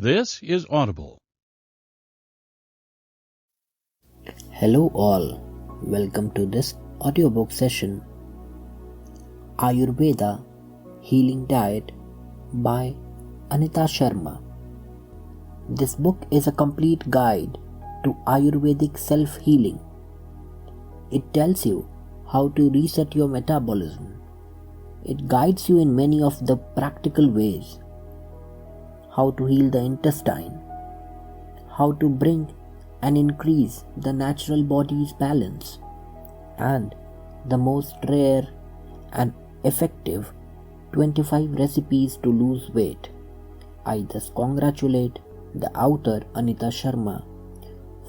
This is Audible. Hello all, welcome to this audiobook session. Ayurveda Healing Diet by Anita Sharma. This book is a complete guide to Ayurvedic self-healing. It tells you how to reset your metabolism. It guides you in many of the practical ways. How to heal the intestine, how to bring and increase the natural body's balance, and the most rare and effective 25 recipes to lose weight. I thus congratulate the author Anita Sharma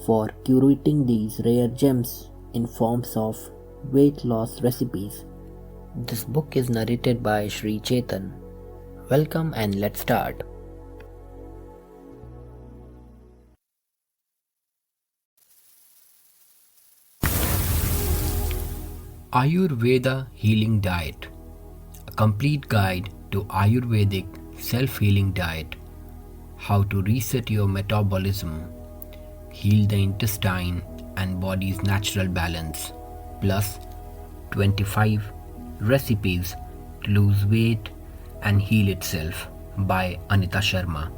for curating these rare gems in forms of weight loss recipes. This book is narrated by Sri Chetan. Welcome and let's start. Ayurveda Healing Diet, a complete guide to Ayurvedic self-healing diet, how to reset your metabolism, heal the intestine and body's natural balance, plus 25 recipes to lose weight and heal itself by Anita Sharma.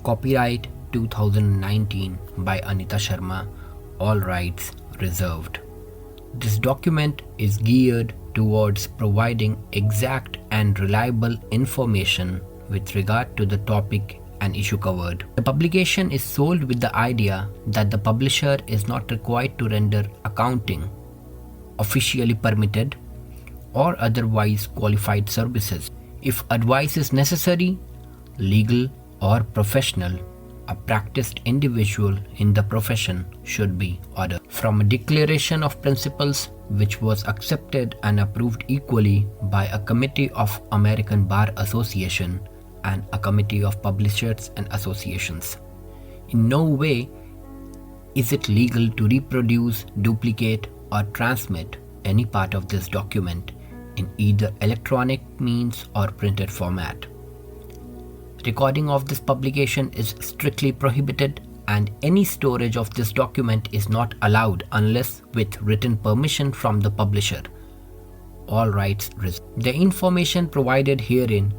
Copyright 2019 by Anita Sharma, all rights reserved. This document is geared towards providing exact and reliable information with regard to the topic and issue covered. The publication is sold with the idea that the publisher is not required to render accounting, officially permitted, or otherwise qualified services. If advice is necessary, legal or professional, a practiced individual in the profession should be ordered. From a declaration of principles which was accepted and approved equally by a committee of American Bar Association and a committee of publishers and associations. In no way is it legal to reproduce, duplicate, or transmit any part of this document in either electronic means or printed format. Recording of this publication is strictly prohibited and any storage of this document is not allowed unless with written permission from the publisher. All rights reserved. The information provided herein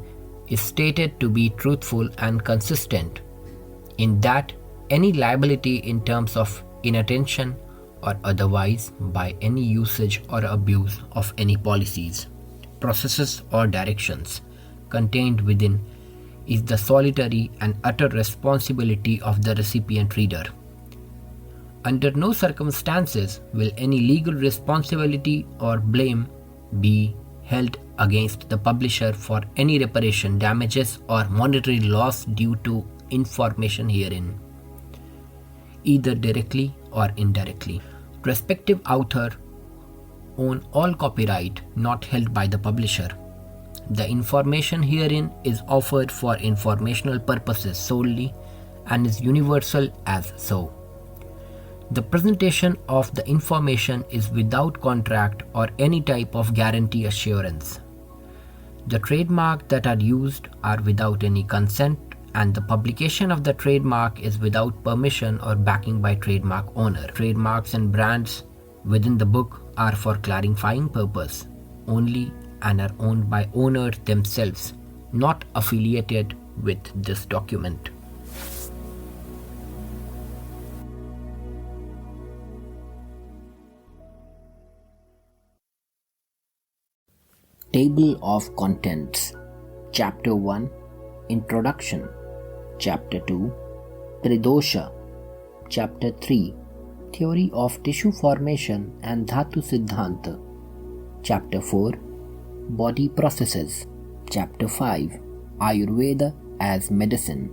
is stated to be truthful and consistent in that any liability in terms of inattention or otherwise by any usage or abuse of any policies, processes or directions contained within is the solitary and utter responsibility of the recipient reader. Under no circumstances will any legal responsibility or blame be held against the publisher for any reparation, damages, or monetary loss due to information herein, either directly or indirectly. Respective author own all copyright not held by the publisher. The information herein is offered for informational purposes solely and is universal as so. The presentation of the information is without contract or any type of guarantee assurance. The trademarks that are used are without any consent and the publication of the trademark is without permission or backing by trademark owner. Trademarks and brands within the book are for clarifying purpose only and are owned by owners themselves, not affiliated with this document. Table of Contents. Chapter 1 Introduction. Chapter 2 Tridosha. Chapter 3 Theory of Tissue Formation and Dhatu Siddhanta. Chapter 4 Body Processes. Chapter 5 Ayurveda as Medicine.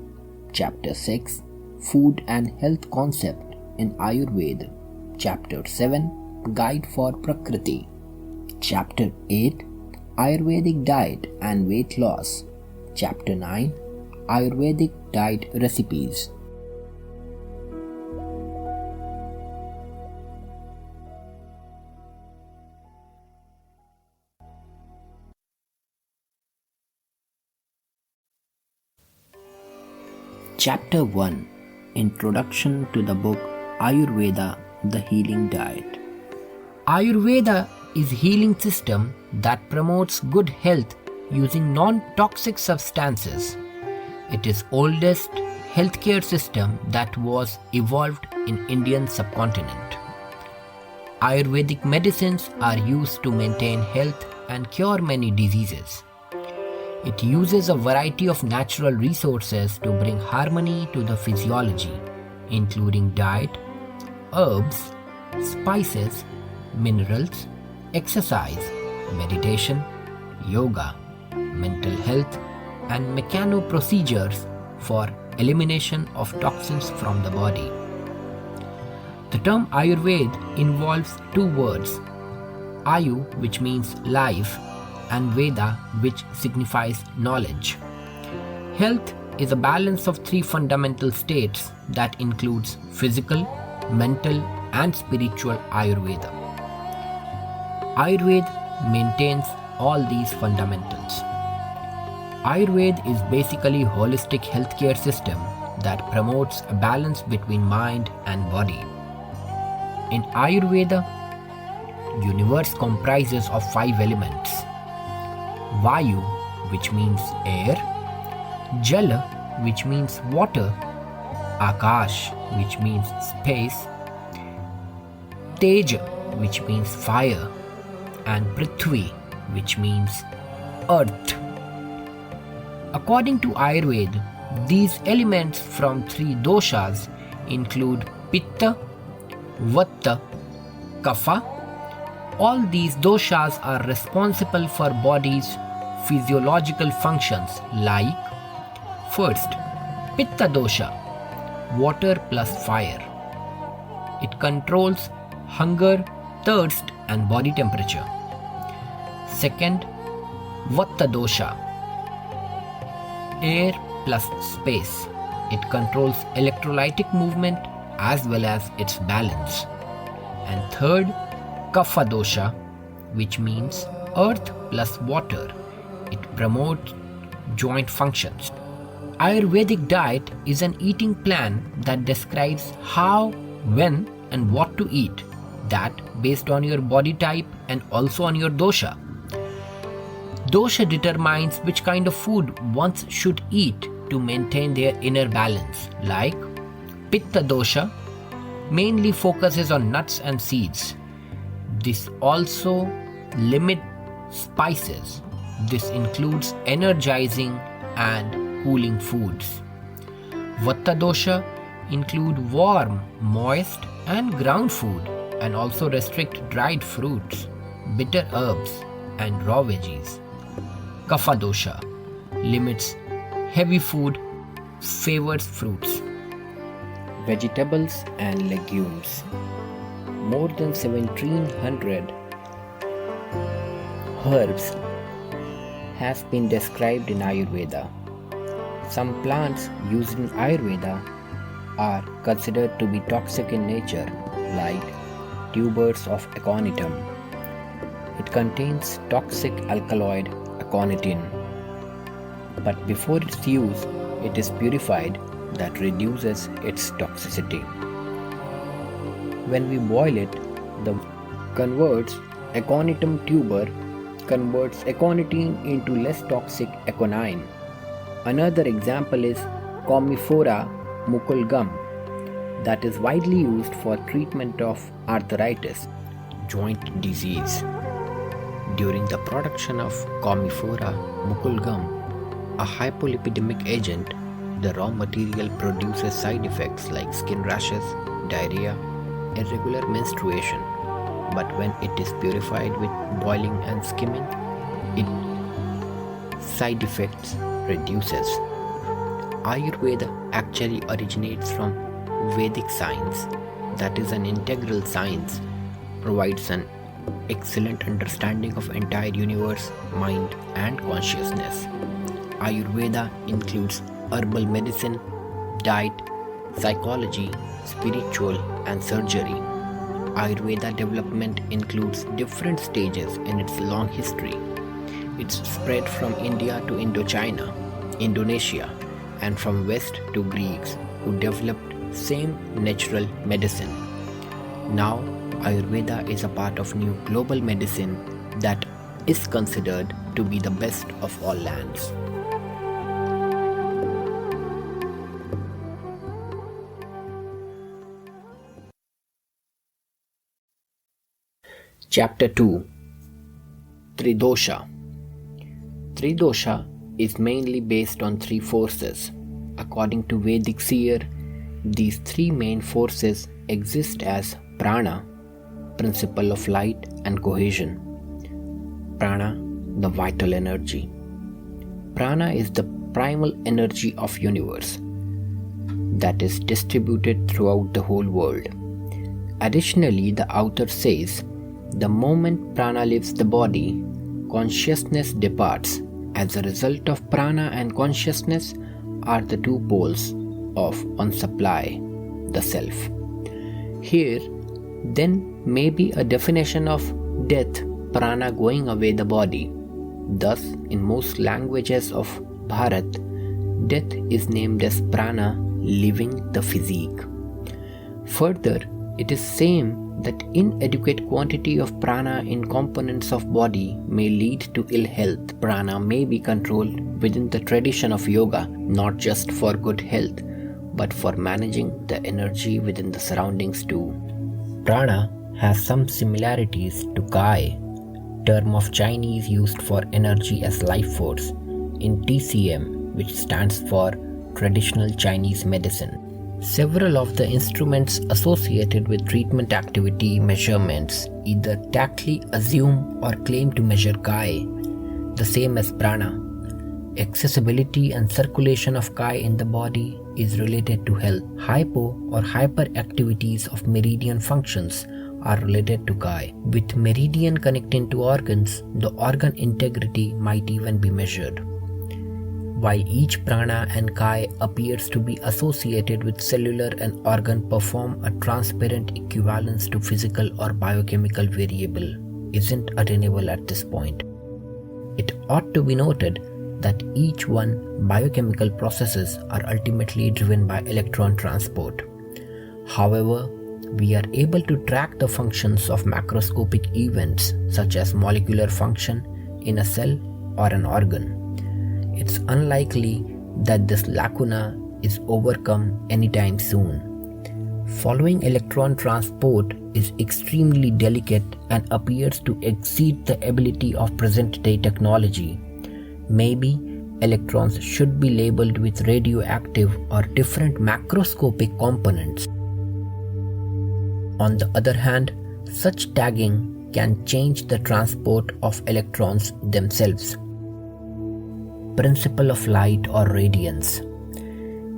Chapter 6 Food and Health Concept in Ayurveda. Chapter 7 Guide for Prakriti. Chapter 8 Ayurvedic Diet and Weight Loss. Chapter 9 Ayurvedic Diet Recipes. Chapter 1, Introduction to the book Ayurveda, the Healing Diet. Ayurveda is a healing system that promotes good health using non-toxic substances. It is oldest healthcare system that was evolved in Indian subcontinent. Ayurvedic medicines are used to maintain health and cure many diseases. It uses a variety of natural resources to bring harmony to the physiology, including diet, herbs, spices, minerals, exercise, meditation, yoga, mental health, and mechano procedures for elimination of toxins from the body. The term Ayurveda involves two words, Ayu, which means life, and Veda, which signifies knowledge. Health is a balance of three fundamental states that includes physical, mental, and spiritual Ayurveda. Ayurveda maintains all these fundamentals. Ayurveda is basically a holistic healthcare system that promotes a balance between mind and body. In Ayurveda, universe comprises of 5 elements. Vayu, which means air, Jala, which means water, Akash, which means space, Teja, which means fire, and Prithvi, which means earth. According to Ayurveda, these elements from 3 doshas include Pitta, Vata, Kapha. All these doshas are responsible for body's physiological functions like first, Pitta dosha, water plus fire. It controls hunger, thirst and body temperature. Second, Vata dosha, air plus space. It controls electrolytic movement as well as its balance. And third, Kapha dosha, which means earth plus water. It promotes joint functions. Ayurvedic diet is an eating plan that describes how, when and what to eat, that based on your body type and also on your dosha. Dosha determines which kind of food one should eat to maintain their inner balance, like Pitta dosha mainly focuses on nuts and seeds. This also limits spices. This includes energizing and cooling foods. Vata dosha include warm, moist and ground food and also restrict dried fruits, bitter herbs and raw veggies. Kapha dosha limits heavy food, favors fruits, Vegetables and legumes. More than 1700 herbs has been described in Ayurveda. Some plants used in Ayurveda are considered to be toxic in nature, like tubers of aconitum. It contains toxic alkaloid aconitin, but before its use, it is purified that reduces its toxicity. When we boil it, the converts aconitum tuber converts aconitin into less toxic aconine. Another example is Commiphora muculgum that is widely used for treatment of arthritis, joint disease. During the production of Commiphora muculgum, a hypolipidemic agent, the raw material produces side effects like skin rashes, diarrhea, irregular menstruation. But when it is purified with boiling and skimming, its side effects reduces. Ayurveda actually originates from Vedic science, that is an integral science, provides an excellent understanding of entire universe, mind and consciousness. Ayurveda includes herbal medicine, diet, psychology, spiritual and surgery. Ayurveda development includes different stages in its long history. It's spread from India to Indochina, Indonesia and from West to Greeks who developed same natural medicine. Now Ayurveda is a part of new global medicine that is considered to be the best of all lands. Chapter 2. Tridosha. Tridosha is mainly based on three forces. According to Vedic seer, these three main forces exist as prana, principle of light and cohesion. Prana, the vital energy. Prana is the primal energy of universe that is distributed throughout the whole world. Additionally, the author says, the moment prana leaves the body, consciousness departs. As a result of prana and consciousness are the two poles of one supply, the self. Here, then may be a definition of death, prana going away the body. Thus, in most languages of Bharat, death is named as prana leaving the physique. Further, it is same that inadequate quantity of prana in components of body may lead to ill health. Prana may be controlled within the tradition of yoga, not just for good health, but for managing the energy within the surroundings too. Prana has some similarities to Kai, term of Chinese used for energy as life force, in TCM, which stands for Traditional Chinese Medicine. Several of the instruments associated with treatment activity measurements either tactly assume or claim to measure Kai, the same as prana. Accessibility and circulation of Kai in the body is related to health. Hypo or hyperactivities of meridian functions are related to Kai. With meridian connecting to organs, the organ integrity might even be measured. While each prana and Kai appears to be associated with cellular and organ perform a transparent equivalence to physical or biochemical variable isn't attainable at this point. It ought to be noted that each one biochemical processes are ultimately driven by electron transport. However, we are able to track the functions of macroscopic events such as molecular function in a cell or an organ. It's unlikely that this lacuna is overcome anytime soon. Following electron transport is extremely delicate and appears to exceed the ability of present-day technology. Maybe electrons should be labeled with radioactive or different macroscopic components. On the other hand, such tagging can change the transport of electrons themselves. Principle of light or radiance.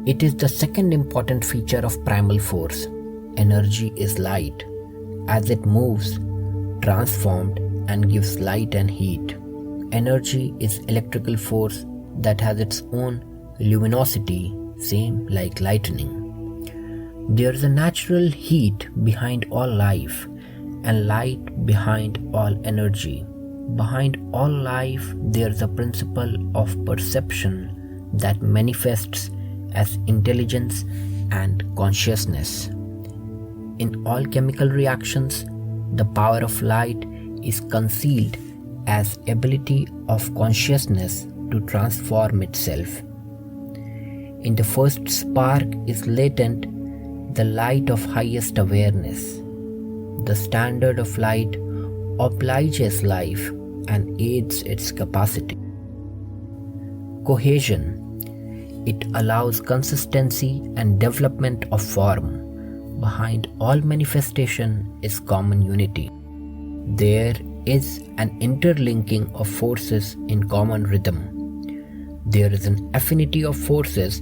It is the second important feature of primal force. Energy is light. As it moves, transformed and gives light and heat. Energy is electrical force that has its own luminosity, same like lightning. There is a natural heat behind all life and light behind all energy. Behind all life, there is a principle of perception that manifests as intelligence and consciousness. In all chemical reactions, the power of light is concealed as ability of consciousness to transform itself. In the first spark is latent the light of highest awareness. The standard of light obliges life and aids its capacity. Cohesion. It allows consistency and development of form. Behind all manifestation is common unity. There is an interlinking of forces in common rhythm. There is an affinity of forces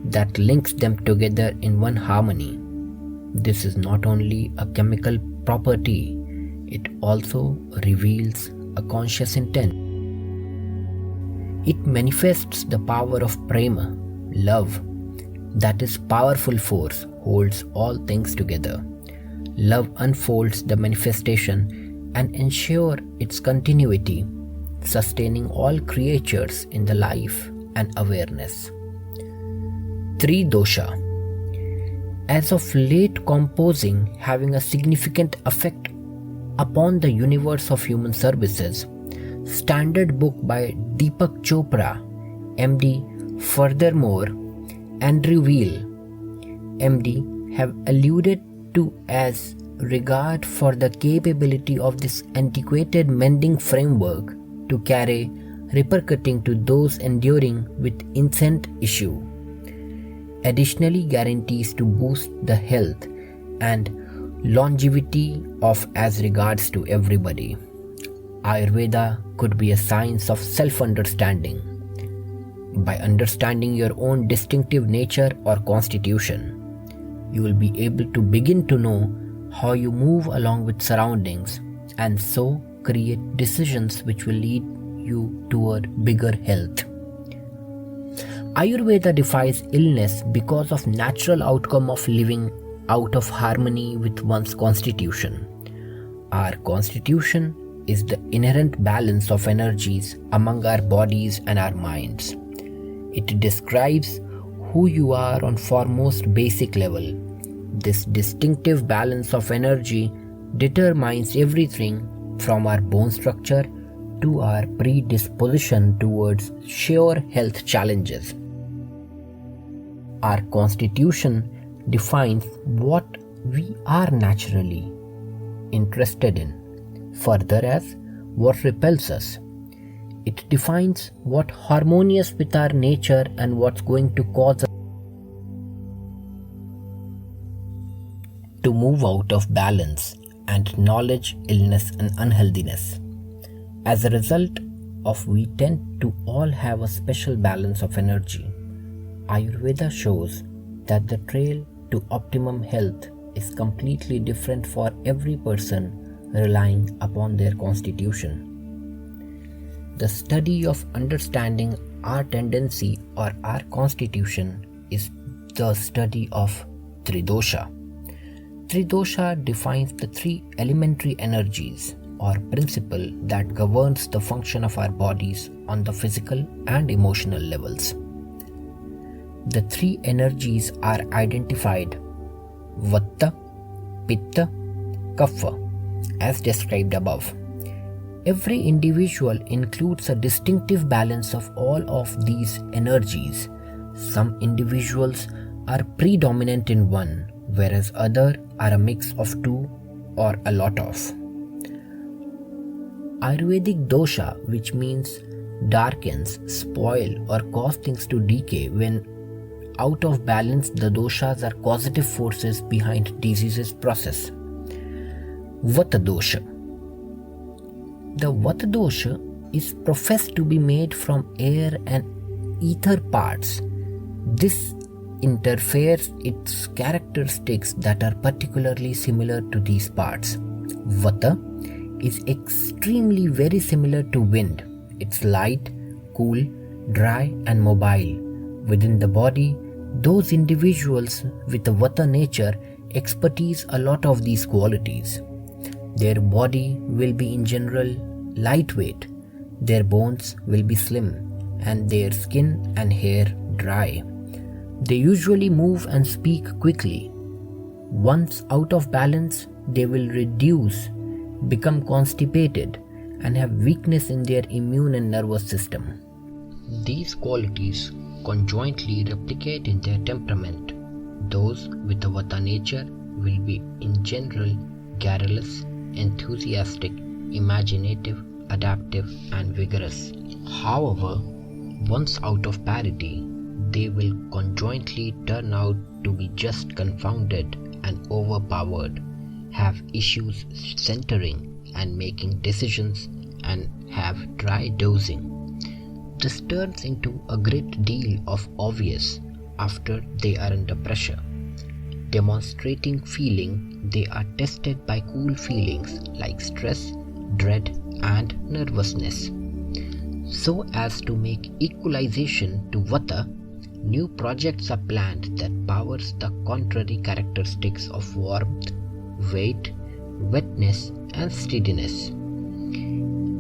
that links them together in one harmony. This is not only a chemical property, it also reveals a conscious intent. It manifests the power of prema, love, that is powerful force, holds all things together. Love unfolds the manifestation and ensures its continuity, sustaining all creatures in the life and awareness. Dosha. As of late, composing having a significant effect upon the universe of human services. Standard book by Deepak Chopra, MD. Furthermore, Andrew Weil, MD, have alluded to as regard for the capability of this antiquated mending framework to carry repercussions to those enduring with incent issue. Additionally, guarantees to boost the health and longevity of as regards to everybody. Ayurveda could be a science of self-understanding. By understanding your own distinctive nature or constitution, you will be able to begin to know how you move along with surroundings and so create decisions which will lead you toward bigger health. Ayurveda defies illness because of natural outcome of living out of harmony with one's constitution. Our constitution is the inherent balance of energies among our bodies and our minds. It describes who you are on foremost basic level. This distinctive balance of energy determines everything from our bone structure to our predisposition towards sure health challenges. Our constitution defines what we are naturally interested in, further as what repels us. It defines what harmonious with our nature and what's going to cause us to move out of balance and knowledge, illness and unhealthiness. As a result of we tend to all have a special balance of energy. Ayurveda shows that the trail to optimum health is completely different for every person relying upon their constitution. The study of understanding our tendency or our constitution is the study of Tridosha. Tridosha defines the three elementary energies or principle that governs the function of our bodies on the physical and emotional levels. The three energies are identified Vata, Pitta, Kapha as described above. Every individual includes a distinctive balance of all of these energies. Some individuals are predominant in one, whereas others are a mix of two or a lot of. Ayurvedic dosha, which means darkens, spoil or cause things to decay. When out of balance, the doshas are causative forces behind diseases process. Vata dosha. The Vata dosha is professed to be made from air and ether parts. This interferes its characteristics that are particularly similar to these parts. Vata is extremely very similar to wind. It's light, cool, dry and mobile. Within the body, those individuals with a Vata nature expertise a lot of these qualities. Their body will be in general lightweight, their bones will be slim, and their skin and hair dry. They usually move and speak quickly. Once out of balance, they will reduce, become constipated, and have weakness in their immune and nervous system. These qualities conjointly replicate in their temperament. Those with a Vata nature will be in general garrulous, enthusiastic, imaginative, adaptive and vigorous. However, once out of parity, they will conjointly turn out to be just confounded and overpowered, have issues centering and making decisions, and have dry dosing. This turns into a great deal of obvious after they are under pressure. Demonstrating feeling, they are tested by cool feelings like stress, dread and nervousness. So as to make equalization to Vata, new projects are planned that powers the contrary characteristics of warmth, weight, wetness and steadiness.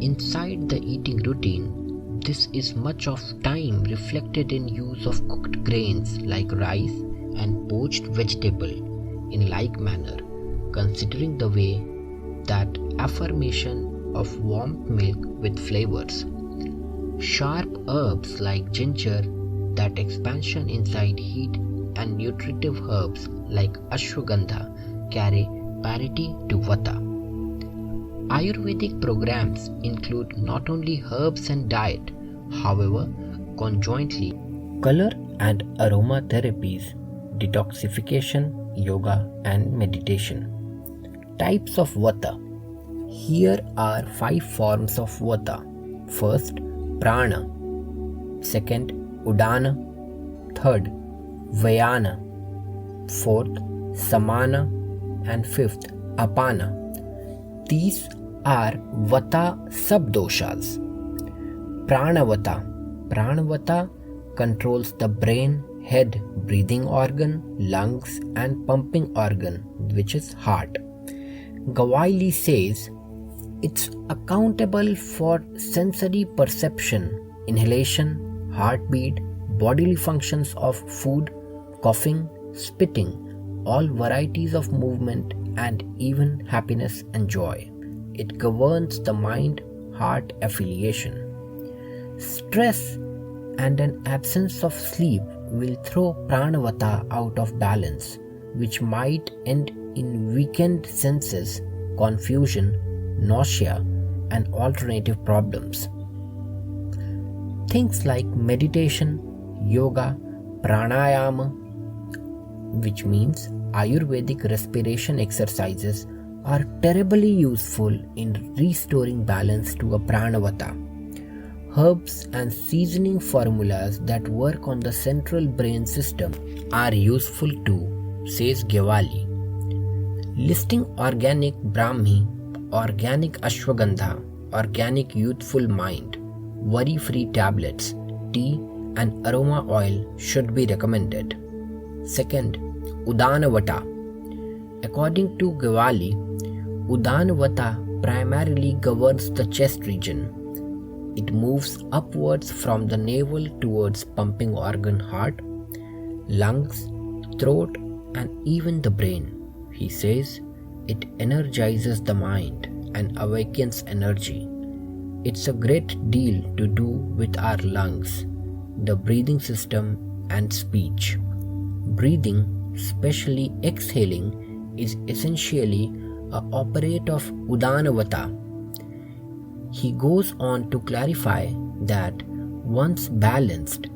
Inside the eating routine, This is much of time reflected in use of cooked grains like rice and poached vegetable in like manner, considering the way that affirmation of warm milk with flavors. Sharp herbs like ginger, that expansion inside heat, and nutritive herbs like ashwagandha carry parity to vata. Ayurvedic programs include not only herbs and diet, however, conjointly color and aroma therapies, detoxification, yoga, and meditation. Types of vata. Here are 5 forms of vata. First, prana. Second, udana. Third, vayana. Fourth, samana. And fifth, apana. These are vata subdoshas. Pranavata. Pranavata controls the brain, head, breathing organ, lungs, and pumping organ, which is heart. Gawaili says it's accountable for sensory perception, inhalation, heartbeat, bodily functions of food, coughing, spitting, all varieties of movement, and even happiness and joy. It governs the mind-heart affiliation. Stress and an absence of sleep will throw pranavata out of balance, which might end in weakened senses, confusion, nausea, and alternative problems. Things like meditation, yoga, pranayama, which means Ayurvedic respiration exercises, are terribly useful in restoring balance to a pranavata. Herbs and seasoning formulas that work on the central brain system are useful too, says Gewali. Listing organic Brahmi, organic ashwagandha, organic youthful mind, worry-free tablets, tea and aroma oil should be recommended. Second, Udanavata. According to Gewali, Udanavata primarily governs the chest region. It moves upwards from the navel towards pumping organ heart, lungs, throat, and even the brain. He says it energizes the mind and awakens energy. It's a great deal to do with our lungs, the breathing system, and speech. Breathing, especially exhaling, is essentially an operate of Udanavata. He goes on to clarify that once balanced,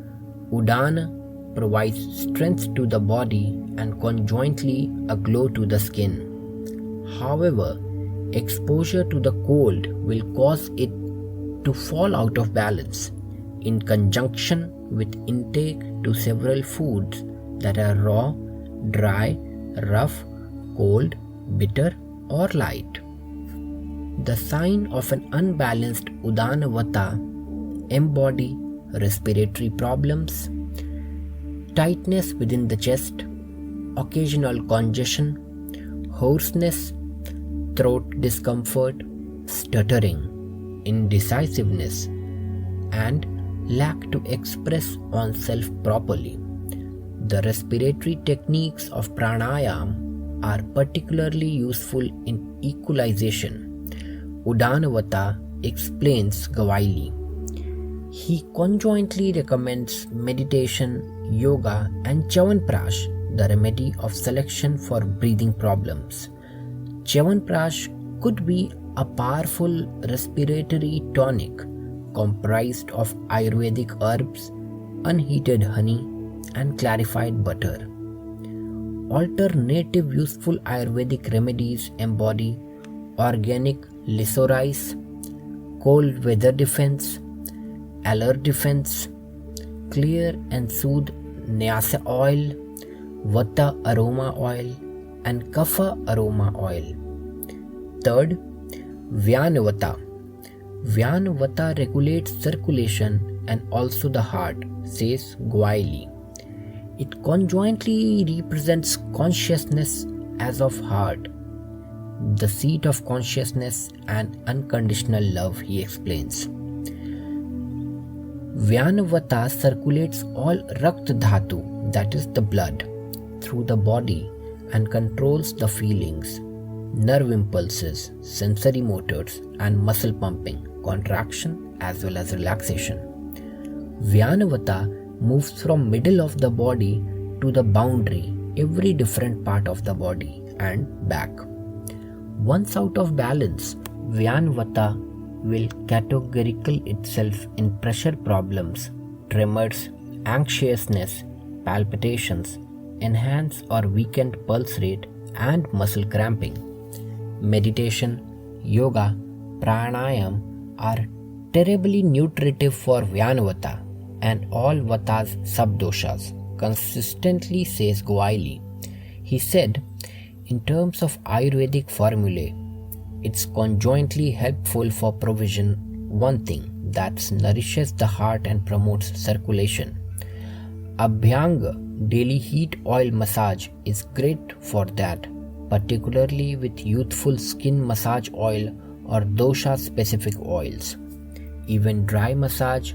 Udana provides strength to the body and conjointly a glow to the skin. However, exposure to the cold will cause it to fall out of balance in conjunction with intake to several foods that are raw, dry, rough, cold, bitter, or light. The sign of an unbalanced Udanavata embody respiratory problems, tightness within the chest, occasional congestion, hoarseness, throat discomfort, stuttering, indecisiveness, and lack to express oneself properly. The respiratory techniques of pranayama are particularly useful in equalization. Udanavata, explains Gawaili. He conjointly recommends meditation, yoga, and Chyawanprash, the remedy of selection for breathing problems. Chyawanprash could be a powerful respiratory tonic comprised of Ayurvedic herbs, unheated honey, and clarified butter. Alternative useful Ayurvedic remedies embody organic lysorise, cold weather defense, allergy defense, clear and soothe Nyasa oil, Vata aroma oil, and Kapha aroma oil. Third, Vyanavata. Vyanavata regulates circulation and also the heart, says Gwaili. It conjointly represents consciousness as of heart, the seat of consciousness and unconditional love, he explains. Vyanavata circulates all Rakt Dhatu, that is the blood, through the body and controls the feelings, nerve impulses, sensory motors, and muscle pumping, contraction as well as relaxation. Vyanavata moves from middle of the body to the boundary, every different part of the body, and back. Once out of balance, Vyanavata will categorical itself in pressure problems, tremors, anxiousness, palpitations, enhanced or weakened pulse rate, and muscle cramping. Meditation, yoga, pranayam are terribly nutritive for Vyanavata and all Vatas subdoshas, consistently says Goaili. He said, in terms of Ayurvedic formulae, it's conjointly helpful for provision one thing that nourishes the heart and promotes circulation. Abhyanga, daily heat oil massage, is great for that, particularly with youthful skin massage oil or dosha specific oils. Even dry massage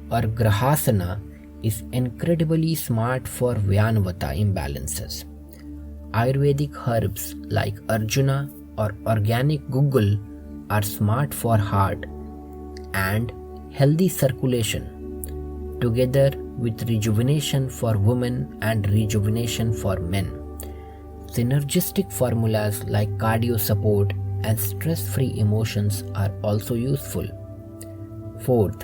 or grahasana is incredibly smart for Vyanavata imbalances. Ayurvedic herbs like Arjuna or organic Google are smart for heart and healthy circulation, together with rejuvenation for women and rejuvenation for men. Synergistic formulas like cardio support and stress-free emotions are also useful. Fourth,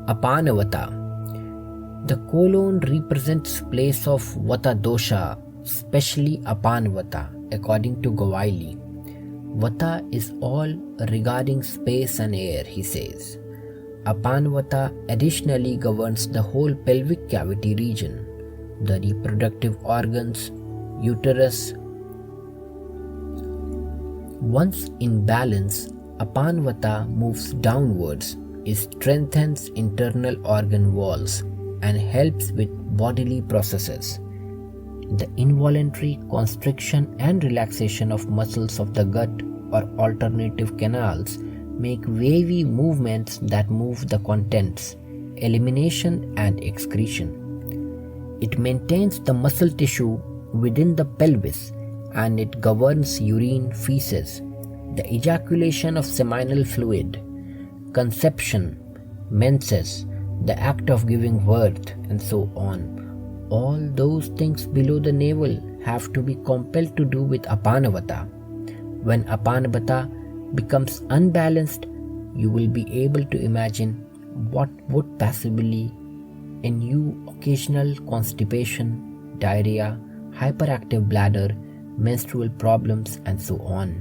Apanavata. The colon represents place of Vata dosha, especially Apanavata, according to Goaili. Vata is all regarding space and air, he says. Apanavata additionally governs the whole pelvic cavity region, the reproductive organs, uterus. Once in balance, Apanavata moves downwards, it strengthens internal organ walls and helps with bodily processes. The involuntary constriction and relaxation of muscles of the gut or alternative canals make wavy movements that move the contents, elimination and excretion. It maintains the muscle tissue within the pelvis and it governs urine, feces, the ejaculation of seminal fluid, conception, menses, the act of giving birth, and so on. All those things below the navel have to be compelled to do with Apanavata. When Apanavata becomes unbalanced, you will be able to imagine what would possibly ensue: occasional constipation, diarrhea, hyperactive bladder, menstrual problems, and so on.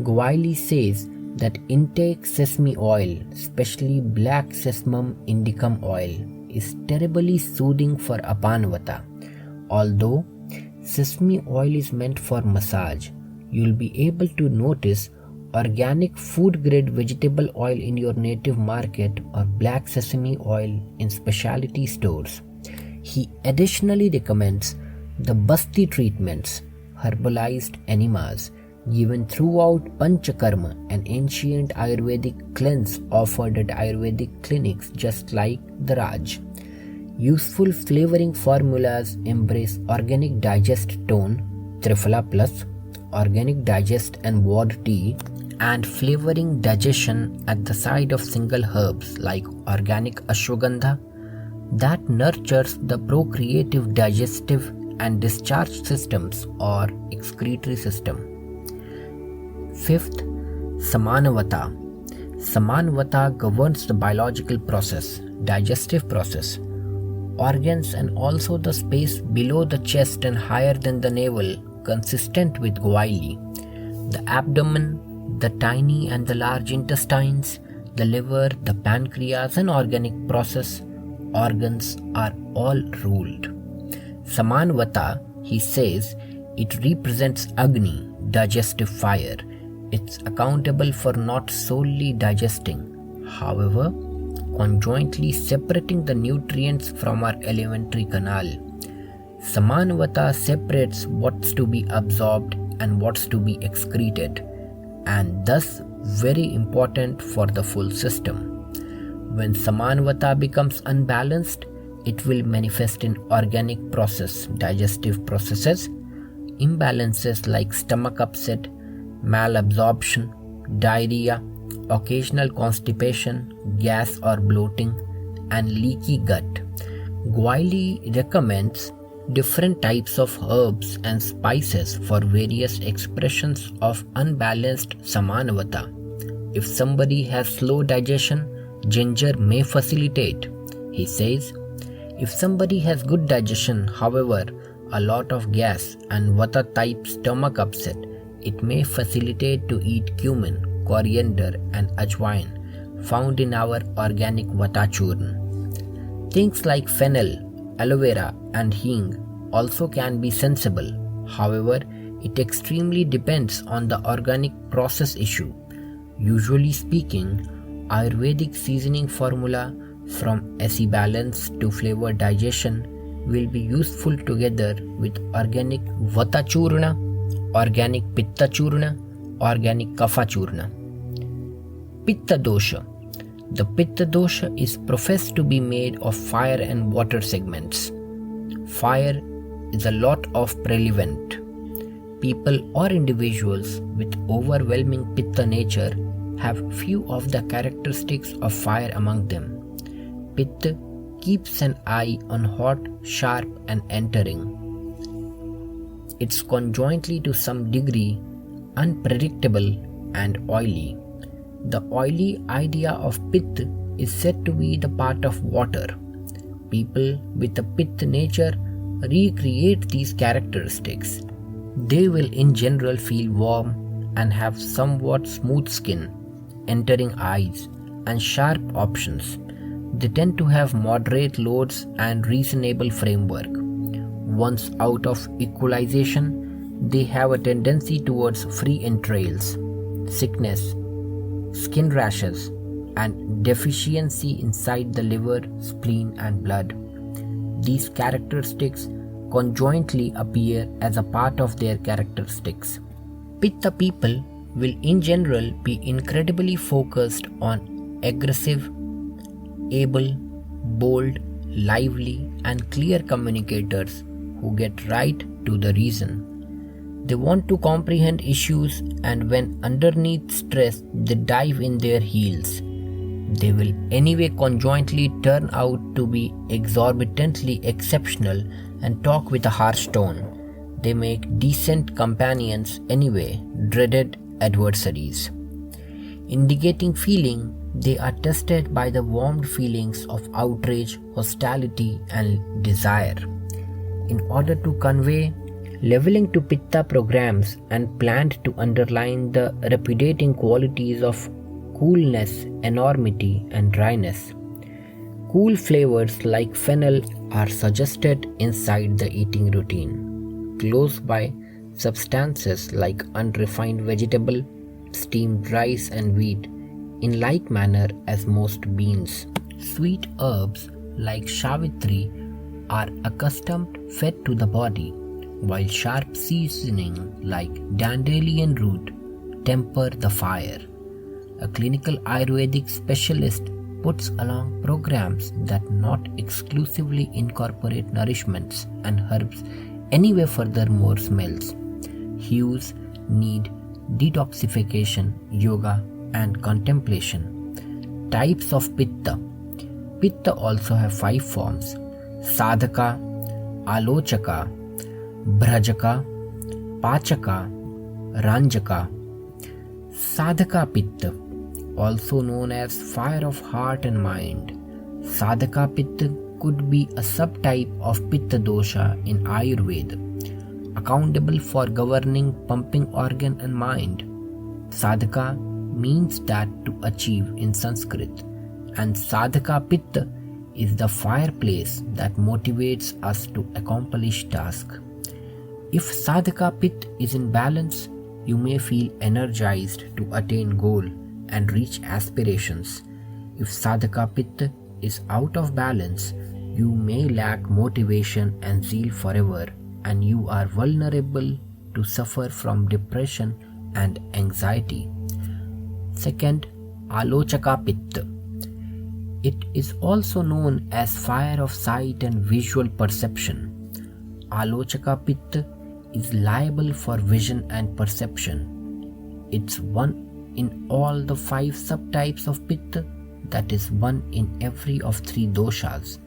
Goaili says that intake sesame oil, especially black sesamum indicum oil, is terribly soothing for Apanavata. Although sesame oil is meant for massage, you will be able to notice organic food grade vegetable oil in your native market or black sesame oil in specialty stores. He additionally recommends the Basti treatments, herbalized enemas, given throughout Panchakarma, an ancient Ayurvedic cleanse offered at Ayurvedic clinics just like the Raj. Useful flavoring formulas embrace Organic Digest Tone, Triphala Plus, Organic Digest and Ward Tea, and flavoring digestion at the side of single herbs like Organic Ashwagandha that nurtures the procreative digestive and discharge systems or excretory system. Fifth, Samanavata. Samanavata governs the biological process, digestive process, organs and also the space below the chest and higher than the navel, consistent with Goaili. The abdomen, the tiny and the large intestines, the liver, the pancreas and organic process organs are all ruled. Samanavata, he says, it represents Agni, digestive fire. It's accountable for not solely digesting, however, conjointly separating the nutrients from our alimentary canal. Samanavata separates what's to be absorbed and what's to be excreted, and thus very important for the full system. When Samanvata becomes unbalanced, it will manifest in organic process, digestive processes, imbalances like stomach upset, malabsorption, diarrhea, occasional constipation, gas or bloating, and leaky gut. Gwali recommends different types of herbs and spices for various expressions of unbalanced Samanvata. If somebody has slow digestion, ginger may facilitate. He says, if somebody has good digestion, however, a lot of gas and Vata type stomach upset, it may facilitate to eat cumin, coriander and ajwain found in our organic Vata churn. Things like fennel, aloe vera and hing also can be sensible. However, it extremely depends on the organic process issue. Usually speaking, Ayurvedic seasoning formula from acid balance to flavor digestion will be useful together with organic Vata churna, organic Pitta churna, organic Kapha churna. Pitta dosha. The Pitta dosha is professed to be made of fire and water segments. Fire is a lot of prevalent. People or individuals with overwhelming Pitta nature have few of the characteristics of fire among them. Pitta keeps an eye on hot, sharp and entering. It's conjointly to some degree unpredictable and oily. The oily idea of Pitta is said to be the part of water. People with a Pitta nature recreate these characteristics. They will in general feel warm and have somewhat smooth skin, entering eyes and sharp options. They tend to have moderate loads and reasonable framework. Once out of equalization, they have a tendency towards free entrails, sickness, skin rashes, and deficiency inside the liver, spleen, and blood. These characteristics conjointly appear as a part of their characteristics. Pitta people will in general be incredibly focused on aggressive, able, bold, lively, and clear communicators who get right to the reason. They want to comprehend issues, and when underneath stress, they dive in their heels. They will anyway conjointly turn out to be exorbitantly exceptional and talk with a harsh tone. They make decent companions anyway, dreaded adversaries. Indicating feeling, they are tested by the warmed feelings of outrage, hostility, and desire. In order to convey leveling to Pitta programs and planned to underline the repudiating qualities of coolness, enormity, and dryness. Cool flavors like fennel are suggested inside the eating routine, close by substances like unrefined vegetable, steamed rice and wheat, in like manner as most beans. Sweet herbs like Savitri are accustomed fed to the body, while sharp seasoning like dandelion root temper the fire. A clinical Ayurvedic specialist puts along programs that not exclusively incorporate nourishments and herbs anyway furthermore smells, hues, need, detoxification, yoga, and contemplation. Types of Pitta. Pitta also have 5 forms: Sadhaka, Alochaka, Bhrajaka, Pachaka, Ranjaka. Sadhaka Pitta, also known as fire of heart and mind. Sadhaka Pitta could be a subtype of Pitta dosha in Ayurveda, accountable for governing pumping organ and mind. Sadhaka means that to achieve in Sanskrit, and Sadhaka Pitta is the fireplace that motivates us to accomplish task. If Sadhaka Pitta is in balance, you may feel energized to attain goal and reach aspirations. If Sadhaka Pitta is out of balance, you may lack motivation and zeal forever, and you are vulnerable to suffer from depression and anxiety. Second, Alochaka Pitta. It is also known as fire of sight and visual perception. Alochaka Pitta is liable for vision and perception. It's one in all the 5 subtypes of Pitta, that is one in every of 3 doshas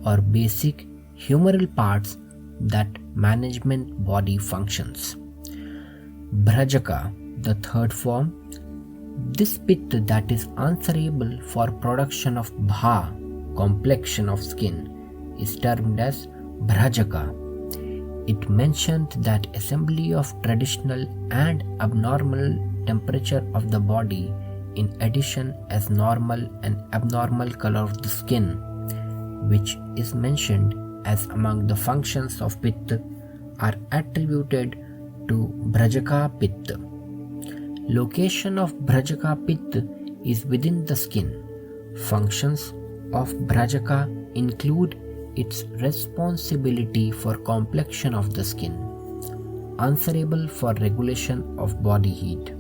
or basic humoral parts that management body functions. Bhrajaka, the third form, this Pitta that is answerable for production of bha, complexion of skin, is termed as Bhrajaka. It mentioned that assembly of traditional and abnormal temperature of the body in addition as normal and abnormal color of the skin, which is mentioned as among the functions of Pitta, are attributed to Bhrajaka Pitta. Location of Bhrajaka Pitta is within the skin. Functions of Bhrajaka include its responsibility for complexion of the skin, answerable for regulation of body heat.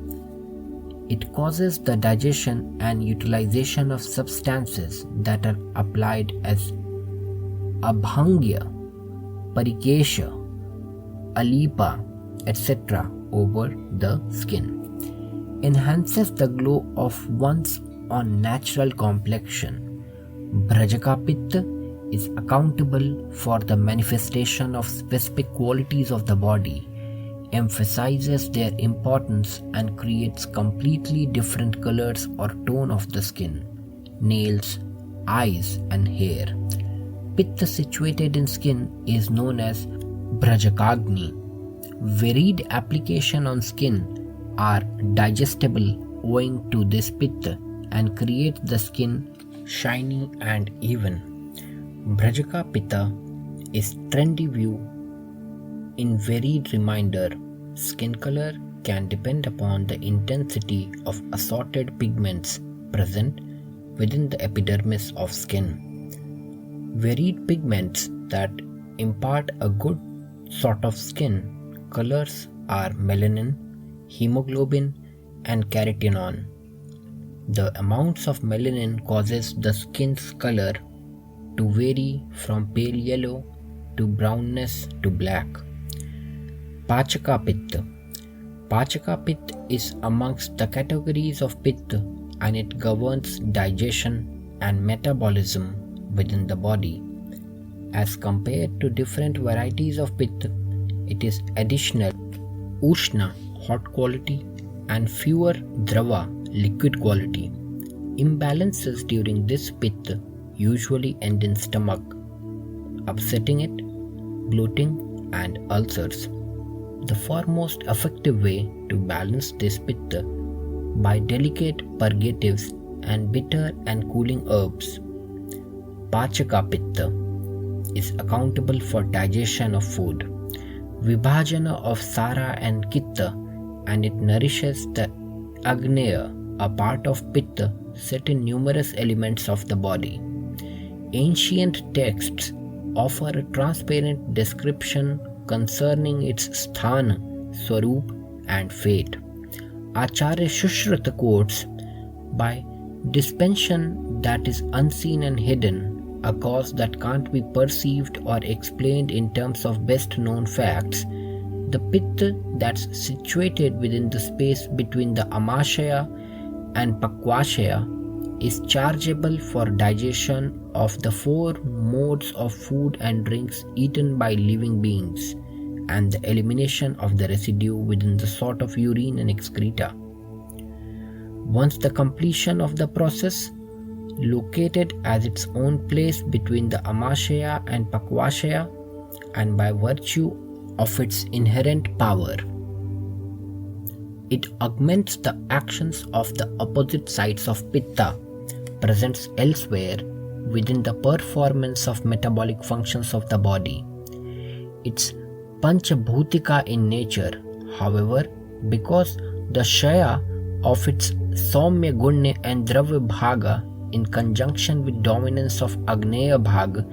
It causes the digestion and utilization of substances that are applied as abhangya, parikesha, alipa, etc. over the skin. Enhances the glow of one's own natural complexion. Bhrajaka Pitta is accountable for the manifestation of specific qualities of the body, emphasizes their importance and creates completely different colors or tone of the skin, nails, eyes and hair. Pitta situated in skin is known as Bhrajakagni. Varied application on skin are digestible owing to this Pitta and create the skin shiny and even. Bhrajaka Pitta is trendy view in varied reminder. Skin color can depend upon the intensity of assorted pigments present within the epidermis of skin. Varied pigments that impart a good sort of skin colors are melanin, hemoglobin and carotenoid. The amounts of melanin causes the skin's color to vary from pale yellow to brownness to black. Pachaka Pitta. Pachaka Pitta is amongst the categories of Pitta and it governs digestion and metabolism within the body. As compared to different varieties of Pitta, it is additional Ushna, hot quality, and fewer Drava, liquid quality. Imbalances during this Pitta usually end in stomach, upsetting it, bloating, and ulcers. The foremost effective way to balance this Pitta by delicate purgatives and bitter and cooling herbs. Pachaka Pitta is accountable for digestion of food, vibhajana of Sara and Kitta, and it nourishes the Agneya, a part of Pitta set in numerous elements of the body. Ancient texts offer a transparent description concerning its sthana, swarup and fate. Acharya Shushrata quotes, by dispensation that is unseen and hidden, a cause that can't be perceived or explained in terms of best known facts, the Pitta that's situated within the space between the Amashaya and Pakwashaya is chargeable for digestion of the 4 modes of food and drinks eaten by living beings and the elimination of the residue within the sort of urine and excreta. Once the completion of the process, located as its own place between the Amashaya and Pakwashaya, and by virtue of its inherent power, it augments the actions of the opposite sides of Pitta present elsewhere within the performance of metabolic functions of the body. It's Panchabhutika in nature, however, because the Shaya of its Saumya Gunne and Dravya Bhaga in conjunction with dominance of Agneya Bhaga,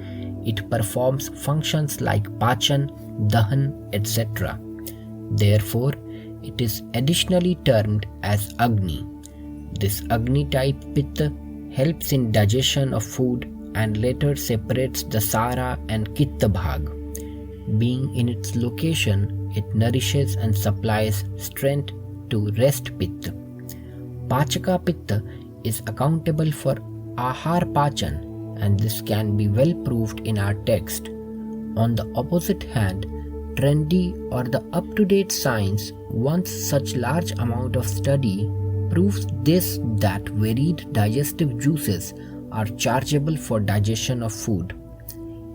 it performs functions like Pachan, Dahan, etc. Therefore, it is additionally termed as Agni. This Agni type Pitta helps in digestion of food and later separates the Sara and Kitta Bhag. Being in its location, it nourishes and supplies strength to rest Pitta. Pachaka Pitta is accountable for Ahar Pachan, and this can be well proved in our text. On the opposite hand, trendy or the up-to-date science, once such large amount of study, proves this that varied digestive juices are chargeable for digestion of food.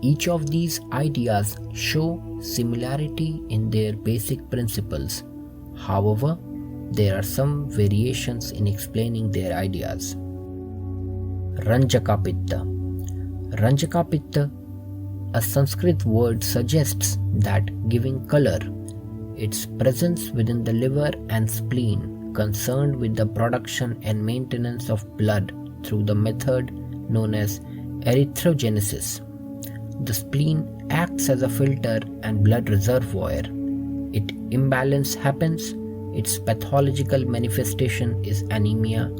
Each of these ideas show similarity in their basic principles. However, there are some variations in explaining their ideas. Ranjaka Pitta. Ranjaka Pitta, a Sanskrit word, suggests that giving color. Its presence within the liver and spleen, concerned with the production and maintenance of blood through the method known as erythrogenesis. The spleen acts as a filter and blood reservoir. If imbalance happens, its pathological manifestation is anemia,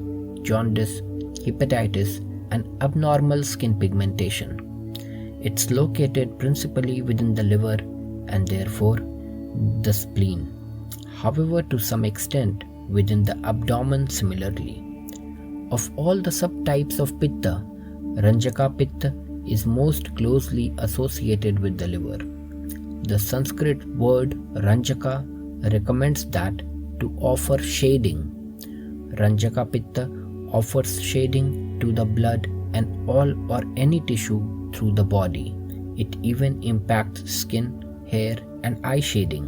jaundice, hepatitis, and abnormal skin pigmentation. It's located principally within the liver and therefore the spleen. However, to some extent within the abdomen similarly. Of all the subtypes of Pitta, Ranjaka Pitta is most closely associated with the liver. The Sanskrit word Ranjaka recommends that to offer shading. Ranjaka Pitta offers shading to the blood and all or any tissue through the body. It even impacts skin, hair, and eye shading.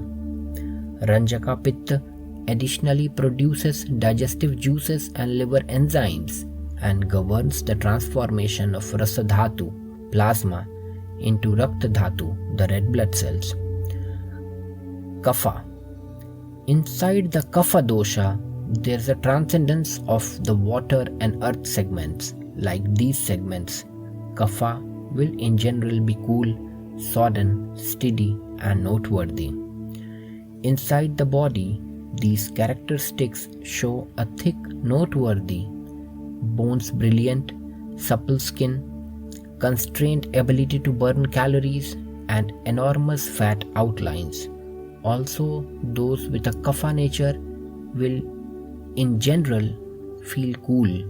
Ranjaka Pitta additionally produces digestive juices and liver enzymes and governs the transformation of Rasadhatu, plasma, into Rakta Dhatu, the red blood cells. Kapha. Inside the Kapha dosha, there is a transcendence of the water and earth segments. Like these segments, Kapha will in general be cool, sodden, steady, and noteworthy. Inside the body, these characteristics show a thick, noteworthy, bones brilliant, supple skin, constrained ability to burn calories, and enormous fat outlines. Also, those with a Kapha nature will in general feel cool.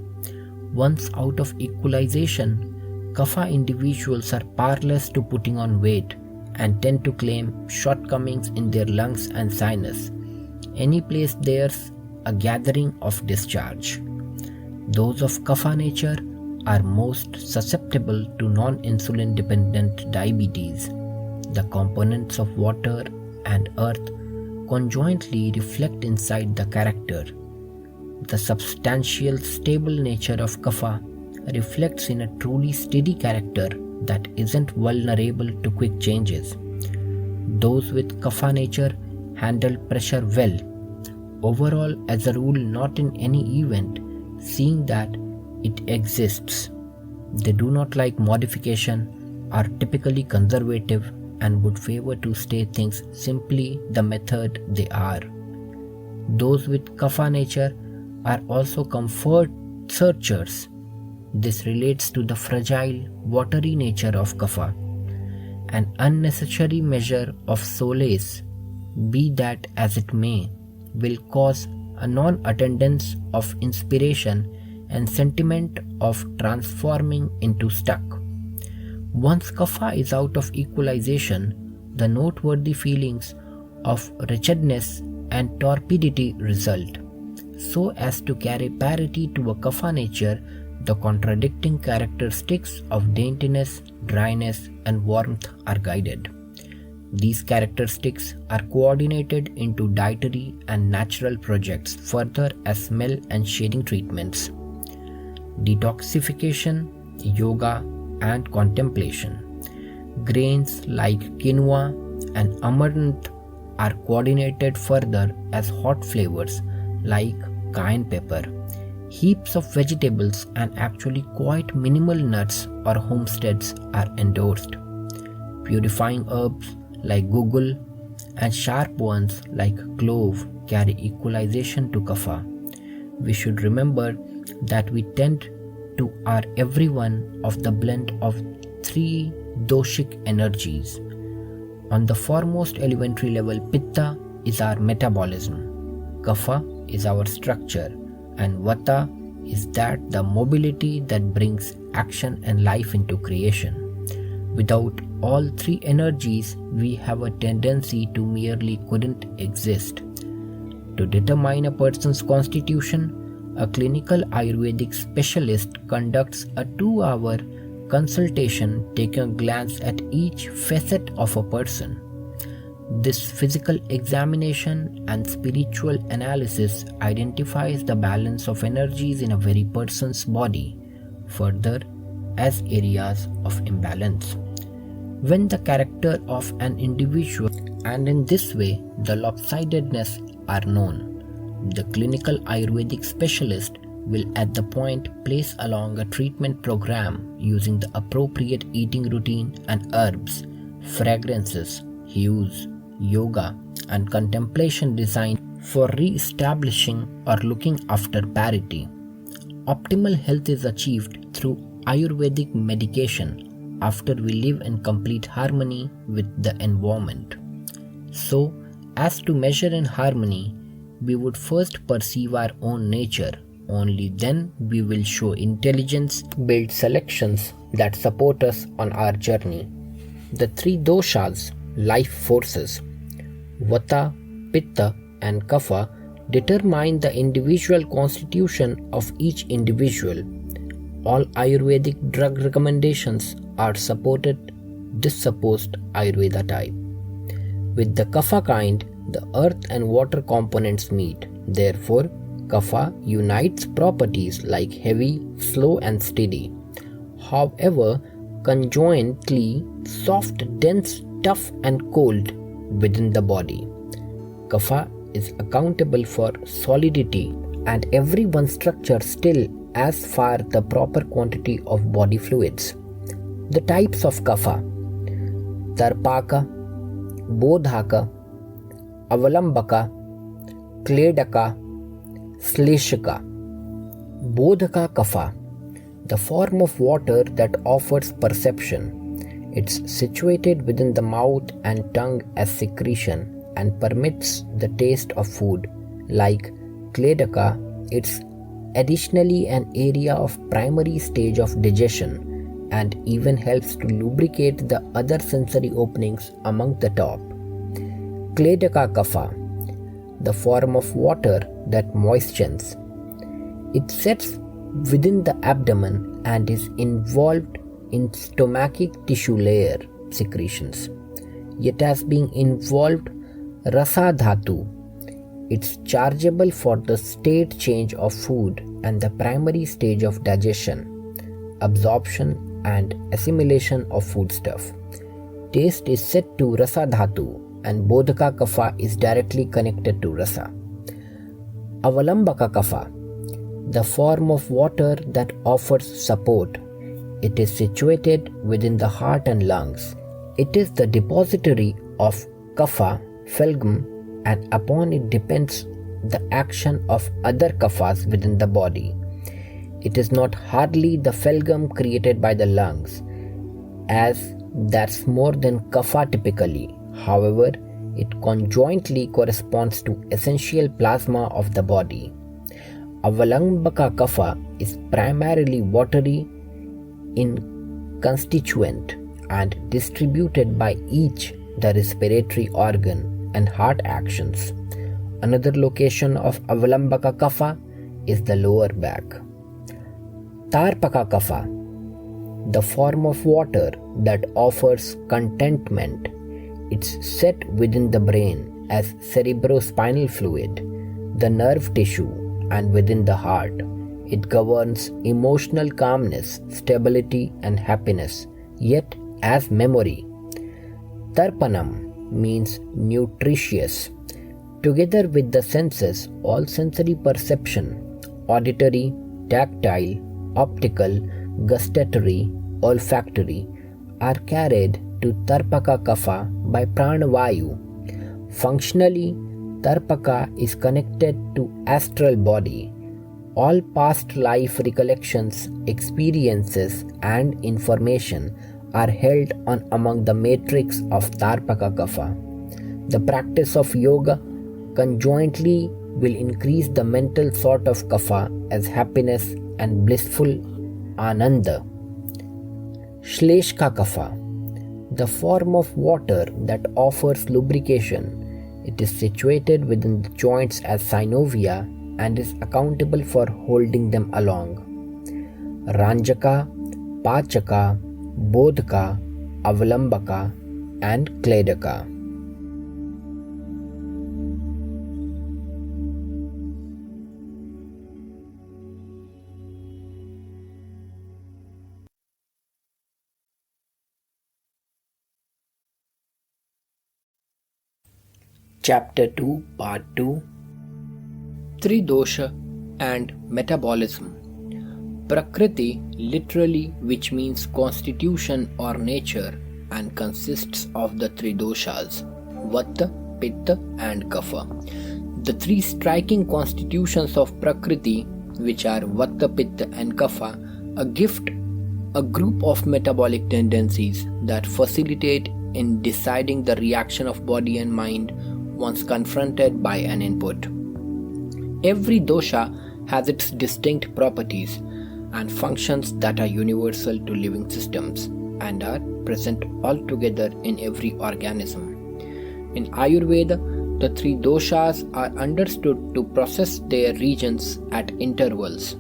Once out of equalization, Kapha individuals are powerless to putting on weight and tend to claim shortcomings in their lungs and sinus. Any place there's a gathering of discharge. Those of Kapha nature are most susceptible to non-insulin dependent diabetes. The components of water and earth conjointly reflect inside the character. The substantial, stable nature of Kapha reflects in a truly steady character that isn't vulnerable to quick changes. Those with Kapha nature handle pressure well. Overall, as a rule, not in any event, seeing that it exists. They do not like modification, are typically conservative, and would favor to stay things simply the method they are. Those with Kapha nature are also comfort searchers. This relates to the fragile, watery nature of Kapha. An unnecessary measure of solace, be that as it may, will cause a non-attendance of inspiration and sentiment of transforming into stuck. Once Kapha is out of equalization, the noteworthy feelings of wretchedness and torpidity result. So as to carry parity to a Kapha nature, the contradicting characteristics of daintiness, dryness, and warmth are guided. These characteristics are coordinated into dietary and natural projects further as smell and shading treatments. Detoxification, yoga, and contemplation. Grains like quinoa and amaranth are coordinated further as hot flavors like cayenne pepper. Heaps of vegetables and actually quite minimal nuts or homesteads are endorsed. Purifying herbs like gugul and sharp ones like clove carry equalization to Kapha. We should remember that we tend to our everyone of the blend of three doshic energies. On the foremost elementary level, Pitta is our metabolism, Kapha is our structure, and Vata is that the mobility that brings action and life into creation. Without all three energies, we have a tendency to merely couldn't exist. To determine a person's constitution, a clinical Ayurvedic specialist conducts a 2-hour consultation taking a glance at each facet of a person. This physical examination and spiritual analysis identifies the balance of energies in a very person's body, further as areas of imbalance. When the character of an individual, and in this way the lopsidedness, are known, the clinical Ayurvedic specialist will at the point place along a treatment program using the appropriate eating routine and herbs, fragrances, hues, yoga, and contemplation designed for re-establishing or looking after parity. Optimal health is achieved through Ayurvedic medication after we live in complete harmony with the environment. So, as to measure in harmony, we would first perceive our own nature. Only then we will show intelligence, build selections that support us on our journey. The three doshas, life forces, Vata, Pitta, and Kapha, determine the individual constitution of each individual. All Ayurvedic drug recommendations are supported this supposed Ayurveda type. With the Kapha kind, the earth and water components meet. Therefore, Kapha unites properties like heavy, slow, and steady. However, conjointly soft, dense, tough, and cold within the body. Kapha is accountable for solidity and every one structure still as far the proper quantity of body fluids. The types of Kapha: Tarpaka, Bodhaka, Avalambaka, Kledaka, Sleshika. Bodhaka Kapha, the form of water that offers perception. It's situated within the mouth and tongue as secretion and permits the taste of food. Like Kledaka, it's additionally an area of primary stage of digestion and even helps to lubricate the other sensory openings among the top. Kledaka Kapha, the form of water that moistens. It sets within the abdomen and is involved in stomachic tissue layer secretions. Yet as being involved Rasa Dhatu, it's chargeable for the state change of food and the primary stage of digestion, absorption and assimilation of foodstuff. Taste is set to Rasa Dhatu and Bodhaka Kapha is directly connected to Rasa. Avalambaka Kapha, the form of water that offers support. It is situated within the heart and lungs. It is the depository of Kapha, phlegm, and upon it depends the action of other Kaphas within the body. It is not hardly the phlegm created by the lungs, as that's more than Kapha typically. However, it conjointly corresponds to essential plasma of the body. Avalambaka Kapha is primarily watery in constituent and distributed by each the respiratory organ and heart actions. Another location of Avalambaka Kapha is the lower back. Tarpaka Kapha, the form of water that offers contentment. It's set within the brain as cerebrospinal fluid, the nerve tissue, and within the heart. It governs emotional calmness, stability, and happiness, yet as memory. Tarpanam means nutritious. Together with the senses, all sensory perception, auditory, tactile, optical, gustatory, olfactory, are carried to Tarpaka Kapha by Pranavayu. Functionally, Tarpaka is connected to astral body. All past life recollections, experiences, and information are held on among the matrix of Tarpaka Kapha. The practice of yoga conjointly will increase the mental sort of Kapha as happiness and blissful Ananda. Shleshka Kapha, the form of water that offers lubrication. It is situated within the joints as synovia and is accountable for holding them along. Ranjaka, Pachaka, Bodhaka, Avalambaka, and Kledaka. Chapter 2, Part 2, Tridosha and Metabolism. Prakriti, literally, which means constitution or nature, and consists of the three doshas, Vata, Pitta, and Kapha. The three striking constitutions of Prakriti, which are Vata, Pitta, and Kapha, a group of metabolic tendencies that facilitate in deciding the reaction of body and mind once confronted by an input. Every dosha has its distinct properties and functions that are universal to living systems and are present altogether in every organism. In Ayurveda, the three doshas are understood to process their regions at intervals.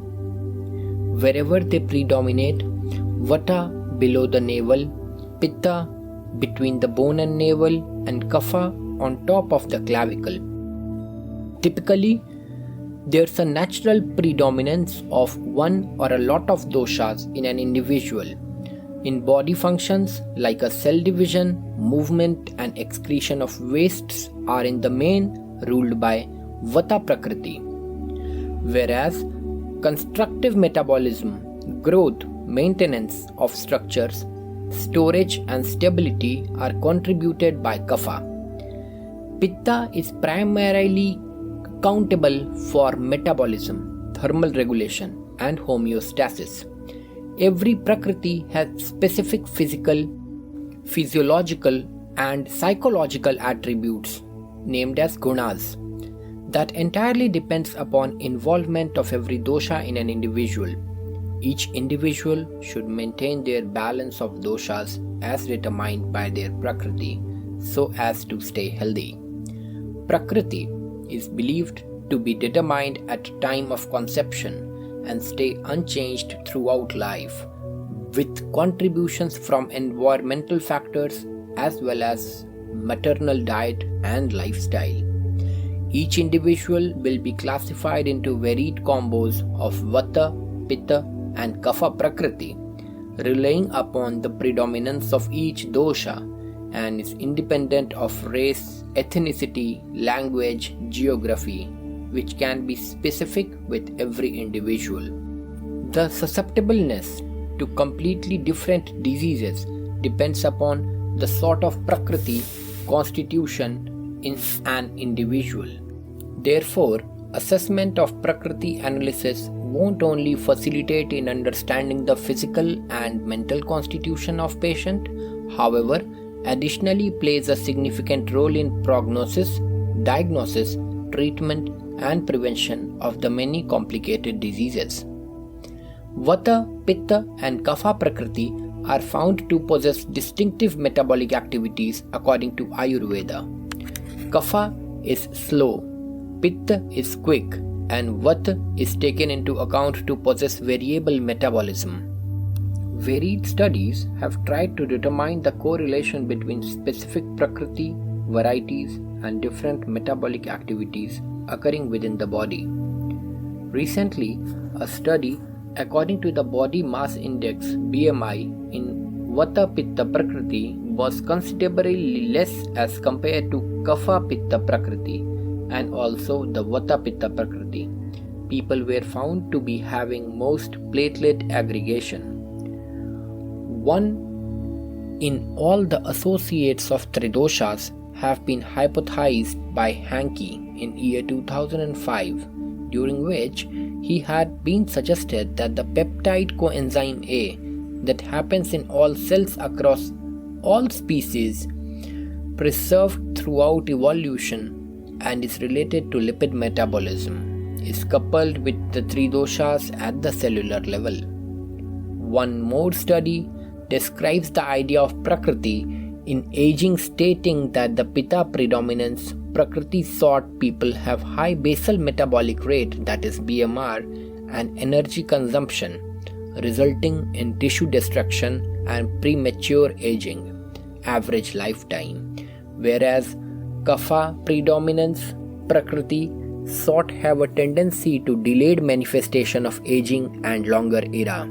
Wherever they predominate, Vata below the navel, Pitta between the bone and navel, and Kapha on top of the clavicle. Typically, there's a natural predominance of one or a lot of doshas in an individual. In body functions like a cell division, movement and excretion of wastes are in the main ruled by Vata Prakriti. Whereas constructive metabolism, growth, maintenance of structures, storage and stability are contributed by Kapha. Pitta is primarily accountable for metabolism, thermal regulation, and homeostasis. Every Prakriti has specific physical, physiological, and psychological attributes, named as gunas, that entirely depends upon involvement of every dosha in an individual. Each individual should maintain their balance of doshas as determined by their Prakriti so as to stay healthy. Prakriti is believed to be determined at time of conception and stay unchanged throughout life, with contributions from environmental factors as well as maternal diet and lifestyle. Each individual will be classified into varied combos of Vata, Pitta, and Kapha Prakriti, relying upon the predominance of each dosha, and is independent of race, ethnicity, language, geography, which can be specific with every individual. The susceptibleness to completely different diseases depends upon the sort of Prakriti constitution in an individual. Therefore, assessment of Prakriti analysis won't only facilitate in understanding the physical and mental constitution of patient, however, additionally plays a significant role in prognosis, diagnosis, treatment, and prevention of the many complicated diseases. Vata, Pitta, and Kapha Prakriti are found to possess distinctive metabolic activities according to Ayurveda. Kapha is slow, Pitta is quick, and Vata is taken into account to possess variable metabolism. Varied studies have tried to determine the correlation between specific Prakriti, varieties, and different metabolic activities occurring within the body. Recently, a study according to the Body Mass Index (BMI) in Vata Pitta Prakriti was considerably less as compared to Kapha Pitta Prakriti and also the Vata Pitta Prakriti. People were found to be having most platelet aggregation. One in all the associates of Tridoshas have been hypothesized by Hankey in year 2005, during which he had been suggested that the peptide coenzyme A that happens in all cells across all species, preserved throughout evolution and is related to lipid metabolism, is coupled with the three doshas at the cellular level. One more study describes the idea of Prakriti in aging, stating that the Pitta predominance Prakriti sort people have high basal metabolic rate, that is BMR, and energy consumption, resulting in tissue destruction and premature aging, average lifetime, whereas Kapha predominance Prakriti sort have a tendency to delayed manifestation of aging and longer era.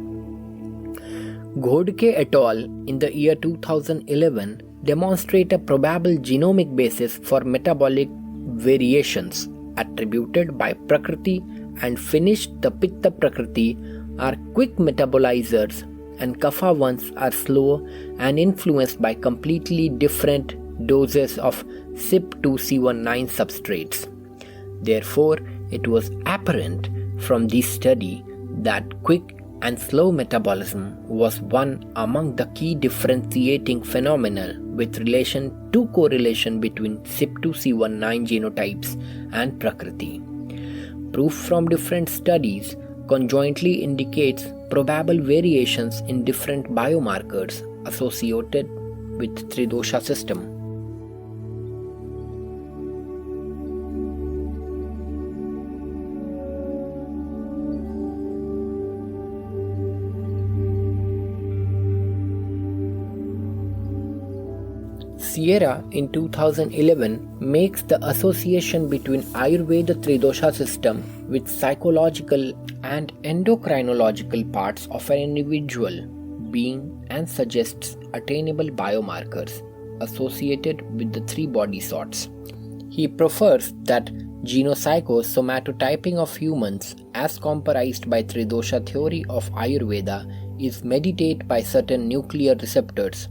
Ghodke et al. In the year 2011 demonstrate a probable genomic basis for metabolic variations attributed by Prakriti and finished the Pitta Prakriti are quick metabolizers and Kapha ones are slow and influenced by completely different doses of CYP2C19 substrates. Therefore, it was apparent from this study that quick and slow metabolism was one among the key differentiating phenomena with relation to correlation between CYP2C19 genotypes and Prakriti. Proof from different studies conjointly indicates probable variations in different biomarkers associated with Tridosha system. Sierra in 2011 makes the association between Ayurveda Tridosha system with psychological and endocrinological parts of an individual being and suggests attainable biomarkers associated with the three body sorts. He prefers that genocytosomatotyping of humans as comprised by Tridosha theory of Ayurveda is mediated by certain nuclear receptors,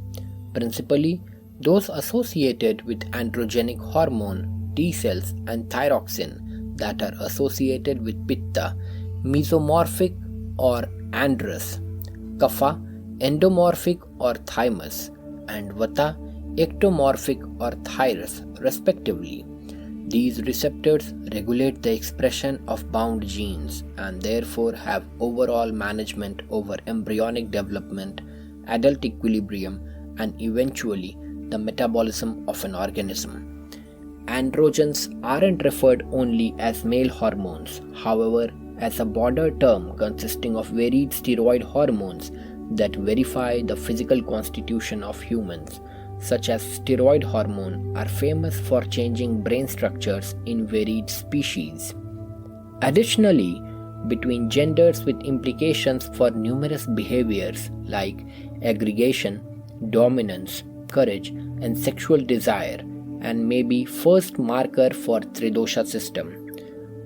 principally those associated with androgenic hormone, T cells and thyroxine that are associated with Pitta, mesomorphic or androus, Kapha, endomorphic or thymus, and Vata, ectomorphic or thymus, respectively. These receptors regulate the expression of bound genes and therefore have overall management over embryonic development, adult equilibrium, and eventually the metabolism of an organism. Androgens aren't referred only as male hormones, however, as a broader term consisting of varied steroid hormones that verify the physical constitution of humans, such as steroid hormone, are famous for changing brain structures in varied species. Additionally, between genders with implications for numerous behaviors like aggregation, dominance, courage, and sexual desire, and may be first marker for Tridosha system.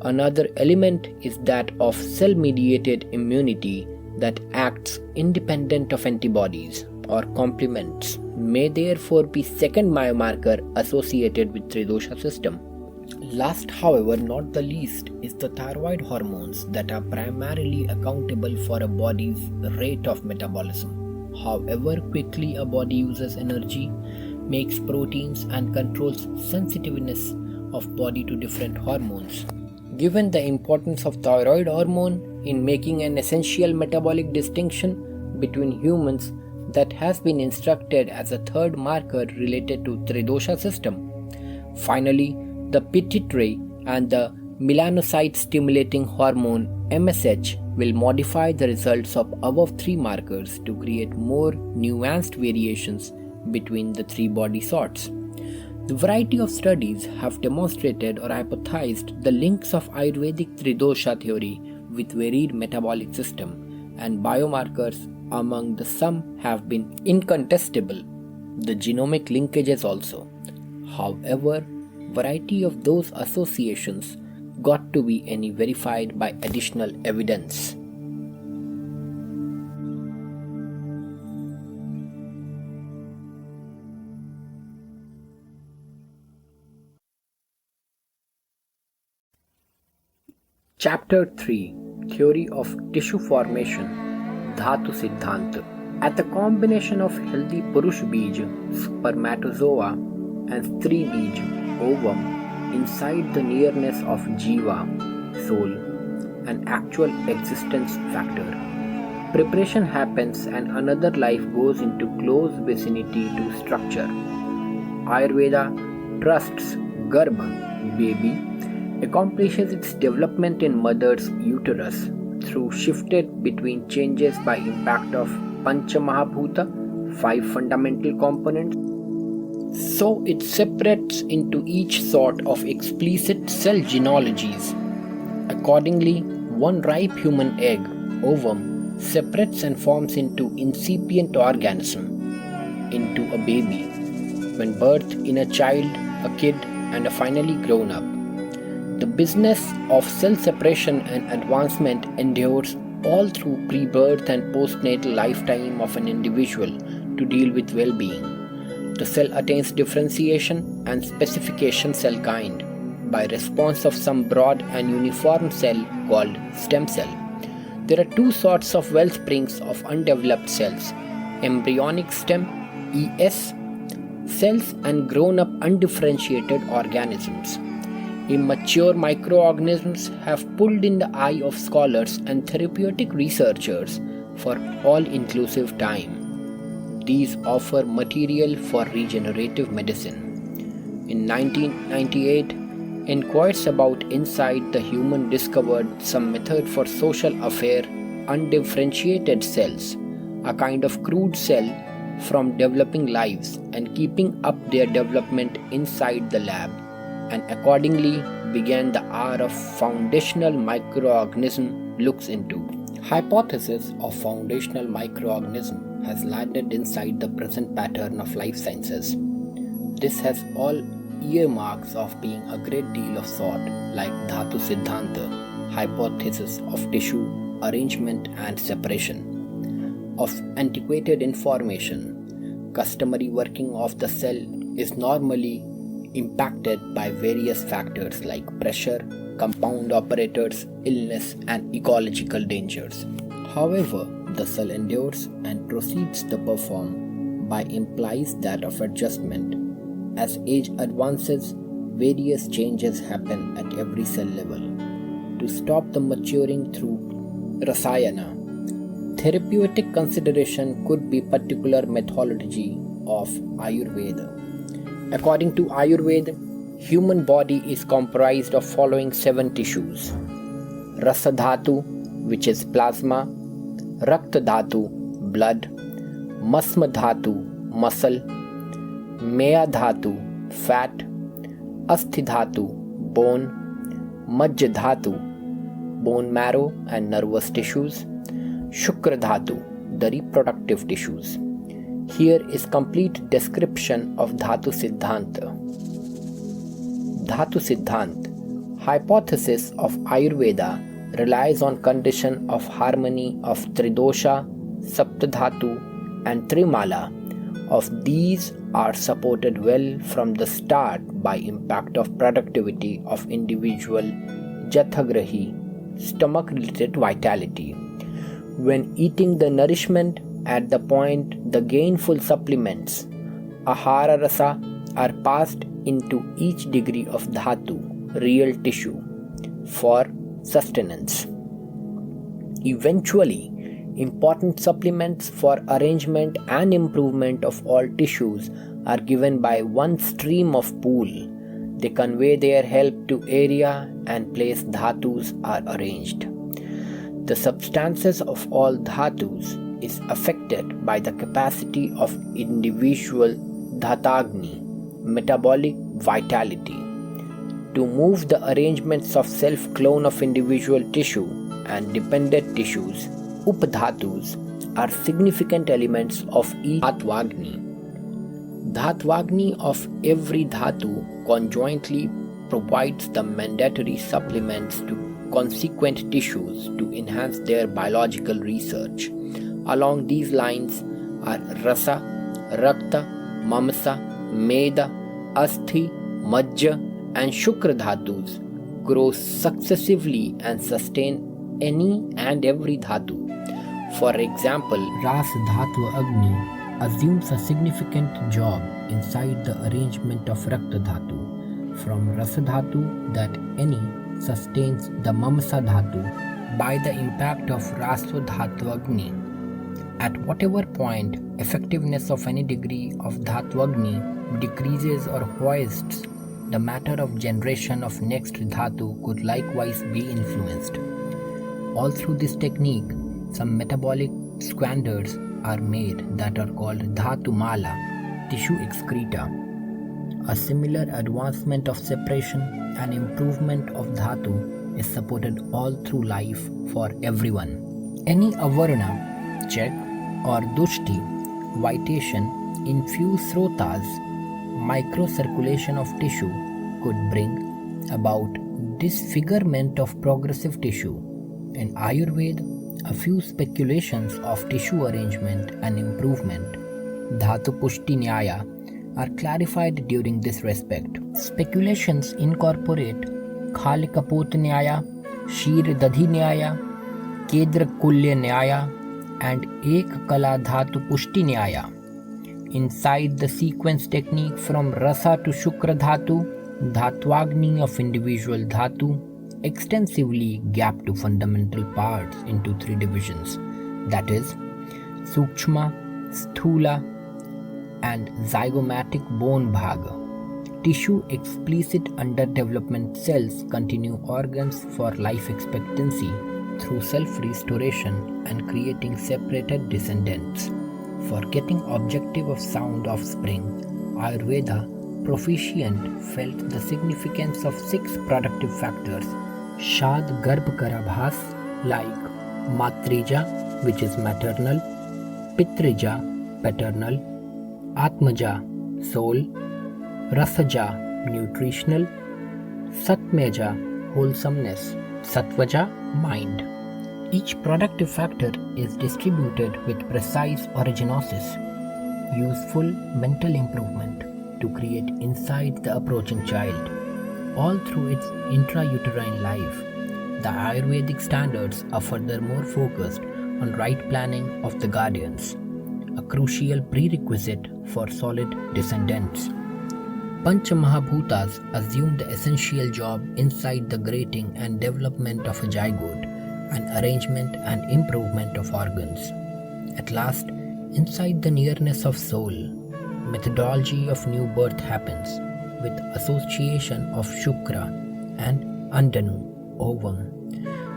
Another element is that of cell-mediated immunity that acts independent of antibodies or complements, may therefore be second biomarker associated with Tridosha system. Last, however, not the least, is the thyroid hormones that are primarily accountable for a body's rate of metabolism. However quickly a body uses energy, makes proteins, and controls sensitiveness of body to different hormones. Given the importance of thyroid hormone in making an essential metabolic distinction between humans, that has been instructed as a third marker related to Tridosha system. Finally, the pituitary and the melanocyte stimulating hormone MSH will modify the results of above three markers to create more nuanced variations between the three body sorts. The variety of studies have demonstrated or hypothesized the links of Ayurvedic Tridosha theory with varied metabolic system, and biomarkers among the some have been incontestable, the genomic linkages also. However, variety of those associations got to be any verified by additional evidence. Chapter 3: theory of tissue formation, Dhatu Siddhanta. At the combination of healthy Purush Bij, spermatozoa, and Stri Bij, ovum, inside the nearness of Jiva, soul, an actual existence factor. Preparation happens and another life goes into close vicinity to structure. Ayurveda trusts Garbha, baby, accomplishes its development in mother's uterus through shifted between changes by impact of Pancha Mahabhuta, 5 fundamental components. So it separates into each sort of explicit cell genealogies. Accordingly, one ripe human egg, ovum, separates and forms into incipient organism, into a baby, when birth in a child, a kid, and a finally grown up. The business of cell separation and advancement endures all through pre-birth and postnatal lifetime of an individual to deal with well-being. The cell attains differentiation and specification cell kind by response of some broad and uniform cell called stem cell. There are 2 sorts of wellsprings of undeveloped cells: embryonic stem ES cells and grown-up undifferentiated organisms. Immature microorganisms have pulled in the eye of scholars and therapeutic researchers for all-inclusive time. These offer material for regenerative medicine. In 1998, inquiries about inside the human discovered some method for social affair undifferentiated cells, a kind of crude cell from developing lives and keeping up their development inside the lab, and accordingly began the hour of foundational microorganism looks into. Hypothesis of foundational microorganism has landed inside the present pattern of life sciences. This has all earmarks of being a great deal of thought, like Dhatu Siddhanta, hypothesis of tissue arrangement and separation, of antiquated information. Customary working of the cell is normally impacted by various factors like pressure, compound operators, illness, and ecological dangers. However, the cell endures and proceeds to perform by implies that of adjustment. As age advances, various changes happen at every cell level. To stop the maturing through rasayana, therapeutic consideration could be particular methodology of Ayurveda. According to Ayurveda, human body is comprised of following 7 tissues: Rasa Dhatu, which is plasma; Rakta Dhatu, blood; Masma Dhatu, muscle; Maya Dhatu, fat; Asthi Dhatu, bone; Majja Dhatu, bone marrow and nervous tissues; Shukra Dhatu, the reproductive tissues. Here is complete description of Dhatu Siddhanta. Dhatu Siddhant, hypothesis of Ayurveda, relies on condition of harmony of Tridosha, Saptadhatu and Trimala. Of these are supported well from the start by impact of productivity of individual Jathagrahi, stomach-related vitality. When eating the nourishment at the point the gainful supplements, Ahara Rasa, are passed into each degree of Dhatu, real tissue, for sustenance. Eventually, important supplements for arrangement and improvement of all tissues are given by one stream of pool. They convey their help to area and place dhatus are arranged. The substances of all dhatus is affected by the capacity of individual dhatagni, metabolic vitality, to move the arrangements of self-clone of individual tissue and dependent tissues. Upadhatus are significant elements of each Dhatvagni. Dhatvagni of every dhatu conjointly provides the mandatory supplements to consequent tissues to enhance their biological research. Along these lines are Rasa, Rakta, Mamsa, Meda, Asthi, Majja and Shukra dhatus grow successively and sustain any and every dhatu. For example, Ras Dhatva Agni assumes a significant job inside the arrangement of Rakta Dhatu, from Rasa Dhatu that any sustains the Mamsa Dhatu by the impact of Rasva Dhatu Agni. At whatever point effectiveness of any degree of Dhatu Agni decreases or hoists, the matter of generation of next Dhatu could likewise be influenced. All through this technique, some metabolic squanders are made that are called Dhatu Mala, tissue excreta. A similar advancement of separation and improvement of Dhatu is supported all through life for everyone. Any Avarna, check, or Dushti, vitation in few srotas, microcirculation of tissue could bring about disfigurement of progressive tissue. In Ayurveda, a few speculations of tissue arrangement and improvement, Dhatu Pushti Nyaya, are clarified during this respect. Speculations incorporate Khal Kapot Nyaya, Shir Dadhi Nyaya, Kedra Kulya Nyaya, and Ek Kala Dhatu Pushti Nyaya. Inside the sequence technique from Rasa to Shukra Dhatu, Dhatwagni of individual Dhatu extensively gap to fundamental parts into three divisions, that is, Sukshma, Sthula, and zygomatic bone bhaga. Tissue explicit underdevelopment cells continue organs for life expectancy through self-restoration and creating separated descendants. For getting objective of sound offspring, Ayurveda proficient felt the significance of 6 productive factors Shad Garbh Karabhas, like Matrija, which is maternal, Pitrija, paternal, Atmaja, soul, Rasaja, nutritional, Satmeja, wholesomeness, Sattvaja, mind. Each productive factor is distributed with precise originosis, useful mental improvement to create inside the approaching child. All through its intrauterine life, the Ayurvedic standards are furthermore focused on right planning of the guardians, a crucial prerequisite for solid descendants. Pancha Mahabhutas assume the essential job inside the grating and development of a zygote, and arrangement and improvement of organs. At last, inside the nearness of soul, methodology of new birth happens, with association of Shukra and Andanu, ovum.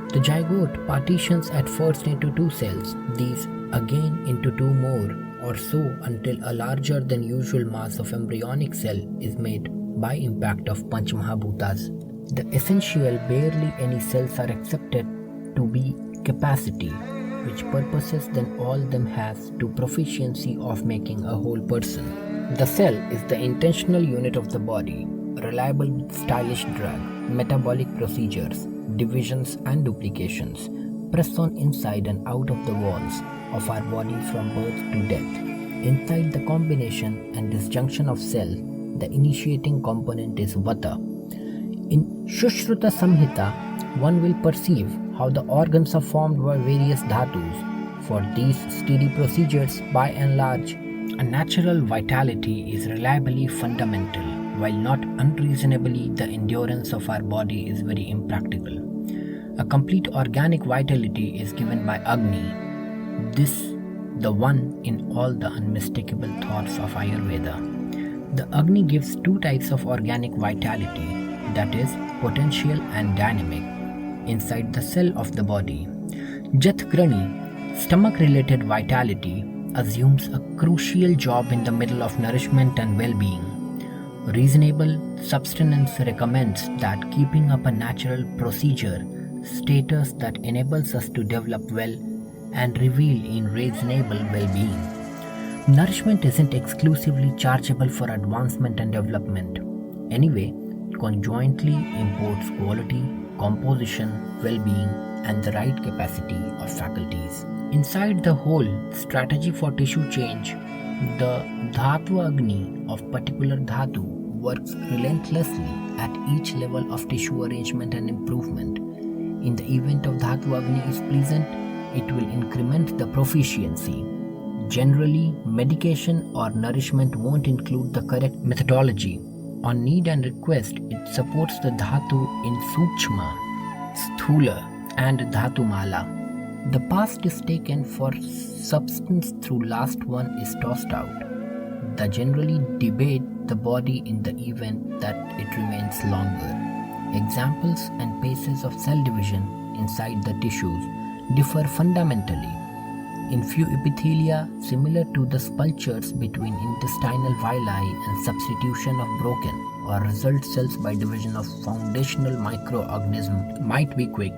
The zygote partitions at first into 2 cells, these again into 2 more, or so until a larger than usual mass of embryonic cell is made by impact of Panchamahabhutas. The essential barely any cells are accepted to be capacity, which purposes then all them has to proficiency of making a whole person. The cell is the intentional unit of the body, reliable with stylish drug, metabolic procedures, divisions and duplications, press on inside and out of the walls of our body from birth to death. Inside the combination and disjunction of cell, the initiating component is Vata. In Shushruta Samhita, one will perceive how the organs are formed by various dhatus. For these steady procedures, by and large, a natural vitality is reliably fundamental, while not unreasonably the endurance of our body is very impractical. A complete organic vitality is given by Agni, this the one in all the unmistakable thoughts of Ayurveda. The Agni gives 2 types of organic vitality, that is, potential and dynamic, inside the cell of the body. Jatgrani, stomach-related vitality, assumes a crucial job in the middle of nourishment and well-being. Reasonable subsistence recommends that keeping up a natural procedure status that enables us to develop well and reveal in reasonable well-being. Nourishment isn't exclusively chargeable for advancement and development. Anyway, conjointly imports quality, composition, well-being, and the right capacity of faculties. Inside the whole strategy for tissue change, the Dhatu Agni of particular Dhatu works relentlessly at each level of tissue arrangement and improvement. In the event of Dhatu Agni is present, it will increment the proficiency. Generally, medication or nourishment won't include the correct methodology. On need and request, it supports the Dhatu in Sukshma, Sthula and Dhatu Mala. The past is taken for substance through last one is tossed out. They generally debate the body in the event that it remains longer. Examples and paces of cell division inside the tissues differ fundamentally. In few epithelia, similar to the spulchers between intestinal villi and substitution of broken or result cells by division of foundational microorganism might be quick.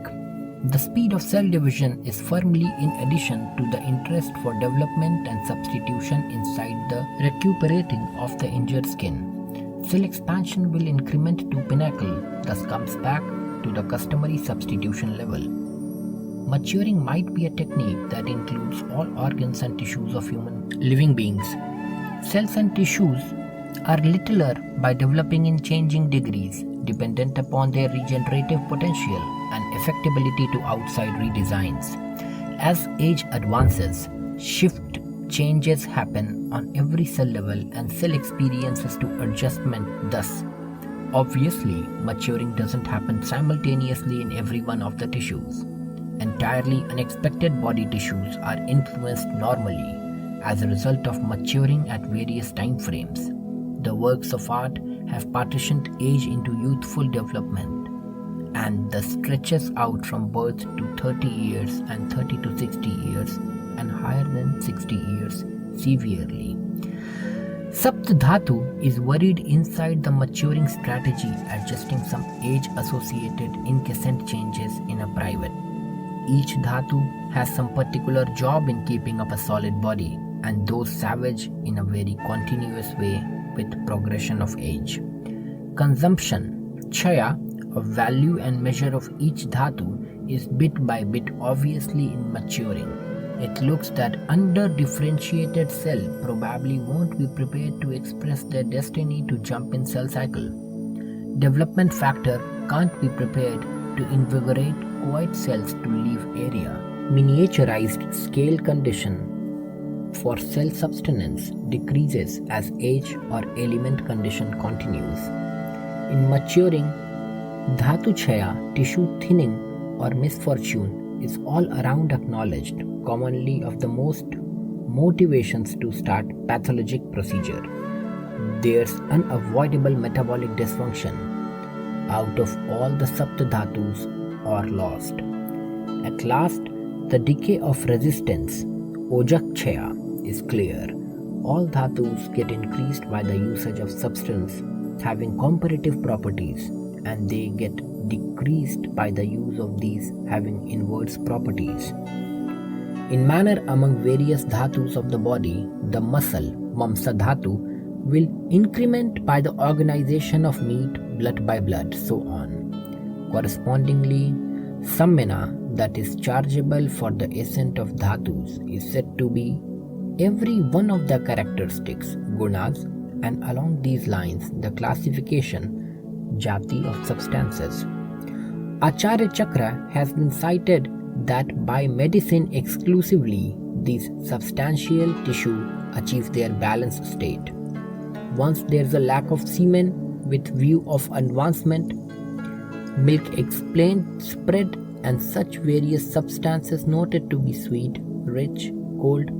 The speed of cell division is firmly in addition to the interest for development and substitution inside the recuperating of the injured skin. Cell expansion will increment to pinnacle, thus comes back to the customary substitution level. Maturing might be a technique that includes all organs and tissues of human living beings. Cells and tissues are littler by developing in changing degrees, dependent upon their regenerative potential and effectability to outside redesigns. As age advances, shift changes happen on every cell level and cell experiences to adjustment. Thus, obviously, maturing doesn't happen simultaneously in every one of the tissues. Entirely unexpected body tissues are influenced normally as a result of maturing at various time frames. The works of art have partitioned age into youthful development, and thus stretches out from birth to 30 years and 30 to 60 years and higher than 60 years severely. Saptadhatu is worried inside the maturing strategy, adjusting some age-associated incessant changes in a private. Each dhatu has some particular job in keeping up a solid body, and those savage in a very continuous way with progression of age. Consumption, chaya, a value and measure of each dhatu, is bit by bit obviously in maturing. It looks that under-differentiated cell probably won't be prepared to express their destiny to jump in cell cycle. Development factor can't be prepared to invigorate quiet cells to leave area. Miniaturized scale condition for cell subsistence decreases as age or element condition continues. In maturing, dhatu chaya, tissue thinning or misfortune is all around acknowledged, commonly of the most motivations to start pathologic procedure. There's unavoidable metabolic dysfunction. Out of all the saptadhatus are lost. At last, the decay of resistance, ojakchaya, is clear. All dhatus get increased by the usage of substance having comparative properties, and they get decreased by the use of these having inverse properties. In manner among various dhatus of the body, the muscle, mamsa dhatu, will increment by the organization of meat, blood by blood, so on. Correspondingly, sammena, that is chargeable for the ascent of dhatus, is said to be every one of the characteristics, gunas, and along these lines the classification, jati of substances. Acharya Chakra has been cited that by medicine exclusively, these substantial tissue achieve their balanced state. Once there is a lack of semen with view of advancement, milk explained spread and such various substances noted to be sweet, rich, cold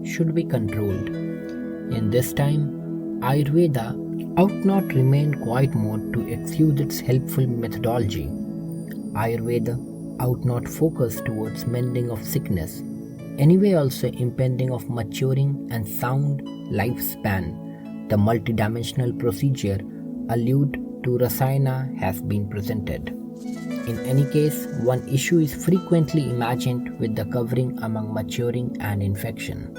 should be controlled. In this time, Ayurveda ought not remain quiet mode to excuse its helpful methodology. Ayurveda ought not focus towards mending of sickness, anyway also impending of maturing and sound lifespan. The multidimensional procedure allude to Rasayana has been presented. In any case, one issue is frequently imagined with the covering among maturing and infection.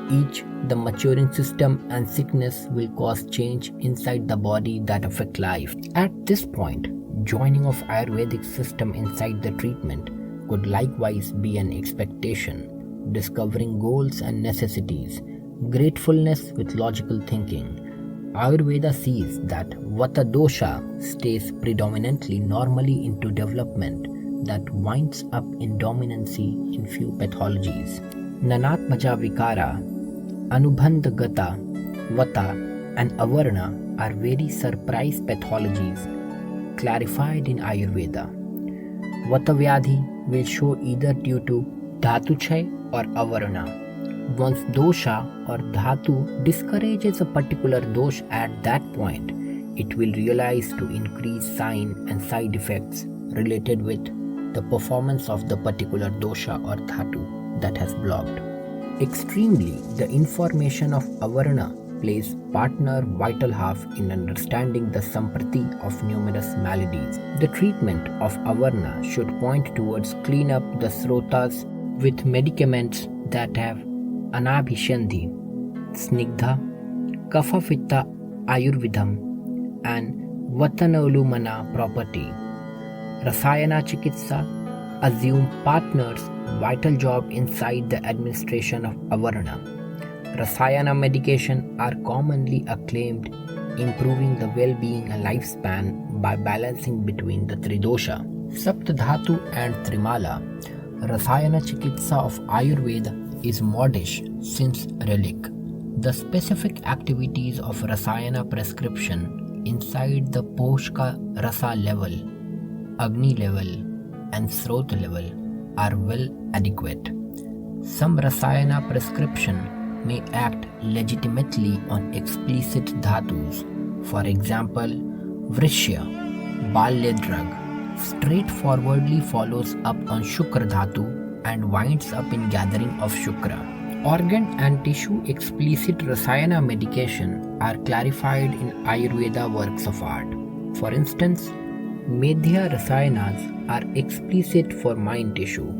Each, the maturing system and sickness will cause change inside the body that affect life. At this point, joining of Ayurvedic system inside the treatment could likewise be an expectation, discovering goals and necessities, gratefulness with logical thinking. Ayurveda sees that Vata dosha stays predominantly normally into development, that winds up in dominancy in few pathologies. Nanatmaja Vikara, Anubandha Gata, Vata, and Avarna are very surprise pathologies clarified in Ayurveda. Vata Vyadhi will show either due to Dhatuchay or Avarna. Once dosha or dhatu discourages a particular dosh at that point, it will realize to increase sign and side effects related with the performance of the particular dosha or dhatu that has blocked. Extremely, the information of Avarna plays partner vital half in understanding the samprati of numerous maladies. The treatment of Avarna should point towards clean up the srotas with medicaments that have Anabhishandhi, Snigdha, Kapha Pitta Ayurvedam, and Vatanolumana property. Rasayana Chikitsa assume partners' vital job inside the administration of Avarna. Rasayana medication are commonly acclaimed improving the well-being and lifespan by balancing between the Tridosha. Saptadhatu and Trimala. Rasayana Chikitsa of Ayurveda is modish since relic. The specific activities of Rasayana prescription inside the Poshka Rasa level, Agni level, and Srot level are well adequate. Some Rasayana prescription may act legitimately on explicit dhatus. For example, Vrishya, Balya drug, straightforwardly follows up on Shukra dhatu and winds up in gathering of Shukra. Organ and tissue explicit Rasayana medication are clarified in Ayurveda works of art. For instance, Medhya Rasayanas are explicit for mind tissue.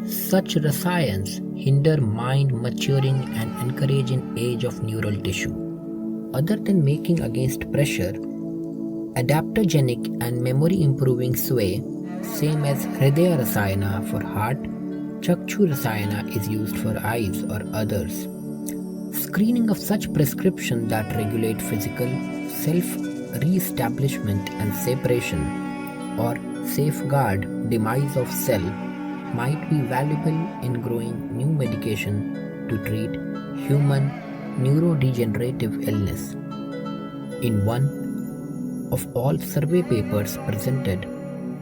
Such Rasayans hinder mind maturing and encourage an age of neural tissue. Other than making against pressure, adaptogenic and memory improving sway, same as Hridaya Rasayana for heart, Chakshu Rasayana is used for eyes or others. Screening of such prescription that regulate physical self-re-establishment and separation or safeguard demise of cell might be valuable in growing new medication to treat human neurodegenerative illness. In one of all survey papers presented,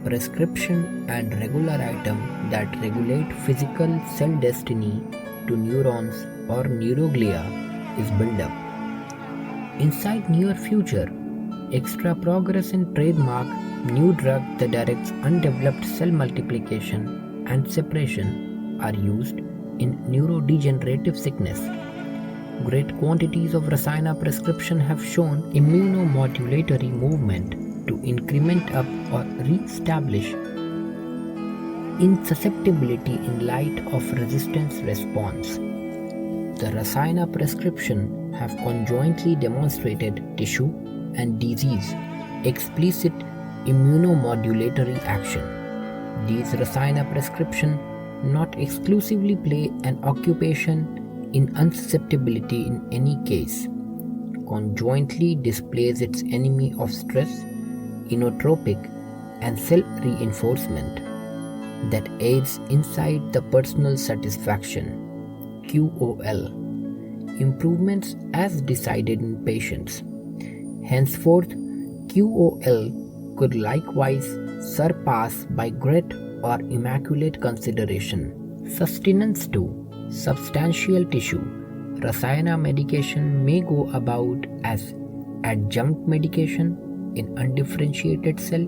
prescription and regular item that regulate physical cell destiny to neurons or neuroglia is built up. Inside near future, extra progress in trademark new drug that directs undeveloped cell multiplication and separation are used in neurodegenerative sickness. Great quantities of Rasayana prescription have shown immunomodulatory movement to increment up or re-establish insusceptibility in light of resistance response. The Rasayana prescription have conjointly demonstrated tissue and disease explicit immunomodulatory action. These Rasayana prescription not exclusively play an occupation in unsusceptibility in any case, conjointly displays its enemy of stress, inotropic and self-reinforcement that aids inside the personal satisfaction, QOL, improvements as decided in patients. Henceforth, QOL could likewise surpass by great or immaculate consideration. Sustenance to substantial tissue. Rasayana medication may go about as adjunct medication in undifferentiated cell,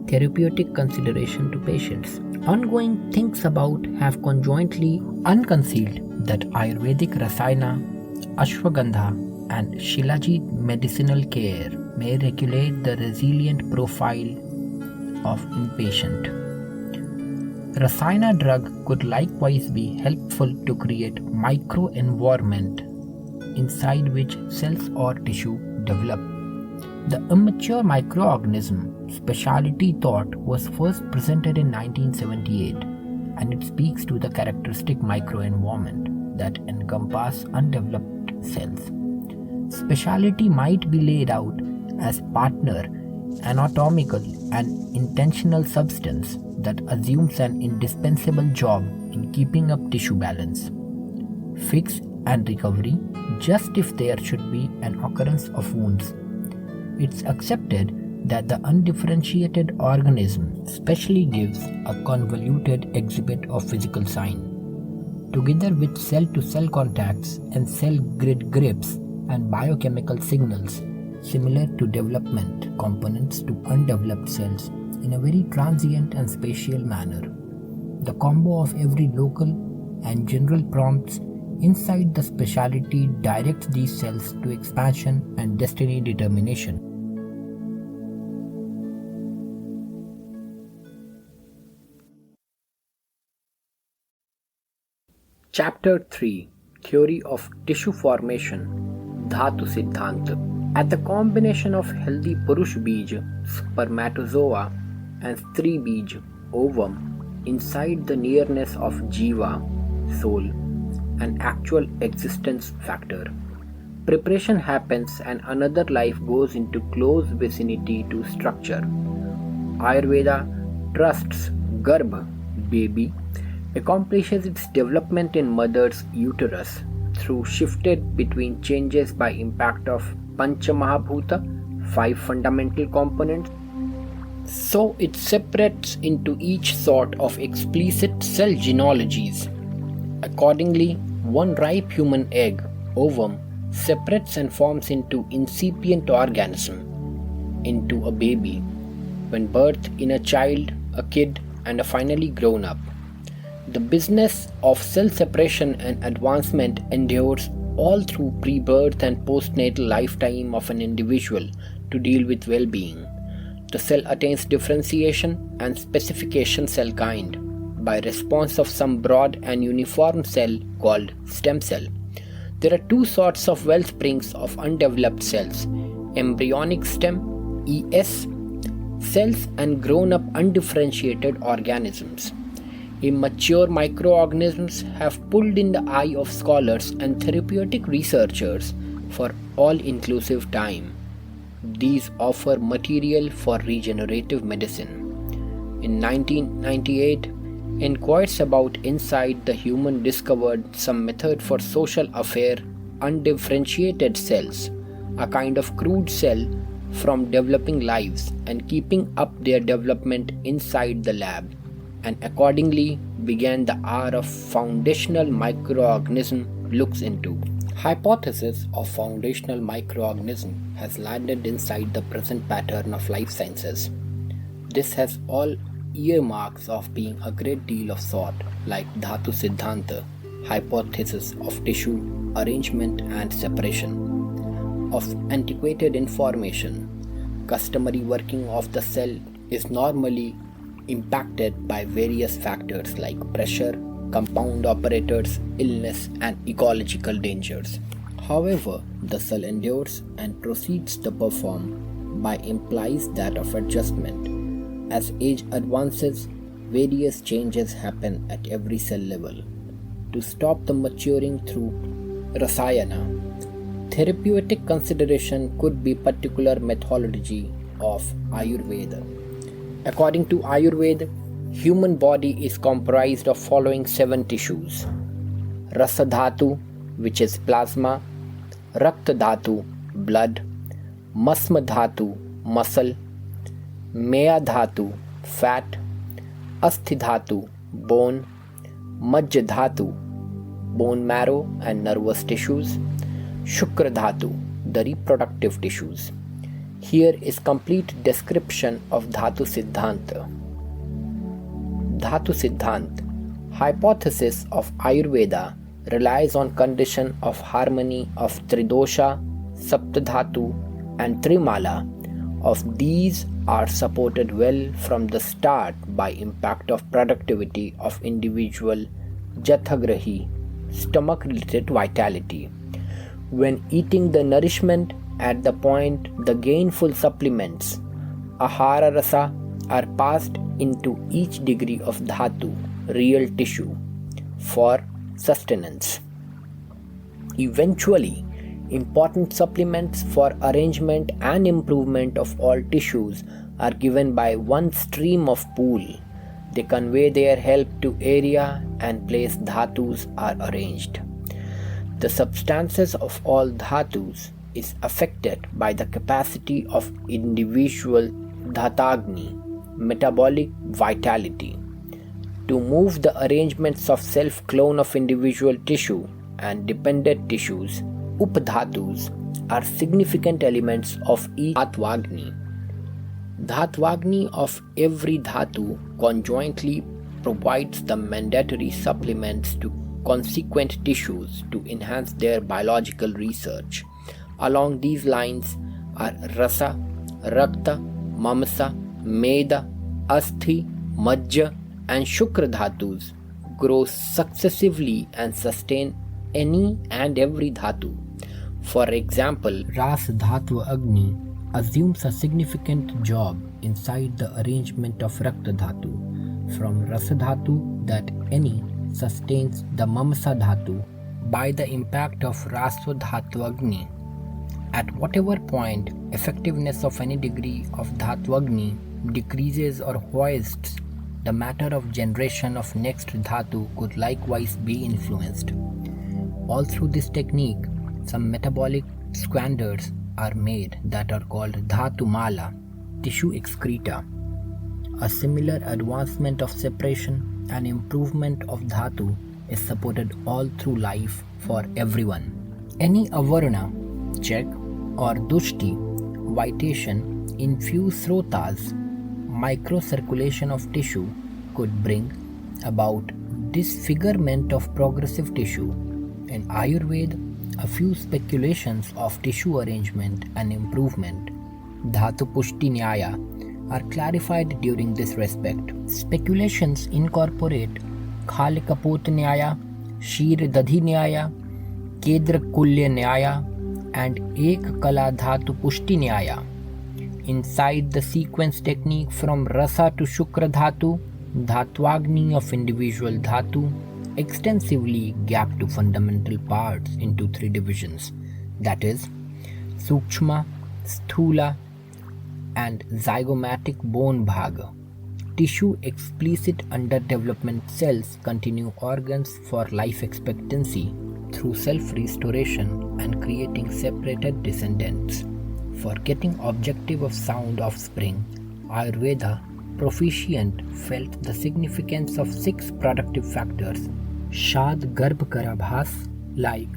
therapeutic consideration to patients. Ongoing things about have conjointly unconcealed that Ayurvedic Rasayana, Ashwagandha and Shilajit medicinal care may regulate the resilient profile of inpatient. Rasayana drug could likewise be helpful to create microenvironment inside which cells or tissue develop. The immature microorganism specialty thought was first presented in 1978, and it speaks to the characteristic microenvironment that encompass undeveloped cells. Specialty might be laid out as partner anatomical and intentional substance that assumes an indispensable job in keeping up tissue balance, fix and recovery just if there should be an occurrence of wounds. It's accepted that the undifferentiated organism specially gives a convoluted exhibit of physical sign, together with cell-to-cell contacts and cell grid grips and biochemical signals similar to development components to undeveloped cells in a very transient and spatial manner. The combo of every local and general prompts inside the speciality directs these cells to expansion and destiny determination. Chapter 3 Theory of Tissue Formation Dhatu Siddhanta. At the combination of healthy Purush Bij, spermatozoa, and Stri Bij, ovum, inside the nearness of Jiva, soul, an actual existence factor, preparation happens and another life goes into close vicinity to structure. Ayurveda trusts Garbha, baby, accomplishes its development in mother's uterus through shifted between changes by impact of Pancha Mahabhuta, 5 fundamental components. So it separates into each sort of explicit cell genealogies. Accordingly, one ripe human egg, ovum, separates and forms into incipient organism, into a baby, when birth in a child, a kid, and a finally grown up. The business of cell separation and advancement endures all through pre-birth and postnatal lifetime of an individual to deal with well-being. The cell attains differentiation and specification cell kind by response of some broad and uniform cell called stem cell. There are 2 sorts of wellsprings of undeveloped cells: embryonic stem (ES) cells and grown-up undifferentiated organisms. Immature microorganisms have pulled in the eye of scholars and therapeutic researchers for all-inclusive time. These offer material for regenerative medicine. In 1998, inquiries about Inside the Human discovered some method for social affair undifferentiated cells, a kind of crude cell from developing lives and keeping up their development inside the lab, and accordingly began the hour of foundational microorganism looks into. Hypothesis of foundational microorganism has landed inside the present pattern of life sciences. This has all earmarks of being a great deal of thought, like Dhatu Siddhanta, hypothesis of tissue arrangement and separation, of antiquated information. Customary working of the cell is normally impacted by various factors like pressure, compound operators, illness, and ecological dangers. However, the cell endures and proceeds to perform by implies that of adjustment. As age advances, various changes happen at every cell level. To stop the maturing through rasayana, therapeutic consideration could be particular methodology of Ayurveda. According to Ayurveda, human body is comprised of following 7 tissues: Rasa Dhatu, which is plasma; Rakta Dhatu, blood; Masma Dhatu, muscle; Maya Dhatu, fat; Asthi Dhatu, bone; Majja Dhatu, bone marrow and nervous tissues; Shukra Dhatu, the reproductive tissues. Here is complete description of Dhatu Siddhanta. Dhatu Siddhanta, hypothesis of Ayurveda, relies on condition of harmony of Tridosha, Saptadhatu and Trimala. Of these are supported well from the start by impact of productivity of individual Jathagrahi, stomach-related vitality. When eating the nourishment at the point the gainful supplements, Ahara Rasa, are passed into each degree of Dhatu, real tissue, for sustenance. Eventually, Important supplements for arrangement and improvement of all tissues are given by one stream of pool. They convey their help to area and place dhatus are arranged. The substances of all dhatus is affected by the capacity of individual dhatagni, metabolic vitality, to move the arrangements of self-clone of individual tissue and dependent tissues. Upadhatus are significant elements of each dhatvagni. Dhatvagni of every dhatu conjointly provides the mandatory supplements to consequent tissues to enhance their biological research. Along these lines are rasa, rakta, mamsa, meda, asthi, majja and shukra dhatus grow successively and sustain any and every dhatu. For example, Ras Dhatva Agni assumes a significant job inside the arrangement of Rakta Dhatu. From Rasa Dhatu that any sustains the Mamsa Dhatu by the impact of Rasva Dhatu Agni. At whatever point effectiveness of any degree of Dhatu Agni decreases or hoists, the matter of generation of next Dhatu could likewise be influenced. All through this technique, some metabolic squanders are made that are called dhatu mala, tissue excreta. A similar advancement of separation and improvement of dhatu is supported all through life for everyone. Any avarna, check, or dushti, vitation in few srotas, microcirculation of tissue could bring about disfigurement of progressive tissue. In Ayurveda, a few speculations of tissue arrangement and improvement, Dhatu Pushti Nyaya, are clarified during this respect. Speculations incorporate Khal Kaput Nyaya, Shir Dadhi Nyaya, Kedra Kulya Nyaya, and Ek Kala Dhatu Pushti Nyaya. Inside the sequence technique from Rasa to Shukra Dhatu, Dhatvagni of individual Dhatu extensively gap to fundamental parts into three divisions, that is, Sukshma, Sthula, and zygomatic bone bhaga. Tissue explicit underdevelopment cells continue organs for life expectancy through self-restoration and creating separated descendants. For getting objective of sound offspring, Ayurveda proficient felt the significance of 6 productive factors Shad Garbh Karabhas like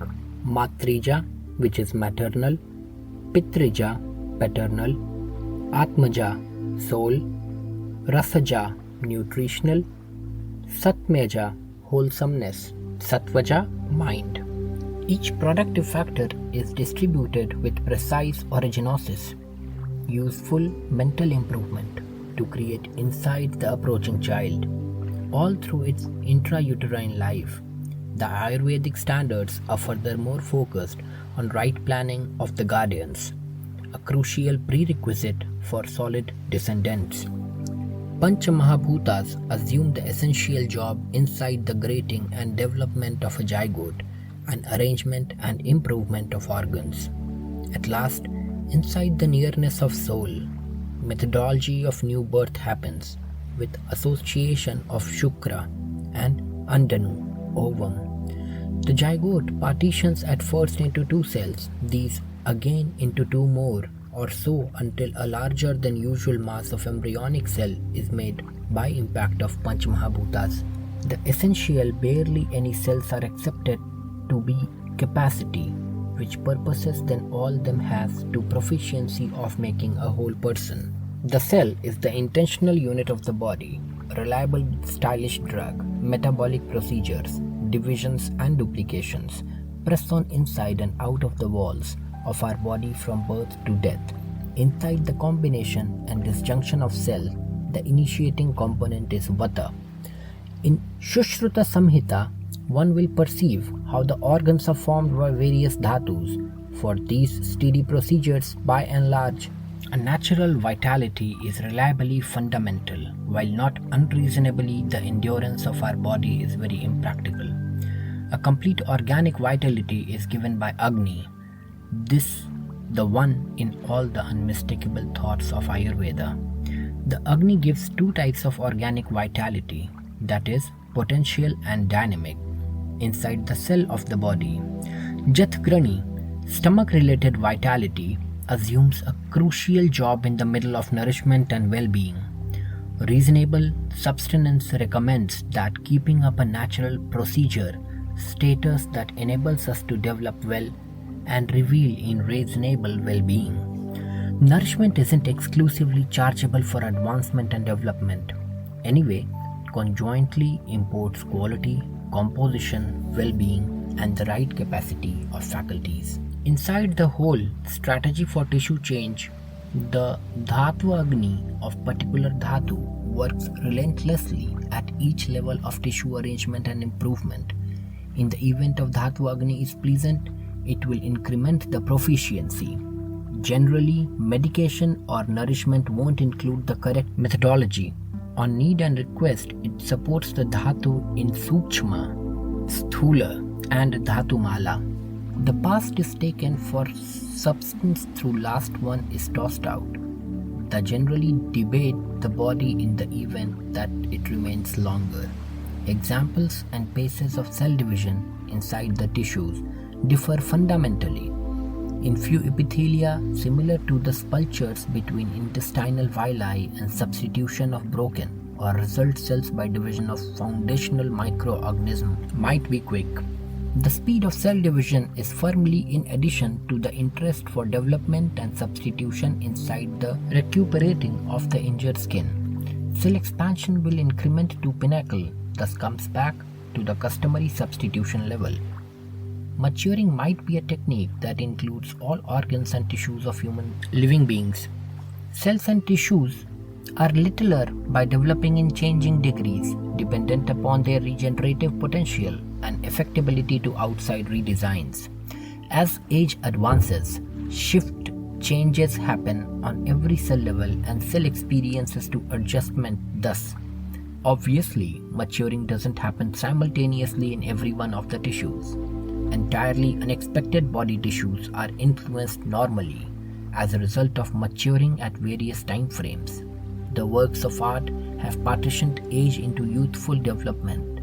Matrija, which is maternal, Pitrija, paternal, Atmaja, soul, Rasaja, nutritional, Satmeja, wholesomeness, Sattvaja, mind. Each productive factor is distributed with precise originosis, useful mental improvement to create inside the approaching child. All through its intrauterine life, the Ayurvedic standards are furthermore focused on right planning of the guardians, a crucial prerequisite for solid descendants. Pancha Mahabhutas assume the essential job inside the grating and development of a zygote, and arrangement and improvement of organs. At last, inside the nearness of soul, methodology of new birth happens with association of Shukra and Andanu, ovum. The zygote partitions at first into 2 cells, these again into 2 more or so until a larger than usual mass of embryonic cell is made by impact of Panch Mahabhutas. The essential barely any cells are accepted to be capacity, which purposes then all them has to proficiency of making a whole person. The cell is the intentional unit of the body, reliable stylish drug, metabolic procedures, divisions and duplications, press on inside and out of the walls of our body from birth to death. Inside the combination and disjunction of cell, the initiating component is Vata. In Shushruta Samhita, one will perceive how the organs are formed by various dhatus. For these steady procedures, by and large, a natural vitality is reliably fundamental, while not unreasonably the endurance of our body is very impractical. A complete organic vitality is given by Agni. This, the one in all the unmistakable thoughts of Ayurveda. The Agni gives two types of organic vitality, that is, potential and dynamic, inside the cell of the body. Jatgrani, stomach related vitality, assumes a crucial job in the middle of nourishment and well being. Reasonable substance recommends that keeping up a natural procedure, status that enables us to develop well and reveal in reasonable well being. Nourishment isn't exclusively chargeable for advancement and development. Anyway, conjointly imports quality, composition, well being, and the right capacity of faculties. Inside the whole strategy for tissue change, the Dhatu Agni of particular Dhatu works relentlessly at each level of tissue arrangement and improvement. In the event of Dhatu Agni is pleasant, it will increment the proficiency. Generally, medication or nourishment won't include the correct methodology. On need and request, it supports the Dhatu in Sukshma, Sthula, and Dhatu Mala. The past is taken for substance through last one is tossed out. They generally debate the body in the event that it remains longer. Examples and paces of cell division inside the tissues differ fundamentally. In few epithelia, similar to the spulchers between intestinal villi and substitution of broken or result cells by division of foundational microorganism might be quick. The speed of cell division is firmly in addition to the interest for development and substitution inside the recuperating of the injured skin. Cell expansion will increment to pinnacle, thus comes back to the customary substitution level. Maturing might be a technique that includes all organs and tissues of human living beings. Cells and tissues are littler by developing in changing degrees, dependent upon their regenerative potential and effectability to outside redesigns. As age advances, shift changes happen on every cell level and cell experiences to adjustment thus. Obviously, maturing doesn't happen simultaneously in every one of the tissues. Entirely unexpected body tissues are influenced normally as a result of maturing at various time frames. The works of art have partitioned age into youthful development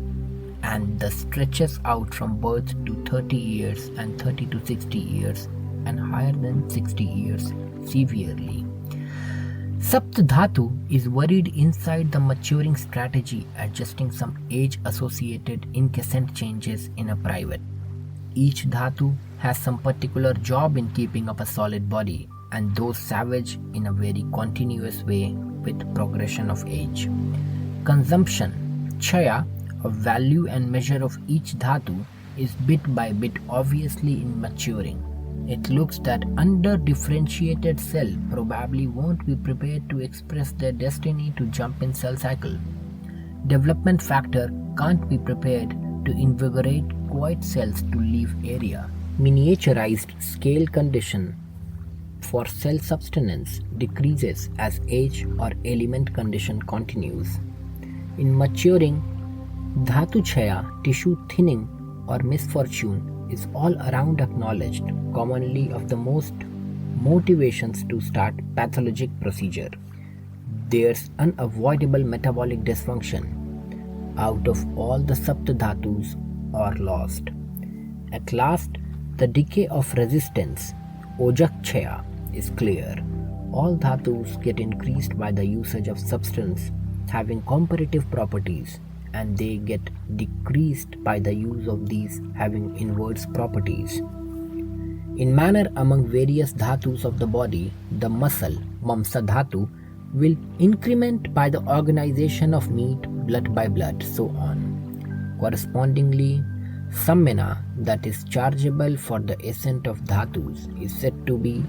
and thus stretches out from birth to 30 years and 30 to 60 years and higher than 60 years severely. Saptadhatu is worried inside the maturing strategy, adjusting some age-associated incessant changes in a private. Each dhatu has some particular job in keeping up a solid body, and those savage in a very continuous way with progression of age. Consumption, chaya, a value and measure of each dhatu, is bit by bit obviously in maturing. It looks that under-differentiated cell probably won't be prepared to express their destiny to jump in cell cycle. Development factor can't be prepared to invigorate quiet cells to leave area. Miniaturized scale condition for cell substance decreases as age or element condition continues. In maturing, dhatu chaya, tissue thinning or misfortune is all around acknowledged, commonly of the most motivations to start pathologic procedure. There's unavoidable metabolic dysfunction. Out of all the saptadhatus are lost. At last, the decay of resistance, ojakchaya, is clear. All dhatus get increased by the usage of substance having comparative properties, and they get decreased by the use of these having inverse properties. In manner among various dhatus of the body, the muscle, mamsa dhatu, will increment by the organization of meat, blood by blood, so on. Correspondingly, sammena, that is chargeable for the ascent of dhatus, is said to be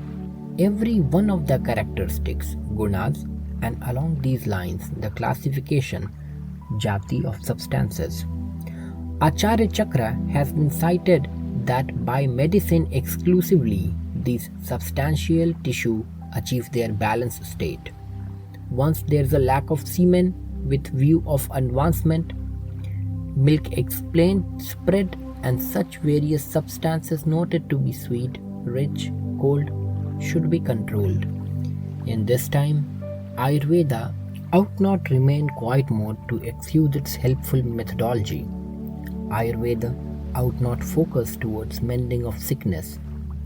every one of the characteristics, gunas, and along these lines the classification, jati, of substances. Acharya Chakra has been cited that by medicine exclusively, these substantial tissue achieve their balanced state. Once there is a lack of semen with view of advancement, milk explained, spread, and such various substances noted to be sweet rich, cold should be controlled. In this time, Ayurveda ought not remain quiet mode to excuse its helpful methodology. Ayurveda ought not focus towards mending of sickness,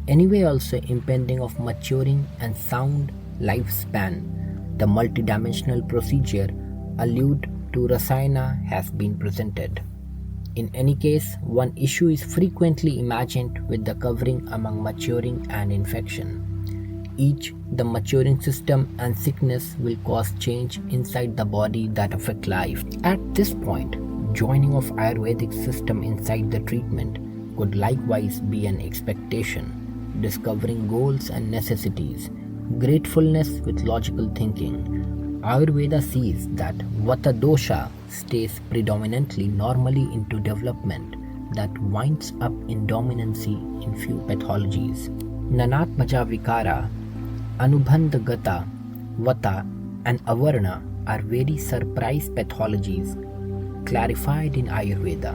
anyway also impending of maturing and sound lifespan. The multidimensional procedure alluded to Rasayana has been presented. In any case, one issue is frequently imagined with the covering among maturing and infection. Each, the maturing system and sickness will cause change inside the body that affect life. At this point, joining of Ayurvedic system inside the treatment could likewise be an expectation, discovering goals and necessities, gratefulness with logical thinking. Ayurveda sees that Vata dosha stays predominantly normally into development that winds up in dominancy in few pathologies. Nanatmaja Vikara, Anubandhagata, Vata and Avarna are very surprise pathologies clarified in Ayurveda.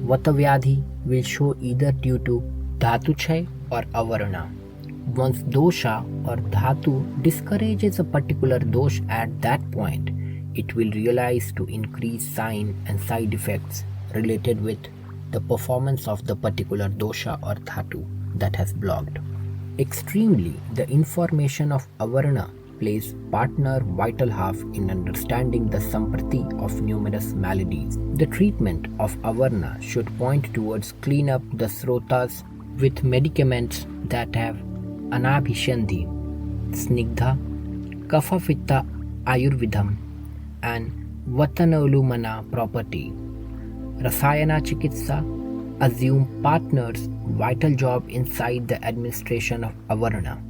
Vata Vyadhi will show either due to Dhatuchai or Avarna. Once dosha or dhatu discourages a particular dosh at that point, it will realize to increase sign and side effects related with the performance of the particular dosha or dhatu that has blocked. Extremely, the information of Avarna plays partner vital half in understanding the samprati of numerous maladies. The treatment of Avarna should point towards clean up the srotas with medicaments that have Anabhishandhi, Snigdha, Kapha Pitta Ayurvedam and Vatanolumana property. Rasayana Chikitsa assume partners' vital job inside the administration of Avarna.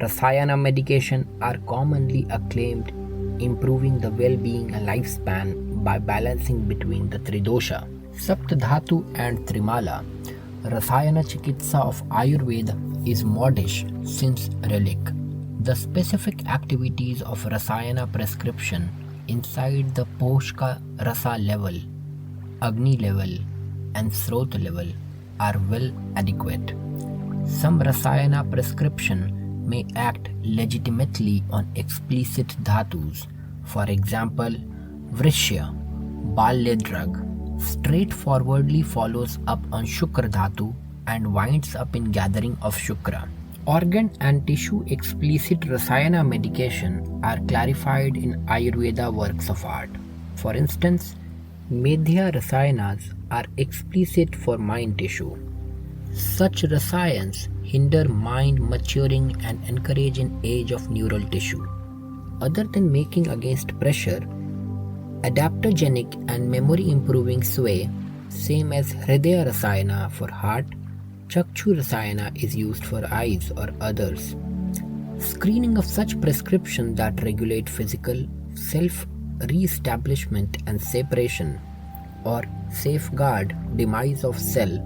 Rasayana medication are commonly acclaimed improving the well-being and lifespan by balancing between the Tridosha, Saptadhatu and Trimala. Rasayana Chikitsa of Ayurveda is modish since relic. The specific activities of Rasayana prescription inside the Poshka Rasa level, Agni level and Srot level are well adequate. Some Rasayana prescription may act legitimately on explicit dhatus. For example, Vrishya, Balya drug, straightforwardly follows up on Shukra dhatu and winds up in gathering of Shukra. Organ and tissue explicit Rasayana medication are clarified in Ayurveda works of art. For instance, Medhya Rasayanas are explicit for mind tissue. Such Rasayans hinder mind maturing and encourage an age of neural tissue. Other than making against pressure, adaptogenic and memory improving sway, same as Hridaya Rasayana for heart, Chakshu Rasayana is used for eyes or others. Screening of such prescription that regulate physical self-re-establishment and separation or safeguard demise of cell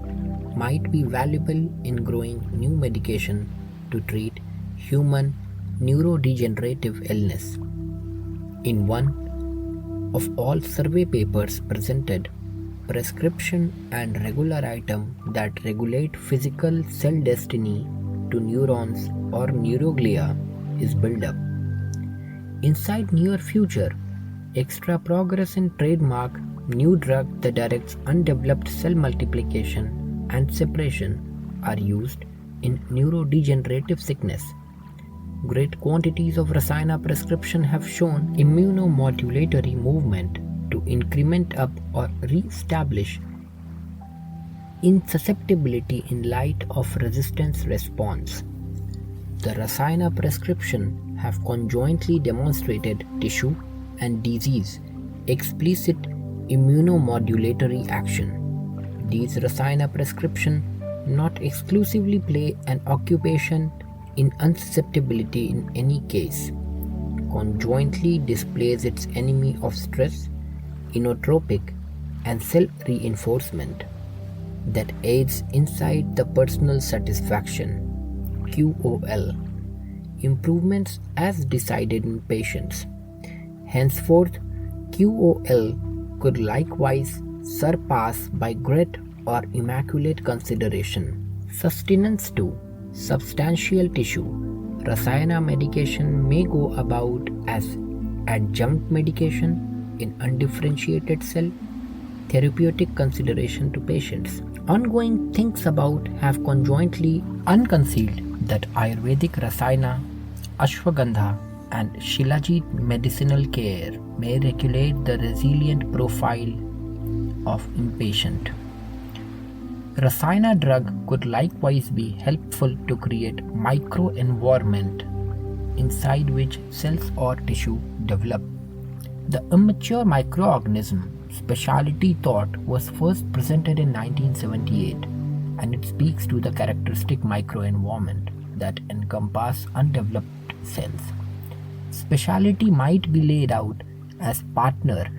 might be valuable in growing new medication to treat human neurodegenerative illness. In one of all survey papers presented, prescription and regular item that regulate physical cell destiny to neurons or neuroglia is built up. Inside near future, extra progress in trademark new drug that directs undeveloped cell multiplication and separation are used in neurodegenerative sickness. Great quantities of Rasayana prescription have shown immunomodulatory movement to increment up or re-establish insusceptibility in light of resistance response. The Rasayana prescription have conjointly demonstrated tissue and disease explicit immunomodulatory action. These Rasayana prescription not exclusively play an occupation in unsusceptibility in any case, conjointly displays its enemy of stress, inotropic and self-reinforcement that aids inside the personal satisfaction, QOL, improvements as decided in patients. Henceforth, QOL could likewise surpass by great or immaculate consideration. Sustenance too Substantial tissue. Rasayana medication may go about as adjunct medication in undifferentiated cell therapeutic consideration to patients. Ongoing things about have conjointly unconcealed that Ayurvedic Rasayana, Ashwagandha, and Shilajit medicinal care may regulate the resilient profile of inpatient. Rasayana drug could likewise be helpful to create microenvironment inside which cells or tissue develop. The immature microorganism speciality thought was first presented in 1978, and it speaks to the characteristic microenvironment that encompass undeveloped cells. Speciality might be laid out as partner,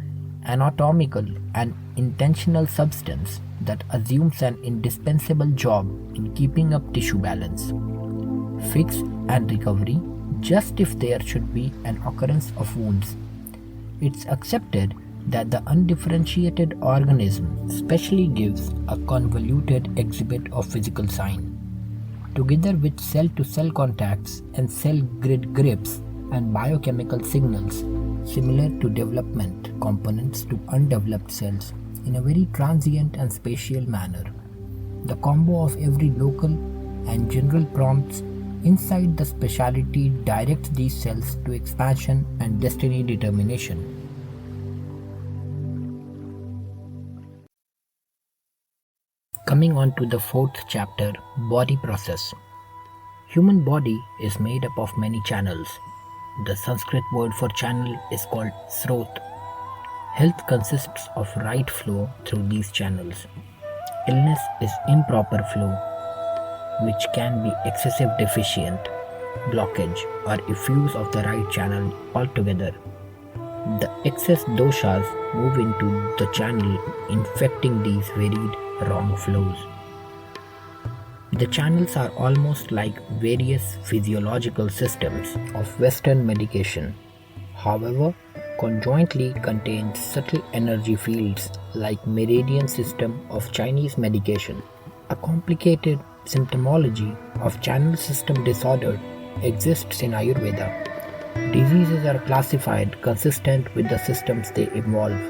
anatomical and intentional substance that assumes an indispensable job in keeping up tissue balance, fix and recovery just if there should be an occurrence of wounds. It's accepted that the undifferentiated organism specially gives a convoluted exhibit of physical sign, together with cell-to-cell contacts and cell grid grips and biochemical signals similar to development components to undeveloped cells in a very transient and spatial manner. The combo of every local and general prompts inside the speciality directs these cells to expansion and destiny determination. Coming on to the fourth chapter, body process. Human body is made up of many channels. The Sanskrit word for channel is called srot. Health consists of right flow through these channels. Illness is improper flow, which can be excessive deficient, blockage, or effuse of the right channel altogether. The excess doshas move into the channel, infecting these varied wrong flows. The channels are almost like various physiological systems of Western medication, however, conjointly contain subtle energy fields like meridian system of Chinese medication. A complicated symptomology of channel system disorder exists in Ayurveda. Diseases are classified consistent with the systems they involve.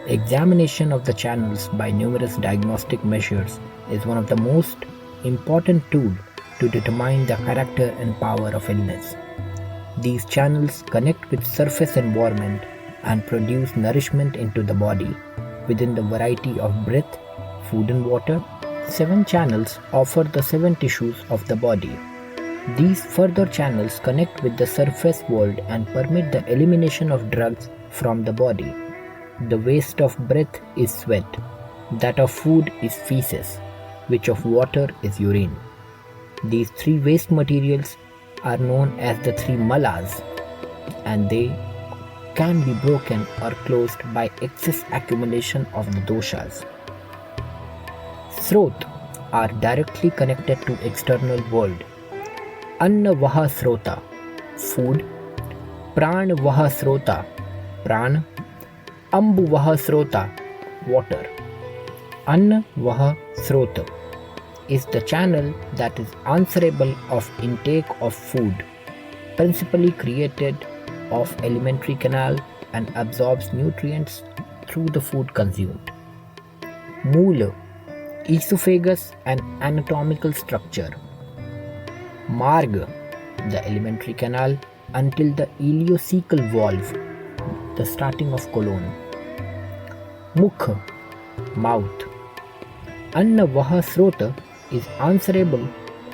Examination of the channels by numerous diagnostic measures is one of the most important tools to determine the character and power of illness. These channels connect with surface environment and produce nourishment into the body within the variety of breath, food and water. 7 channels offer the 7 tissues of the body. These further channels connect with the surface world and permit the elimination of drugs from the body. The waste of breath is sweat, that of food is feces, which of water is urine. These 3 waste materials are known as the 3 malas, and they can be broken or closed by excess accumulation of the doshas. Srot are directly connected to external world. Anna vaha srota, food. Pran vaha srota, prana. Ambu vaha srota, water. Anna vaha srota is the channel that is answerable of intake of food, principally created of alimentary canal and absorbs nutrients through the food consumed. Moola, esophagus and anatomical structure. Marg, the alimentary canal until the ileocecal valve, the starting of colon. Mukha, mouth. Anna vaha srota is answerable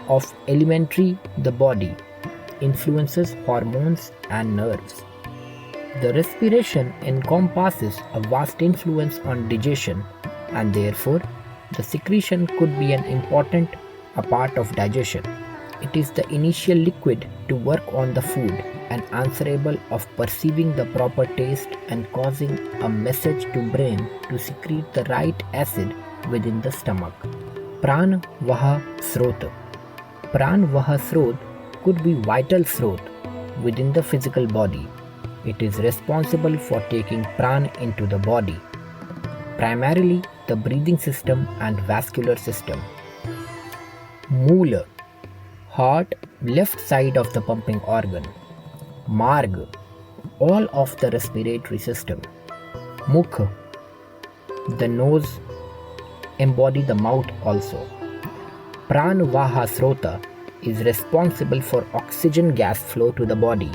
of alimentary the body, influences hormones and nerves. The respiration encompasses a vast influence on digestion, and therefore the secretion could be an important a part of digestion. It is the initial liquid to work on the food and answerable of perceiving the proper taste and causing a message to brain to secrete the right acid within the stomach. Pran vaha srot. Pran vaha srot could be vital srot within the physical body. It is responsible for taking pran into the body, primarily the breathing system and vascular system. Moola, Heart, left side of the pumping organ. Marg, all of the respiratory system. Mukh, the nose, embody the mouth also. Pranavaha Srota is responsible for oxygen gas flow to the body.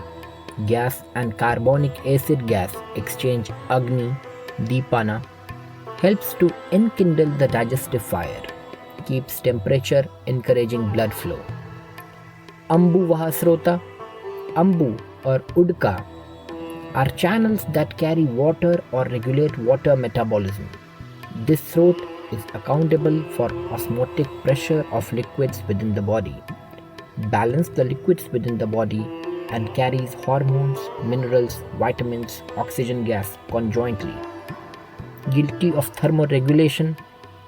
Gas and carbonic acid gas exchange Agni, Deepana, helps to enkindle the digestive fire, keeps temperature, encouraging blood flow. Ambu Vahasrota, Ambu or Udka are channels that carry water or regulate water metabolism. This throat is accountable for osmotic pressure of liquids within the body, balance the liquids within the body, and carries hormones, minerals, vitamins, oxygen gas conjointly. Guilty of thermoregulation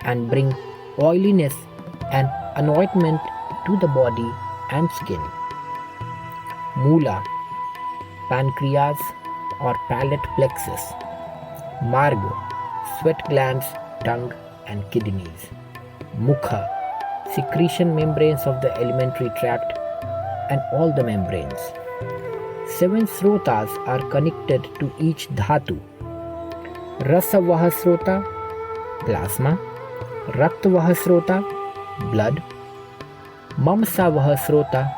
and bring oiliness and anointment to the body and skin. Moola, pancreas or palate plexus. Marg, sweat glands, tongue and kidneys. Mukha, secretion membranes of the alimentary tract and all the membranes. 7 srotas are connected to each dhatu. Rasa Vahasrota, plasma. Rakta Vahasrota, blood. Mamsa Vahasrota,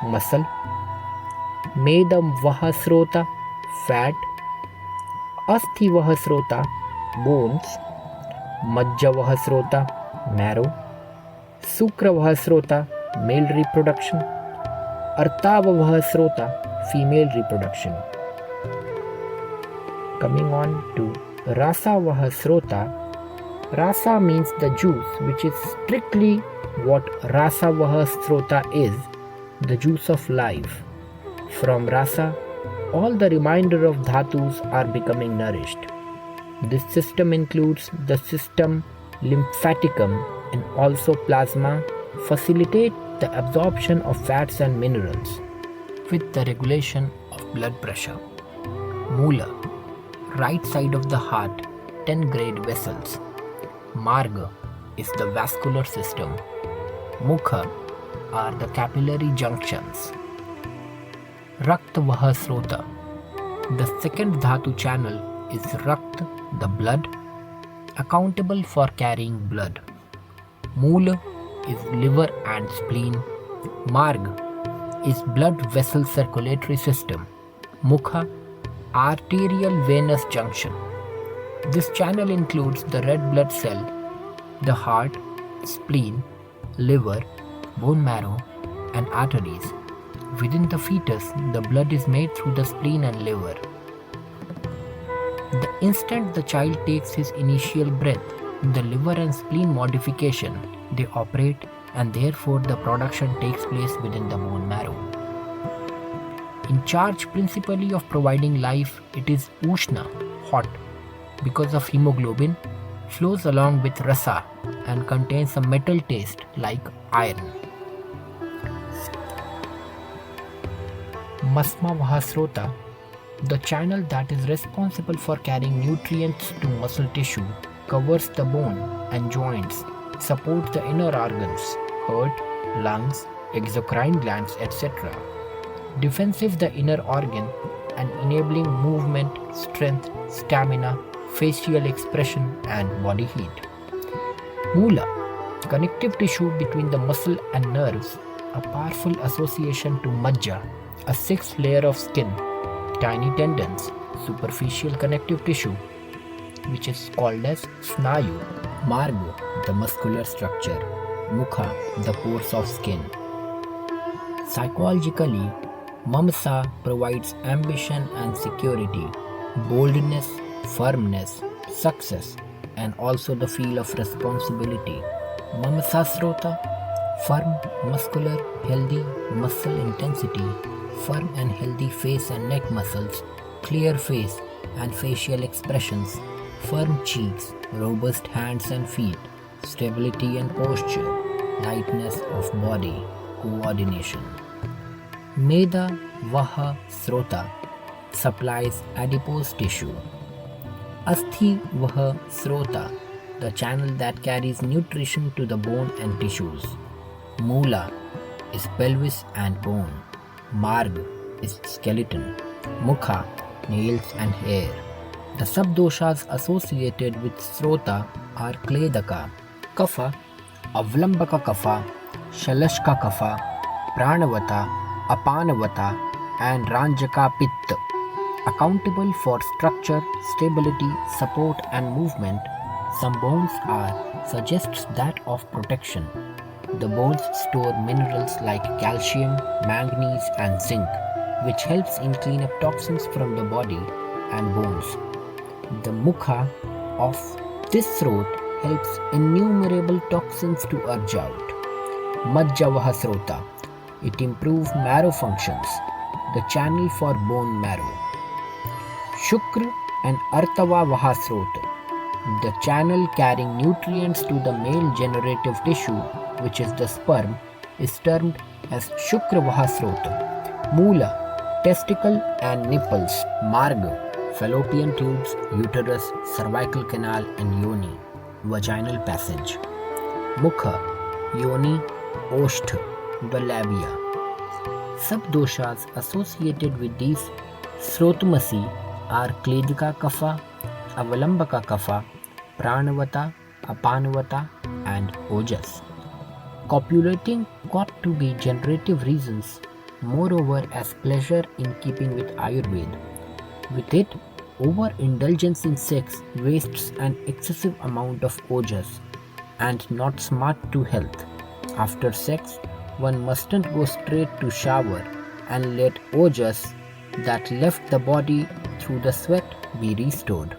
muscle. Medam Vahasrota, fat. Asthi Vahasrota, bones. Majja Vahasrota, marrow. Sukra Vahasrota, male reproduction. Artava Vahasrota, female reproduction. Coming on to Rasa Vahasrota. Rasa means the juice, which is strictly what Rasa Vahasrota is, the juice of life. From Rasa, all the remainder of dhatus are becoming nourished. This system includes the system lymphaticum and also plasma, facilitate the absorption of fats and minerals with the regulation of blood pressure. Moola, right side of the heart, 10 grade vessels. Marga is the vascular system. Mukha are the capillary junctions. Rakta Vahasrota, the second dhatu channel is Rakta, the blood, accountable for carrying blood. Moola is liver and spleen. Marg is blood vessel circulatory system. Mukha, arterial venous junction. This channel includes the red blood cell, the heart, spleen, liver, bone marrow, and arteries. Within the fetus, the blood is made through the spleen and liver. The instant the child takes his initial breath, the liver and spleen modification, they operate, and therefore the production takes place within the bone marrow. In charge principally of providing life, it is Ushna, hot, because of hemoglobin, flows along with rasa and contains a metal taste like iron. Masma Vahasrota, the channel that is responsible for carrying nutrients to muscle tissue, covers the bone and joints, supports the inner organs, heart, lungs, exocrine glands, etc. Defensive the inner organ and enabling movement, strength, stamina, facial expression and body heat. Moola, connective tissue between the muscle and nerves, a powerful association to Majja, a sixth layer of skin, tiny tendons, superficial connective tissue, which is called as Snayu. Marga, the muscular structure. Mukha, the pores of skin. Psychologically, Mamsa provides ambition and security, boldness, firmness, success, and also the feel of responsibility. Mamsasrota, firm, muscular, healthy muscle intensity, firm and healthy face and neck muscles, clear face and facial expressions, firm cheeks, robust hands and feet, stability and posture, lightness of body, coordination. Meda Vaha Srota supplies adipose tissue. Asthi Vaha Srota, the channel that carries nutrition to the bone and tissues. Moola, is pelvis and bone. Marg is skeleton. Mukha, nails and hair. The subdoshas associated with Srota are Kledaka, Kapha, Avlambaka Kapha, Shalashka Kapha, Pranavata, Apanavata and Ranjaka Pitta. Accountable for structure, stability, support and movement, some bones are suggests that of protection. The bones store minerals like calcium, manganese and zinc, which helps in clean up toxins from the body and bones. The mukha of this throat helps innumerable toxins to urge out. Majjavaha srota. It improves marrow functions, the channel for bone marrow. Shukra and Artava Vahasrota. The channel carrying nutrients to the male generative tissue, which is the sperm, is termed as Shukra Vahasrota. Mula, testicle and nipples. Marga, fallopian tubes, uterus, cervical canal and yoni, vaginal passage. Mukha, yoni, oshtha, the labia. Subdoshas associated with these Srotamasi are Kledika Kapha, Avalambaka Kapha, Pranavata, Apanavata and Ojas. Copulating got to be generative reasons, moreover as pleasure in keeping with Ayurveda. With it, overindulgence in sex wastes an excessive amount of ojas and not smart to health. After sex, one mustn't go straight to shower and let ojas that left the body through the sweat be restored.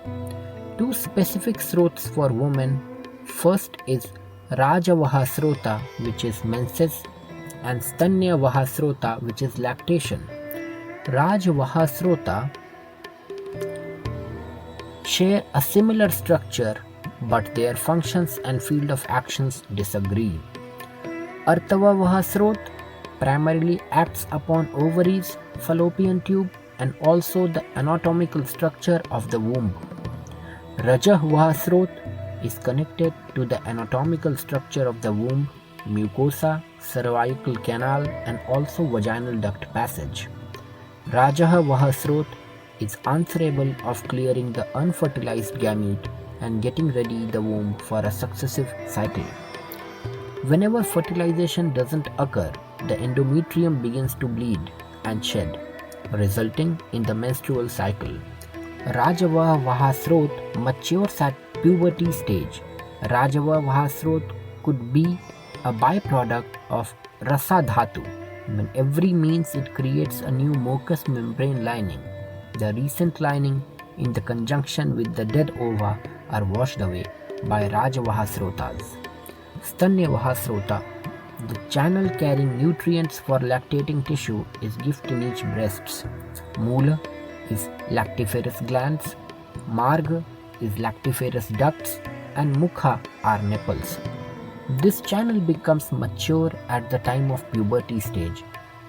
Two specific srotas for women. First is Rajavaha Srota, which is menses, and Stanya Vahasrota, which is lactation. Rajavaha Srota share a similar structure, but their functions and field of actions disagree. Artava Vahasrot primarily acts upon ovaries, fallopian tube, and also the anatomical structure of the womb. Rajah Vahasrot is connected to the anatomical structure of the womb, mucosa, cervical canal, and also vaginal duct passage. Rajaha Vahasrot is answerable of clearing the unfertilized gamete and getting ready the womb for a successive cycle. Whenever fertilization doesn't occur, the endometrium begins to bleed and shed, resulting in the menstrual cycle. Rajava Vahasrot matures at puberty stage. Rajava Vahasrot could be a byproduct of Rasa Dhatu. When every means it creates a new mucous membrane lining. The recent lining in the conjunction with the dead ova are washed away by Rajavahasrotas. Stanya Vahasrota. The channel carrying nutrients for lactating tissue is gift in each breasts. Mula is lactiferous glands, Marga is lactiferous ducts, and Mukha are nipples. This channel becomes mature at the time of puberty stage.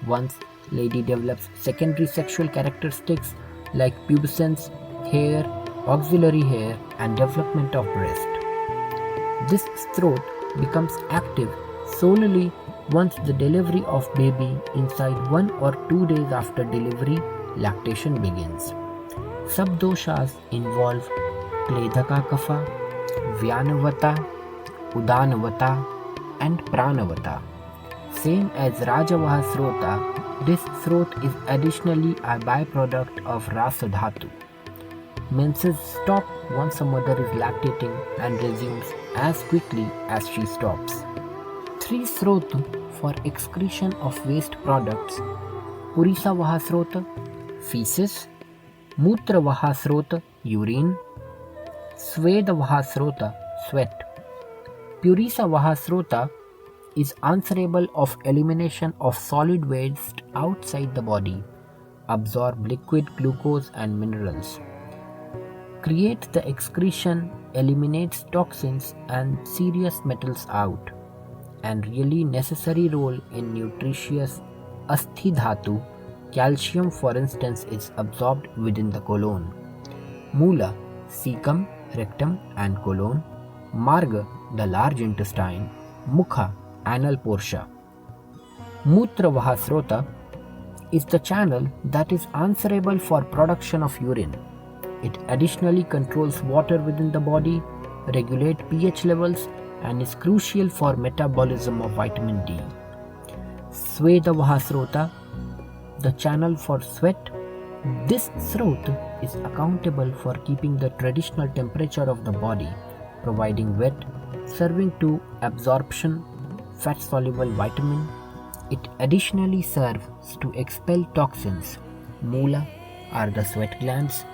Once lady develops secondary sexual characteristics like pubescence, hair, auxiliary hair, and development of breast. This throat becomes active solely once the delivery of baby inside 1 or 2 days after delivery, lactation begins. Subdoshas involve Kledaka Kapha, Vyanavata, Udanavata and Pranavata. Same as Rajavahasrota, this throat is additionally a byproduct of Rasa Dhatu. Menses stop once a mother is lactating and resumes as quickly as she stops. 3 srota for excretion of waste products: Purisa Vahasrota, feces; Mutra Vahasrota, urine; Sweda Vahasrota, sweat. Purisa Vahasrota is answerable of elimination of solid waste outside the body, absorb liquid glucose and minerals, create the excretion, eliminates toxins and serious metals out, and really necessary role in nutritious asthi dhatu. Calcium, for instance, is absorbed within the colon. Mula, cecum, rectum and colon. Marga, the large intestine. Mukha, anal portia. Mutra Vahasrota is the channel that is answerable for production of urine. It additionally controls water within the body, regulates pH levels, and is crucial for metabolism of vitamin D. Sweta Vahasrota, the channel for sweat. This srot is accountable for keeping the traditional temperature of the body, providing wet, serving to absorption, fat-soluble vitamin. It additionally serves to expel toxins. Mula are the sweat glands,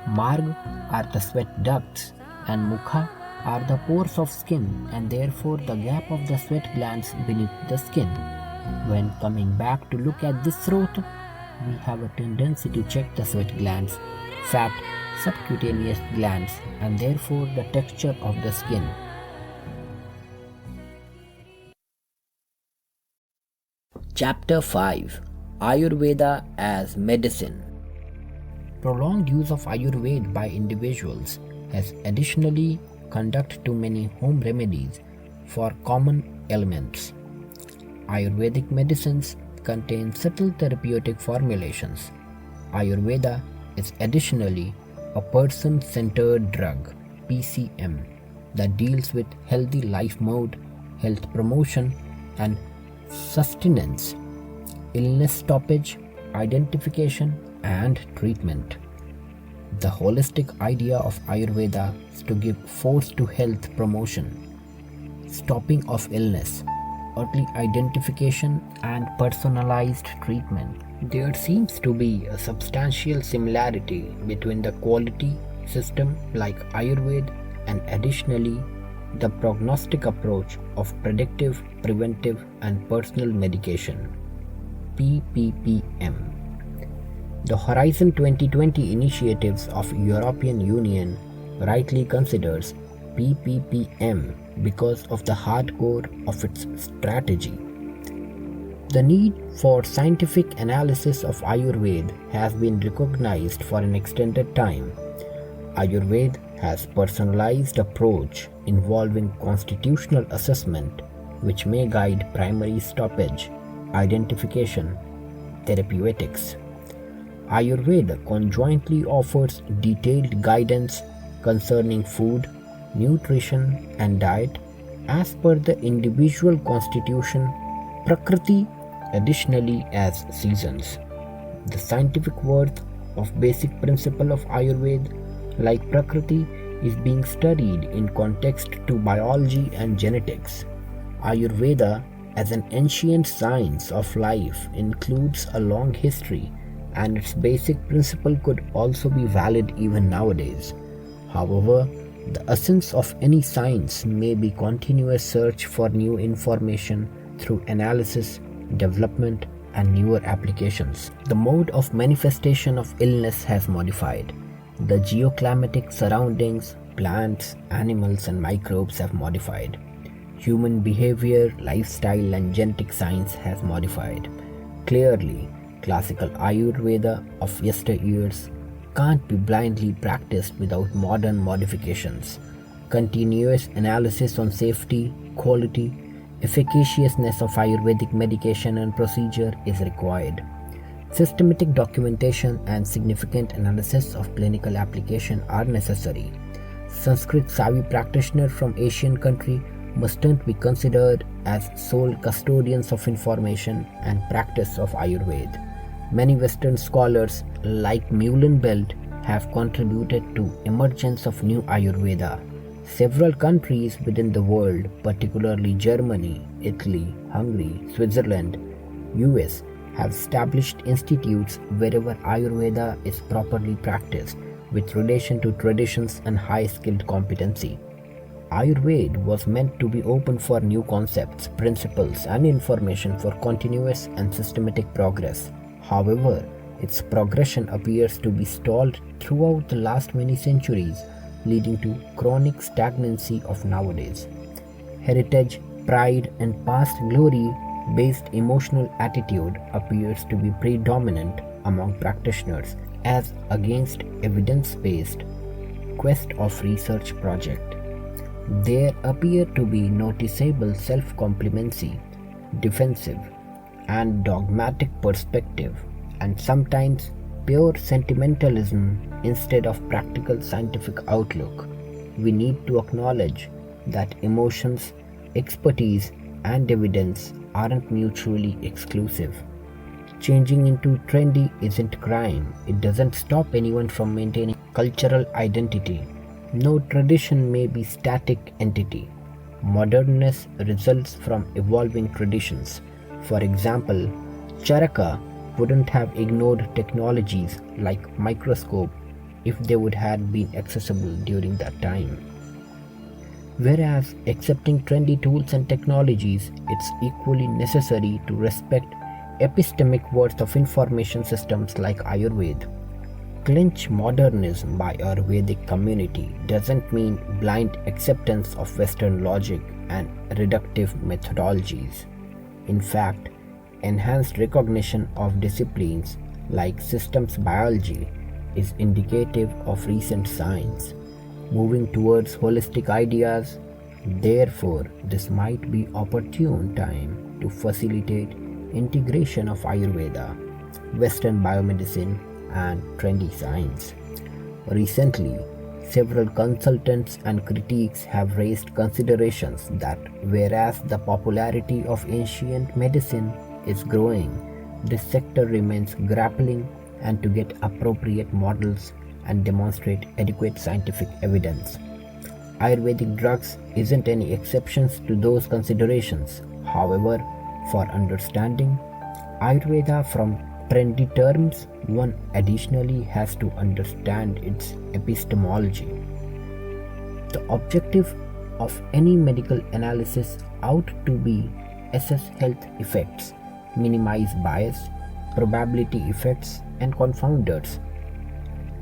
Marg are the sweat ducts, and Mukha are the pores of skin and therefore the gap of the sweat glands beneath the skin. When coming back to look at this throat, we have a tendency to check the sweat glands, fat, subcutaneous glands, and therefore the texture of the skin. Chapter 5: Ayurveda as Medicine. Prolonged use of Ayurveda by individuals has additionally conducted to many home remedies for common ailments. Ayurvedic medicines contain subtle therapeutic formulations. Ayurveda is additionally a person-centered drug (PCM) that deals with healthy life mode, health promotion, and sustenance, illness stoppage, identification, and treatment. The holistic idea of Ayurveda is to give force to health promotion, stopping of illness, early identification, and personalized treatment. There seems to be a substantial similarity between the quality system like Ayurveda and additionally the prognostic approach of predictive, preventive, and personal medication (PPPM). The Horizon 2020 initiatives of European Union rightly considers PPPM because of the hardcore of its strategy. The need for scientific analysis of Ayurveda has been recognized for an extended time. Ayurveda has personalized approach involving constitutional assessment which may guide primary stoppage, identification, therapeutics. Ayurveda conjointly offers detailed guidance concerning food, nutrition, and diet as per the individual constitution, Prakriti, additionally as seasons. The scientific worth of basic principle of Ayurveda, like Prakriti, is being studied in context to biology and genetics. Ayurveda, as an ancient science of life, includes a long history, and its basic principle could also be valid even nowadays. However, the essence of any science may be continuous search for new information through analysis, development, and newer applications. The mode of manifestation of illness has modified. The geoclimatic surroundings, plants, animals, and microbes have modified. Human behavior, lifestyle, and genetic science has modified. Clearly, classical Ayurveda of yesteryears can't be blindly practiced without modern modifications. Continuous analysis on safety, quality, efficaciousness of Ayurvedic medication and procedure is required. Systematic documentation and significant analysis of clinical application are necessary. Sanskrit-savvy practitioners from Asian country mustn't be considered as sole custodians of information and practice of Ayurveda. Many Western scholars, like Muhlenbelt, have contributed to emergence of new Ayurveda. Several countries within the world, particularly Germany, Italy, Hungary, Switzerland, US, have established institutes wherever Ayurveda is properly practiced with relation to traditions and high-skilled competency. Ayurveda was meant to be open for new concepts, principles, and information for continuous and systematic progress. However, its progression appears to be stalled throughout the last many centuries, leading to chronic stagnancy of nowadays. Heritage, pride, and past glory-based emotional attitude appears to be predominant among practitioners as against evidence-based quest of research project. There appear to be noticeable self-complacency, defensive, and dogmatic perspective, and sometimes pure sentimentalism instead of practical scientific outlook. We need to acknowledge that emotions, expertise, and evidence aren't mutually exclusive. Changing into trendy isn't crime. It doesn't stop anyone from maintaining cultural identity. No tradition may be static entity. Modernness results from evolving traditions. For example, Charaka wouldn't have ignored technologies like microscope if they would have been accessible during that time. Whereas accepting trendy tools and technologies, it's equally necessary to respect epistemic worth of information systems like Ayurveda. Clinch modernism by Ayurvedic community doesn't mean blind acceptance of Western logic and reductive methodologies. In fact, enhanced recognition of disciplines like systems biology is indicative of recent science, moving towards holistic ideas. Therefore, this might be opportune time to facilitate integration of Ayurveda, Western biomedicine, and trendy science. Recently, several consultants and critics have raised considerations that whereas the popularity of ancient medicine is growing, this sector remains grappling and to get appropriate models and demonstrate adequate scientific evidence. Ayurvedic drugs isn't any exceptions to those considerations. However, for understanding Ayurveda from trendy terms, one additionally has to understand its epistemology. The objective of any medical analysis ought to be assess health effects, minimize bias, probability effects, and confounders.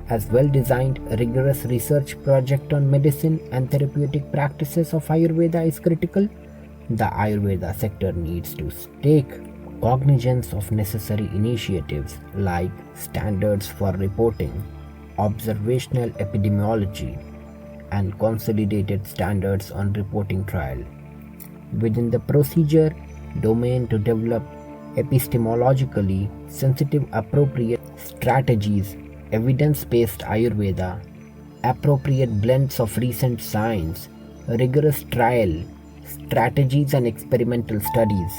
As well-designed, rigorous research project on medicine and therapeutic practices of Ayurveda is critical, the Ayurveda sector needs to take cognizance of necessary initiatives like standards for reporting, observational epidemiology, and consolidated standards on reporting trial. Within the procedure domain to develop epistemologically sensitive appropriate strategies, evidence-based Ayurveda, appropriate blends of recent science, rigorous trial, strategies and experimental studies.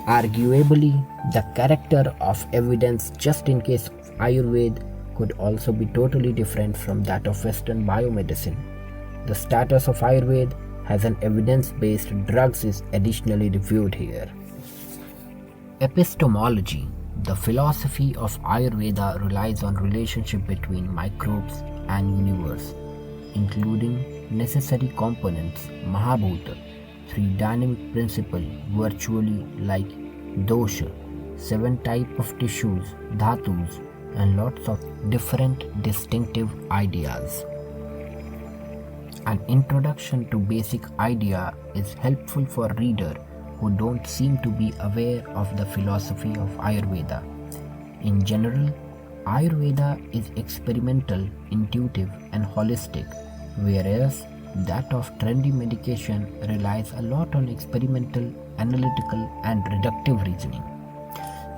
Arguably, the character of evidence just in case of Ayurveda could also be totally different from that of Western biomedicine. The status of Ayurveda as an evidence-based drugs is additionally reviewed here. Epistemology. The philosophy of Ayurveda relies on relationship between microbes and universe, including necessary components, Mahabhuta, three dynamic principles virtually like dosha, 7 types of tissues, dhatus, and lots of different distinctive ideas. An introduction to basic idea is helpful for reader who don't seem to be aware of the philosophy of Ayurveda. In general, Ayurveda is experimental, intuitive, and holistic, whereas that of trendy medication relies a lot on experimental, analytical, and reductive reasoning.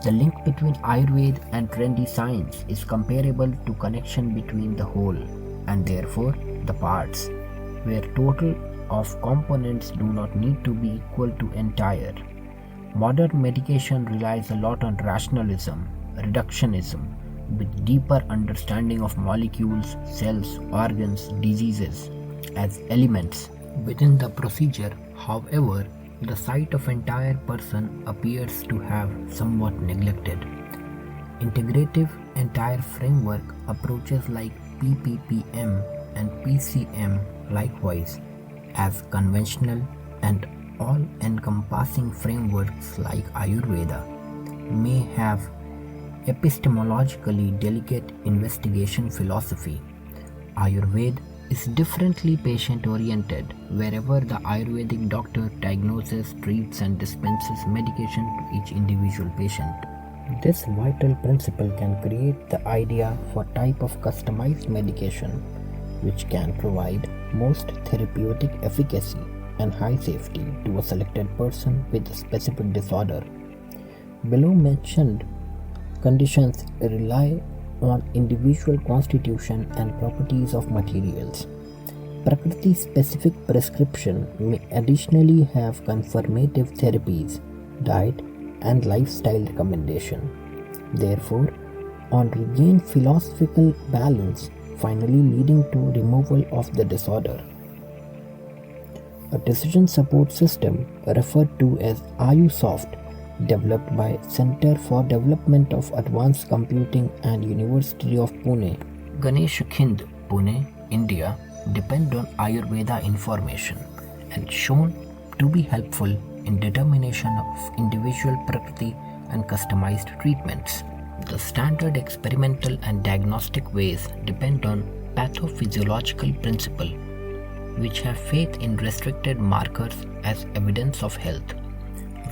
The link between Ayurveda and trendy science is comparable to connection between the whole and therefore the parts, where total of components do not need to be equal to entire. Modern medication relies a lot on rationalism, reductionism, with deeper understanding of molecules, cells, organs, diseases as elements within the procedure. However, the sight of entire person appears to have somewhat neglected. Integrative entire framework approaches like PPPM and PCM likewise as conventional and all-encompassing frameworks like Ayurveda may have epistemologically delicate investigation philosophy. Ayurveda is differently patient-oriented wherever the Ayurvedic doctor diagnoses, treats and dispenses medication to each individual patient. This vital principle can create the idea for type of customized medication which can provide most therapeutic efficacy and high safety to a selected person with a specific disorder. Below mentioned conditions rely on individual constitution and properties of materials. Prakriti-specific prescription may additionally have confirmative therapies, diet, and lifestyle recommendation. Therefore, on regained philosophical balance, finally leading to removal of the disorder. A decision support system referred to as AyuSoft, developed by Center for Development of Advanced Computing and University of Pune, Ganesh Khind, Pune, India, depend on Ayurveda information and shown to be helpful in determination of individual Prakriti and customized treatments. The standard experimental and diagnostic ways depend on pathophysiological principle, which have faith in restricted markers as evidence of health.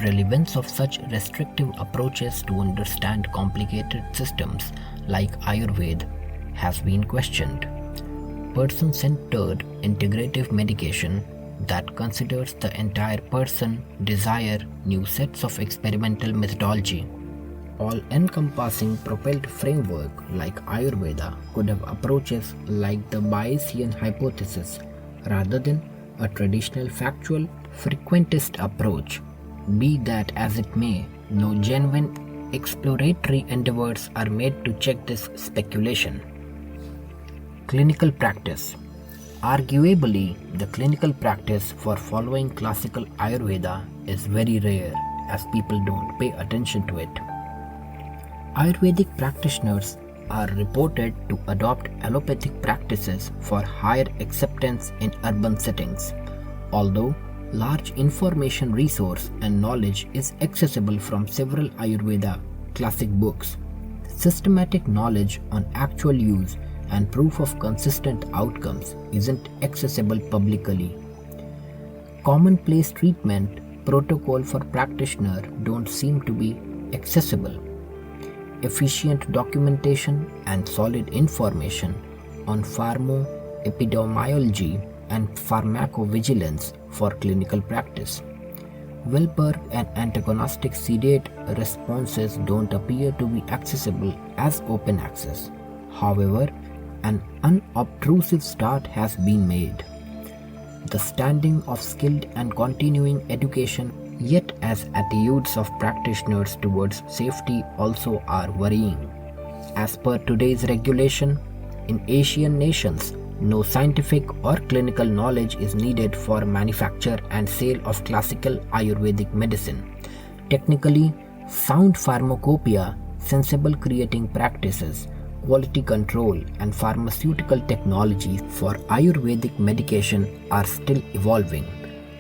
Relevance of such restrictive approaches to understand complicated systems like Ayurveda has been questioned. Person-centered integrative medication that considers the entire person desire new sets of experimental methodology. All-encompassing propelled framework like Ayurveda could have approaches like the Bayesian hypothesis rather than a traditional factual frequentist approach. Be that as it may, no genuine exploratory endeavors are made to check this speculation. Clinical practice. Arguably, the clinical practice for following classical Ayurveda is very rare as people don't pay attention to it. Ayurvedic practitioners are reported to adopt allopathic practices for higher acceptance in urban settings, although large information resource and knowledge is accessible from several Ayurveda classic books. Systematic knowledge on actual use and proof of consistent outcomes isn't accessible publicly. Commonplace treatment protocol for practitioner don't seem to be accessible. Efficient documentation and solid information on pharmacoepidemiology and pharmacovigilance for clinical practice. Willpower and antagonistic sedate responses don't appear to be accessible as open access. However, an unobtrusive start has been made. The standing of skilled and continuing education, yet as attitudes of practitioners towards safety also are worrying. As per today's regulation, in Asian nations, no scientific or clinical knowledge is needed for manufacture and sale of classical Ayurvedic medicine. Technically, sound pharmacopoeia, sensible creating practices, quality control, and pharmaceutical technologies for Ayurvedic medication are still evolving.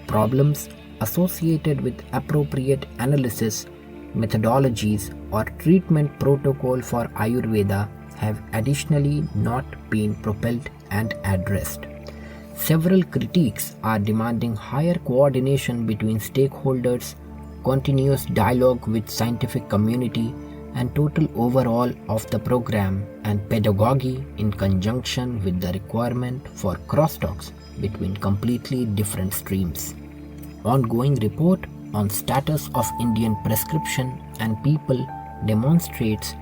Problems associated with appropriate analysis, methodologies, or treatment protocol for Ayurveda have additionally not been propelled and addressed. Several critiques are demanding higher coordination between stakeholders, continuous dialogue with scientific community, and total overhaul of the program and pedagogy in conjunction with the requirement for crosstalks between completely different streams. Ongoing report on status of Indian prescription and people demonstrates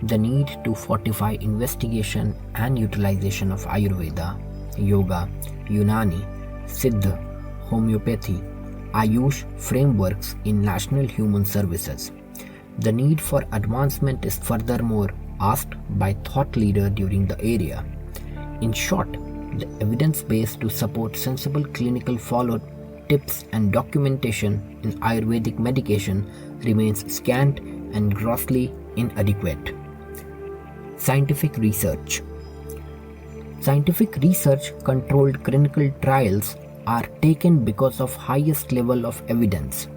the need to fortify investigation and utilization of Ayurveda, Yoga, Unani, Siddha, Homeopathy, Ayush frameworks in national human services. The need for advancement is furthermore asked by thought leaders during the area. In short, the evidence base to support sensible clinical follow tips and documentation in Ayurvedic medication remains scant and grossly inadequate. Scientific research. Scientific research controlled clinical trials are taken because of highest level of evidence.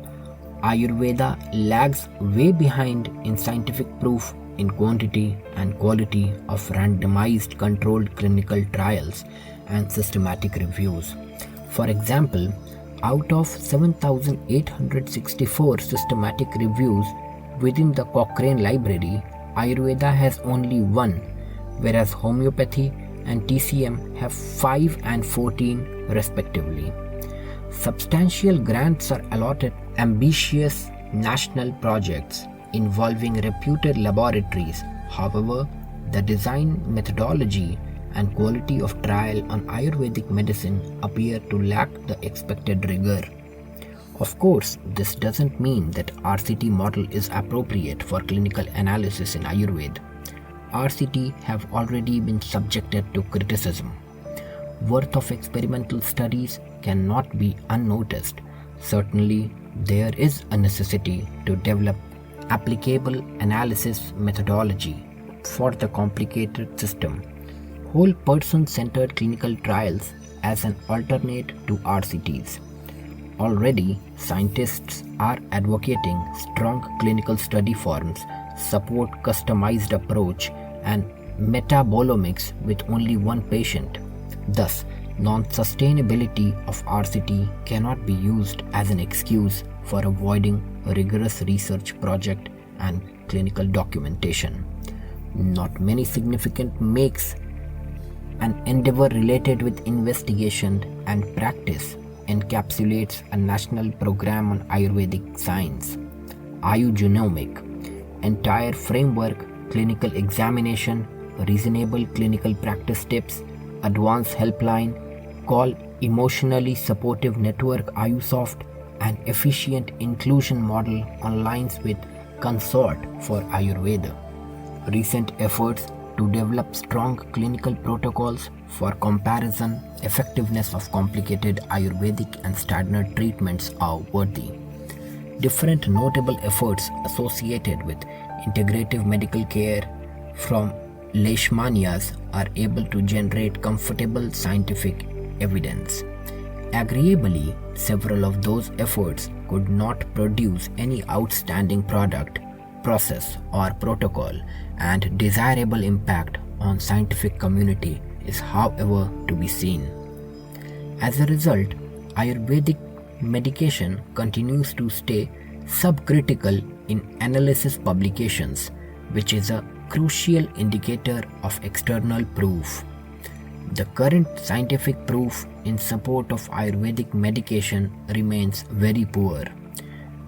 Ayurveda lags way behind in scientific proof in quantity and quality of randomized controlled clinical trials and systematic reviews. For example, out of 7,864 systematic reviews within the Cochrane library, Ayurveda has only one, whereas homeopathy and TCM have 5 and 14 respectively. Substantial grants are allotted ambitious national projects involving reputed laboratories. However, the design, methodology, and quality of trial on Ayurvedic medicine appear to lack the expected rigor. Of course, this doesn't mean that RCT model is appropriate for clinical analysis in Ayurveda. RCT have already been subjected to criticism. Worth of experimental studies cannot be unnoticed. Certainly, there is a necessity to develop applicable analysis methodology for the complicated system. Whole person-centered clinical trials as an alternate to RCTs. Already, scientists are advocating strong clinical study forms, support customized approach, and metabolomics with only one patient. Thus, non-sustainability of RCT cannot be used as an excuse for avoiding a rigorous research project and clinical documentation. Not many significant makes an endeavor related with investigation and practice encapsulates a national program on Ayurvedic science, Ayugenomic, entire framework, clinical examination, reasonable clinical practice tips, advanced helpline, call emotionally supportive network Ayusoft, and efficient inclusion model on lines with Consort for Ayurveda. Recent efforts to develop strong clinical protocols for comparison effectiveness of complicated Ayurvedic and standard treatments are worthy. Different notable efforts associated with integrative medical care from Leishmanias are able to generate comfortable scientific evidence. Agreeably, several of those efforts could not produce any outstanding product, process, or protocol, and desirable impact on scientific community is however to be seen. As a result, Ayurvedic medication continues to stay subcritical in analysis publications, which is a crucial indicator of external proof. The current scientific proof in support of Ayurvedic medication remains very poor.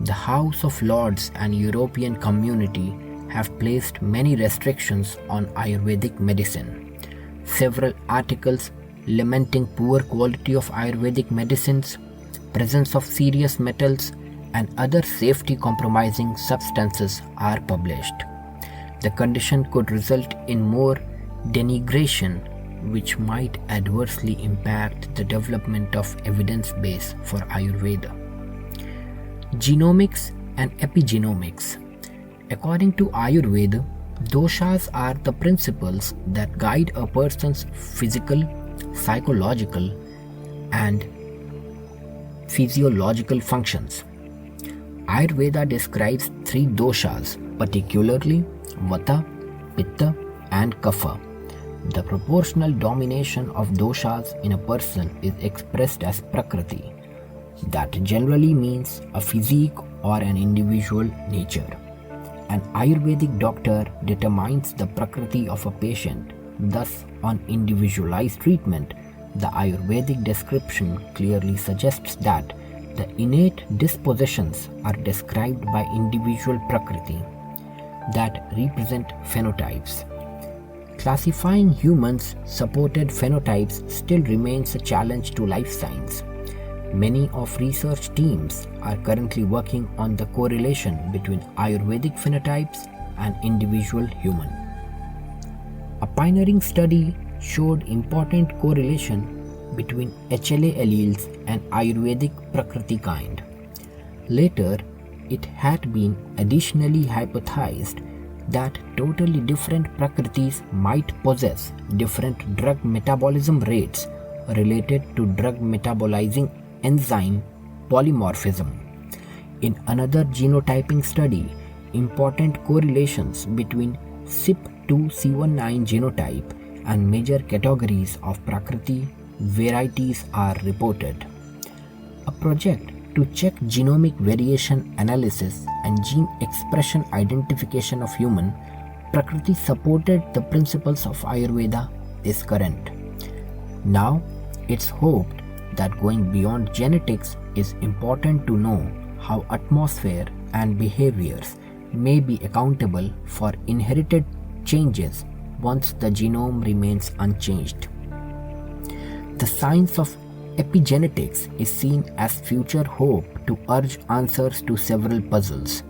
The House of Lords and European Community have placed many restrictions on Ayurvedic medicine. Several articles lamenting poor quality of Ayurvedic medicines, presence of serious metals, and other safety compromising substances are published. The condition could result in more denigration, which might adversely impact the development of evidence base for Ayurveda. Genomics and epigenomics. According to Ayurveda, doshas are the principles that guide a person's physical, psychological, and physiological functions. Ayurveda describes three doshas, particularly Vata, Pitta, and Kapha. The proportional domination of doshas in a person is expressed as Prakriti. That generally means a physique or an individual nature. An Ayurvedic doctor determines the Prakriti of a patient. Thus, on individualized treatment, the Ayurvedic description clearly suggests that the innate dispositions are described by individual Prakriti that represent phenotypes. Classifying humans' supported phenotypes still remains a challenge to life science. Many of research teams are currently working on the correlation between Ayurvedic phenotypes and individual human. A pioneering study showed important correlation between HLA alleles and Ayurvedic Prakriti kind. Later, it had been additionally hypothesized that totally different Prakritis might possess different drug metabolism rates related to drug metabolizing enzyme polymorphism. In another genotyping study, important correlations between CYP2C19 genotype and major categories of Prakriti varieties are reported. A project to check genomic variation analysis and gene expression identification of human Prakriti supported the principles of Ayurveda is current. Now, it's hoped that going beyond genetics is important to know how atmosphere and behaviors may be accountable for inherited changes once the genome remains unchanged. The science of epigenetics is seen as future hope to urge answers to several puzzles.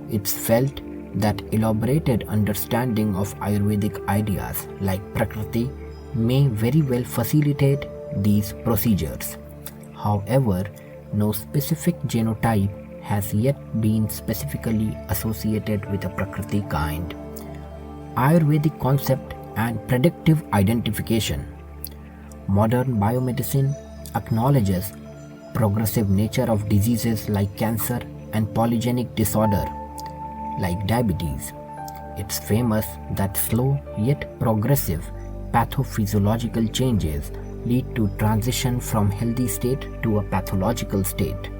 It's felt that elaborated understanding of Ayurvedic ideas like Prakriti may very well facilitate these procedures. However, no specific genotype has yet been specifically associated with a Prakriti kind. Ayurvedic concept and predictive identification. Modern biomedicine acknowledges progressive nature of diseases like cancer and polygenic disorder like diabetes. It's famous that slow yet progressive pathophysiological changes lead to transition from healthy state to a pathological state.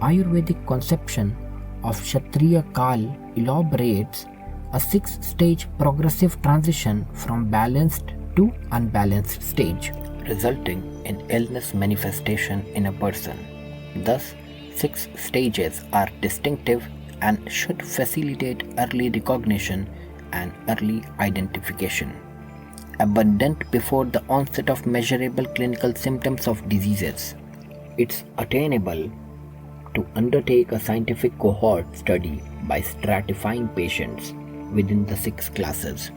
Ayurvedic conception of Kshatriya Kal elaborates a 6-stage progressive transition from balanced to unbalanced stage, resulting in illness manifestation in a person. Thus, 6 stages are distinctive and should facilitate early recognition and early identification. Abundant before the onset of measurable clinical symptoms of diseases. It's attainable to undertake a scientific cohort study by stratifying patients within the 6 classes.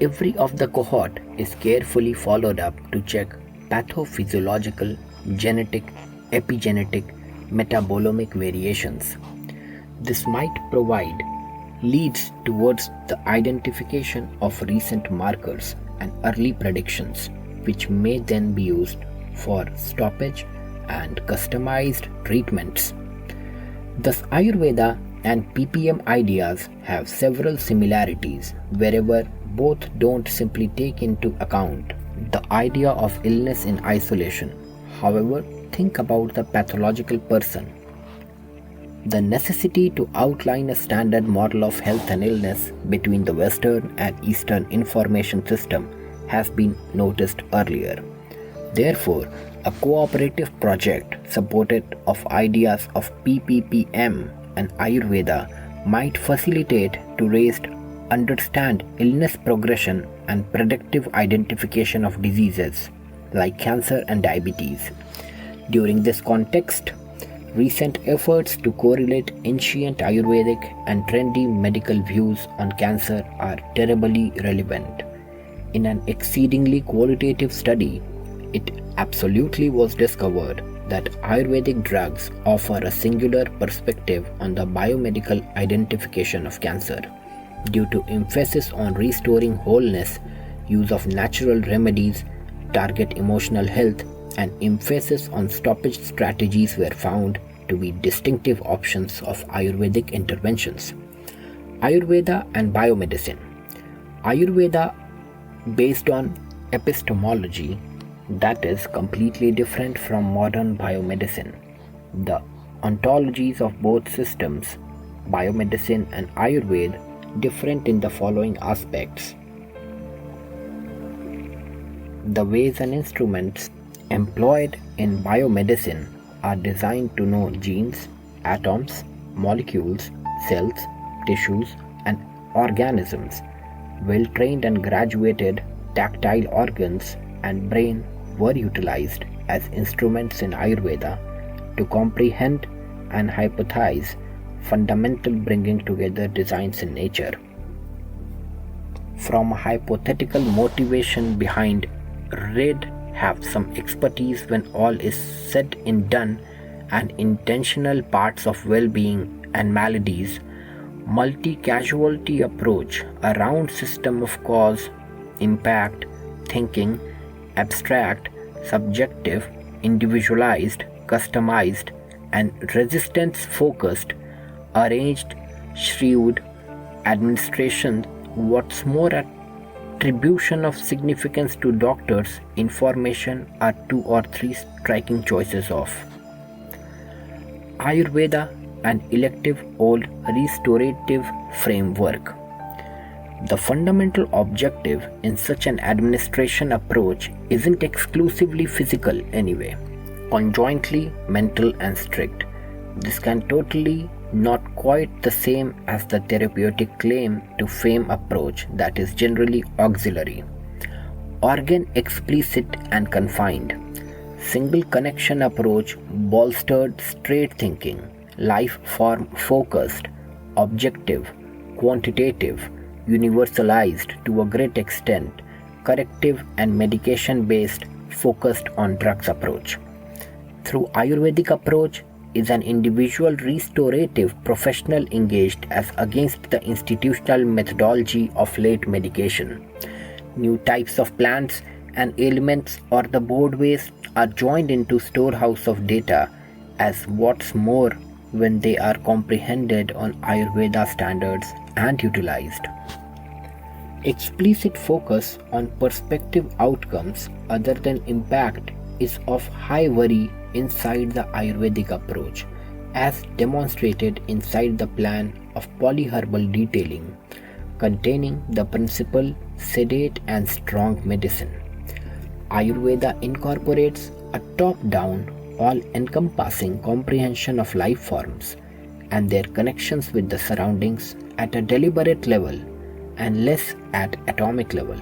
Every of the cohort is carefully followed up to check pathophysiological, genetic, epigenetic, metabolomic variations. This might provide leads towards the identification of recent markers and early predictions, which may then be used for stoppage and customized treatments. Thus, Ayurveda and PPM ideas have several similarities wherever both don't simply take into account the idea of illness in isolation. However, think about the pathological person. The necessity to outline a standard model of health and illness between the Western and Eastern information system has been noticed earlier. Therefore, a cooperative project supported of ideas of PPPM and Ayurveda might facilitate to raise understand illness progression and predictive identification of diseases like cancer and diabetes. During this context, recent efforts to correlate ancient Ayurvedic and trendy medical views on cancer are terribly relevant. In an exceedingly qualitative study, it absolutely was discovered that Ayurvedic drugs offer a singular perspective on the biomedical identification of cancer. Due to emphasis on restoring wholeness, use of natural remedies, target emotional health, and emphasis on stoppage strategies were found to be distinctive options of Ayurvedic interventions. Ayurveda and biomedicine. Ayurveda, based on epistemology, that is completely different from modern biomedicine. The ontologies of both systems, biomedicine and Ayurveda, different in the following aspects. The ways and instruments employed in biomedicine are designed to know genes, atoms, molecules, cells, tissues, and organisms. Well-trained and graduated tactile organs and brain were utilized as instruments in Ayurveda to comprehend and hypothesize fundamental bringing together designs in nature. From a hypothetical motivation behind read have some expertise when all is said and done, and intentional parts of well-being and maladies, multi-casualty approach around system of cause, impact, thinking, abstract, subjective, individualized, customized, and resistance-focused, arranged, shrewd, administration, what's more attribution of significance to doctors, information are 2 or 3 striking choices of. Ayurveda, an elective old restorative framework. The fundamental objective in such an administration approach isn't exclusively physical anyway, conjointly mental and strict. This can totally not quite the same as the therapeutic claim to fame approach that is generally auxiliary. Organ explicit and confined. Single connection approach bolstered straight thinking, life form focused, objective, quantitative, universalized to a great extent, corrective and medication based, focused on drugs approach. Through Ayurvedic approach is an individual restorative professional engaged as against the institutional methodology of late medication. New types of plants and ailments or the boardways are joined into storehouse of data as what's more when they are comprehended on Ayurveda standards and utilized. Explicit focus on prospective outcomes other than impact is of high worry inside the Ayurvedic approach, as demonstrated inside the plan of polyherbal detailing, containing the principle sedate and strong medicine. Ayurveda incorporates a top-down, all-encompassing comprehension of life forms and their connections with the surroundings at a deliberate level and less at atomic level.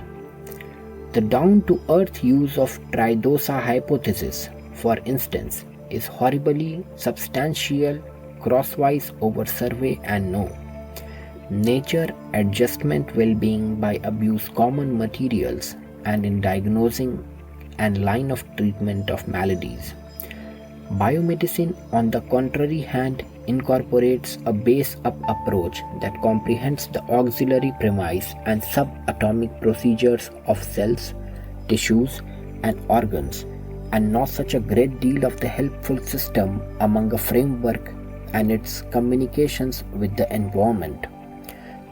The down-to-earth use of tridosa hypothesis, for instance, is horribly substantial crosswise over survey and no. Nature adjustment well-being by abuse common materials and in diagnosing and line of treatment of maladies. Biomedicine, on the contrary hand, incorporates a base-up approach that comprehends the auxiliary premise and subatomic procedures of cells, tissues, and organs, and not such a great deal of the helpful system among a framework and its communications with the environment.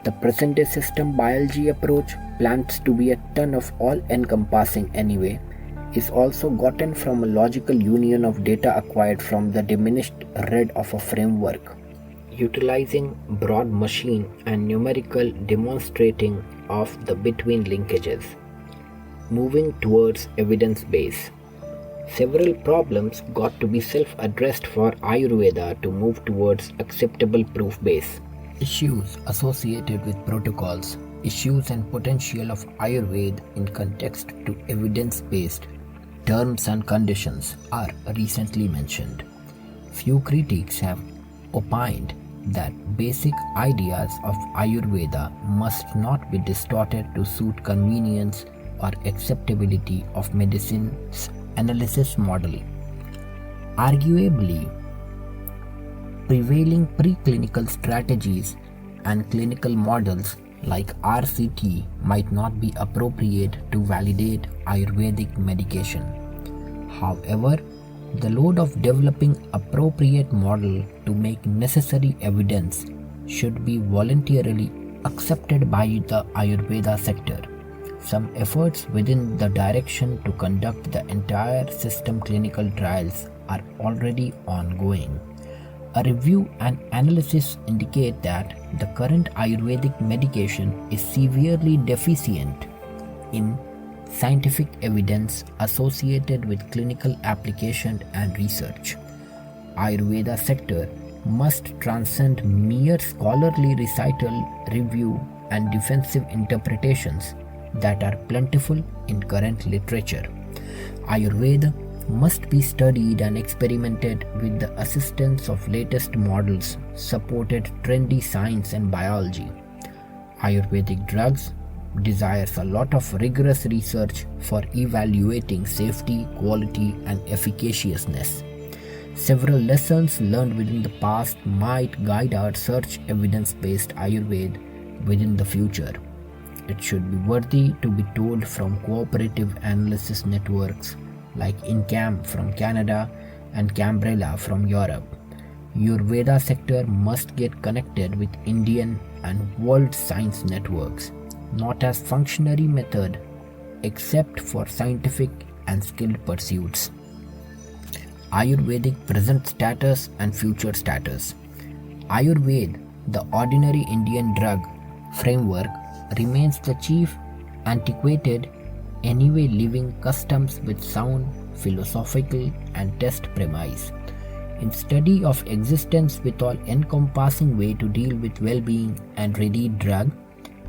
The present-day system biology approach, plans to be a ton of all-encompassing anyway, is also gotten from a logical union of data acquired from the diminished read of a framework, utilizing broad machine and numerical demonstrating of the between linkages, moving towards evidence base. Several problems got to be self-addressed for Ayurveda to move towards acceptable proof base. Issues associated with protocols, issues and potential of Ayurveda in context to evidence-based terms and conditions are recently mentioned. Few critics have opined that basic ideas of Ayurveda must not be distorted to suit convenience or acceptability of medicine's analysis model. Arguably, prevailing preclinical strategies and clinical models like RCT might not be appropriate to validate Ayurvedic medication. However, the load of developing appropriate model to make necessary evidence should be voluntarily accepted by the Ayurveda sector. Some efforts within the direction to conduct the entire system clinical trials are already ongoing. A review and analysis indicate that the current Ayurvedic medication is severely deficient in scientific evidence associated with clinical application and research. Ayurveda sector must transcend mere scholarly recital, review, and defensive interpretations that are plentiful in current literature. Ayurveda must be studied and experimented with the assistance of latest models, supported trendy science and biology. Ayurvedic drugs desires a lot of rigorous research for evaluating safety, quality, and efficaciousness. Several lessons learned within the past might guide our search evidence-based Ayurveda within the future. It should be worthy to be told from cooperative analysis networks like INCAM from Canada and Cambrella from Europe. Ayurveda sector must get connected with Indian and world science networks, not as functionary method except for scientific and skilled pursuits. Ayurvedic present status and future status. Ayurveda, the ordinary Indian drug framework, remains the chief antiquated anyway living customs with sound philosophical and test premise. In study of existence with all encompassing way to deal with well-being and ready drug,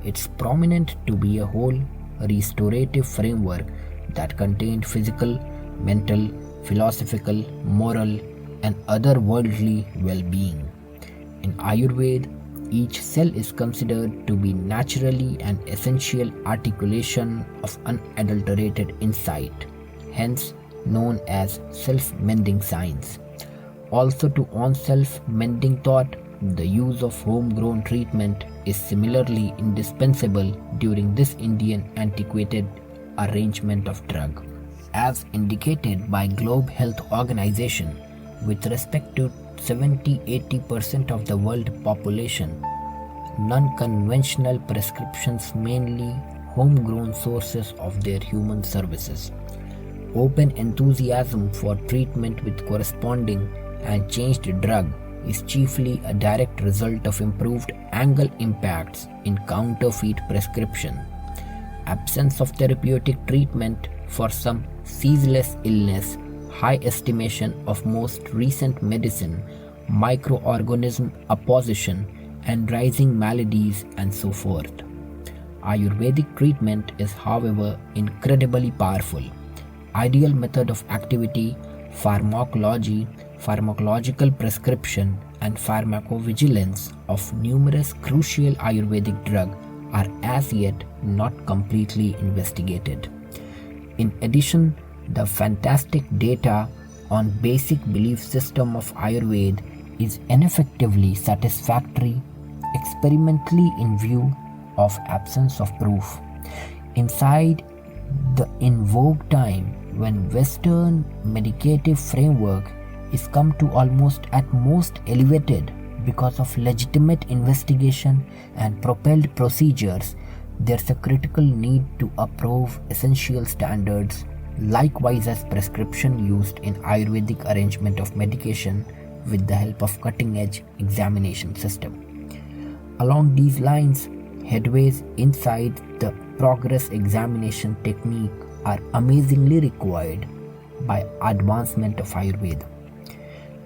it's prominent to be a whole restorative framework that contained physical, mental, philosophical, moral, and otherworldly well-being. In Ayurveda, each cell is considered to be naturally an essential articulation of unadulterated insight, hence known as self-mending science. Also to on-self mending thought, the use of homegrown treatment is similarly indispensable during this Indian antiquated arrangement of drug. As indicated by Globe Health Organization, with respect to 70-80% of the world population, non-conventional prescriptions mainly homegrown sources of their human services. Open enthusiasm for treatment with corresponding and changed drug is chiefly a direct result of improved angle impacts in counterfeit prescription. Absence of therapeutic treatment for some ceaseless illness, high estimation of most recent medicine, microorganism opposition, and rising maladies and so forth. Ayurvedic treatment is, however, incredibly powerful. Ideal method of activity, pharmacology, pharmacological prescription, and pharmacovigilance of numerous crucial Ayurvedic drugs are as yet not completely investigated. In addition, the fantastic data on basic belief system of Ayurveda is ineffectively satisfactory experimentally in view of absence of proof. Inside the in vogue time when Western medicative framework is come to almost at most elevated because of legitimate investigation and propelled procedures, there's a critical need to approve essential standards, likewise as prescription used in Ayurvedic arrangement of medication with the help of cutting-edge examination system. Along these lines, headways inside the progress examination technique are amazingly required by advancement of Ayurveda.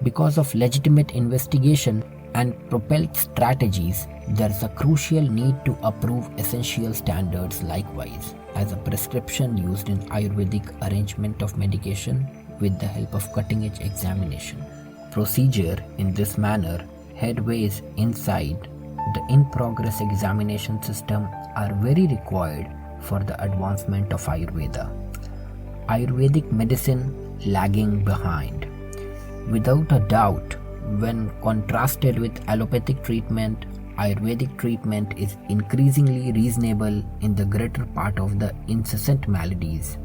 Because of legitimate investigation and propelled strategies, there is a crucial need to approve essential standards likewise as a prescription used in Ayurvedic arrangement of medication with the help of cutting-edge examination. Procedure in this manner, headways inside the in-progress examination system are very required for the advancement of Ayurveda. Ayurvedic medicine lagging behind. Without a doubt, when contrasted with allopathic treatment, Ayurvedic treatment is increasingly reasonable in the greater part of the incessant maladies.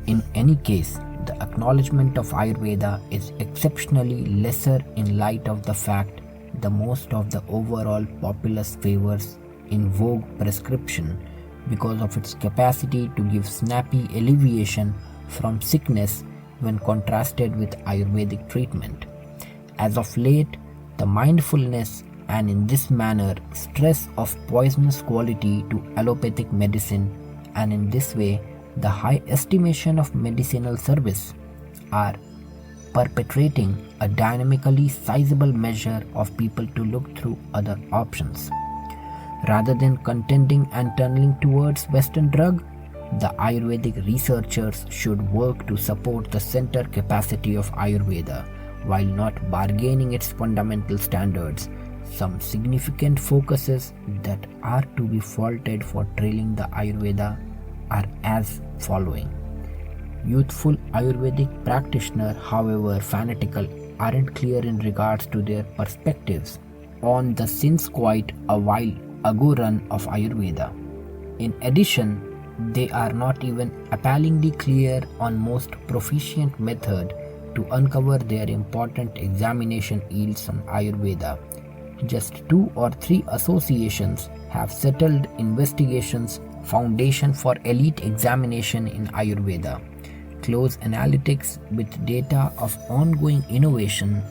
In any case, the acknowledgement of Ayurveda is exceptionally lesser in light of the fact the most of the overall populace favors in vogue prescription because of its capacity to give snappy alleviation from sickness when contrasted with Ayurvedic treatment. As of late, the mindfulness and in this manner stress of poisonous quality to allopathic medicine, and in this way the high estimation of medicinal service, are perpetrating a dynamically sizable measure of people to look through other options. Rather than contending and tunneling towards Western drug, the Ayurvedic researchers should work to support the center capacity of Ayurveda while not bargaining its fundamental standards. Some significant focuses that are to be faulted for trailing the Ayurveda are as following. Youthful Ayurvedic practitioners, however fanatical, aren't clear in regards to their perspectives on the since quite a while ago run of Ayurveda. In addition, they are not even appallingly clear on most proficient method to uncover their important examination yields on Ayurveda. Just 2 or 3 associations have settled investigations foundation for elite examination in Ayurveda. Close analytics with data of ongoing innovation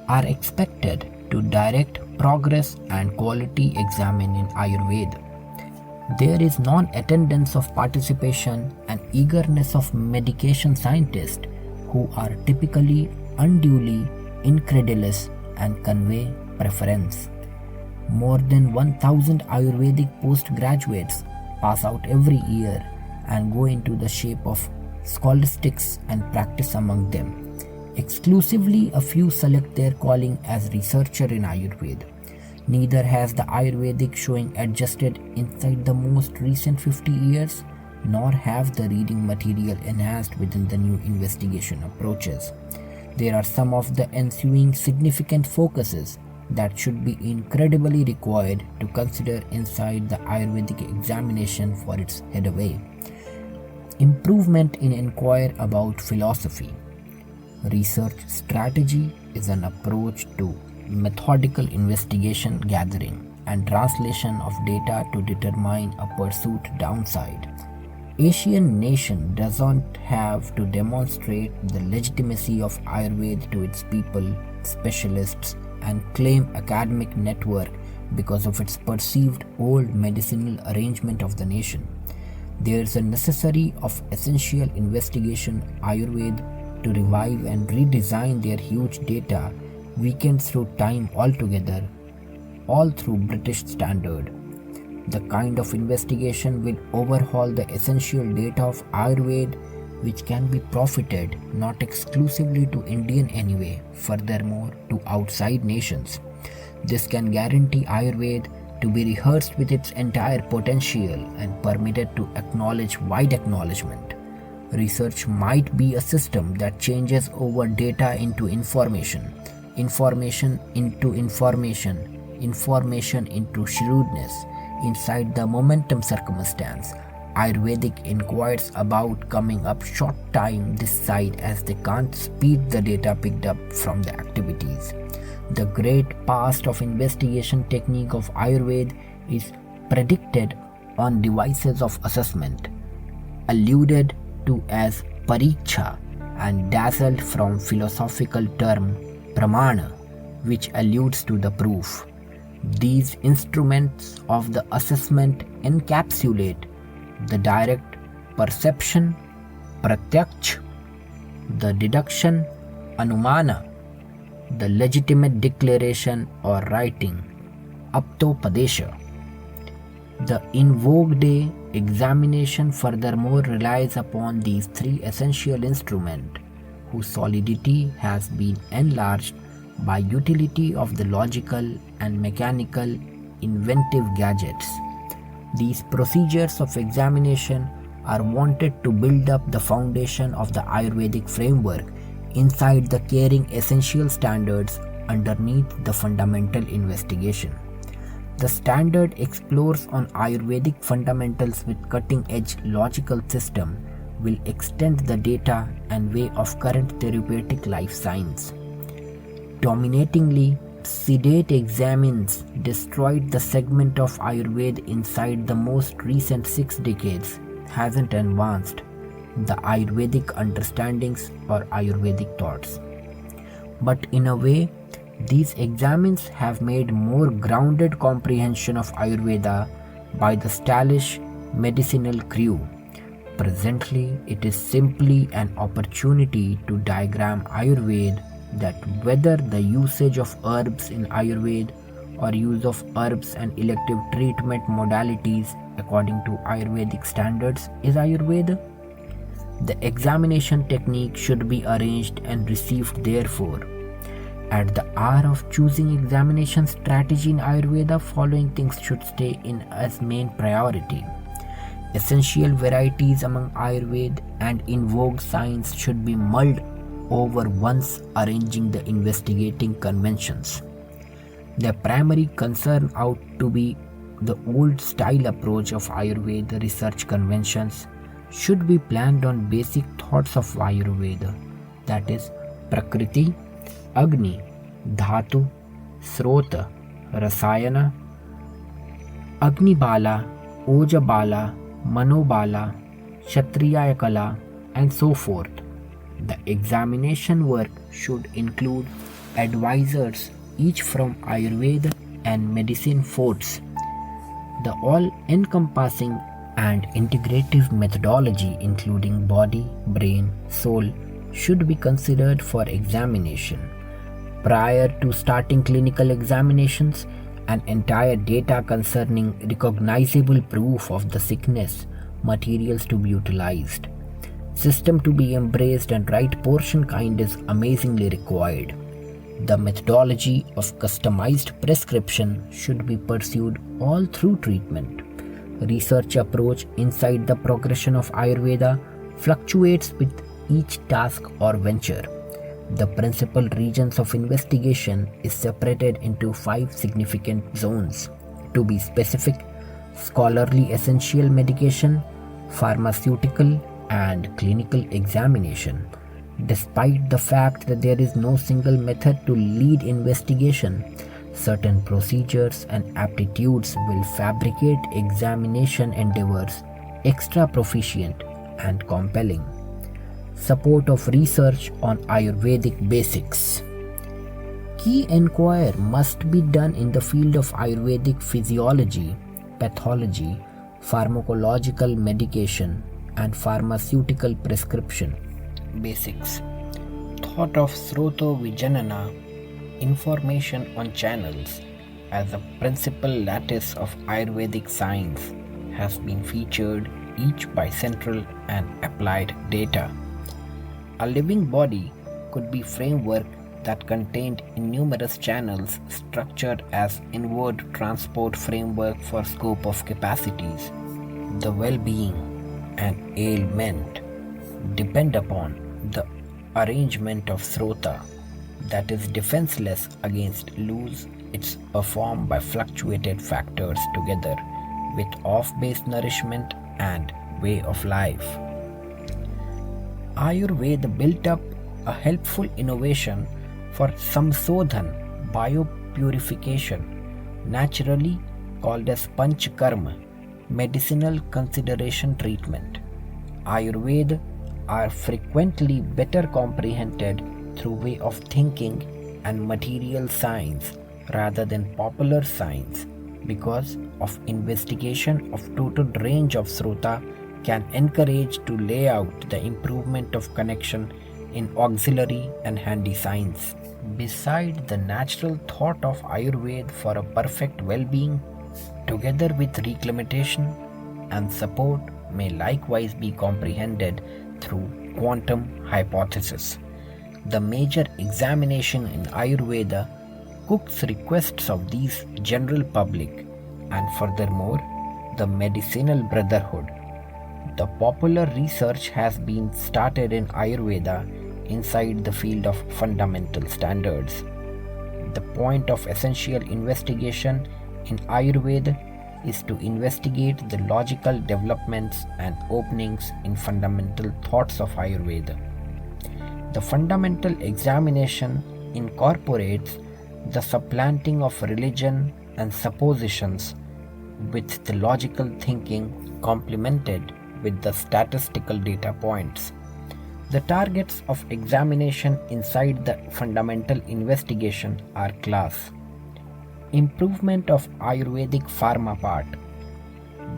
are expected to direct progress and quality examine in Ayurveda. There is non-attendance of participation and eagerness of medication scientists who are typically unduly incredulous and convey preference. More than 1000 Ayurvedic postgraduates pass out every year and go into the shape of scholastics and practice among them. Exclusively a few select their calling as researcher in Ayurveda. Neither has the Ayurvedic showing adjusted inside the most recent 50 years, nor have the reading material enhanced within the new investigation approaches. There are some of the ensuing significant focuses that should be incredibly required to consider inside the Ayurvedic examination for its headway. Improvement in inquire about philosophy. Research strategy is an approach to methodical investigation, gathering, and translation of data to determine a pursuit downside. Asian nation doesn't have to demonstrate the legitimacy of Ayurveda to its people, specialists, and claim academic network because of its perceived old medicinal arrangement of the nation. There is a necessary of essential investigation Ayurveda to revive and redesign their huge data weakened through time altogether, all through British standard. The kind of investigation will overhaul the essential data of Ayurveda which can be profited not exclusively to Indian anyway, furthermore to outside nations. This can guarantee Ayurveda to be rehearsed with its entire potential and permitted to acknowledge wide acknowledgement. Research might be a system that changes over data into information, information into information, information into shrewdness. Inside the momentum circumstance, Ayurvedic inquires about coming up short time this side as they can't speed the data picked up from the activities. The great past of investigation technique of Ayurveda is predicted on devices of assessment, alluded to as pariksha, and dazzled from philosophical term pramana, which alludes to the proof. These instruments of the assessment encapsulate the direct perception, pratyaksh, the deduction, anumana, the legitimate declaration or writing, aptopadesha. The in vogue day examination furthermore relies upon these three essential instruments, whose solidity has been enlarged by utility of the logical and mechanical inventive gadgets. These procedures of examination are wanted to build up the foundation of the Ayurvedic framework inside the caring essential standards underneath the fundamental investigation. The standard explores on Ayurvedic fundamentals with cutting-edge logical system will extend the data and way of current therapeutic life science. Dominatingly, sedate examines destroyed the segment of Ayurveda inside the most recent 6 decades hasn't advanced the Ayurvedic understandings or Ayurvedic thoughts. But in a way, these examines have made more grounded comprehension of Ayurveda by the stylish medicinal crew. Presently, it is simply an opportunity to diagram Ayurveda, that whether the usage of herbs in Ayurveda or use of herbs and elective treatment modalities according to Ayurvedic standards is Ayurveda. The examination technique should be arranged and received therefore. At the hour of choosing examination strategy in Ayurveda, following things should stay in as main priority. Essential varieties among Ayurveda and in vogue science should be mulled over once arranging the investigating conventions. The primary concern ought to be the old style approach of Ayurveda research conventions should be planned on basic thoughts of Ayurveda, that is Prakriti, Agni, Dhatu, Srota, Rasayana, Agnibala, Ojabala, Manobala, Kshatriya Kala, and so forth. The examination work should include advisors, each from Ayurveda and medicine forts. The all-encompassing and integrative methodology including body, brain, soul should be considered for examination. Prior to starting clinical examinations, an entire data concerning recognizable proof of the sickness, materials to be utilized, system to be embraced, and right portion kind is amazingly required. The methodology of customized prescription should be pursued all through treatment. Research approach inside the progression of Ayurveda fluctuates with each task or venture. The principal regions of investigation is separated into 5 significant zones. To be specific, scholarly essential medication, pharmaceutical, and clinical examination. Despite the fact that there is no single method to lead investigation, certain procedures and aptitudes will fabricate examination endeavors extra proficient and compelling. Support of research on Ayurvedic basics. Key inquiry must be done in the field of Ayurvedic physiology, pathology, pharmacological medication, and pharmaceutical prescription. Basics. Thought of Sroto Vijanana, information on channels, as a principal lattice of Ayurvedic science has been featured each by central and applied data. A living body could be framework that contained numerous channels structured as inward transport framework for scope of capacities. The well-being and ailment depend upon the arrangement of srota that is defenseless against lose its performed by fluctuated factors together with off-base nourishment and way of life. Ayurveda built up a helpful innovation for samsodhan, biopurification, naturally called as panchakarma, medicinal consideration treatment. Ayurveda are frequently better comprehended through way of thinking and material science rather than popular science because of investigation of total range of srota can encourage to lay out the improvement of connection in auxiliary and handy science. Beside the natural thought of Ayurveda for a perfect well-being, together with reclamation and support may likewise be comprehended through quantum hypothesis. The major examination in Ayurveda cooks requests of these general public and furthermore the medicinal brotherhood. The popular research has been started in Ayurveda inside the field of fundamental standards. The point of essential investigation in Ayurveda is to investigate the logical developments and openings in fundamental thoughts of Ayurveda. The fundamental examination incorporates the supplanting of religion and suppositions with the logical thinking complemented with the statistical data points. The targets of examination inside the fundamental investigation are class, improvement of Ayurvedic pharma part,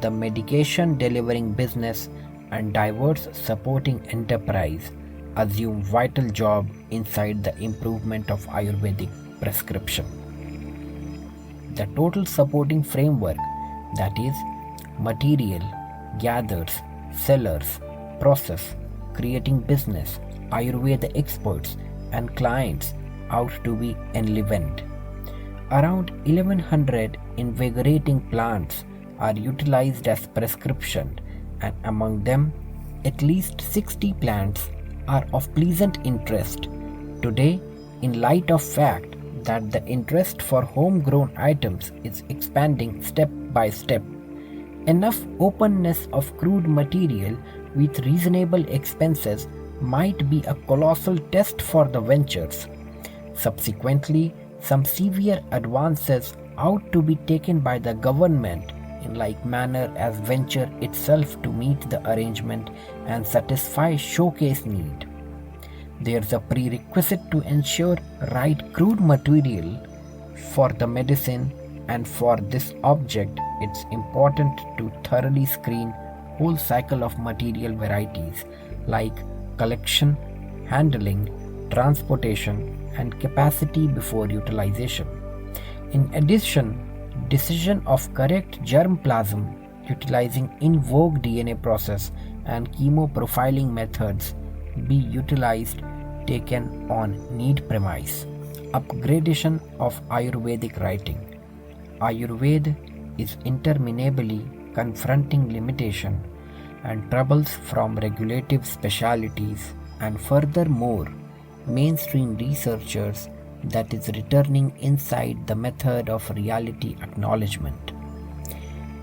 the medication delivering business and diverse supporting enterprise assume vital job inside the improvement of Ayurvedic prescription. The total supporting framework, that is, material, gathers, sellers, process, creating business, Ayurveda experts and clients out to be enlivened. Around 1100 invigorating plants are utilized as prescription and among them at least 60 plants are of pleasant interest. Today, in light of fact that the interest for homegrown items is expanding step by step, enough openness of crude material with reasonable expenses might be a colossal test for the ventures. Subsequently, some severe advances ought to be taken by the government in like manner as venture itself to meet the arrangement and satisfy showcase need. There's a prerequisite to ensure right crude material for the medicine, and for this object it's important to thoroughly screen whole cycle of material varieties like collection, handling, transportation, and capacity before utilization. In addition, decision of correct germplasm utilizing in vogue DNA process and chemoprofiling methods be utilized taken on need premise. Upgradation of Ayurvedic writing. Ayurveda is interminably confronting limitation and troubles from regulative specialities, and furthermore mainstream researchers that is returning inside the method of reality acknowledgement.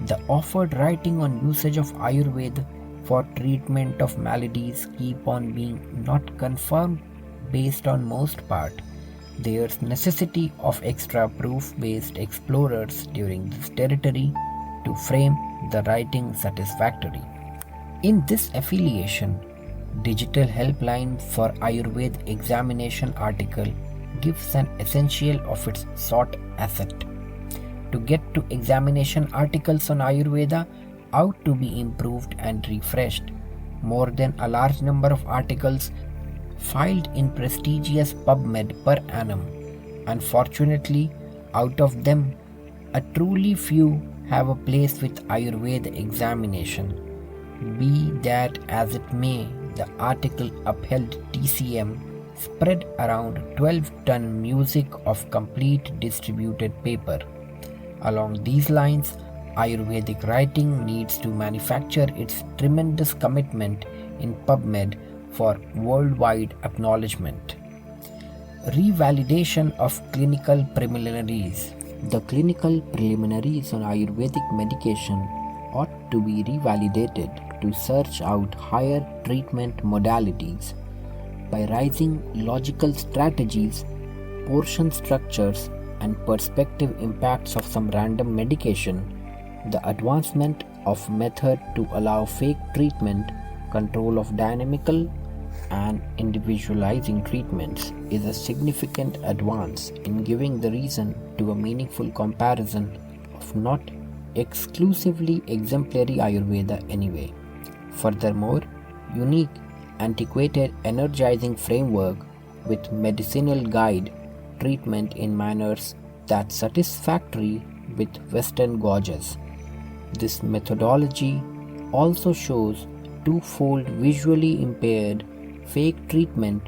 The offered writing on usage of Ayurveda for treatment of maladies keep on being not confirmed based on most part. There's necessity of extra proof-based explorers during this territory to frame the writing satisfactory. In this affiliation, Digital Helpline for Ayurveda Examination article gives an essential of its sought asset. To get to examination articles on Ayurveda out to be improved and refreshed, more than a large number of articles filed in prestigious PubMed per annum. Unfortunately, out of them, a truly few have a place with Ayurveda examination. Be that as it may, the article upheld TCM spread around 12-ton music of complete distributed paper. Along these lines, Ayurvedic writing needs to manufacture its tremendous commitment in PubMed for worldwide acknowledgement. Revalidation of clinical preliminaries. The clinical preliminaries on Ayurvedic medication ought to be revalidated to search out higher treatment modalities. By raising logical strategies, portion structures, and perspective impacts of some random medication, the advancement of method to allow fake treatment, control of dynamical and individualizing treatments is a significant advance in giving the reason to a meaningful comparison of not exclusively exemplary Ayurveda anyway. Furthermore, unique, antiquated, energizing framework with medicinal guide treatment in manners that satisfactory with Western gauges. This methodology also shows twofold visually impaired, fake treatment,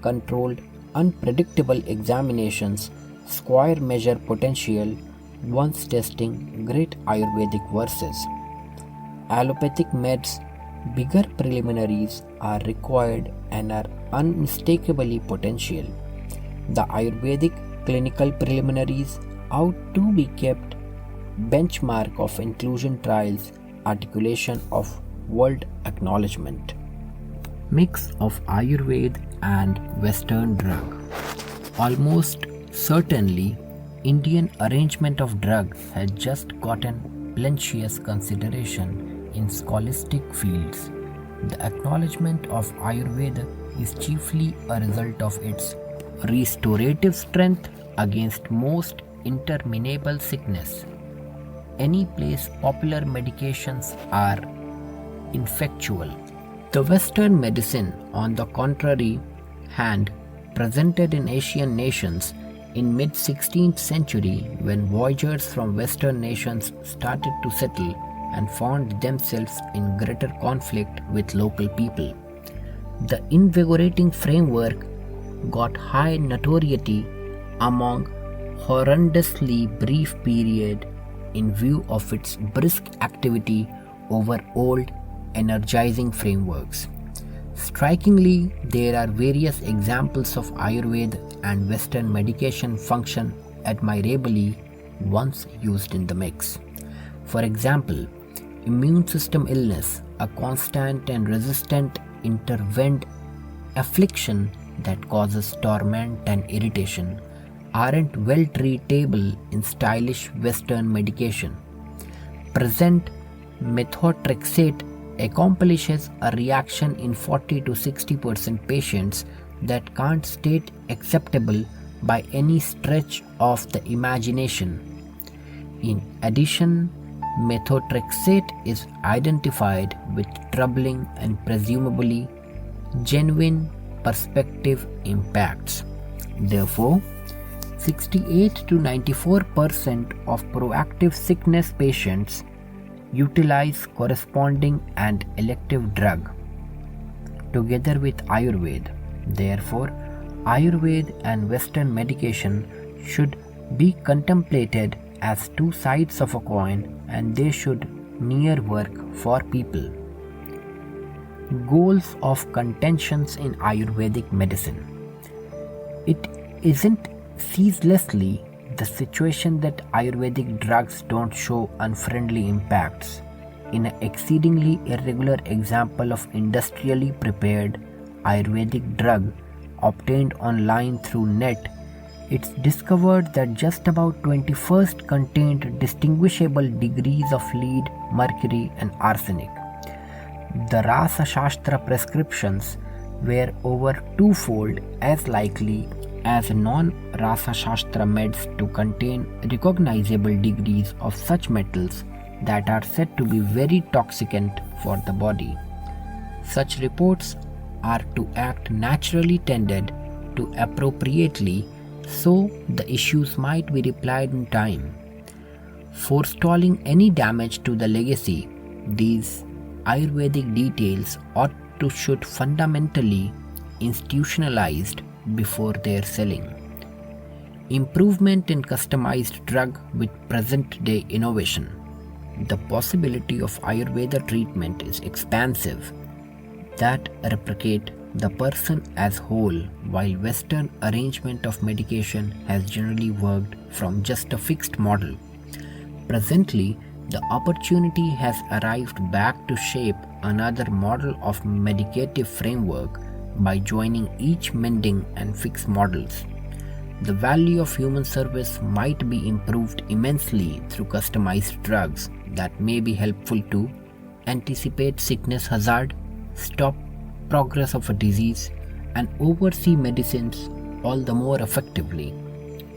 controlled, unpredictable examinations, square measure potential, once testing great Ayurvedic verses. Allopathic meds, bigger preliminaries are required and are unmistakably potential. The Ayurvedic clinical preliminaries ought to be kept benchmark of inclusion trials, articulation of world acknowledgement. Mix of Ayurveda and Western drug. Almost certainly, Indian arrangement of drug has just gotten plenteous consideration in scholastic fields. The acknowledgement of Ayurveda is chiefly a result of its restorative strength against most interminable sickness. Any place popular medications are ineffectual. The Western medicine, on the contrary hand, presented in Asian nations in mid-16th century when voyagers from Western nations started to settle and found themselves in greater conflict with local people. The invigorating framework got high notoriety among horrendously brief period in view of its brisk activity over old energizing frameworks. Strikingly, there are various examples of Ayurveda and Western medication function admirably once used in the mix. For example, immune system illness, a constant and resistant intervened affliction that causes torment and irritation, aren't well treatable in stylish Western medication. Present methotrexate accomplishes a reaction in 40 to 60% patients that can't state acceptable by any stretch of the imagination. In addition, methotrexate is identified with troubling and presumably genuine perspective impacts. Therefore, 68 to 94% of proactive sickness patients utilize corresponding and elective drug together with Ayurveda. Therefore, Ayurveda and Western medication should be contemplated as two sides of a coin, and they should near work for people. Goals of contentions in Ayurvedic medicine. It isn't ceaselessly the situation that Ayurvedic drugs don't show unfriendly impacts. In an exceedingly irregular example of industrially prepared Ayurvedic drug obtained online through net, it's discovered that just about 21st contained distinguishable degrees of lead, mercury and arsenic. The Rasa Shastra prescriptions were over twofold as likely as non-Rasa Shastra meds to contain recognizable degrees of such metals that are said to be very toxicant for the body. Such reports are to act naturally tended to appropriately, so the issues might be replied in time. Forestalling any damage to the legacy, these Ayurvedic details ought to should fundamentally institutionalized before their selling. Improvement in customized drug with present-day innovation. The possibility of Ayurveda treatment is expansive that replicate the person as whole, while Western arrangement of medication has generally worked from just a fixed model. Presently, the opportunity has arrived back to shape another model of medicative framework by joining each mending and fix models. The value of human service might be improved immensely through customized drugs that may be helpful to anticipate sickness hazard, stop progress of a disease, and oversee medicines all the more effectively.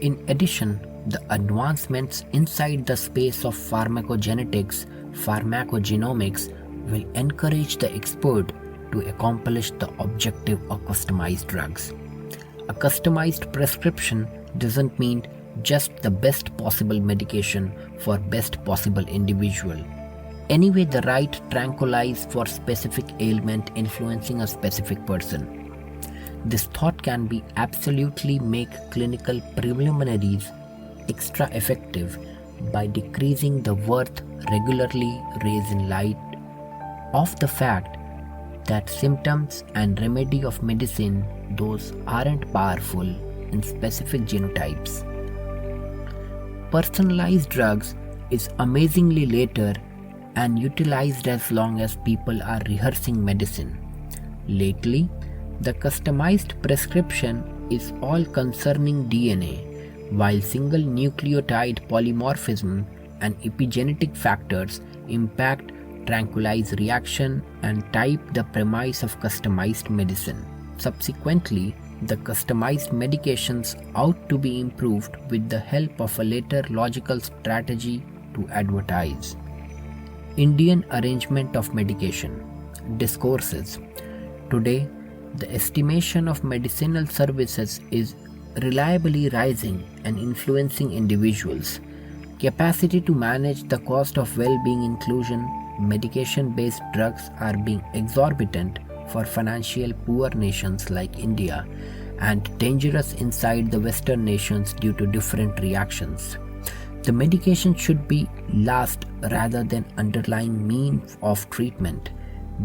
In addition, the advancements inside the space of pharmacogenetics, pharmacogenomics will encourage the expert to accomplish the objective of customized drugs. A customized prescription doesn't mean just the best possible medication for best possible individual. Anyway, the right tranquilize for specific ailment influencing a specific person. This thought can be absolutely make clinical preliminaries extra effective by decreasing the worth regularly raised in light of the fact that symptoms and remedy of medicine those aren't powerful in specific genotypes. Personalized drugs is amazingly later and utilized as long as people are rehearsing medicine. Lately, the customized prescription is all concerning DNA, while single nucleotide polymorphism and epigenetic factors impact tranquilize reaction and type the premise of customized medicine. Subsequently, the customized medications ought to be improved with the help of a later logical strategy to advertise. Indian arrangement of medication. Discourses. Today, the estimation of medicinal services is reliably rising and influencing individuals. Capacity to manage the cost of well-being inclusion, medication-based drugs are being exorbitant for financially poor nations like India and dangerous inside the Western nations due to different reactions. The medication should be last rather than underlying means of treatment,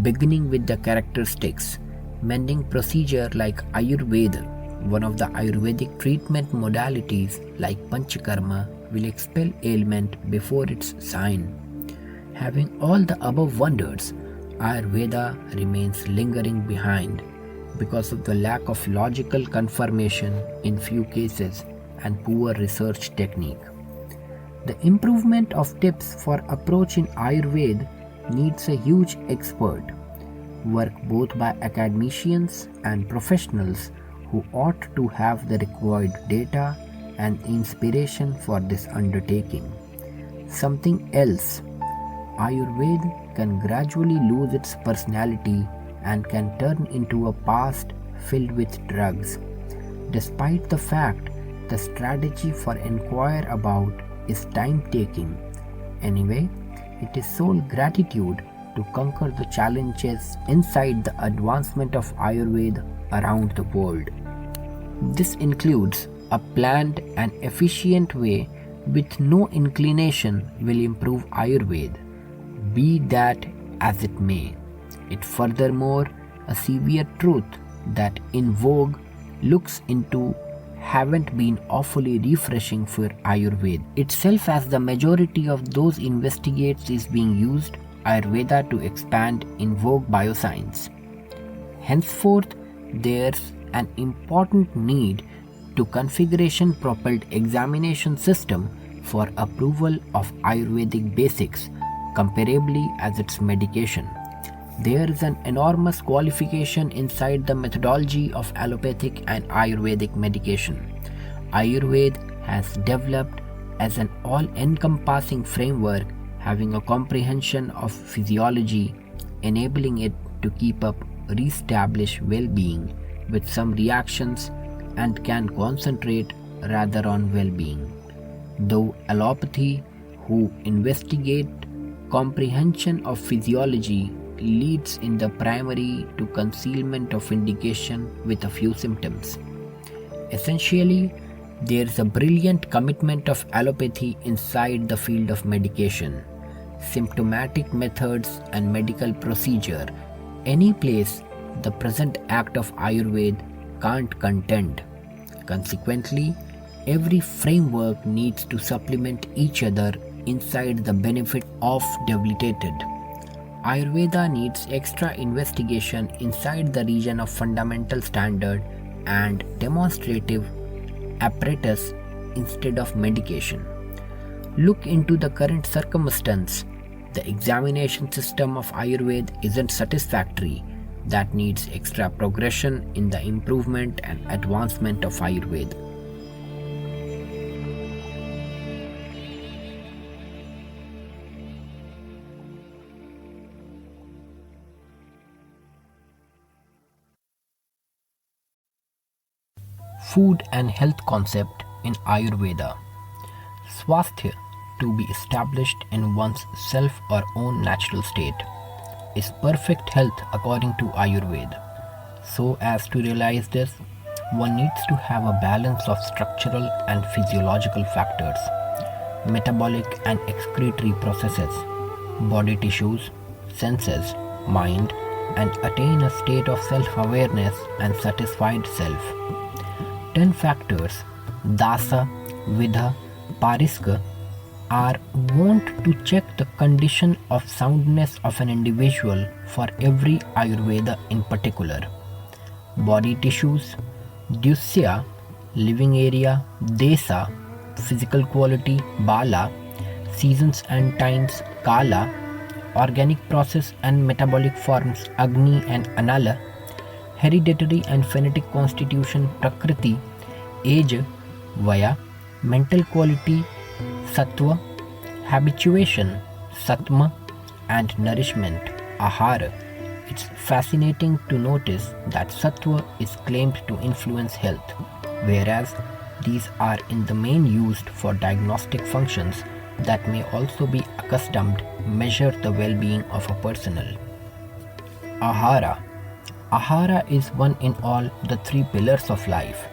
beginning with the characteristics. Mending procedure like Ayurveda, one of the Ayurvedic treatment modalities like Panchakarma, will expel ailment before its sign. Having all the above wonders, Ayurveda remains lingering behind because of the lack of logical confirmation in few cases and poor research technique. The improvement of tips for approach in Ayurveda needs a huge expert work both by academicians and professionals who ought to have the required data and inspiration for this undertaking. Something else, Ayurveda can gradually lose its personality and can turn into a past filled with drugs. despite the fact the strategy for inquire about is time-taking. Anyway, it is sole gratitude to conquer the challenges inside the advancement of Ayurveda around the world. This includes a planned and efficient way with no inclination will improve Ayurveda, be that as it may. It furthermore a severe truth that in vogue looks into haven't been awfully refreshing for Ayurveda itself, as the majority of those investigates is being used Ayurveda to expand in vogue bioscience. Henceforth, there's an important need to configuration propelled examination system for approval of Ayurvedic basics comparably as its medication. There is an enormous qualification inside the methodology of allopathic and Ayurvedic medication. Ayurveda has developed as an all-encompassing framework having a comprehension of physiology, enabling it to keep up re-establish well-being with some reactions and can concentrate rather on well-being. Though allopathy, who investigate comprehension of physiology, leads in the primary to concealment of indication with a few symptoms. Essentially, there is a brilliant commitment of allopathy inside the field of medication, symptomatic methods and medical procedure, any place the present act of Ayurveda can't contend. Consequently, every framework needs to supplement each other inside the benefit of debilitated. Ayurveda needs extra investigation inside the region of fundamental standard and demonstrative apparatus instead of medication. Look into the current circumstance. The examination system of Ayurveda isn't satisfactory. That needs extra progression in the improvement and advancement of Ayurveda. Food and health concept in Ayurveda. Swasthya, to be established in one's self or own natural state, is perfect health according to Ayurveda. So as to realize this, one needs to have a balance of structural and physiological factors, metabolic and excretory processes, body tissues, senses, mind, and attain a state of self-awareness and satisfied self. 10 factors, Dasa, Vidha, Pariska, are wont to check the condition of soundness of an individual for every Ayurveda in particular. Body tissues, Dusya, living area, Desa, physical quality, Bala, seasons and times, Kala, organic process and metabolic forms, Agni and Anala, hereditary and phonetic constitution, Prakriti, age, Vaya, mental quality, Sattva, habituation, Satma, and nourishment, Ahara. It's fascinating to notice that Sattva is claimed to influence health, whereas these are in the main used for diagnostic functions that may also be accustomed measure the well-being of a personnel. Ahara. Ahara is one in all the three pillars of life,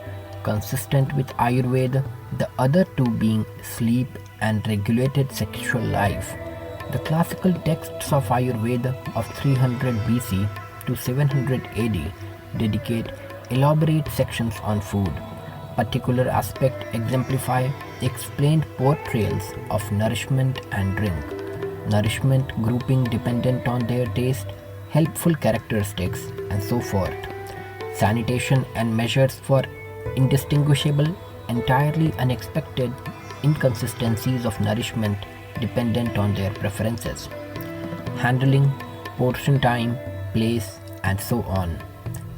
consistent with Ayurveda, the other two being sleep and regulated sexual life. The classical texts of Ayurveda of 300 BC to 700 AD dedicate elaborate sections on food. Particular aspects exemplify explained portrayals of nourishment and drink. Nourishment grouping dependent on their taste, helpful characteristics, and so forth. Sanitation and measures for indistinguishable, entirely unexpected inconsistencies of nourishment dependent on their preferences. Handling, portion time, place, and so on.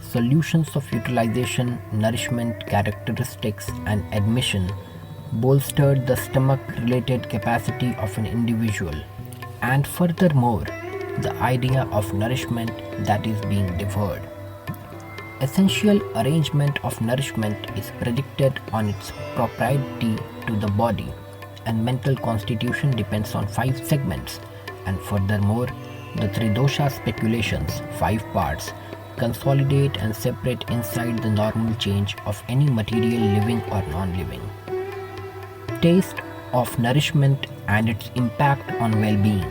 Solutions of utilization, nourishment, characteristics, and admission bolstered the stomach-related capacity of an individual, and furthermore, the idea of nourishment that is being devoured. essential arrangement of nourishment is predicted on its propriety to the body, and mental constitution depends on 5 segments, and furthermore, the Tridosha speculations, 5 parts, consolidate and separate inside the normal change of any material living or non-living. Taste of nourishment and its impact on well-being.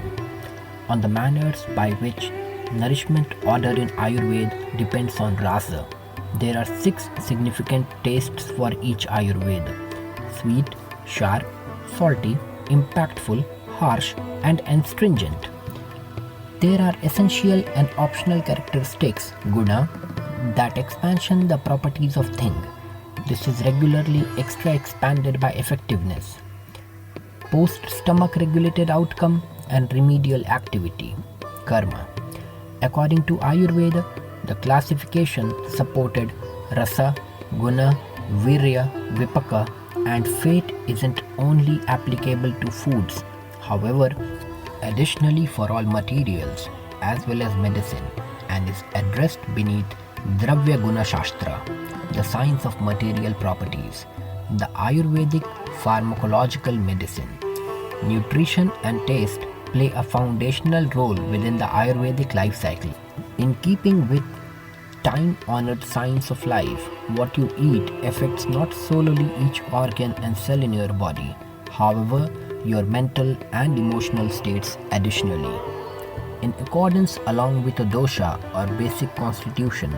On the manners by which nourishment order in Ayurveda depends on rasa. There are 6 significant tastes for each Ayurveda: sweet, sharp, salty, impactful, harsh, and astringent. There are essential and optional characteristics, guna, that expansion the properties of thing. This is regularly extra expanded by effectiveness. Post-stomach regulated outcome and remedial activity, karma. According to Ayurveda, the classification supported rasa, guna, virya, vipaka, and fate isn't only applicable to foods. However, additionally for all materials as well as medicine, and is addressed beneath Dravya Guna Shastra, the science of material properties, the Ayurvedic pharmacological medicine. Nutrition and taste play a foundational role within the Ayurvedic life cycle. In keeping with time-honored science of life, what you eat affects not solely each organ and cell in your body, however, your mental and emotional states additionally. In accordance along with a dosha or basic constitution,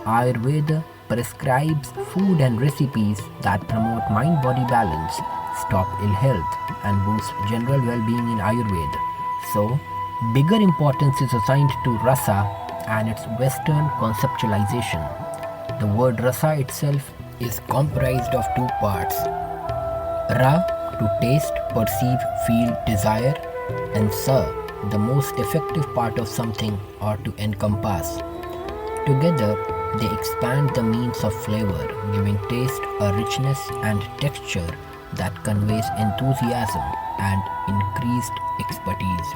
Ayurveda prescribes food and recipes that promote mind-body balance, stop ill health, and boost general well-being in Ayurveda. So, bigger importance is assigned to rasa and its Western conceptualization. The word rasa itself is comprised of 2 parts: ra, to taste, perceive, feel, desire, and sa, the most effective part of something or to encompass. Together, they expand the means of flavor, giving taste a richness and texture that conveys enthusiasm and increased expertise.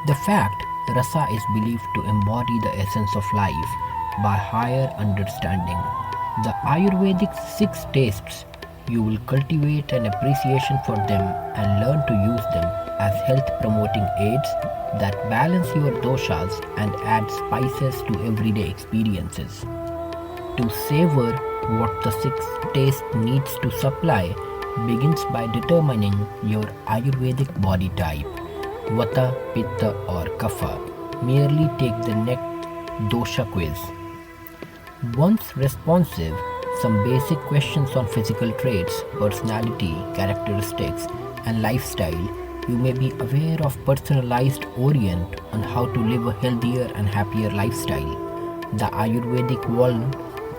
The fact rasa is believed to embody the essence of life by higher understanding. The Ayurvedic 6 tastes, you will cultivate an appreciation for them and learn to use them as health-promoting aids that balance your doshas and add spices to everyday experiences. To savor what the 6 taste needs to supply begins by determining your Ayurvedic body type, Vata, Pitta or Kapha. Merely take the next dosha quiz. Once responsive, some basic questions on physical traits, personality, characteristics, and lifestyle, you may be aware of personalized orient on how to live a healthier and happier lifestyle. The Ayurvedic one,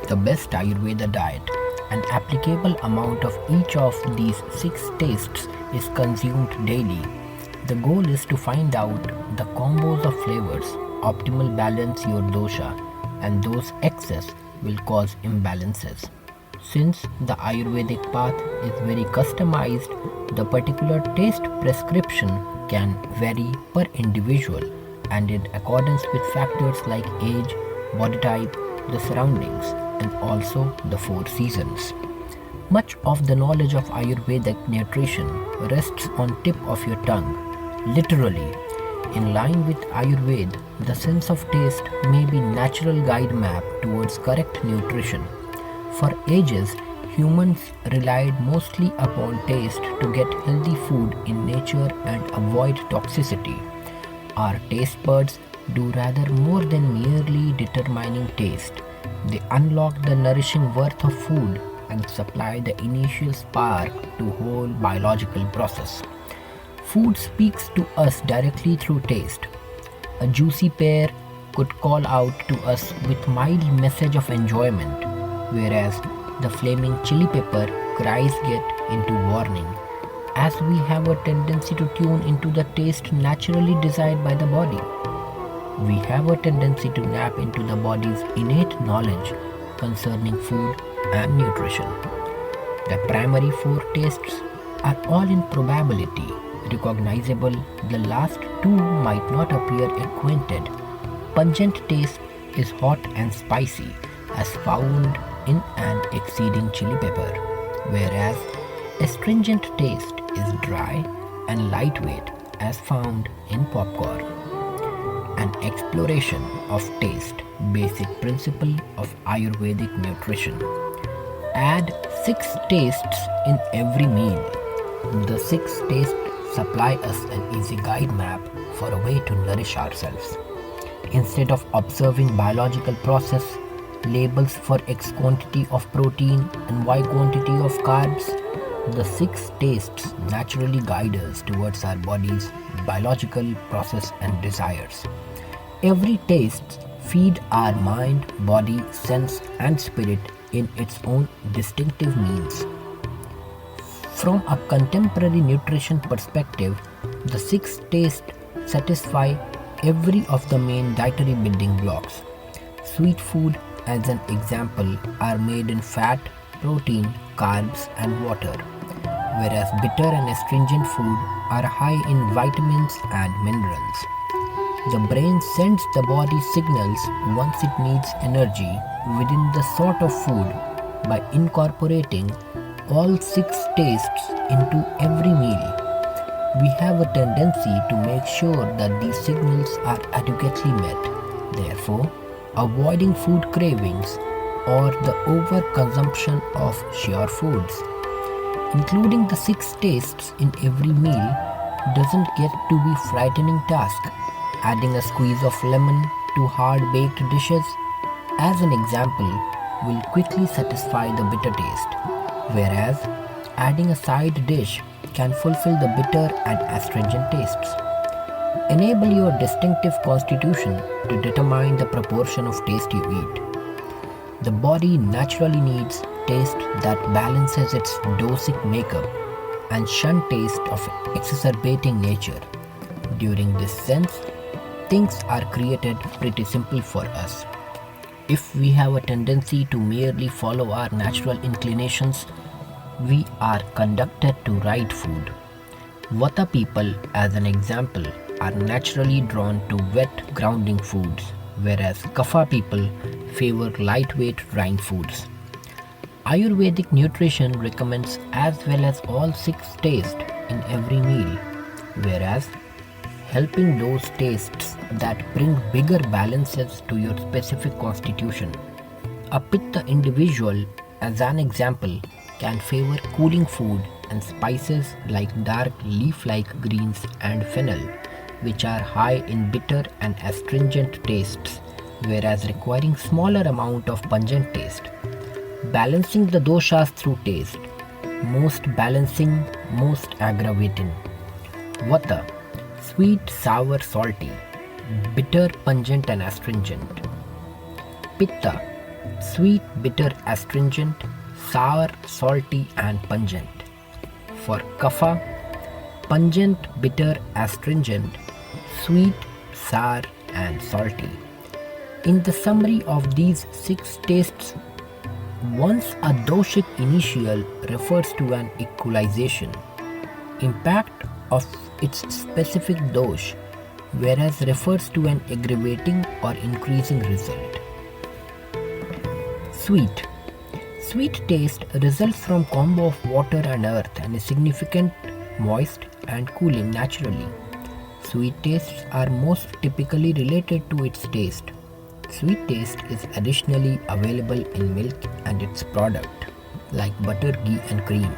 the best Ayurveda diet. An applicable amount of each of these 6 tastes is consumed daily. The goal is to find out the combos of flavors optimal balance your dosha, and those excess will cause imbalances. Since the Ayurvedic path is very customized, the particular taste prescription can vary per individual and in accordance with factors like age, body type, the surroundings, and also the 4 seasons. Much of the knowledge of Ayurvedic nutrition rests on tip of your tongue. Literally, in line with Ayurveda, the sense of taste may be natural guide map towards correct nutrition. For ages, humans relied mostly upon taste to get healthy food in nature and avoid toxicity. Our taste buds do rather more than merely determining taste. They unlock the nourishing worth of food and supply the initial spark to whole biological process. Food speaks to us directly through taste. A juicy pear could call out to us with mild message of enjoyment, whereas the flaming chili pepper cries get into warning, as we have a tendency to tune into the taste naturally desired by the body. We have a tendency to nap into the body's innate knowledge concerning food and nutrition. The primary 4 tastes are all in probability recognizable. The last 2 might not appear acquainted. Pungent taste is hot and spicy. as found in an exceeding chili pepper, whereas astringent taste is dry and lightweight as found in popcorn. An exploration of taste, basic principle of Ayurvedic nutrition. Add 6 tastes in every meal. The 6 tastes supply us an easy guide map for a way to nourish ourselves. Instead of observing biological process, labels for X quantity of protein and Y quantity of carbs, the 6 tastes naturally guide us towards our body's biological process and desires. Every taste feeds our mind, body, sense and spirit in its own distinctive means. From a contemporary nutrition perspective, the 6 tastes satisfy every of the main dietary building blocks. Sweet food, as an example, are made in fat, protein, carbs and water, whereas bitter and astringent food are high in vitamins and minerals. The brain sends the body signals once it needs energy within the sort of food by incorporating all 6 tastes into every meal. We have a tendency to make sure that these signals are adequately met. Therefore, avoiding food cravings or the overconsumption of sheer foods. Including the 6 tastes in every meal doesn't get to be a frightening task. Adding a squeeze of lemon to hard-baked dishes, as an example, will quickly satisfy the bitter taste, whereas adding a side dish can fulfill the bitter and astringent tastes. Enable your distinctive constitution to determine the proportion of taste you eat. The body naturally needs taste that balances its dosic makeup and shun taste of exacerbating nature. During this sense, things are created pretty simple for us. If we have a tendency to merely follow our natural inclinations, we are conducted to right food. Vata people, as an example, are naturally drawn to wet grounding foods, whereas Kapha people favor lightweight drying foods. Ayurvedic nutrition recommends as well as all 6 tastes in every meal, whereas helping those tastes that bring bigger balances to your specific constitution. A Pitta individual, as an example, can favor cooling food and spices like dark leaf-like greens and fennel, which are high in bitter and astringent tastes, whereas requiring smaller amount of pungent taste. Balancing the doshas through taste. Most balancing, most aggravating. Vata, sweet, sour, salty. Bitter, pungent and astringent. Pitta, sweet, bitter, astringent, sour, salty and pungent. For Kapha, pungent, bitter, astringent, sweet, sour and salty. In the summary of these 6 tastes, once a doshic initial refers to an equalization, impact of its specific dosh, whereas refers to an aggravating or increasing result. Sweet. Sweet taste results from combo of water and earth and is significant, moist and cooling naturally. Sweet tastes are most typically related to its taste. Sweet taste is additionally available in milk and its product, like butter, ghee and cream.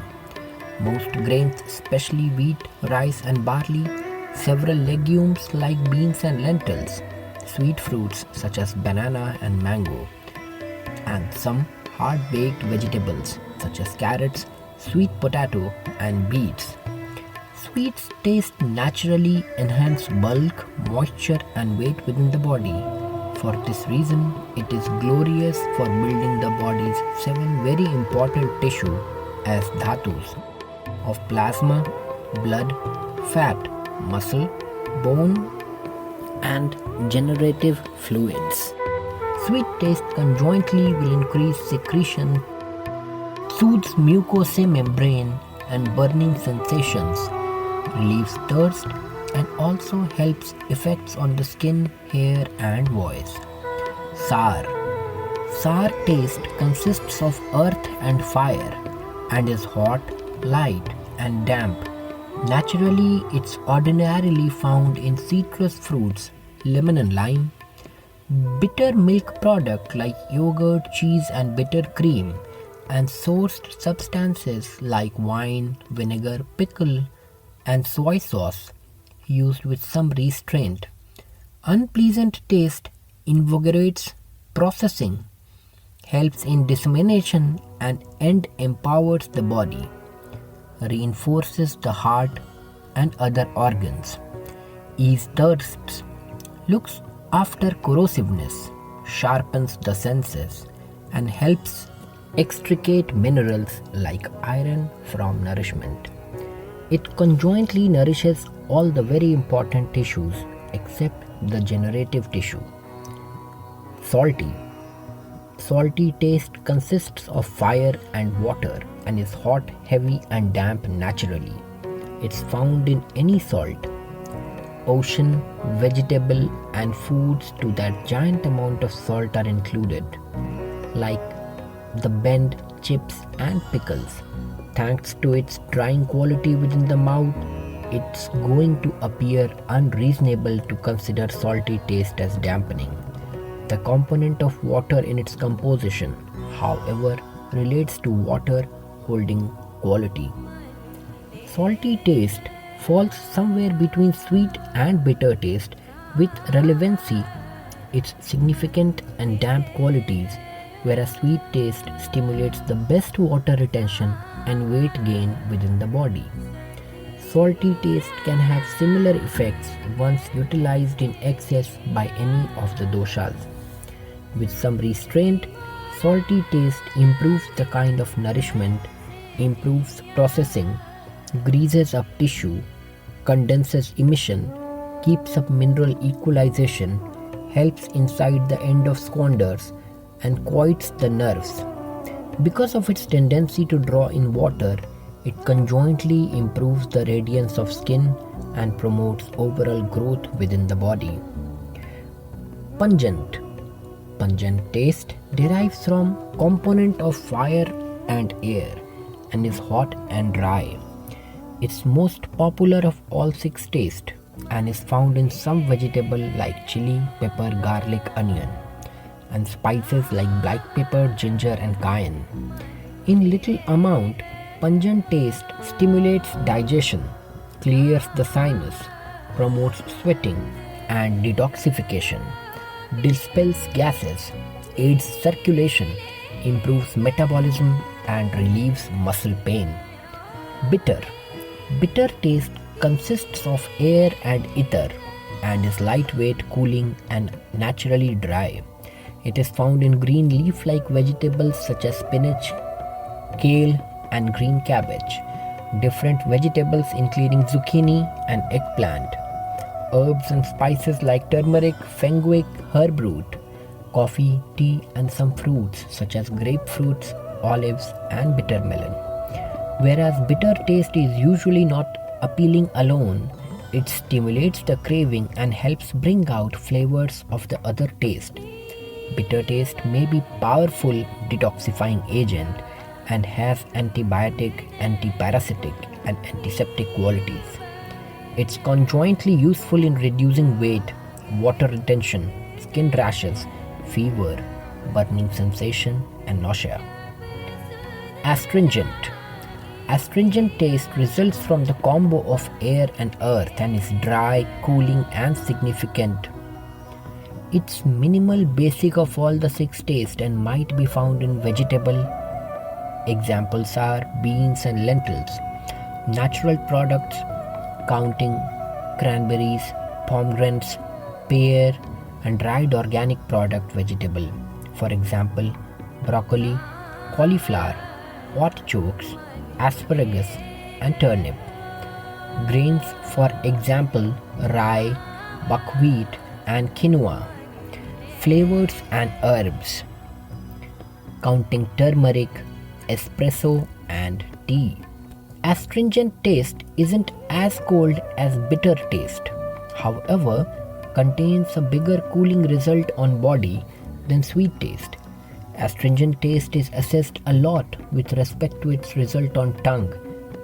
Most grains, especially wheat, rice and barley, several legumes like beans and lentils, sweet fruits such as banana and mango, and some hard-baked vegetables such as carrots, sweet potato and beets. Sweets taste naturally enhance bulk, moisture and weight within the body. For this reason, it is glorious for building the body's 7 very important tissue as dhatus of plasma, blood, fat, muscle, bone and generative fluids. Sweet taste conjointly will increase secretion, soothes mucosal membrane and burning sensations, relieves thirst and also helps effects on the skin, hair and voice. Sour. Sour taste consists of earth and fire and is hot, light, and damp. Naturally, it's ordinarily found in citrus fruits, lemon and lime, bitter milk product like yogurt, cheese, and bitter cream, and sourced substances like wine, vinegar, pickle, and soy sauce used with some restraint. Unpleasant taste invigorates processing, helps in dissemination, and empowers the body, reinforces the heart and other organs, ease thirsts, looks after corrosiveness, sharpens the senses, and helps extricate minerals like iron from nourishment. It conjointly nourishes all the very important tissues except the generative tissue. Salty. Salty taste consists of fire and water and is hot, heavy, and damp naturally. It's found in any salt, ocean, vegetable, and foods to that giant amount of salt are included, like the bend, chips, and pickles. Thanks to its drying quality within the mouth, it's going to appear unreasonable to consider salty taste as dampening. The component of water in its composition, however, relates to water holding quality. Salty taste falls somewhere between sweet and bitter taste with relevancy its significant and damp qualities, whereas sweet taste stimulates the best water retention and weight gain within the body. Salty taste can have similar effects once utilized in excess by any of the doshas. With some restraint, salty taste improves the kind of nourishment, improves processing, greases up tissue, condenses emission, keeps up mineral equalization, helps inside the end of squanders, and quiets the nerves. Because of its tendency to draw in water, it conjointly improves the radiance of skin and promotes overall growth within the body. Pungent. Pungent taste derives from component of fire and air and is hot and dry. It's most popular of all six tastes and is found in some vegetable like chili, pepper, garlic, onion, and spices like black pepper, ginger, and cayenne. In little amount, pungent taste stimulates digestion, clears the sinus, promotes sweating and detoxification, dispels gases, aids circulation, improves metabolism, and relieves muscle pain. Bitter. Bitter taste consists of air and ether and is lightweight, cooling, and naturally dry. It is found in green leaf-like vegetables such as spinach, kale, and green cabbage, different vegetables including zucchini and eggplant, herbs and spices like turmeric, fenugreek, herbroot, coffee, tea, and some fruits such as grapefruits, olives, and bitter melon. Whereas bitter taste is usually not appealing alone, it stimulates the craving and helps bring out flavors of the other taste. Bitter taste may be powerful detoxifying agent and has antibiotic, antiparasitic, and antiseptic qualities. It's conjointly useful in reducing weight, water retention, skin rashes, fever, burning sensation, and nausea. Astringent. Astringent taste results from the combo of air and earth and is dry, cooling, and significant. It's minimal basic of all the six tastes and might be found in vegetable. Examples are beans and lentils. Natural products counting cranberries, pomegranates, pear, and dried organic product vegetable. For example, broccoli, cauliflower, artichokes, asparagus, and turnip. Grains, for example, rye, buckwheat, and quinoa. Flavors and herbs, counting turmeric, espresso, and tea. Astringent taste isn't as cold as bitter taste, however, contains a bigger cooling result on body than sweet taste. Astringent taste is assessed a lot with respect to its result on tongue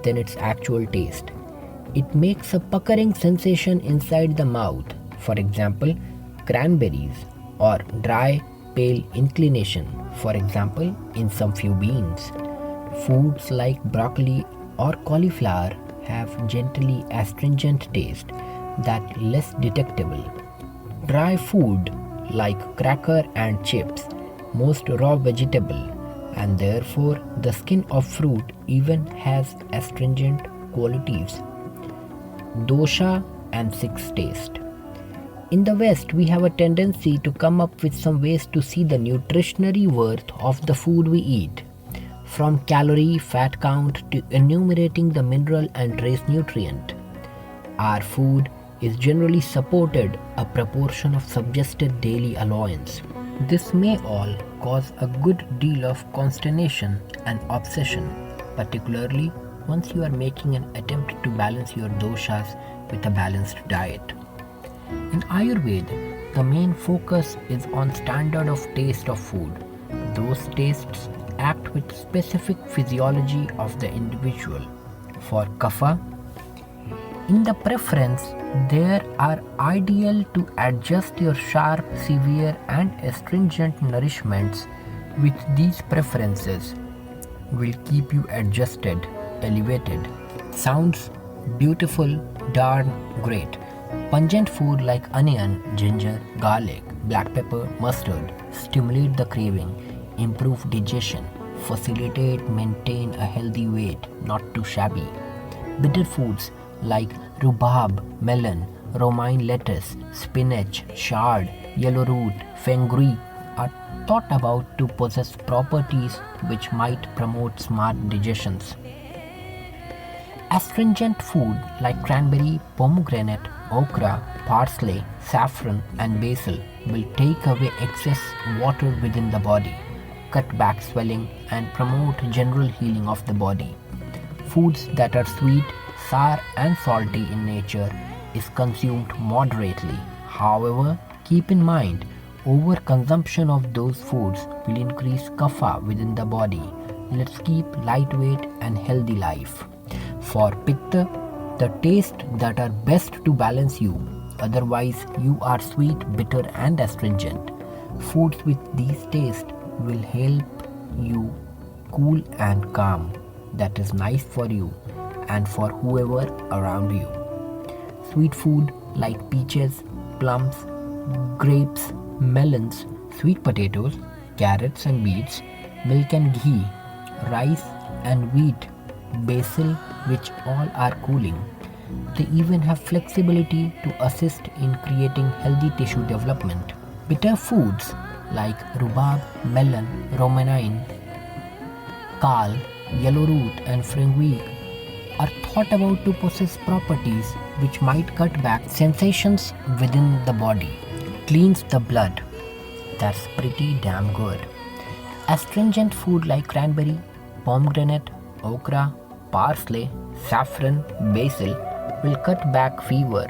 than its actual taste. It makes a puckering sensation inside the mouth, for example, cranberries, or dry, pale inclination, for example, in some few beans. Foods like broccoli or cauliflower have gently astringent taste that less detectable. Dry food like cracker and chips, most raw vegetable, and therefore the skin of fruit even has astringent qualities. Dosha and sixth taste. In the West, we have a tendency to come up with some ways to see the nutritionary worth of the food we eat, from calorie, fat count to enumerating the mineral and trace nutrient. Our food is generally supported a proportion of suggested daily allowance. This may all cause a good deal of consternation and obsession, particularly once you are making an attempt to balance your doshas with a balanced diet. In Ayurveda, the main focus is on standard of taste of food. Those tastes act with specific physiology of the individual. For kapha, in the preference, there are ideal to adjust your sharp, severe and astringent nourishments with these preferences will keep you adjusted, elevated. Sounds beautiful, darn great. Pungent food like onion, ginger, garlic, black pepper, mustard stimulate the craving, improve digestion, facilitate maintain a healthy weight, not too shabby. Bitter foods like rhubarb, melon, romaine lettuce, spinach, chard, yellow root, fenugreek are thought about to possess properties which might promote smart digestions. Astringent food like cranberry, pomegranate, okra, parsley, saffron and basil will take away excess water within the body, cut back swelling and promote general healing of the body. Foods that are sweet, sour and salty in nature is consumed moderately. However, keep in mind, overconsumption of those foods will increase kapha within the body. Let's keep lightweight and healthy life. For pitta, the taste that are best to balance you, otherwise you are sweet, bitter and astringent. Foods with these tastes will help you cool and calm. That is nice for you and for whoever around you. Sweet food like peaches, plums, grapes, melons, sweet potatoes, carrots and beets, milk and ghee, rice and wheat, basil, which all are cooling. They even have flexibility to assist in creating healthy tissue development. Bitter foods like rhubarb, melon, romaine, kale, yellow root and fenugreek are thought about to possess properties which might cut back sensations within the body, cleans the blood. That's pretty damn good. Astringent food like cranberry, pomegranate, okra, parsley, saffron, basil will cut back fever,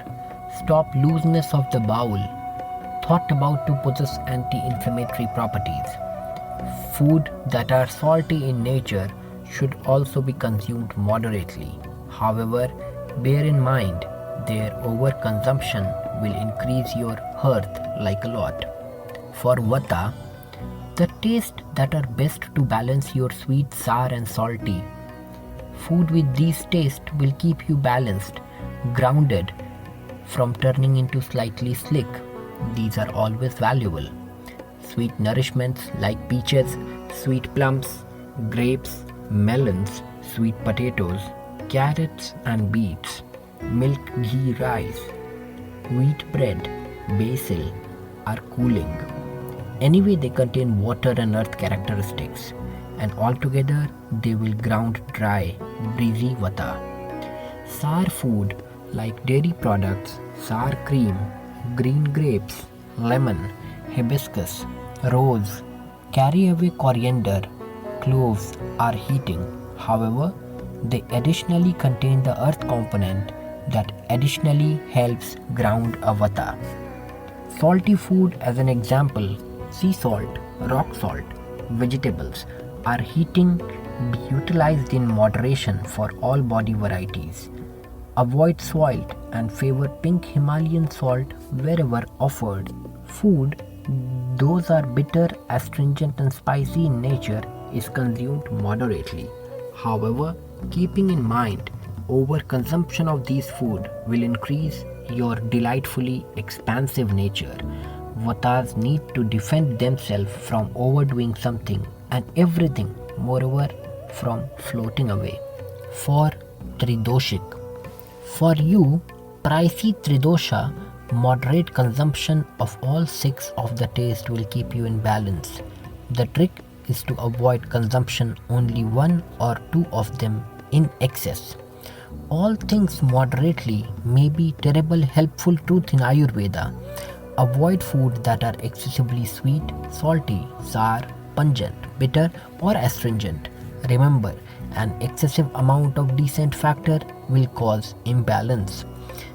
stop looseness of the bowel, thought about to possess anti-inflammatory properties. Food that are salty in nature should also be consumed moderately. However, bear in mind their overconsumption will increase your hearth like a lot. For vata, the taste that are best to balance your sweet, sour and salty. Food with these tastes will keep you balanced, grounded, from turning into slightly slick. These are always valuable. Sweet nourishments like peaches, sweet plums, grapes, melons, sweet potatoes, carrots and beets, milk ghee rice, wheat bread, basil are cooling. Anyway, they contain water and earth characteristics, and altogether they will ground dry, breezy vata. Sour food like dairy products, sour cream, green grapes, lemon, hibiscus, rose, carry away coriander, cloves are heating. However, they additionally contain the earth component that additionally helps ground a vata. Salty food as an example, sea salt, rock salt, vegetables are heating be utilized in moderation for all body varieties. Avoid salt and favor pink Himalayan salt wherever offered. Food, those are bitter, astringent, and spicy in nature, is consumed moderately. However, keeping in mind, overconsumption of these food will increase your delightfully expansive nature. Vatas need to defend themselves from overdoing something and everything, moreover, from floating away. For Tridoshik. For you, pricey Tridosha, moderate consumption of all six of the taste will keep you in balance. The trick is to avoid consumption only one or two of them in excess. All things moderately may be terrible helpful truth in Ayurveda. Avoid food that are excessively sweet, salty, sour, pungent, bitter or astringent. Remember, an excessive amount of decent factor will cause imbalance.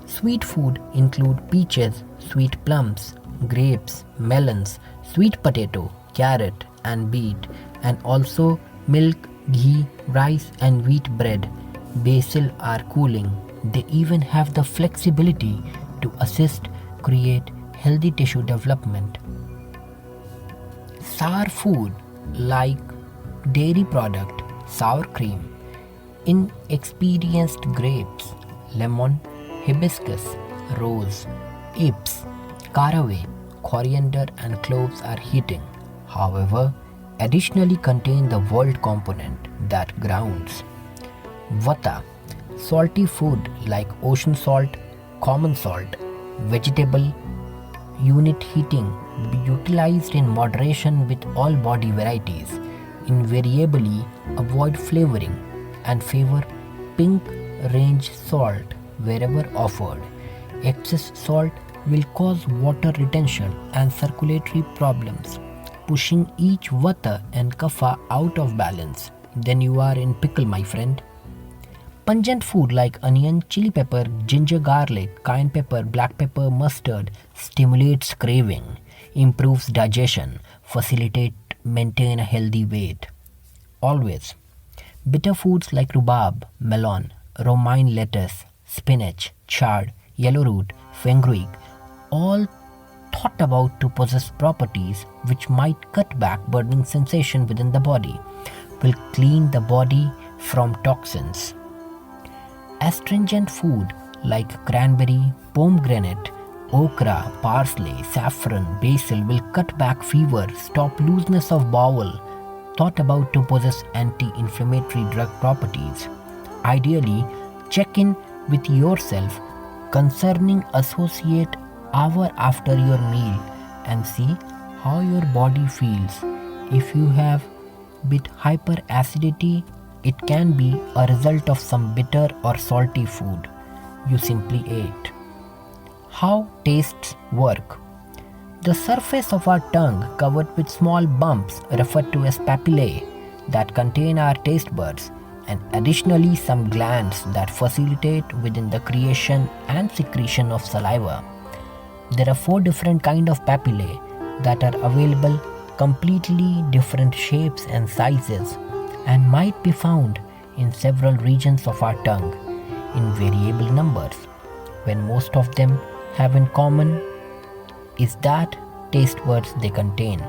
Sweet food include peaches, sweet plums, grapes, melons, sweet potato, carrot and beet, and also milk, ghee, rice and wheat bread. Basil are cooling. They even have the flexibility to assist create healthy tissue development. Sour food like dairy product, sour cream, inexperienced grapes, lemon, hibiscus, rose, apes, caraway, coriander and cloves are heating. However, additionally contain the world component that grounds. Vata, salty food like ocean salt, common salt, vegetable unit heating be utilized in moderation with all body varieties. Invariably avoid flavoring and favor pink range salt wherever offered. Excess salt will cause water retention and circulatory problems, pushing each vata and kapha out of balance. Then you are in pickle, my friend. Pungent food like onion, chili pepper, ginger garlic, cayenne pepper, black pepper, mustard stimulates craving, improves digestion, facilitate maintain a healthy weight. Always. Bitter foods like rhubarb, melon, romaine lettuce, spinach, chard, yellow root, fenugreek, all thought about to possess properties which might cut back burning sensation within the body, will clean the body from toxins. Astringent food like cranberry, pomegranate, okra, parsley, saffron, basil will cut back fever, stop looseness of bowel, thought about to possess anti-inflammatory drug properties. Ideally, check in with yourself concerning associate hour after your meal and see how your body feels. If you have bit hyperacidity, it can be a result of some bitter or salty food you simply ate. How tastes work. The surface of our tongue covered with small bumps referred to as papillae that contain our taste buds, and additionally some glands that facilitate within the creation and secretion of saliva. There are 4 different kinds of papillae that are available, completely different shapes and sizes, and might be found in several regions of our tongue in variable numbers. When most of them have in common is that taste buds they contain.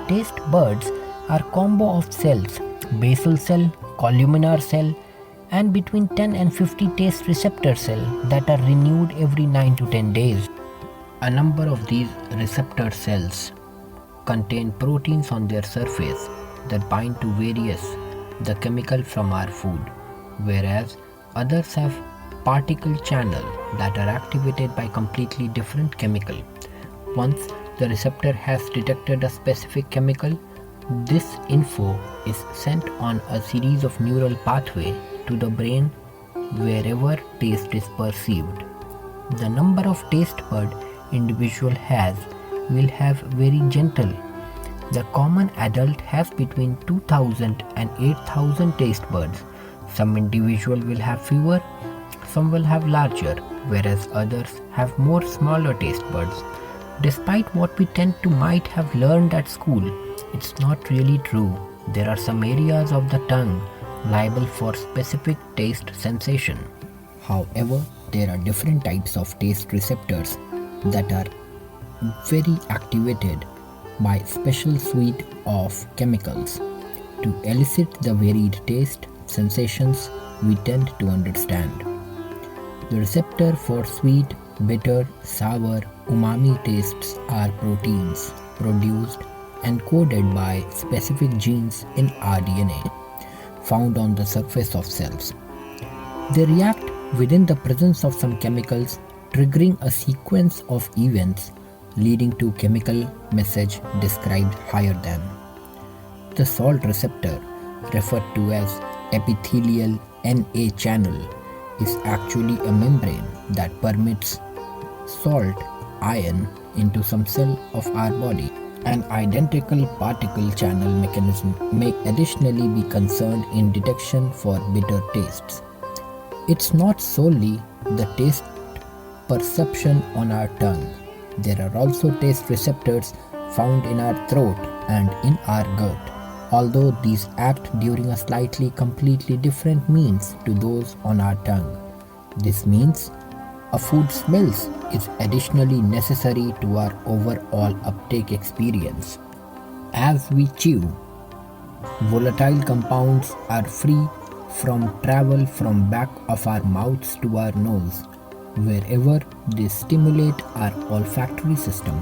Taste buds are combo of cells, basal cell, columnar cell, and between 10 and 50 taste receptor cell that are renewed every 9 to 10 days. A number of these receptor cells contain proteins on their surface that bind to the chemical from our food, whereas others have particle channel that are activated by completely different chemical. Once the receptor has detected a specific chemical, this info is sent on a series of neural pathway to the brain wherever taste is perceived. The number of taste bud individual has will have very gentle. The common adult has between 2000 and 8000 taste buds. Some individual will have fewer, some will have larger, whereas others have more smaller taste buds. Despite what we tend to might have learned at school, It's not really true. There are some areas of the tongue liable for specific taste sensation. However, there are different types of taste receptors that are very activated by special suite of chemicals to elicit the varied taste sensations we tend to understand. The receptor for sweet, bitter, sour, umami tastes are proteins produced and coded by specific genes in our DNA found on the surface of cells. They react within the presence of some chemicals, triggering a sequence of events leading to chemical message described higher than. The salt receptor, referred to as epithelial Na channel, is actually a membrane that permits salt ion into some cell of our body. An identical particle channel mechanism may additionally be concerned in detection for bitter tastes. It's not solely the taste perception on our tongue. There are also taste receptors found in our throat and in our gut, although these act during a slightly completely different means to those on our tongue. This means a food smells is additionally necessary to our overall uptake experience. As we chew, volatile compounds are free from travel from back of our mouths to our nose, wherever they stimulate our olfactory system.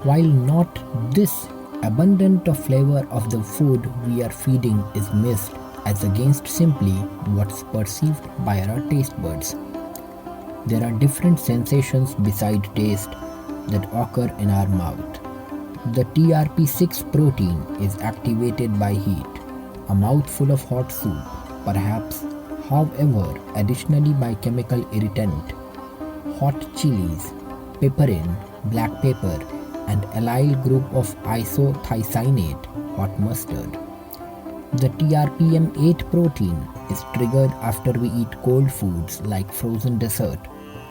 While not this abundant of flavor of the food we are feeding is missed as against simply what's perceived by our taste buds. There are different sensations beside taste that occur in our mouth. The TRP6 protein is activated by heat, a mouthful of hot soup, perhaps, however, additionally by chemical irritant, hot chilies, piperin, black pepper, and allyl group of isothiocyanate, hot mustard. The TRPM8 protein is triggered after we eat cold foods like frozen dessert,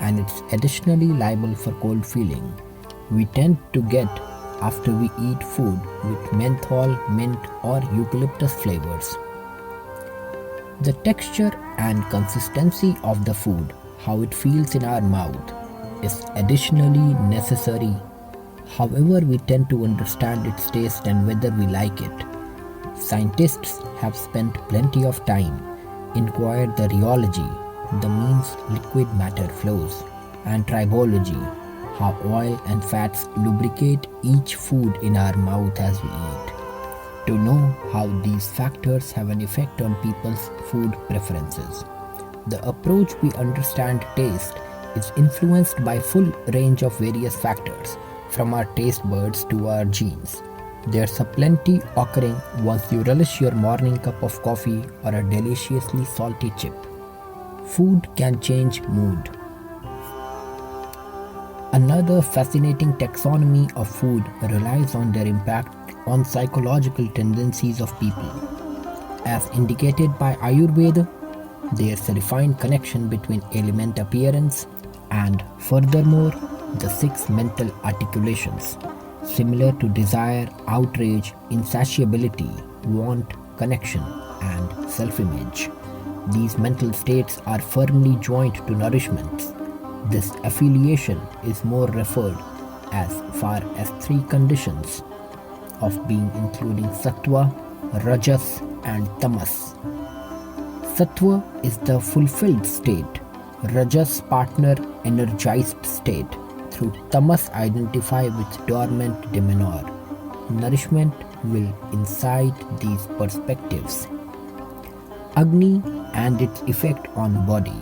and it's additionally liable for cold feeling. We tend to get after we eat food with menthol, mint, or eucalyptus flavors. The texture and consistency of the food, how it feels in our mouth, is additionally necessary. However, we tend to understand its taste and whether we like it. Scientists have spent plenty of time inquired the rheology, the means liquid matter flows, and tribology, how oil and fats lubricate each food in our mouth as we eat, to know how these factors have an effect on people's food preferences. The approach we understand taste is influenced by full range of various factors, from our taste buds to our genes. There's a plenty occurring once you relish your morning cup of coffee or a deliciously salty chip. Food can change mood. Another fascinating taxonomy of food relies on their impact on psychological tendencies of people. As indicated by Ayurveda, there's a refined connection between aliment appearance and, furthermore, the 6 mental articulations, similar to desire, outrage, insatiability, want, connection, and self-image. These mental states are firmly joined to nourishments. This affiliation is more referred as far as 3 conditions of being, including sattva, rajas, and tamas. Sattva is the fulfilled state, rajas partner energized state, through tamas identify with dormant demeanor. Nourishment will incite these perspectives. Agni and its effect on body.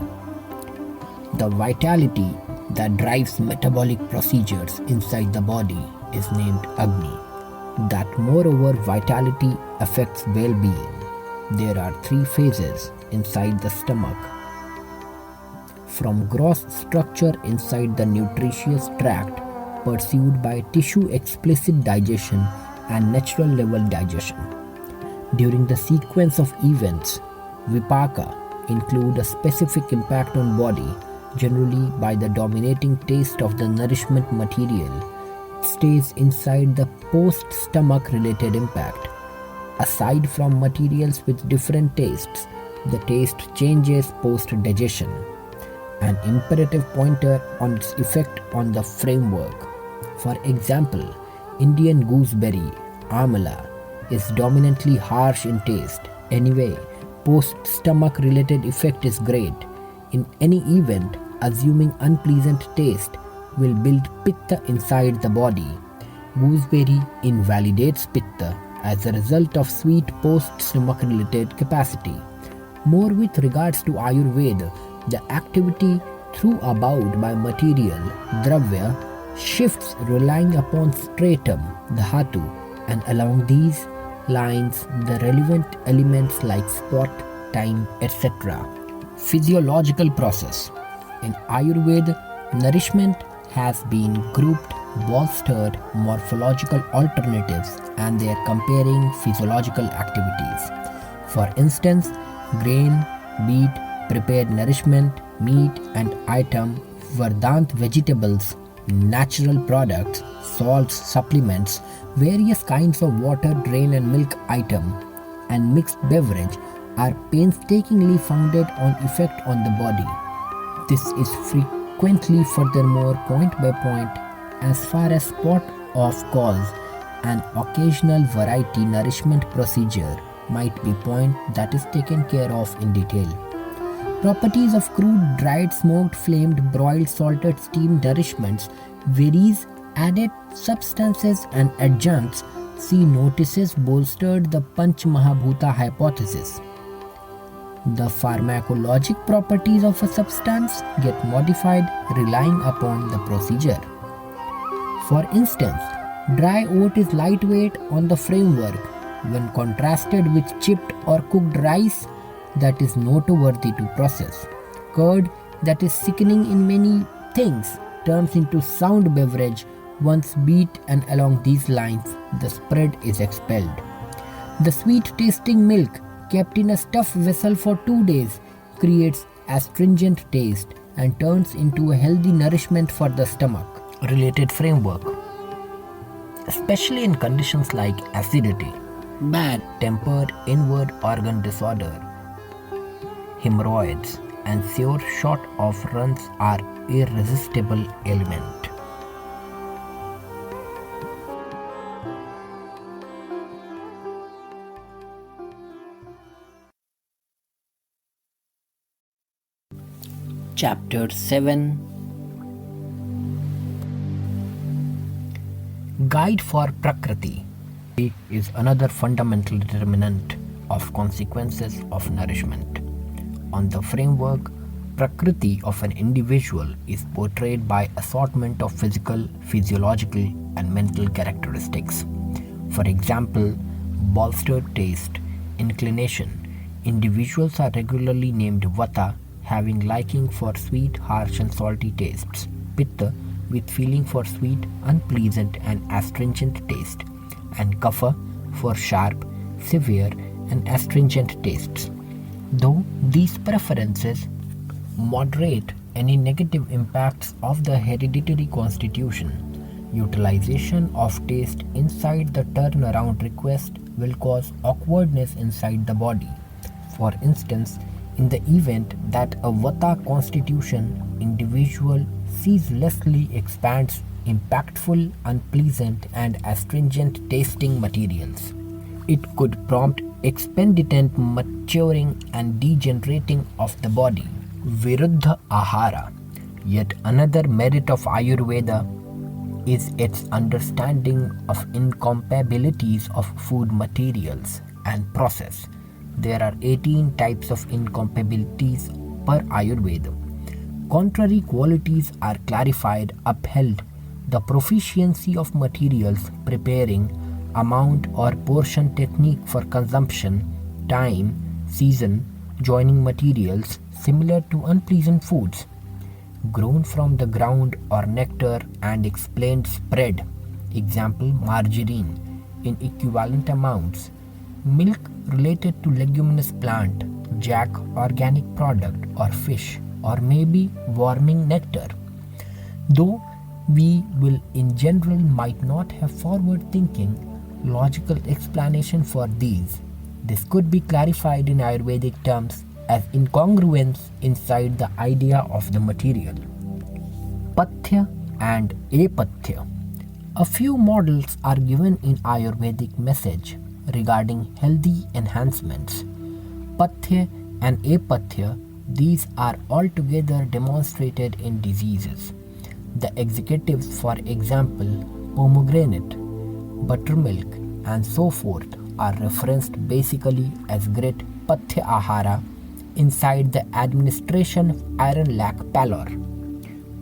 The vitality that drives metabolic procedures inside the body is named Agni. That moreover vitality affects well-being. There are 3 phases inside the stomach. From gross structure inside the nutritious tract pursued by tissue explicit digestion and natural level digestion. During the sequence of events, vipaka include a specific impact on body, generally by the dominating taste of the nourishment material, stays inside the post-stomach related impact. Aside from materials with different tastes, the taste changes post-digestion, an imperative pointer on its effect on the framework. For example, Indian gooseberry, amala, is dominantly harsh in taste. Anyway, post-stomach related effect is great. In any event, assuming unpleasant taste will build pitta inside the body. Gooseberry invalidates pitta as a result of sweet post-stomach related capacity. More with regards to Ayurveda, the activity through about by material, dravya, shifts relying upon stratum, the dhatu, and along these lines the relevant elements like spot, time, etc. Physiological process. In Ayurveda, nourishment has been grouped, bolstered morphological alternatives and their comparing physiological activities. For instance, grain, beet, prepared nourishment, meat and item, verdant vegetables, natural products, salts, supplements, various kinds of water, grain and milk item, and mixed beverage are painstakingly founded on effect on the body. This is frequently furthermore point by point as far as spot of cause and occasional variety nourishment procedure might be point that is taken care of in detail. Properties of crude, dried, smoked, flamed, broiled, salted, steamed nourishments varies added substances and adjuncts. See notices bolstered the Panch Mahabhuta hypothesis. The pharmacologic properties of a substance get modified relying upon the procedure. For instance, dry oat is lightweight on the framework when contrasted with chipped or cooked rice that is noteworthy to process. Curd that is sickening in many things turns into sound beverage once beat, and along these lines the spread is expelled. The sweet tasting milk kept in a stuffed vessel for 2 days creates astringent taste and turns into a healthy nourishment for the stomach. Related framework, especially in conditions like acidity, bad tempered inward organ disorder, hemorrhoids, and sure shot of runs are irresistible element. Chapter 7 Guide for Prakriti is another fundamental determinant of consequences of nourishment. On the framework, Prakriti of an individual is portrayed by assortment of physical, physiological, and mental characteristics. For example, bolstered taste, inclination. Individuals are regularly named Vata, having liking for sweet, harsh, and salty tastes. Pitta, with feeling for sweet, unpleasant, and astringent taste. And Kapha, for sharp, severe, and astringent tastes. Though these preferences moderate any negative impacts of the hereditary constitution, utilization of taste inside the turnaround request will cause awkwardness inside the body. For instance, in the event that a Vata constitution individual ceaselessly expands impactful, unpleasant, and astringent tasting materials, it could prompt expenditent maturing and degenerating of the body. Viruddha Ahara. Yet another merit of Ayurveda is its understanding of incompatibilities of food materials and process. There are 18 types of incompatibilities per Ayurveda. Contrary qualities are clarified, upheld. The proficiency of materials, preparing, amount or portion technique for consumption, time, season, joining materials similar to unpleasant foods, grown from the ground or nectar and explained spread, example margarine, in equivalent amounts, milk related to leguminous plant, jack organic product or fish, or maybe warming nectar. Though We will in general might not have forward thinking, logical explanation for these. This could be clarified in Ayurvedic terms as incongruence inside the idea of the material. Pathya and Apathya. A few models are given in Ayurvedic message regarding healthy enhancements. Pathya and Apathya, these are altogether demonstrated in diseases. The executives, for example, pomegranate, buttermilk, and so forth, are referenced basically as great Pathya Ahara inside the administration of iron lac pallor.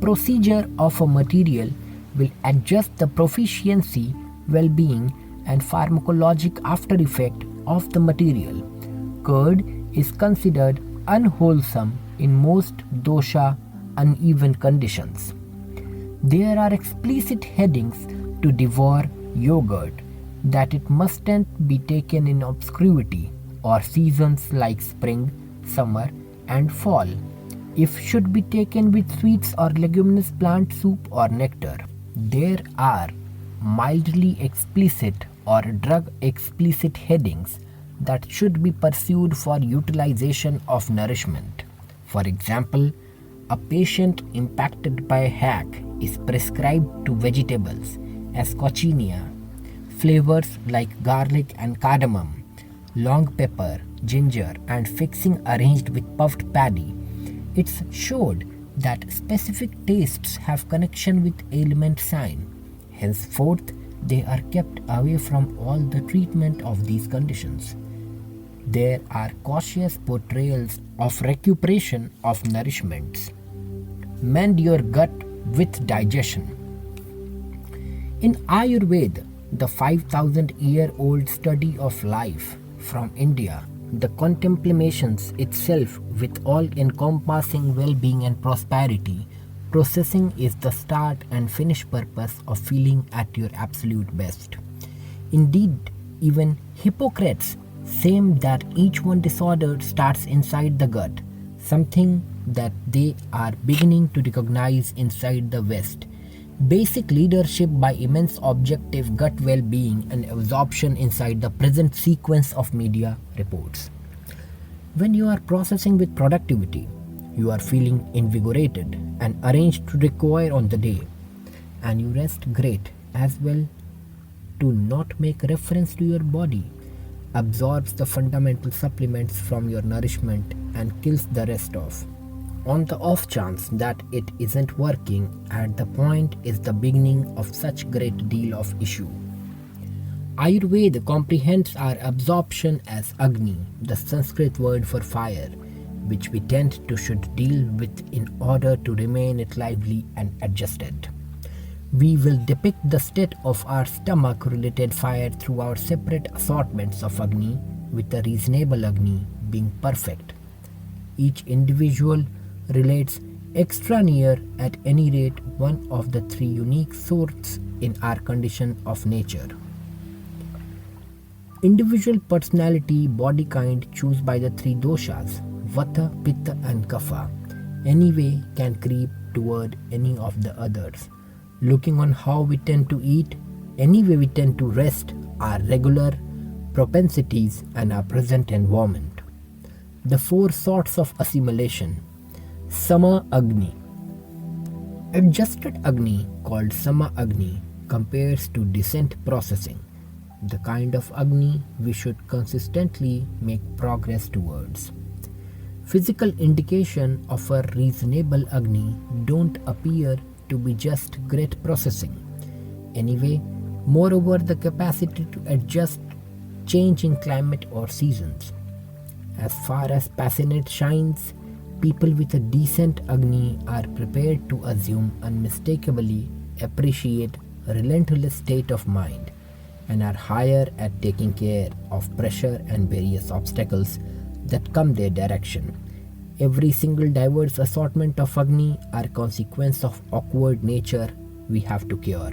Procedure of a material will adjust the proficiency, well-being, and pharmacologic after effect of the material. Curd is considered unwholesome in most dosha uneven conditions. There are explicit headings to devour yogurt that it mustn't be taken in obscurity or seasons like spring, summer, and fall. If should be taken with sweets or leguminous plant soup or nectar. There are mildly explicit or drug explicit headings that should be pursued for utilization of nourishment. For example, a patient impacted by hack is prescribed to vegetables as cochinea, flavors like garlic and cardamom, long pepper, ginger, and fixing arranged with puffed paddy. It's showed that specific tastes have connection with ailment sign. Henceforth, they are kept away from all the treatment of these conditions. There are cautious portrayals of recuperation of nourishments. Mend your gut with digestion. In Ayurveda, the 5,000-year-old study of life from India, the contemplations itself with all-encompassing well-being and prosperity, processing is the start and finish purpose of feeling at your absolute best. Indeed, even Hippocrates same that each one disorder starts inside the gut, something that they are beginning to recognize inside the West. Basic leadership by immense objective gut well-being and absorption inside the present sequence of media reports. When you are processing with productivity, you are feeling invigorated and arranged to require on the day, and you rest great as well to not make reference to your body, absorbs the fundamental supplements from your nourishment and kills the rest off. On the off chance that it isn't working, at the point is the beginning of such great deal of issue. Ayurveda comprehends our absorption as Agni, the Sanskrit word for fire, which we tend to should deal with in order to remain it lively and adjusted. We will depict the state of our stomach-related fire through our separate assortments of Agni, with the reasonable Agni being perfect. Each individual relates extra near at any rate one of the three unique sorts in our condition of nature. Individual personality, body kind choose by the three doshas, Vata, Pitta and Kapha, anyway can creep toward any of the others. Looking on how we tend to eat, anyway we tend to rest, our regular propensities and our present environment. The four sorts of assimilation. Sama Agni. Adjusted Agni, called Sama Agni, compares to decent processing, the kind of Agni we should consistently make progress towards. Physical indication of a reasonable Agni don't appear to be just great processing. Anyway, moreover the capacity to adjust change in climate or seasons. As far as passionate shines, people with a decent Agni are prepared to assume unmistakably appreciate a relentless state of mind and are higher at taking care of pressure and various obstacles that come their direction. Every single diverse assortment of Agni are consequence of awkward nature we have to cure.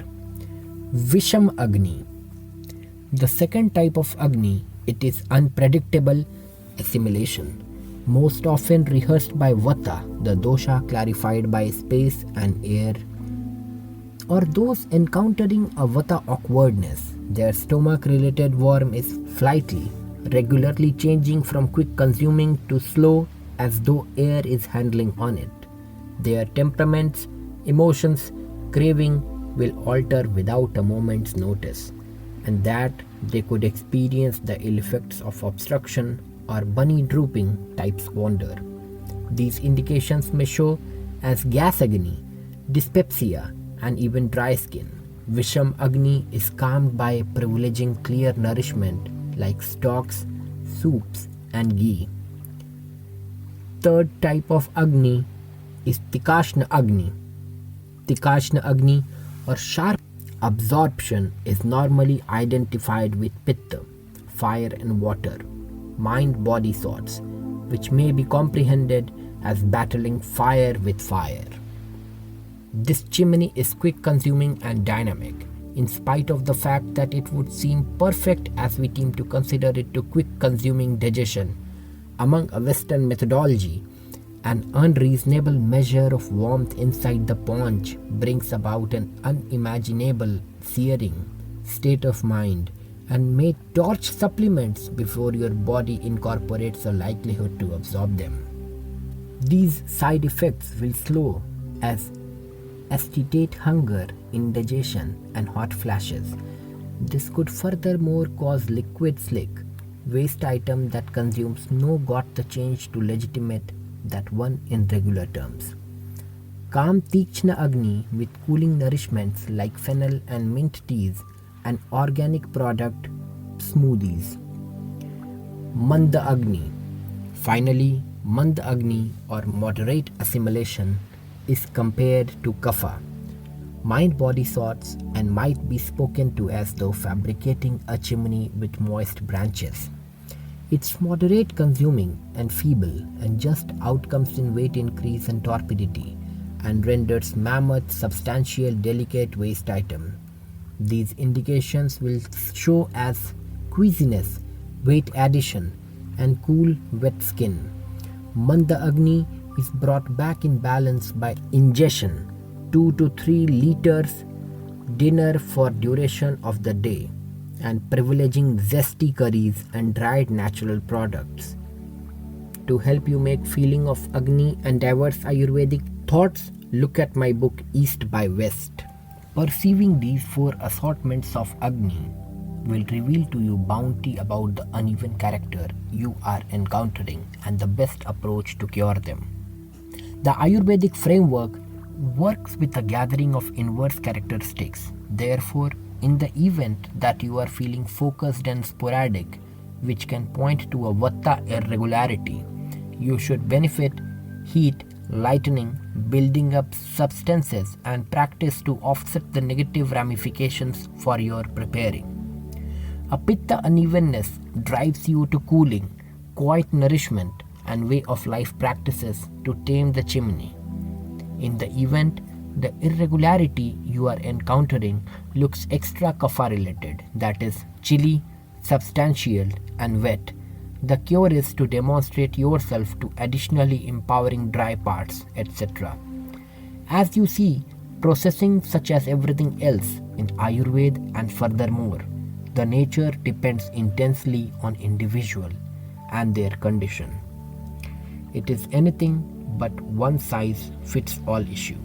Visham Agni. The second type of Agni, it is unpredictable assimilation, most often rehearsed by Vata, the dosha clarified by space and air or those encountering a vata awkwardness. Their stomach-related worm is flighty, regularly changing from quick consuming to slow as though air is handling on it. Their temperaments, emotions, craving will alter without a moment's notice, and that they could experience the ill effects of obstruction or bunny drooping types wander. These indications may show as gas agni, dyspepsia, and even dry skin. Visham Agni is calmed by privileging clear nourishment like stocks, soups, and ghee. Third type of Agni is Tikashna Agni. Tikashna Agni or sharp absorption is normally identified with Pitta, fire and water, mind-body thoughts, which may be comprehended as battling fire with fire. This chimney is quick consuming and dynamic, in spite of the fact that it would seem perfect as we seem to consider it to quick consuming digestion. Among a Western methodology, an unreasonable measure of warmth inside the paunch brings about an unimaginable searing state of mind and may torch supplements before your body incorporates a likelihood to absorb them. These side effects will slow as acetate hunger, indigestion, and hot flashes. This could furthermore cause liquid slick, waste item that consumes no got the change to legitimate that one in regular terms. Calm Tikshna Agni with cooling nourishments like fennel and mint teas and organic product smoothies. Manda Agni. Finally, Manda Agni or moderate assimilation is compared to kapha, mind-body thoughts, and might be spoken to as though fabricating a chimney with moist branches. It's moderate consuming and feeble and just outcomes in weight increase and torpidity and renders mammoth substantial delicate waste item. These indications will show as queasiness, weight addition, and cool wet skin. Manda Agni is brought back in balance by ingestion 2 to 3 liters dinner for duration of the day and privileging zesty curries and dried natural products. To help you make feeling of Agni and diverse Ayurvedic thoughts, look at my book East by West. Perceiving these 4 assortments of Agni will reveal to you bounty about the uneven character you are encountering and the best approach to cure them. The Ayurvedic framework works with a gathering of inverse characteristics. Therefore, in the event that you are feeling focused and sporadic, which can point to a vata irregularity, you should benefit heat, lightening, building up substances, and practice to offset the negative ramifications for your preparing. A pitta unevenness drives you to cooling, quiet nourishment, and way of life practices to tame the chimney. In the event the irregularity you are encountering looks extra kapha related, that is chilly, substantial, and wet, the cure is to demonstrate yourself to additionally empowering dry parts, etc. As you see, processing such as everything else in Ayurveda, and furthermore, the nature depends intensely on individual and their condition. It is anything but one size fits all issue.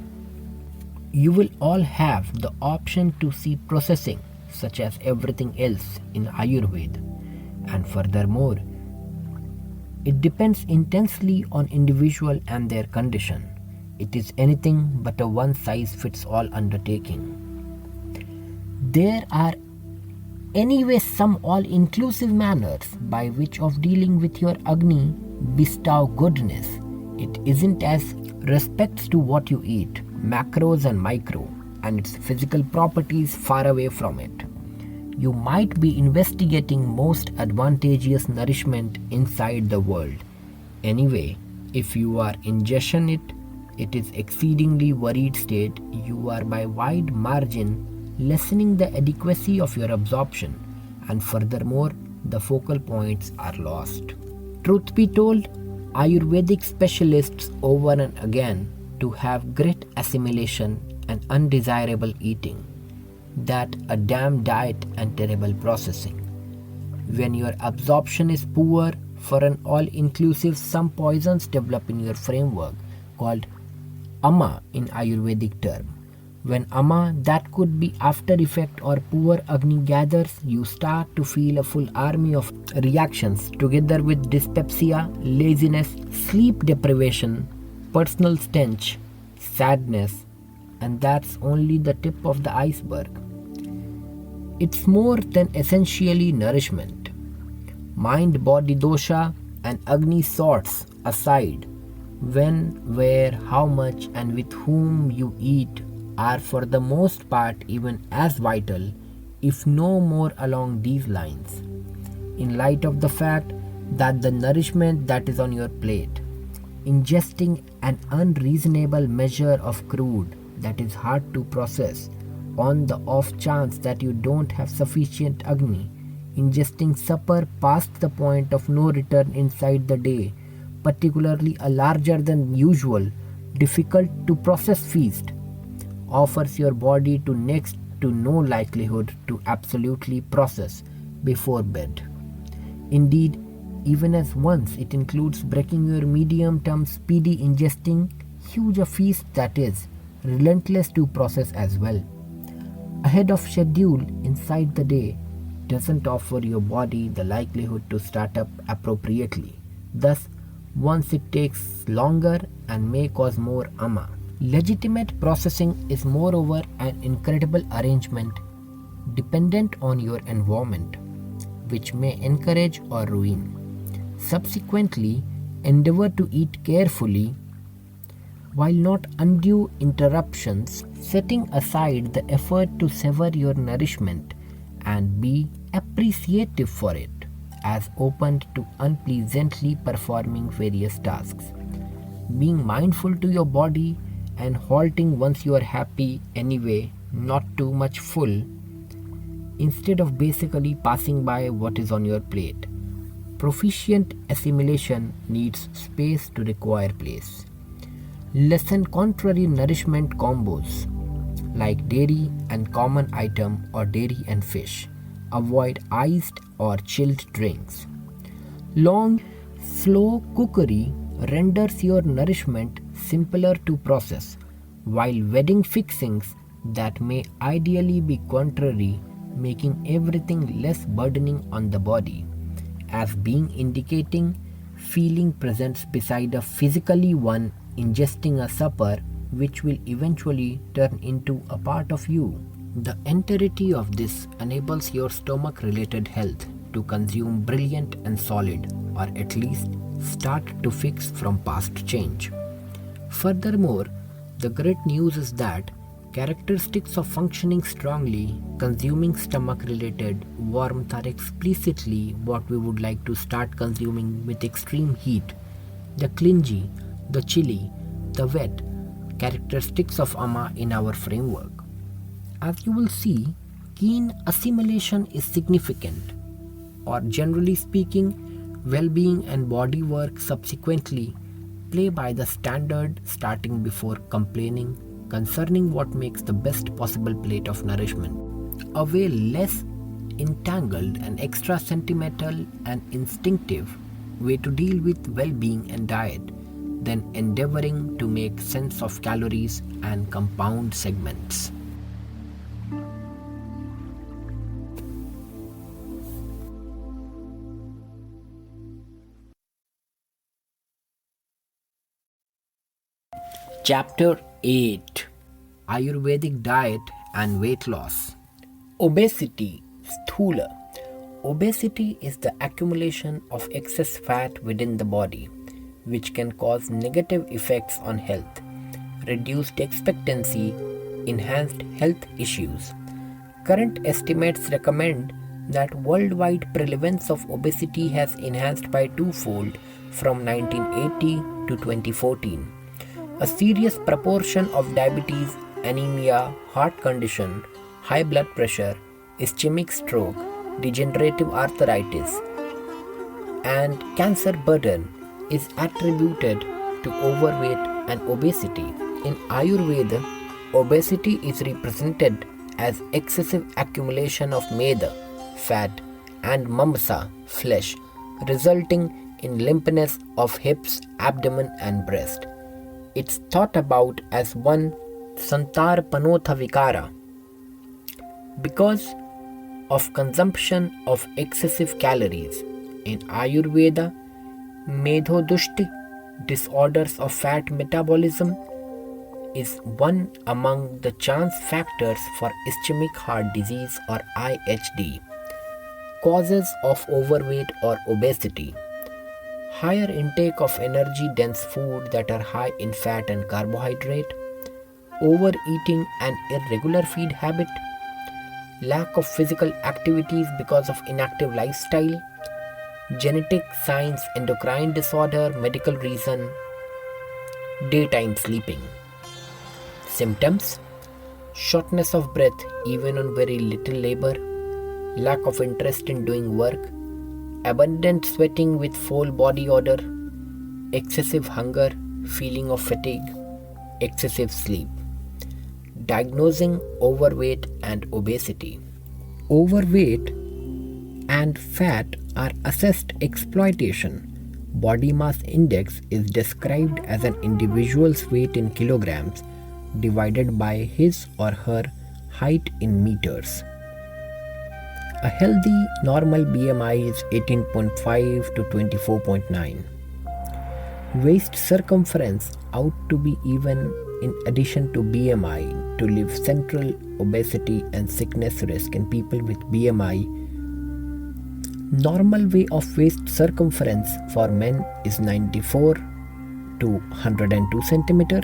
You will all have the option to see processing such as everything else in Ayurveda, and furthermore, it depends intensely on individual and their condition. It is anything but a one size fits all undertaking. There are anyway some all-inclusive manners by which of dealing with your Agni bestow goodness. It isn't as respects to what you eat, macros and micro, and its physical properties far away from it. You might be investigating most advantageous nourishment inside the world. Anyway, if you are ingestion it is exceedingly worried state, you are by wide margin lessening the adequacy of your absorption, and furthermore the focal points are lost. Truth be told, Ayurvedic specialists over and again to have great assimilation and undesirable eating, that a damn diet and terrible processing. When your absorption is poor, for an all-inclusive, some poisons develop in your framework called ama in Ayurvedic term. When ama, that could be after effect or poor agni, gathers, you start to feel a full army of reactions together with dyspepsia, laziness, sleep deprivation, personal stench, sadness, and that's only the tip of the iceberg. It's more than essentially nourishment. Mind body dosha and agni sorts aside, when, where, how much, and with whom you eat are for the most part even as vital, if no more along these lines, in light of the fact that the nourishment that is on your plate, ingesting an unreasonable measure of crude that is hard to process, on the off chance that you don't have sufficient agni, ingesting supper past the point of no return inside the day, particularly a larger than usual, difficult to process feast, offers your body to next to no likelihood to absolutely process before bed. Indeed, even as once it includes breaking your medium-term speedy ingesting, huge a feast that is, relentless to process as well. Ahead of schedule inside the day doesn't offer your body the likelihood to start up appropriately. Thus, once it takes longer and may cause more ama. Legitimate processing is moreover an incredible arrangement dependent on your environment, which may encourage or ruin. Subsequently, endeavor to eat carefully while not undue interruptions, setting aside the effort to sever your nourishment and be appreciative for it, as opened to unpleasantly performing various tasks. Being mindful to your body and halting once you are happy anyway, not too much full, instead of basically passing by what is on your plate. Proficient assimilation needs space to require place. Lessen contrary nourishment combos like dairy and common item or dairy and fish. Avoid iced or chilled drinks. Long, slow cookery renders your nourishment simpler to process, while wedding fixings that may ideally be contrary, making everything less burdening on the body, as being indicating feeling presents beside a physically one ingesting a supper which will eventually turn into a part of you. The entirety of this enables your stomach related health to consume brilliant and solid, or at least start to fix from past change. Furthermore, the great news is that characteristics of functioning strongly, consuming stomach related warmth are explicitly what we would like to start consuming with extreme heat. The clingy, the chilly, the wet, characteristics of ama in our framework. As you will see, keen assimilation is significant, or generally speaking, well-being and body work subsequently play by the standard, starting before complaining concerning what makes the best possible plate of nourishment. A way less entangled and extra sentimental and instinctive way to deal with well-being and diet than endeavoring to make sense of calories and compound segments. Chapter 8: Ayurvedic Diet and Weight Loss. Obesity, sthula. Obesity is the accumulation of excess fat within the body, which can cause negative effects on health, reduced expectancy, enhanced health issues. Current estimates recommend that worldwide prevalence of obesity has enhanced by twofold from 1980 to 2014. A serious proportion of diabetes, anemia, heart condition, high blood pressure, ischemic stroke, degenerative arthritis, and cancer burden is attributed to overweight and obesity. In Ayurveda, obesity is represented as excessive accumulation of meda, fat, and mamsa, flesh, resulting in limpness of hips, abdomen, and breast. It's thought about as one santar panotha vikara because of consumption of excessive calories. In Ayurveda, Medhodushti, disorders of fat metabolism, is one among the chance factors for ischemic heart disease or IHD, causes of overweight or obesity. Higher intake of energy dense food that are high in fat and carbohydrate, overeating and irregular feed habit, lack of physical activities because of inactive lifestyle, genetic signs, endocrine disorder, medical reason, daytime sleeping. Symptoms: shortness of breath even on very little labor, lack of interest in doing work, abundant sweating with foul body odor, excessive hunger, feeling of fatigue, excessive sleep. Diagnosing overweight and obesity. Overweight and fat are assessed exploitation. Body mass index is described as an individual's weight in kilograms divided by his or her height in meters. A healthy normal BMI is 18.5 to 24.9. Waist circumference ought to be even in addition to BMI to leave central obesity and sickness risk in people with BMI. Normal way of waist circumference for men is 94 to 102 centimeter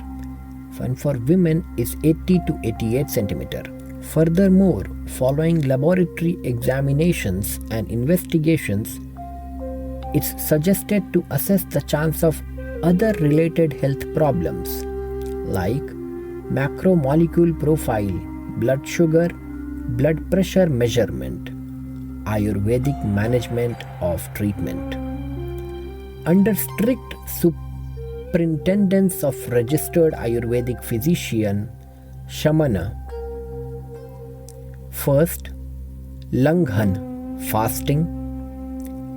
and for women is 80 to 88 centimeter. Furthermore, following laboratory examinations and investigations, it's suggested to assess the chance of other related health problems like macromolecule profile, blood sugar, blood pressure measurement, Ayurvedic management of treatment. Under strict superintendence of registered Ayurvedic physician, Shamana. First, Langhan, fasting,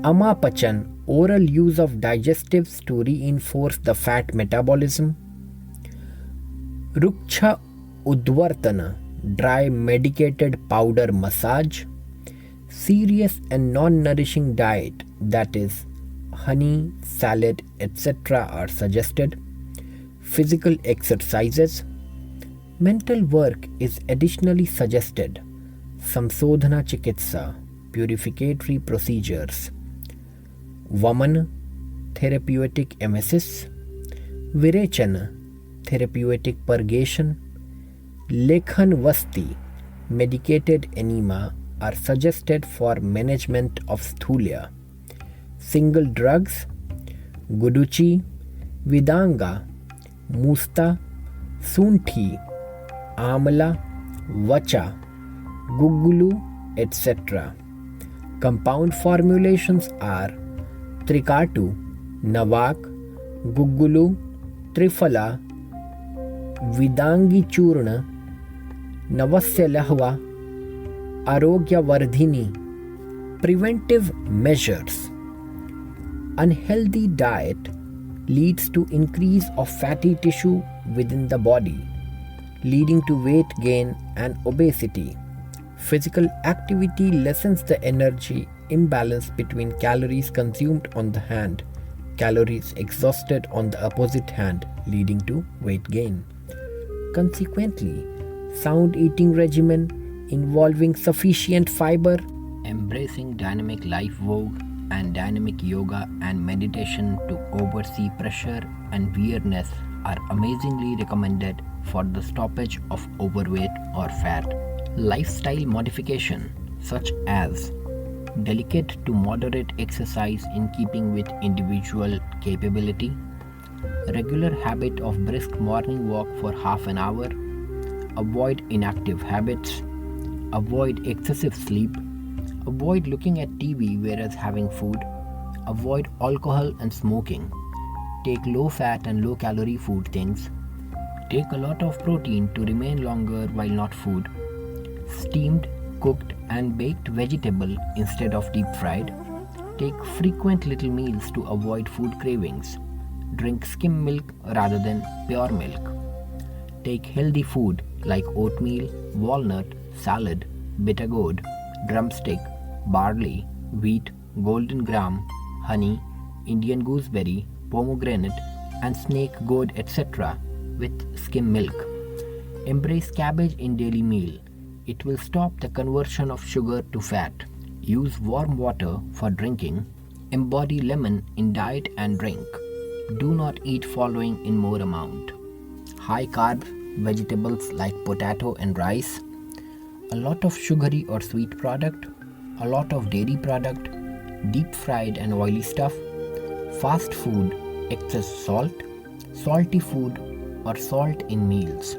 Amapachan, oral use of digestives to reinforce the fat metabolism, Ruksha Udvartana, dry medicated powder massage, serious and non-nourishing diet, that is, honey, salad, etc. are suggested, physical exercises, mental work is additionally suggested, Samsodhana Chikitsa, purificatory procedures, Vaman, therapeutic emesis, Virechana, therapeutic purgation, Lekhan Vasti, medicated enema are suggested for management of sthulya. Single drugs, Guduchi, Vidanga, Musta, Sunthi, Amla, Vacha, Gugulu, etc. Compound formulations are Trikatu, Navak, Gugulu, Trifala, Vidangi Churna, Navasya Lahva, Arogya Vardhini. Preventive measures. Unhealthy diet leads to increase of fatty tissue within the body, leading to weight gain and obesity. Physical activity lessens the energy imbalance between calories consumed on the hand, calories exhausted on the opposite hand, leading to weight gain. Consequently, sound eating regimen involving sufficient fiber, embracing dynamic life vogue and dynamic yoga and meditation to oversee pressure and weariness are amazingly recommended for the stoppage of overweight or fat. Lifestyle modification such as delicate to moderate exercise in keeping with individual capability, regular habit of brisk morning walk for half an hour, avoid inactive habits, avoid excessive sleep, avoid looking at TV whereas having food, avoid alcohol and smoking, take low fat and low calorie food things, Take a lot of protein to remain longer while not food. Steamed, cooked, and baked vegetable instead of deep fried. Take frequent little meals to avoid food cravings. Drink skim milk rather than pure milk. Take healthy food like oatmeal, walnut, salad, bitter gourd, drumstick, barley, wheat, golden gram, honey, Indian gooseberry, pomegranate, and snake gourd, etc. with skim milk. Embrace cabbage in daily meal. It will stop the conversion of sugar to fat. Use warm water for drinking. Embody lemon in diet and drink. Do not eat following in more amount. High carb vegetables like potato and rice. A lot of sugary or sweet product. A lot of dairy product. Deep fried and oily stuff. Fast food, excess salt. Salty food or salt in meals.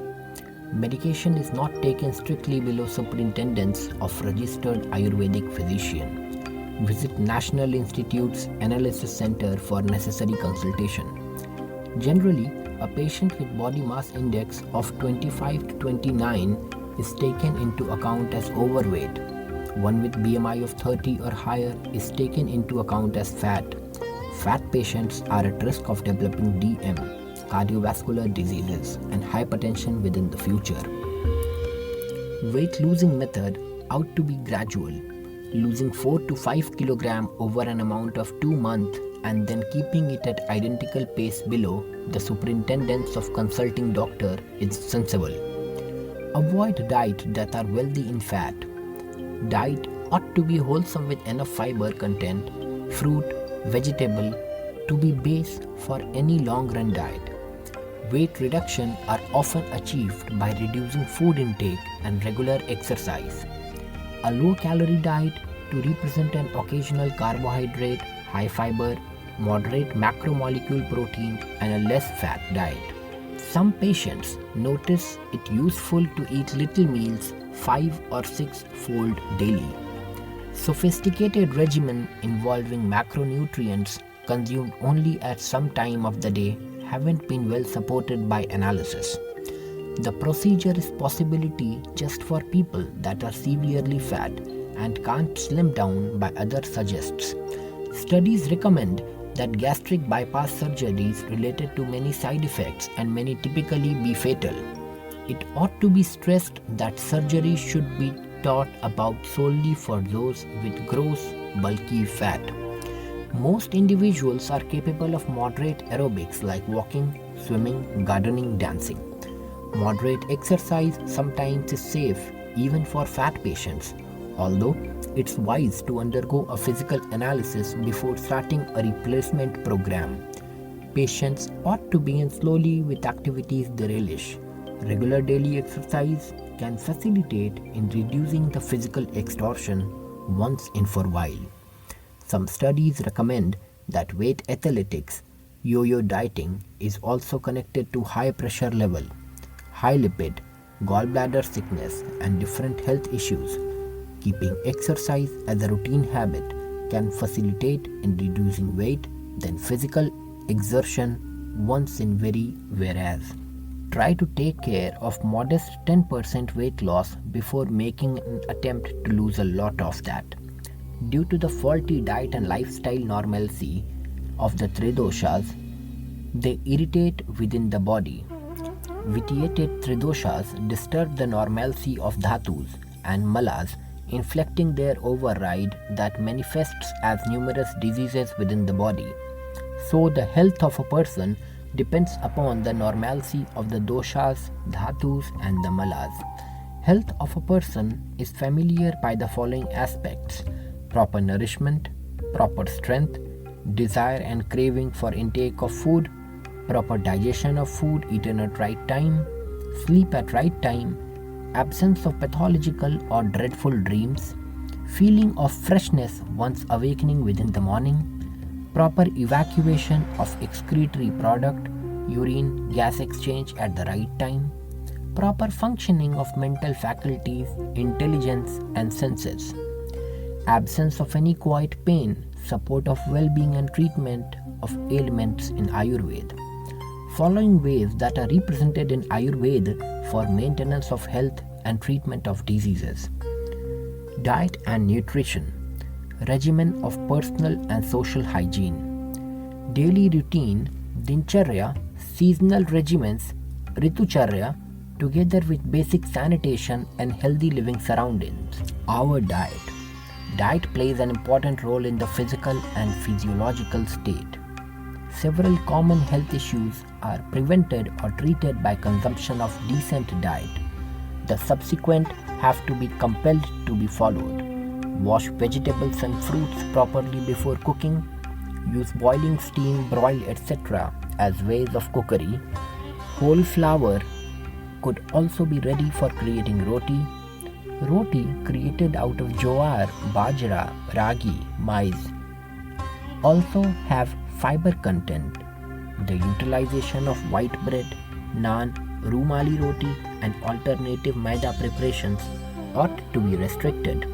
Medication is not taken strictly below superintendence of registered Ayurvedic physician. Visit National Institute's Analysis Center for necessary consultation. Generally, a patient with body mass index of 25 to 29 is taken into account as overweight. One with BMI of 30 or higher is taken into account as fat. Fat patients are at risk of developing DM, cardiovascular diseases, and hypertension within the future. Weight losing method ought to be gradual, losing 4 to 5 kg over an amount of 2 months and then keeping it at identical pace below the superintendence of consulting doctor is sensible. Avoid diet that are wealthy in fat. Diet ought to be wholesome with enough fiber content, fruit, vegetable to be base for any long run diet. Weight reduction are often achieved by reducing food intake and regular exercise. A low-calorie diet to represent an occasional carbohydrate, high fiber, moderate macromolecule protein, and a less fat diet. Some patients notice it useful to eat little meals 5 or 6-fold daily. Sophisticated regimen involving macronutrients consumed only at some time of the day haven't been well supported by analysis. The procedure is possibility just for people that are severely fat and can't slim down by others suggests. Studies recommend that gastric bypass surgeries related to many side effects and many typically be fatal. It ought to be stressed that surgery should be thought about solely for those with gross, bulky fat. Most individuals are capable of moderate aerobics like walking, swimming, gardening, dancing. Moderate exercise sometimes is safe even for fat patients, although it's wise to undergo a physical analysis before starting a replacement program. Patients ought to begin slowly with activities they relish. Regular daily exercise can facilitate in reducing the physical exhaustion once and for a while. Some studies recommend that weight athletics, yo-yo dieting is also connected to high pressure level, high lipid, gallbladder sickness, and different health issues. Keeping exercise as a routine habit can facilitate in reducing weight than physical exertion once in very whereas. Try to take care of modest 10% weight loss before making an attempt to lose a lot of that. Due to the faulty diet and lifestyle normalcy of the tridoshas, they irritate within the body. Vitiated tridoshas disturb the normalcy of dhatus and malas, inflicting their override that manifests as numerous diseases within the body. So the health of a person depends upon the normalcy of the doshas, dhatus, and the malas. Health of a person is familiar by the following aspects: proper nourishment, proper strength, desire and craving for intake of food, proper digestion of food eaten at right time, sleep at right time, absence of pathological or dreadful dreams, feeling of freshness once awakening within the morning, proper evacuation of excretory product, urine, gas exchange at the right time, proper functioning of mental faculties, intelligence and senses, absence of any quiet pain, support of well-being and treatment of ailments in Ayurveda, following ways that are represented in Ayurveda for maintenance of health and treatment of diseases. Diet and nutrition, regimen of personal and social hygiene, daily routine, dincharya, seasonal regimens, ritucharya, together with basic sanitation and healthy living surroundings. Our diet. Diet plays an important role in the physical and physiological state. Several common health issues are prevented or treated by consumption of decent diet. The subsequent have to be compelled to be followed. Wash vegetables and fruits properly before cooking. Use boiling, steam, broil, etc. as ways of cookery. Whole flour could also be ready for creating roti. Roti created out of jowar, bajra, ragi, maize also have fiber content. The utilization of white bread, naan, rumali roti and alternative maida preparations ought to be restricted.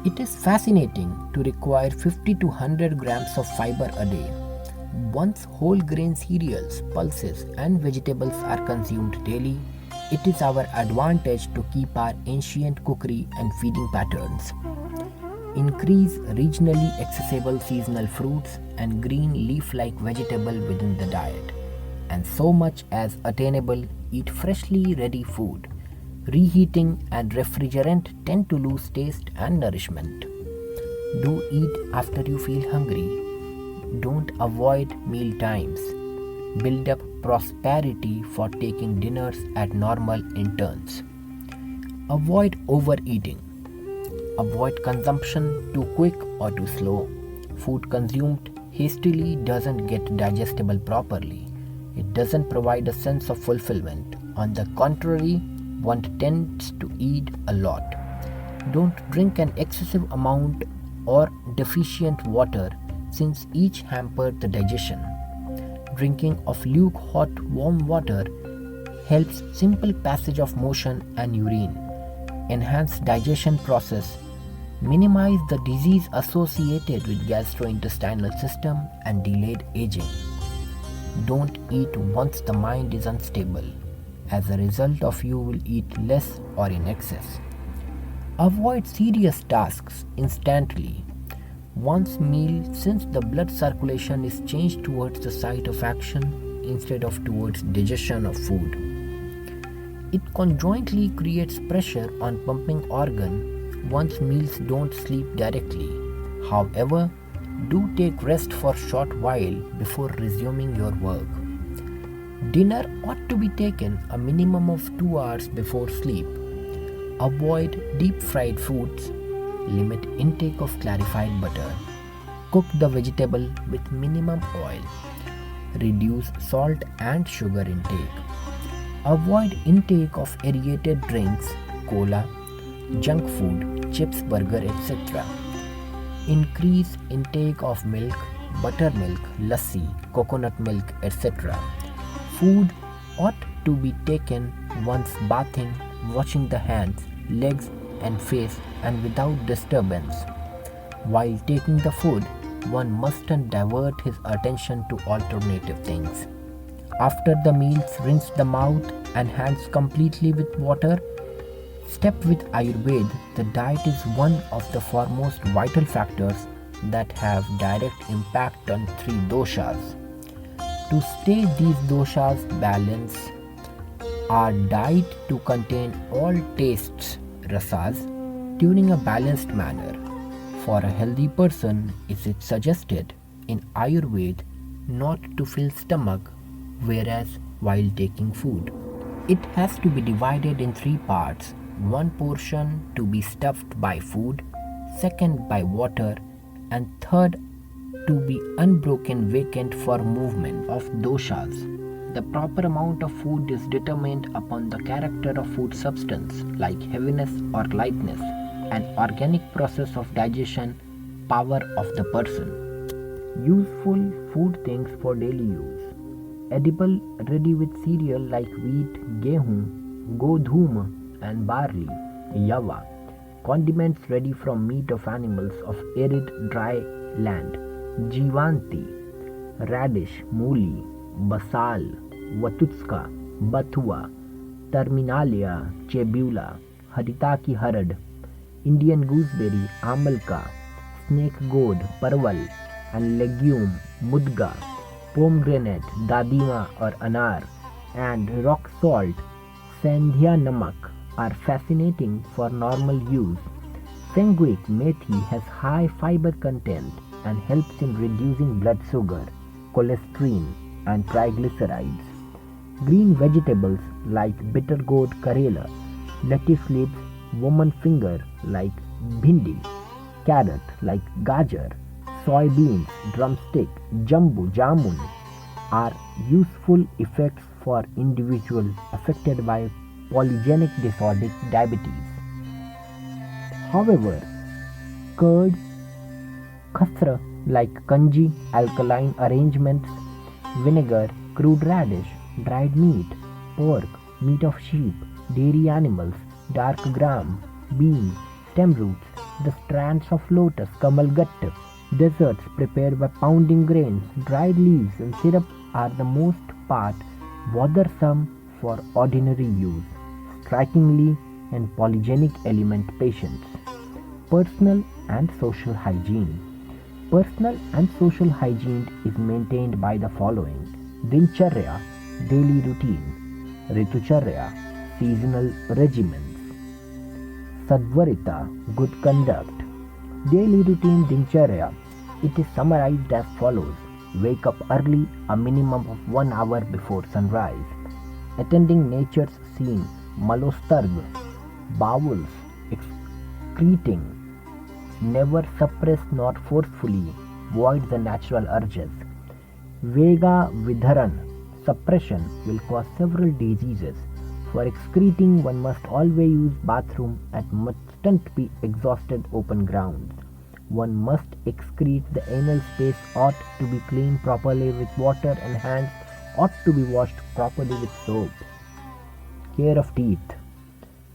It is fascinating to require 50 to 100 grams of fiber a day. Once whole grain cereals, pulses and vegetables are consumed daily, it is our advantage to keep our ancient cookery and feeding patterns. Increase regionally accessible seasonal fruits and green leaf-like vegetable within the diet. And so much as attainable, eat freshly ready food. Reheating and refrigerant tend to lose taste and nourishment. Do eat after you feel hungry. Don't avoid meal times. Build up prosperity for taking dinners at normal intervals. Avoid overeating. Avoid consumption too quick or too slow. Food consumed hastily doesn't get digestible properly. It doesn't provide a sense of fulfillment. On the contrary, one tends to eat a lot. Don't drink an excessive amount or deficient water, since each hamper the digestion. Drinking of luke-hot warm water helps simple passage of motion and urine, enhance digestion process, minimize the disease associated with gastrointestinal system and delayed aging. Don't eat once the mind is unstable. As a result of you will eat less or in excess. Avoid serious tasks instantly. Once meal, since the blood circulation is changed towards the site of action instead of towards digestion of food. It conjointly creates pressure on pumping organ once meals don't sleep directly. However, do take rest for a short while before resuming your work. Dinner ought to be taken a minimum of 2 hours before sleep. Avoid deep fried foods. Limit intake of clarified butter. Cook the vegetable with minimum oil. Reduce salt and sugar intake. Avoid intake of aerated drinks, cola, junk food, chips, burger, etc. Increase intake of milk, buttermilk, lassi, coconut milk, etc. Food ought to be taken once bathing, washing the hands, legs and face and without disturbance. While taking the food, one mustn't divert his attention to alternative things. After the meals, rinse the mouth and hands completely with water. Step with Ayurveda, the diet is one of the foremost vital factors that have direct impact on 3 doshas. To stay these doshas balanced, our diet to contain all tastes, rasas, during a balanced manner. For a healthy person, it is suggested in Ayurveda not to fill stomach, whereas while taking food, it has to be divided in 3 parts. One portion to be stuffed by food, second by water, and third to be unbroken vacant for movement of doshas. The proper amount of food is determined upon the character of food substance like heaviness or lightness, and organic process of digestion, power of the person. Useful food things for daily use. Edible ready with cereal like wheat, gehu, godhum and barley, yawa. Condiments ready from meat of animals of arid dry land, jivanti, radish, mooli, basal, Watutska, Bathua, Terminalia, Chebula, Haritaki Harad, Indian gooseberry, Amalka, snake gourd, Parval, and legume, Mudga, pomegranate, Dadima or Anar, and rock salt, Sandhya Namak are fascinating for normal use. Fenugreek methi has high fiber content and helps in reducing blood sugar, cholesterol, and triglycerides. Green vegetables like bitter gourd Karela, lettuce leaves, woman finger like bhindi, carrot like gajar, soybeans, drumstick, jambu, jamun are useful effects for individuals affected by polygenic disorder diabetes. However, curd, khasra like kanji, alkaline arrangements, vinegar, crude radish, dried meat, pork, meat of sheep, dairy animals, dark gram, bean, stem roots, the strands of lotus, kamalgatt, desserts prepared by pounding grains, dried leaves and syrup are the most part bothersome for ordinary use, strikingly and polygenic element patients. Personal and social hygiene. Personal and social hygiene is maintained by the following: Dincharya, daily routine; Ritucharya, seasonal regimens; Sadvarita, good conduct. Daily routine Dincharya. It is summarized as follows: wake up early, a minimum of 1 hour before sunrise; attending nature's scene, Malostarg, bowels, excreting, never suppress nor forcefully void the natural urges. Vega Vidharan, suppression will cause several diseases. For excreting, one must always use bathroom and mustn't be exhausted open grounds. One must excrete, the anal space ought to be cleaned properly with water and hands ought to be washed properly with soap. Care of teeth.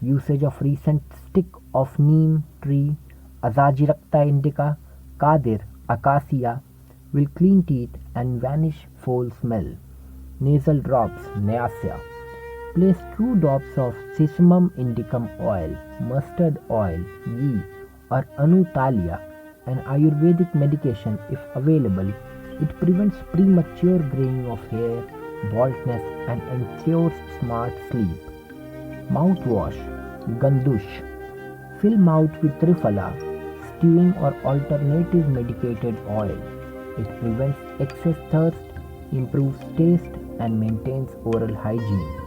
Usage of recent stick of neem tree, Azadirachta indica, Kadir, acacia, will clean teeth and vanish foul smell. Nasal drops, Neasia. Place 2 drops of Sesamum indicum oil, mustard oil, ghee, or Anutalia, an Ayurvedic medication if available. It prevents premature graying of hair, baldness, and ensures smart sleep. Mouthwash, Gandush. Fill mouth with Triphala, stewing or alternative medicated oil. It prevents excess thirst, improves taste, and maintains oral hygiene.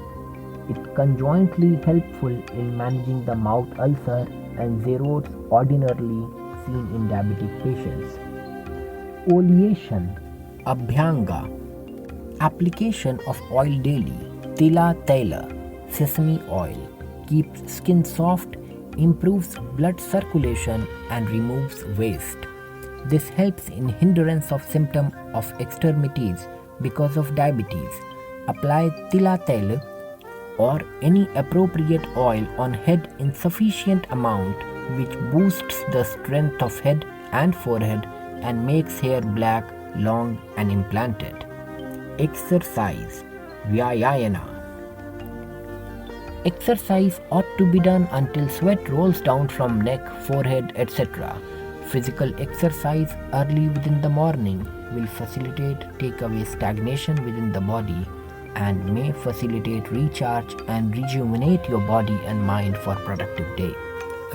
It conjointly helpful in managing the mouth ulcer and zerodes ordinarily seen in diabetic patients. Oleation, Abhyanga. Application of oil daily, Tila Taila, sesame oil, keeps skin soft, improves blood circulation and removes waste. This helps in hindrance of symptom of extremities because of diabetes. Apply Tila Tail or any appropriate oil on head in sufficient amount, which boosts the strength of head and forehead and makes hair black, long and implanted. Exercise, Vyayana. Exercise ought to be done until sweat rolls down from neck, forehead, etc. Physical exercise early within the morning will facilitate take away stagnation within the body and may facilitate recharge and rejuvenate your body and mind for productive day.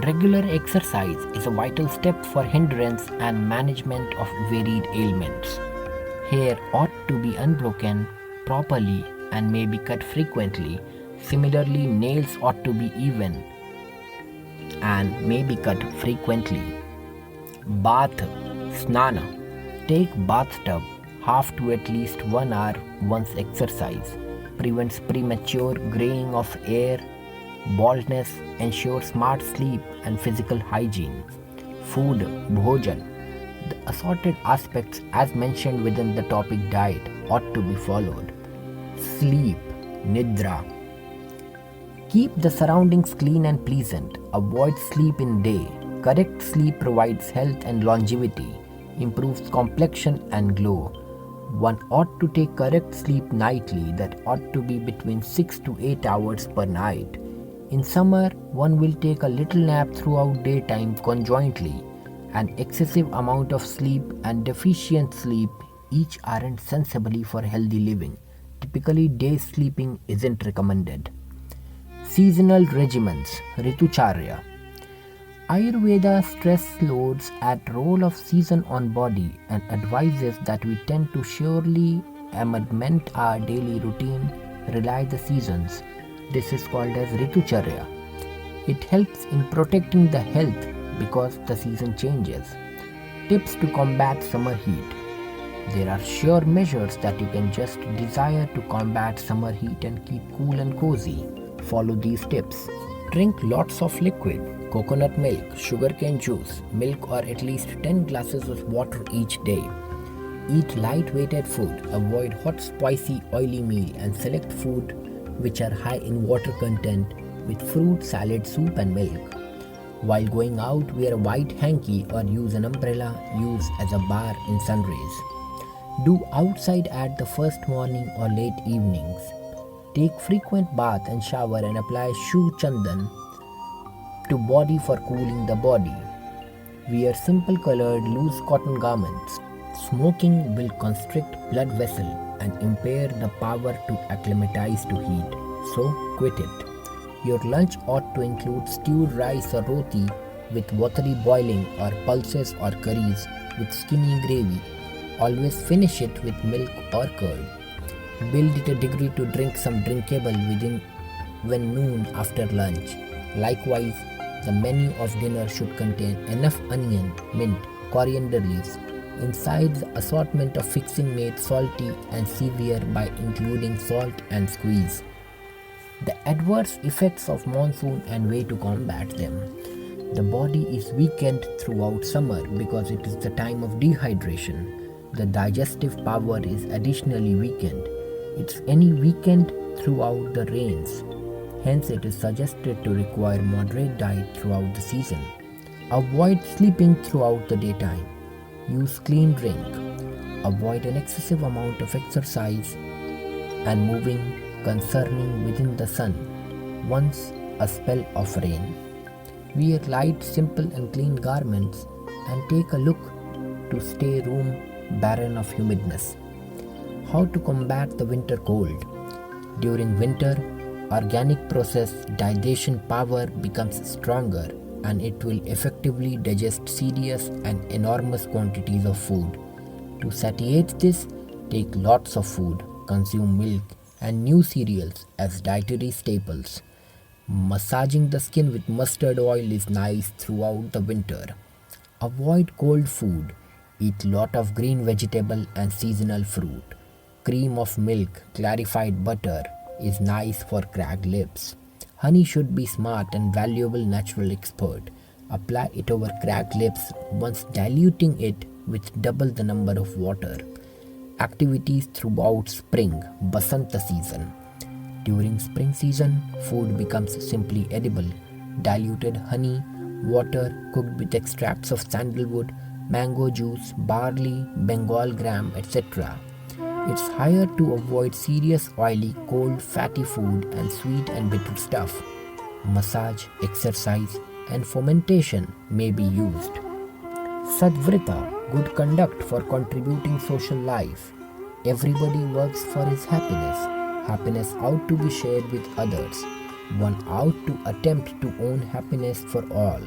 Regular exercise is a vital step for hindrance and management of varied ailments. Hair ought to be unbroken properly and may be cut frequently. Similarly, nails ought to be even and may be cut frequently. Bath, Snana. Take bathtub half to at least 1 hour once exercise. Prevents premature graying of hair, baldness, ensures smart sleep and physical hygiene. Food, Bhojan. The assorted aspects as mentioned within the topic diet ought to be followed. Sleep, Nidra. Keep the surroundings clean and pleasant. Avoid sleep in day. Correct sleep provides health and longevity, improves complexion and glow. One ought to take correct sleep nightly, that ought to be between 6 to 8 hours per night. In summer, one will take a little nap throughout daytime conjointly. An excessive amount of sleep and deficient sleep each aren't sensibly for healthy living. Typically, day sleeping isn't recommended. Seasonal regimens, Ritucharya. Ayurveda stress loads at role of season on body and advises that we tend to surely amendment our daily routine, rely the seasons. This is called as Ritucharya. It helps in protecting the health because the season changes. Tips to combat summer heat. There are sure measures that you can just desire to combat summer heat and keep cool and cozy. Follow these tips. Drink lots of liquid, coconut milk, sugarcane juice, milk, or at least 10 glasses of water each day. Eat light-weighted food, avoid hot, spicy, oily meal, and select food which are high in water content with fruit, salad, soup, and milk. While going out, wear a white hanky or use an umbrella used as a bar in sun rays. Do outside at the first morning or late evenings. Take frequent bath and shower and apply Shu Chandan to body for cooling the body. Wear simple colored loose cotton garments. Smoking will constrict blood vessel and impair the power to acclimatize to heat, so quit it. Your lunch ought to include stewed rice or roti with watery boiling or pulses or curries with skinny gravy. Always finish it with milk or curd. Build it a degree to drink some drinkable within when noon after lunch. Likewise, the menu of dinner should contain enough onion, mint, coriander leaves. Inside the assortment of fixing made salty and severe by including salt and squeeze. The adverse effects of monsoon and way to combat them. The body is weakened throughout summer because it is the time of dehydration. The digestive power is additionally weakened. It's any weakened throughout the rains. Hence, it is suggested to require moderate diet throughout the season. Avoid sleeping throughout the daytime. Use clean drink. Avoid an excessive amount of exercise and moving concerning within the sun. Once a spell of rain. Wear light, simple and clean garments and take a look to stay room barren of humidness. How to combat the winter cold. During winter, organic process digestion power becomes stronger and it will effectively digest serious and enormous quantities of food. To satiate this, take lots of food, consume milk and new cereals as dietary staples. Massaging the skin with mustard oil is nice throughout the winter. Avoid cold food. Eat lot of green vegetable and seasonal fruit. Cream of milk, clarified butter is nice for cracked lips. Honey should be smart and valuable natural expert. Apply it over cracked lips once diluting it with double the number of water. Activities throughout spring, Basanta season. During spring season, food becomes simply edible. Diluted honey, water cooked with extracts of sandalwood, mango juice, barley, Bengal gram, etc. It's higher to avoid serious oily, cold, fatty food and sweet and bitter stuff. Massage, exercise and fermentation may be used. Sadvrita, good conduct for contributing social life. Everybody works for his happiness. Happiness ought to be shared with others. One ought to attempt to own happiness for all.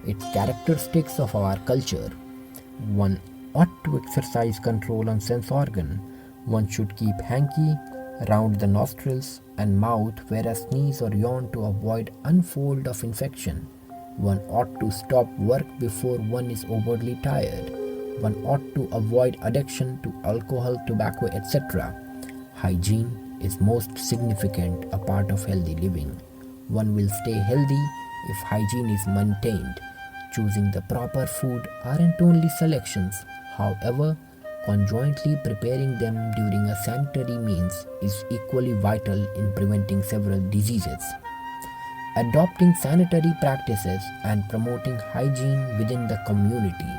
It's characteristics of our culture. One ought to exercise control on sense organ. One should keep hanky round the nostrils and mouth, whereas sneeze or yawn to avoid unfold of infection. One ought to stop work before one is overly tired. One ought to avoid addiction to alcohol, tobacco, etc. Hygiene is most significant a part of healthy living. One will stay healthy if hygiene is maintained. Choosing the proper food aren't only selections. However, conjointly preparing them during a sanitary means is equally vital in preventing several diseases. Adopting sanitary practices and promoting hygiene within the community.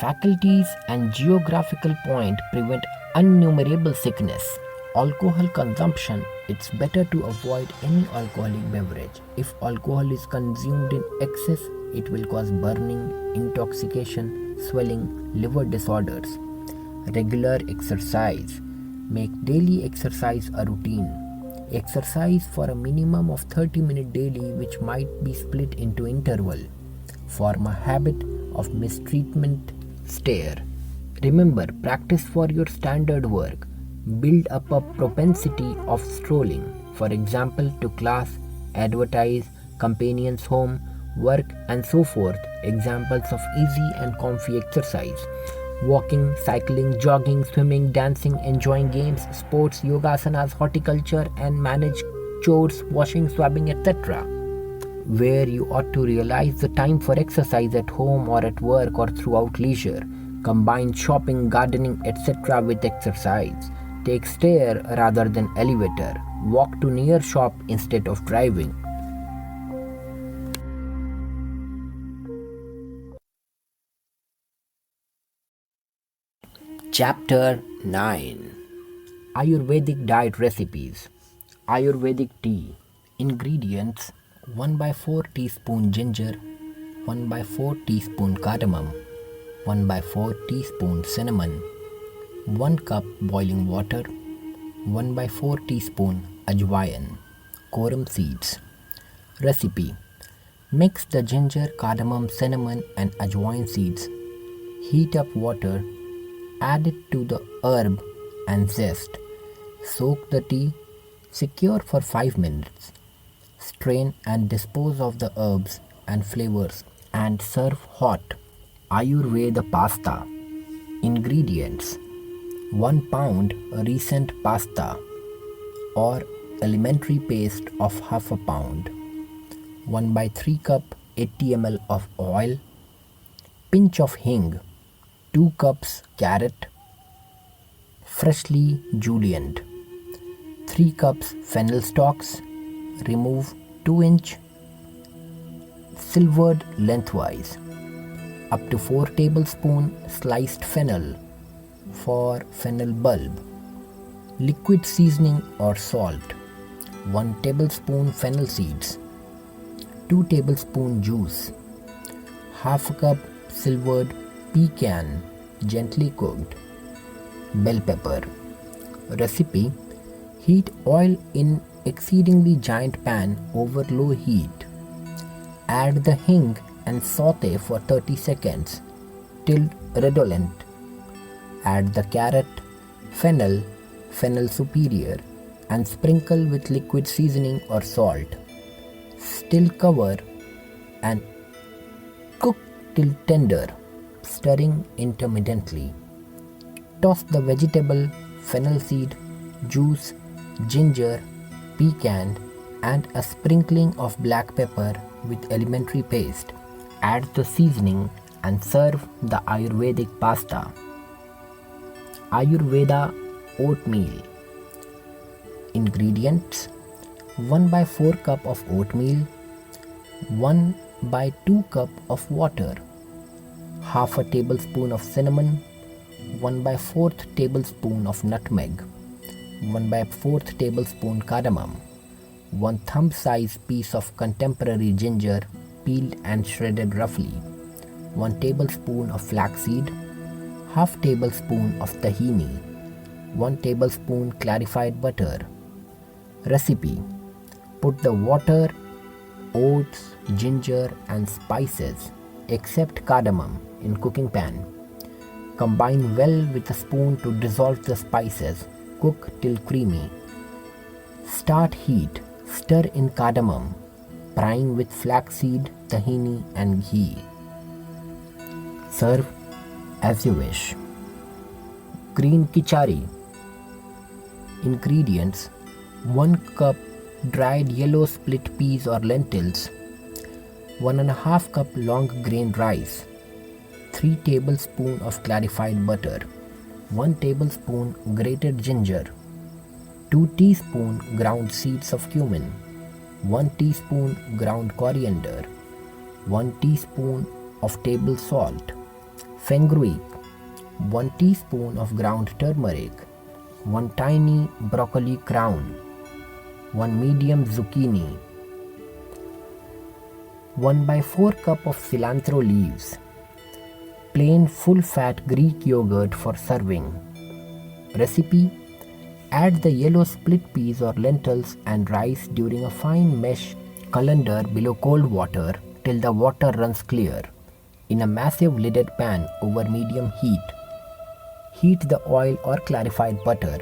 Faculties and geographical point prevent Innumerable sickness. Alcohol consumption. It's better to avoid any alcoholic beverage. If alcohol is consumed in excess, it will cause burning, intoxication, swelling, liver disorders. Regular exercise. Make daily exercise a routine. Exercise for a minimum of 30 minutes daily, which might be split into interval. Form a habit of mistreatment. Stare. Remember, practice for your standard work. Build up a propensity of strolling, for example, to class, advertise, companions' home, work, and so forth. Examples of easy and comfy exercise: walking, cycling, jogging, swimming, dancing, enjoying games, sports, yogasanas, horticulture, and manage chores, washing, swabbing, etc. Where you ought to realize the time for exercise at home or at work or throughout leisure. Combine shopping, gardening, etc. with exercise. Take stair rather than elevator. Walk to near shop instead of driving. Chapter 9: Ayurvedic Diet Recipes. Ayurvedic Tea. Ingredients: 1/4 teaspoon ginger, 1/4 teaspoon cardamom, 1/4 teaspoon cinnamon, 1 cup boiling water, 1/4 teaspoon ajwain, korum seeds. Recipe: mix the ginger, cardamom, cinnamon and ajwain seeds. Heat up water, add it to the herb and zest. Soak the tea, secure for 5 minutes. Strain and dispose of the herbs and flavors and serve hot. Ayurveda pasta. Ingredients: 1 pound recent pasta or elementary paste of half a pound, 1/3 cup 80 ml of oil, pinch of hing, 2 cups carrot, freshly julienned, 3 cups fennel stalks, remove 2-inch, silvered lengthwise. Up to 4 tablespoons sliced fennel for fennel bulb. Liquid seasoning or salt. 1 tablespoon fennel seeds. 2 tablespoon juice. Half a cup silvered pecan, gently cooked. Bell pepper. Recipe: heat oil in exceedingly giant pan over low heat. Add the hing and saute for 30 seconds till redolent. Add the carrot, fennel, fennel superior, and sprinkle with liquid seasoning or salt. Still cover and cook till tender, stirring intermittently. Toss the vegetable, fennel seed, juice, ginger, pecan, and a sprinkling of black pepper with elementary paste. Add the seasoning and serve the Ayurvedic pasta. Ayurveda oatmeal. Ingredients: 1/4 cup of oatmeal, 1/2 cup of water, half a tablespoon of cinnamon, 1/4 tablespoon of nutmeg, 1/4 tablespoon cardamom, 1 thumb-sized piece of contemporary ginger, peeled and shredded roughly, 1 tablespoon of flaxseed, half tablespoon of tahini, 1 tablespoon clarified butter. Recipe: put the water, oats, ginger and spices except cardamom in cooking pan. Combine well with a spoon to dissolve the spices. Cook till creamy. Start heat. Stir in cardamom, frying with flaxseed, tahini and ghee. Serve as you wish. Green khichdi. Ingredients: 1 cup dried yellow split peas or lentils, 1.5 cup long grain rice, 3 tablespoons of clarified butter, 1 tablespoon grated ginger, 2 teaspoons ground seeds of cumin, 1 teaspoon ground coriander, 1 teaspoon of table salt, fenugreek, 1 teaspoon of ground turmeric, 1 tiny broccoli crown, 1 medium zucchini, 1/4 cup of cilantro leaves, plain full-fat Greek yogurt for serving. Recipe: add the yellow split peas or lentils and rice during a fine mesh colander below cold water till the water runs clear. In a massive lidded pan over medium heat, heat the oil or clarified butter.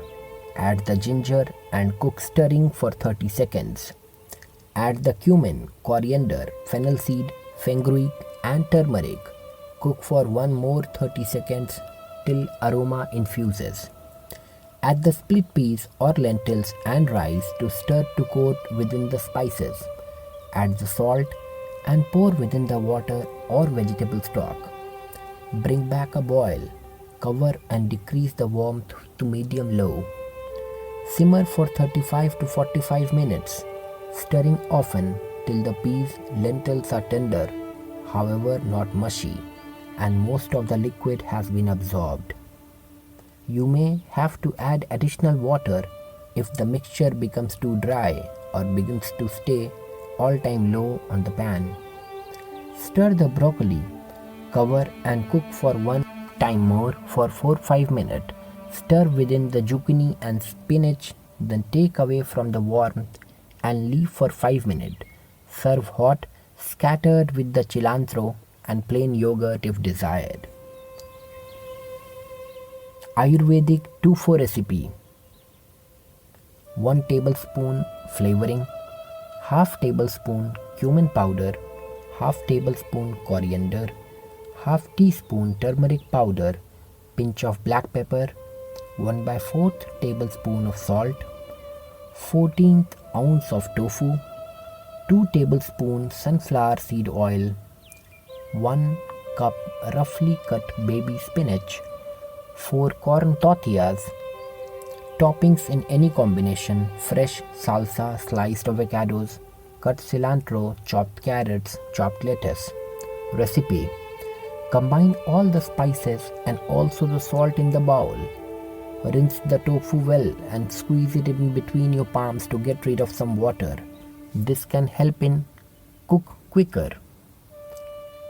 Add the ginger and cook stirring for 30 seconds. Add the cumin, coriander, fennel seed, fenugreek and turmeric. Cook for one more 30 seconds till aroma infuses. Add the split peas or lentils and rice to stir to coat within the spices. Add the salt and pour within the water or vegetable stock. Bring back a boil. Cover and decrease the warmth to medium-low. Simmer for 35 to 45 minutes, stirring often till the peas, lentils are tender, however not mushy, and most of the liquid has been absorbed. You may have to add additional water if the mixture becomes too dry or begins to stay all-time low on the pan. Stir the broccoli, cover and cook for one time more for 4-5 minutes. Stir within the zucchini and spinach, then take away from the warmth and leave for 5 minutes. Serve hot, scattered with the cilantro and plain yogurt if desired. Ayurvedic tofu recipe: 1 tablespoon flavoring, half tablespoon cumin powder, half tablespoon coriander, half teaspoon turmeric powder, pinch of black pepper, 1/4 tablespoon of salt, 14th ounce of tofu, 2 tablespoons sunflower seed oil, 1 cup roughly cut baby spinach, 4 corn tortillas. Toppings in any combination: fresh salsa, sliced avocados, cut cilantro, chopped carrots, chopped lettuce. Recipe: combine all the spices and also the salt in the bowl. Rinse the tofu well and squeeze it in between your palms to get rid of some water. This can help in cook quicker.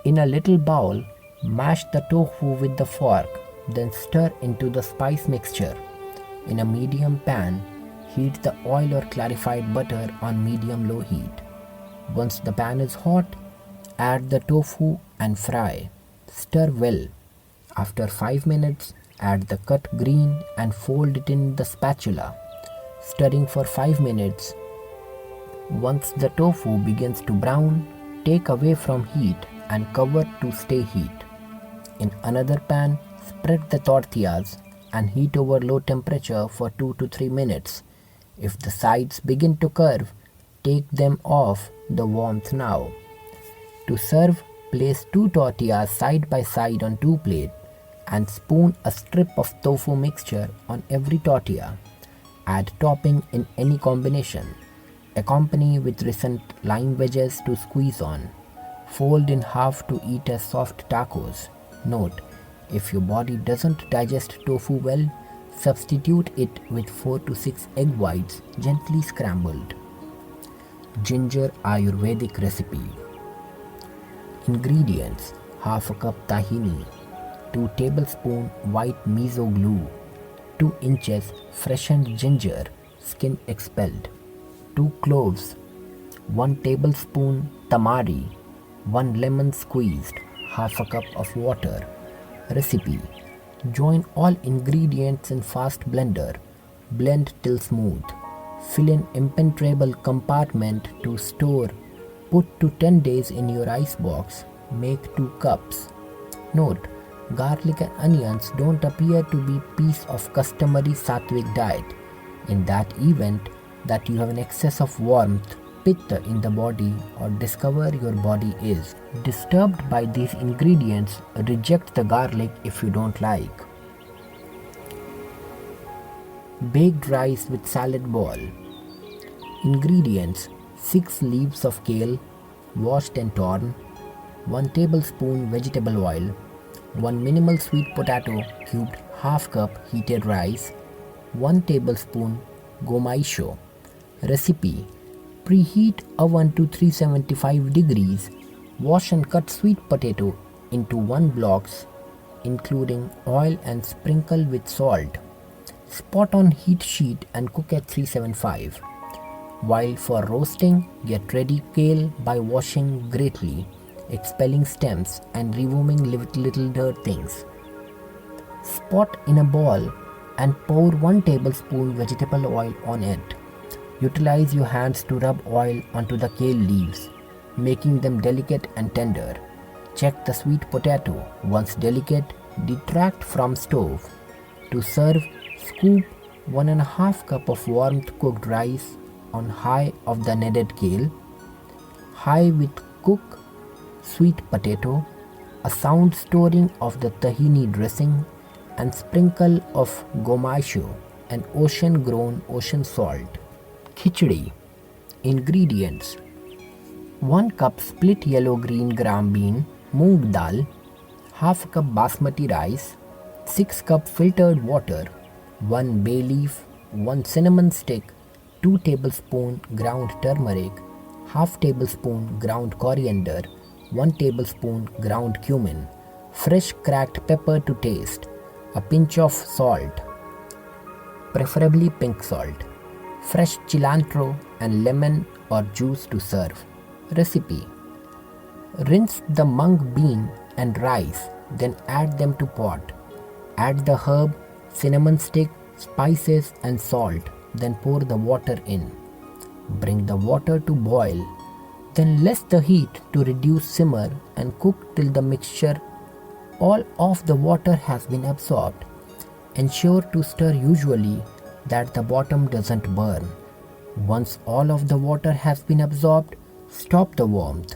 In a little bowl, mash the tofu with the fork, then stir into the spice mixture. In a medium pan, heat the oil or clarified butter on medium-low heat. Once the pan is hot, add the tofu and fry. Stir well. After 5 minutes, add the cut green and fold it in the spatula, stirring for 5 minutes. Once the tofu begins to brown, take away from heat and cover to stay heat. In another pan, spread the tortillas and heat over low temperature for 2 to 3 minutes. If the sides begin to curve, take them off the warmth now. To serve, place 2 tortillas side by side on 2 plates and spoon a strip of tofu mixture on every tortilla. Add topping in any combination. Accompany with recent lime wedges to squeeze on. Fold in half to eat as soft tacos. Note: if your body doesn't digest tofu well, substitute it with 4 to 6 egg whites gently scrambled. Ginger Ayurvedic recipe. Ingredients: half a cup tahini, 2 tablespoons white miso glue, 2 inches freshened ginger, skin expelled, 2 cloves, 1 tablespoon tamari, 1 lemon squeezed, half a cup of water. Recipe: join all ingredients in fast blender. Blend till smooth. Fill in impenetrable compartment to store. Put to 10 days in your ice box. Make 2 cups. Note: garlic and onions don't appear to be piece of customary sattvic diet. In that event that you have an excess of warmth, pitta in the body, or discover your body is disturbed by these ingredients, reject the garlic if you don't like. Baked rice with salad ball. Ingredients: 6 leaves of kale, washed and torn, 1 tablespoon vegetable oil, 1 minimal sweet potato cubed, half cup heated rice, 1 tablespoon gomaisho. Recipe: preheat oven to 375 degrees. Wash and cut sweet potato into 1 blocks, including oil, and sprinkle with salt. Spot on heat sheet and cook at 375. While for roasting, get ready kale by washing greatly, expelling stems and removing little dirt things. Spot in a bowl and pour 1 tablespoon vegetable oil on it. Utilize your hands to rub oil onto the kale leaves, making them delicate and tender. Check the sweet potato. Once delicate, detract from stove. To serve, scoop 1½ cup of warm cooked rice on high of the kneaded kale. High with cook sweet potato, a sound storing of the tahini dressing, and sprinkle of gomaisho and ocean-grown ocean salt. Khichdi. Ingredients: 1 cup split yellow-green gram bean, moong dal, ½ cup basmati rice, 6 cup filtered water, 1 bay leaf, 1 cinnamon stick, 2 tablespoon ground turmeric, ½ tablespoon ground coriander, 1 tablespoon ground cumin, fresh cracked pepper to taste, a pinch of salt, preferably pink salt, fresh cilantro and lemon or juice to serve. Recipe: rinse the mung bean and rice, then add them to pot. Add the herb, cinnamon stick, spices and salt, then pour the water in. Bring the water to boil, then lessen the heat to reduce simmer and cook till the mixture all of the water has been absorbed. Ensure to stir usually that the bottom doesn't burn. Once all of the water has been absorbed, stop the warmth.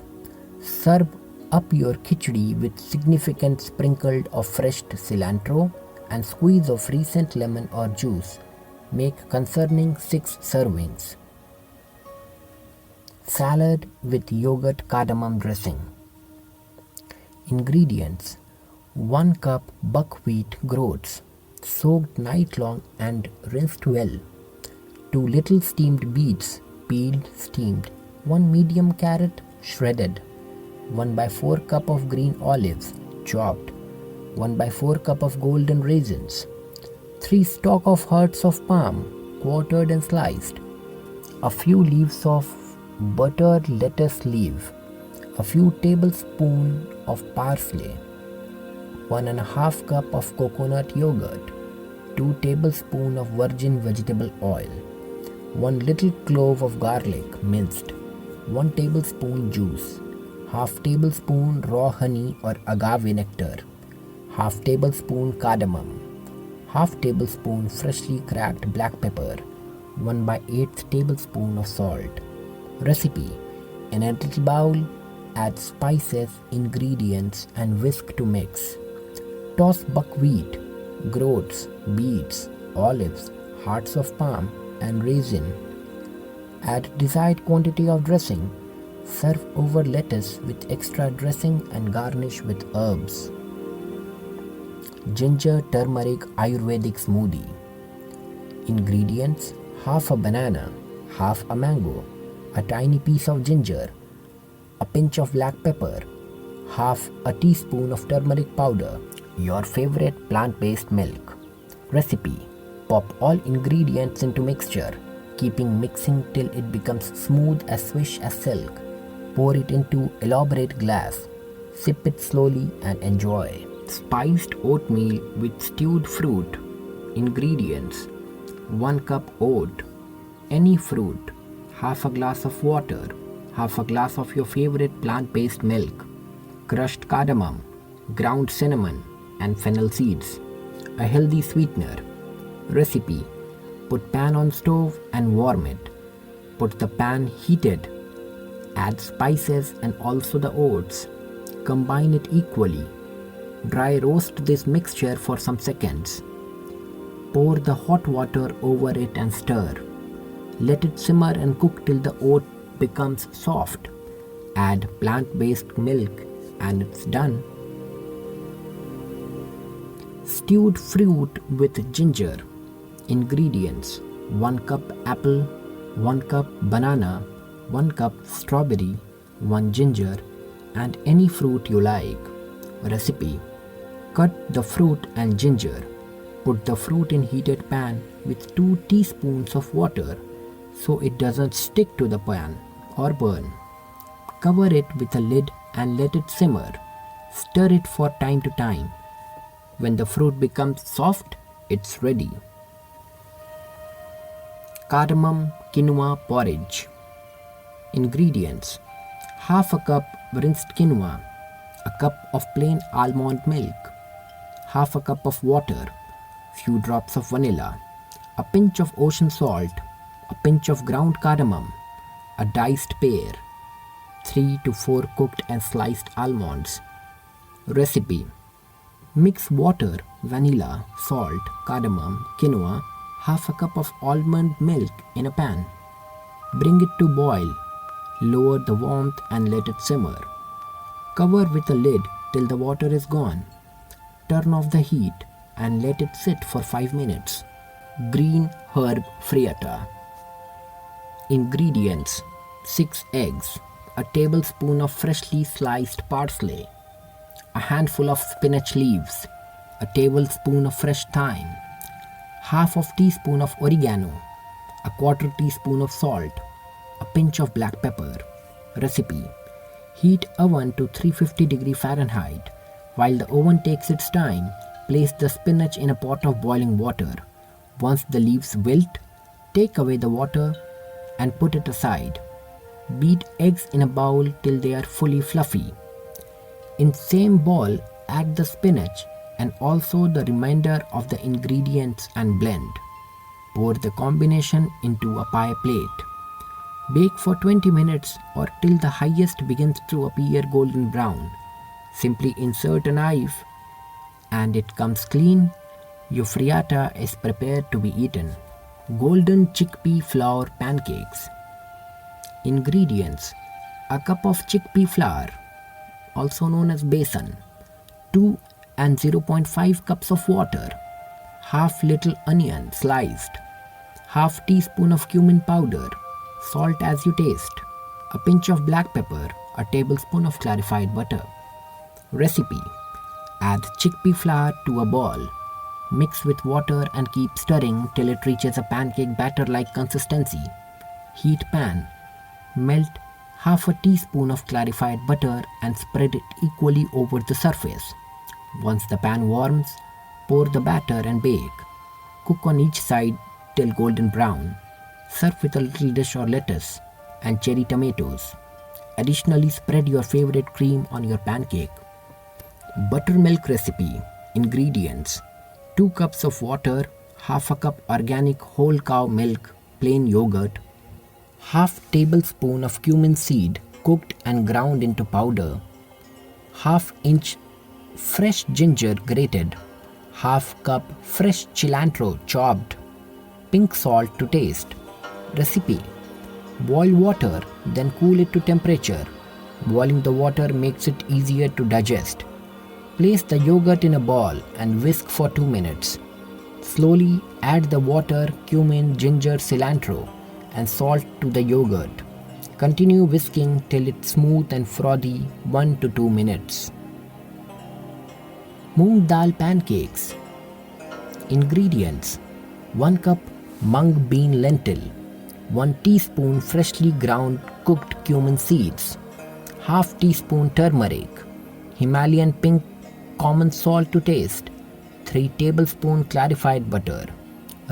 Serve up your khichdi with significant sprinkle of fresh cilantro and squeeze of recent lemon or juice. Make concerning 6 servings. Salad with yogurt cardamom dressing. Ingredients: 1 cup buckwheat groats, soaked night long and rinsed well. 2 little steamed beets, peeled, steamed. 1 medium carrot, shredded. 1/4 cup of green olives, chopped. 1/4 cup of golden raisins. 3 stalk of hearts of palm, quartered and sliced. A few leaves of buttered lettuce leaf. A few tablespoons of parsley. 1½ cup of coconut yogurt. 2 tablespoons of virgin vegetable oil. 1 little clove of garlic, minced. 1 tablespoon juice. ½ tablespoon raw honey or agave nectar. ½ tablespoon cardamom. ½ tablespoon freshly cracked black pepper. 1/8 tablespoon of salt. Recipe: in a little bowl, add spices, ingredients and whisk to mix. Toss buckwheat, groats, beets, olives, hearts of palm and raisin. Add desired quantity of dressing. Serve over lettuce with extra dressing and garnish with herbs. Ginger turmeric Ayurvedic smoothie. Ingredients: half a banana, half a mango, a tiny piece of ginger, a pinch of black pepper, half a teaspoon of turmeric powder, your favorite plant-based milk. Recipe: pop all ingredients into mixture, keeping mixing till it becomes smooth as swish as silk. Pour it into elaborate glass. Sip it slowly and enjoy. Spiced oatmeal with stewed fruit. Ingredients: 1 cup oat, any fruit, half a glass of water, half a glass of your favorite plant-based milk, crushed cardamom, ground cinnamon and fennel seeds, a healthy sweetener. Recipe: put pan on stove and warm it. Put the pan heated. Add spices and also the oats. Combine it equally. Dry roast this mixture for some seconds. Pour the hot water over it and stir. Let it simmer and cook till the oat becomes soft. Add plant-based milk and it's done. Stewed fruit with ginger. Ingredients: 1 cup apple, 1 cup banana, 1 cup strawberry, 1 ginger, and any fruit you like. Recipe: cut the fruit and ginger. Put the fruit in heated pan with 2 teaspoons of water so it doesn't stick to the pan or burn. Cover it with a lid and let it simmer. Stir it for time to time. When the fruit becomes soft, it's ready. Cardamom quinoa porridge. Ingredients: half a cup rinsed quinoa, a cup of plain almond milk, half a cup of water, few drops of vanilla, a pinch of ocean salt, a pinch of ground cardamom, a diced pear, 3 to 4 cooked and sliced almonds. Recipe: mix water, vanilla, salt, cardamom, quinoa, half a cup of almond milk in a pan. Bring it to boil. Lower the warmth and let it simmer. Cover with a lid till the water is gone. Turn off the heat and let it sit for 5 minutes. Green herb frittata. Ingredients: 6 eggs, a tablespoon of freshly sliced parsley, a handful of spinach leaves, a tablespoon of fresh thyme, half of teaspoon of oregano, a quarter teaspoon of salt, a pinch of black pepper. Recipe: heat oven to 350 Fahrenheit. While the oven takes its time, place the spinach in a pot of boiling water. Once the leaves wilt, take away the water and put it aside. Beat eggs in a bowl till they are fully fluffy. In same bowl, add the spinach and also the remainder of the ingredients and blend. Pour the combination into a pie plate. Bake for 20 minutes or till the highest begins to appear golden brown. Simply insert a knife and it comes clean. Your frittata is prepared to be eaten. Golden chickpea flour pancakes. Ingredients: a cup of chickpea flour, also known as besan, 2 and 0.5 cups of water, half little onion sliced, half teaspoon of cumin powder, salt as you taste, a pinch of black pepper, a tablespoon of clarified butter. Recipe: add chickpea flour to a bowl. Mix with water and keep stirring till it reaches a pancake batter-like consistency. Heat pan. Melt half a teaspoon of clarified butter and spread it equally over the surface. Once the pan warms, pour the batter and bake. Cook on each side till golden brown. Serve with a little dish or lettuce and cherry tomatoes. Additionally, spread your favorite cream on your pancake. Buttermilk recipe. Ingredients: 2 cups of water, half a cup organic whole cow milk, plain yogurt, half tablespoon of cumin seed cooked and ground into powder, half inch fresh ginger grated, half cup fresh cilantro chopped, pink salt to taste. Recipe: boil water, then cool it to temperature. Boiling the water makes it easier to digest. Place the yogurt in a bowl and whisk for 2 minutes. Slowly add the water, cumin, ginger, cilantro, and salt to the yogurt. Continue whisking till it's smooth and frothy 1 to 2 minutes. Moong dal pancakes. Ingredients: 1 cup mung bean lentil, 1 teaspoon freshly ground cooked cumin seeds, half teaspoon turmeric, Himalayan pink common salt to taste, 3 tablespoon clarified butter.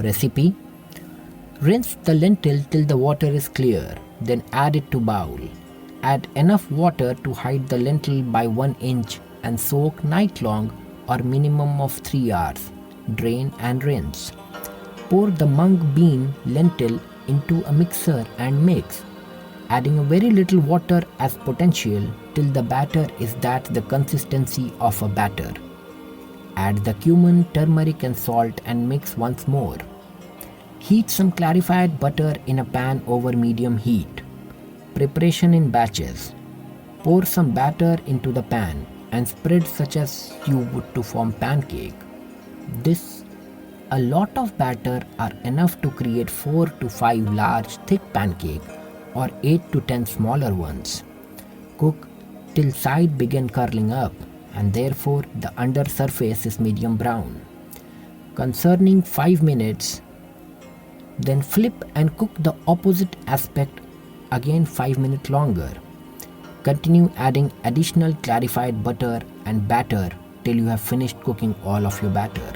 Recipe: rinse the lentil till the water is clear, then add it to bowl. Add enough water to hide the lentil by 1 inch and soak night long or minimum of 3 hours. Drain and rinse. Pour the mung bean lentil into a mixer and mix, adding a very little water as potential till the batter is that the consistency of a batter. Add the cumin, turmeric and salt and mix once more. Heat some clarified butter in a pan over medium heat. Preparation in batches. Pour some batter into the pan and spread such as you would to form pancake. This A lot of batter are enough to create 4 to 5 large thick pancake or 8 to 10 smaller ones. Cook till side begin curling up and therefore the under surface is medium brown. Concerning 5 minutes, then flip and cook the opposite aspect again 5 minutes longer. Continue adding additional clarified butter and batter till you have finished cooking all of your batter.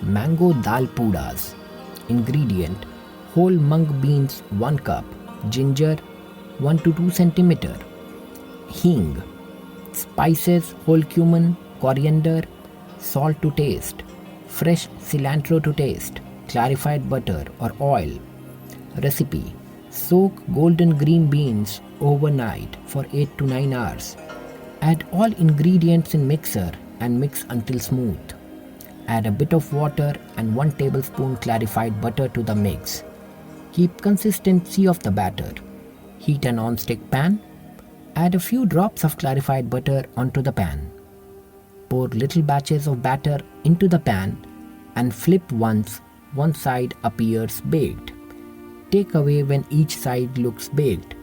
Mango dal pudas. Ingredient: whole mung beans 1 cup, ginger 1 to 2 centimeter, hing, spices whole cumin, coriander, salt to taste, fresh cilantro to taste, clarified butter or oil. Recipe: soak golden green beans overnight for 8 to 9 hours. Add all ingredients in mixer and mix until smooth. Add a bit of water and 1 tablespoon clarified butter to the mix. Keep consistency of the batter. Heat a non-stick pan. Add a few drops of clarified butter onto the pan. Pour little batches of batter into the pan and flip once one side appears baked. Take away when each side looks baked.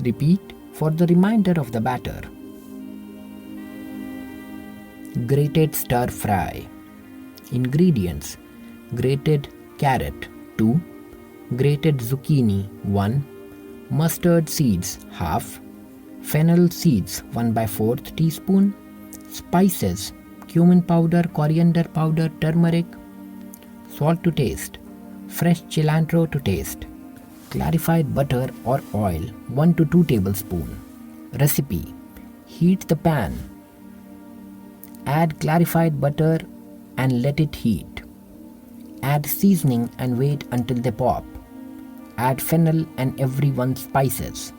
Repeat for the remainder of the batter. Grated stir fry. Ingredients: grated carrot 2, grated zucchini 1, mustard seeds half, fennel seeds 1/4 teaspoon, spices: cumin powder, coriander powder, turmeric, salt to taste, fresh cilantro to taste, clarified butter or oil 1 to 2 tablespoons. Recipe: heat the pan, add clarified butter and let it heat. Add seasoning and wait until they pop. Add fennel and every spices.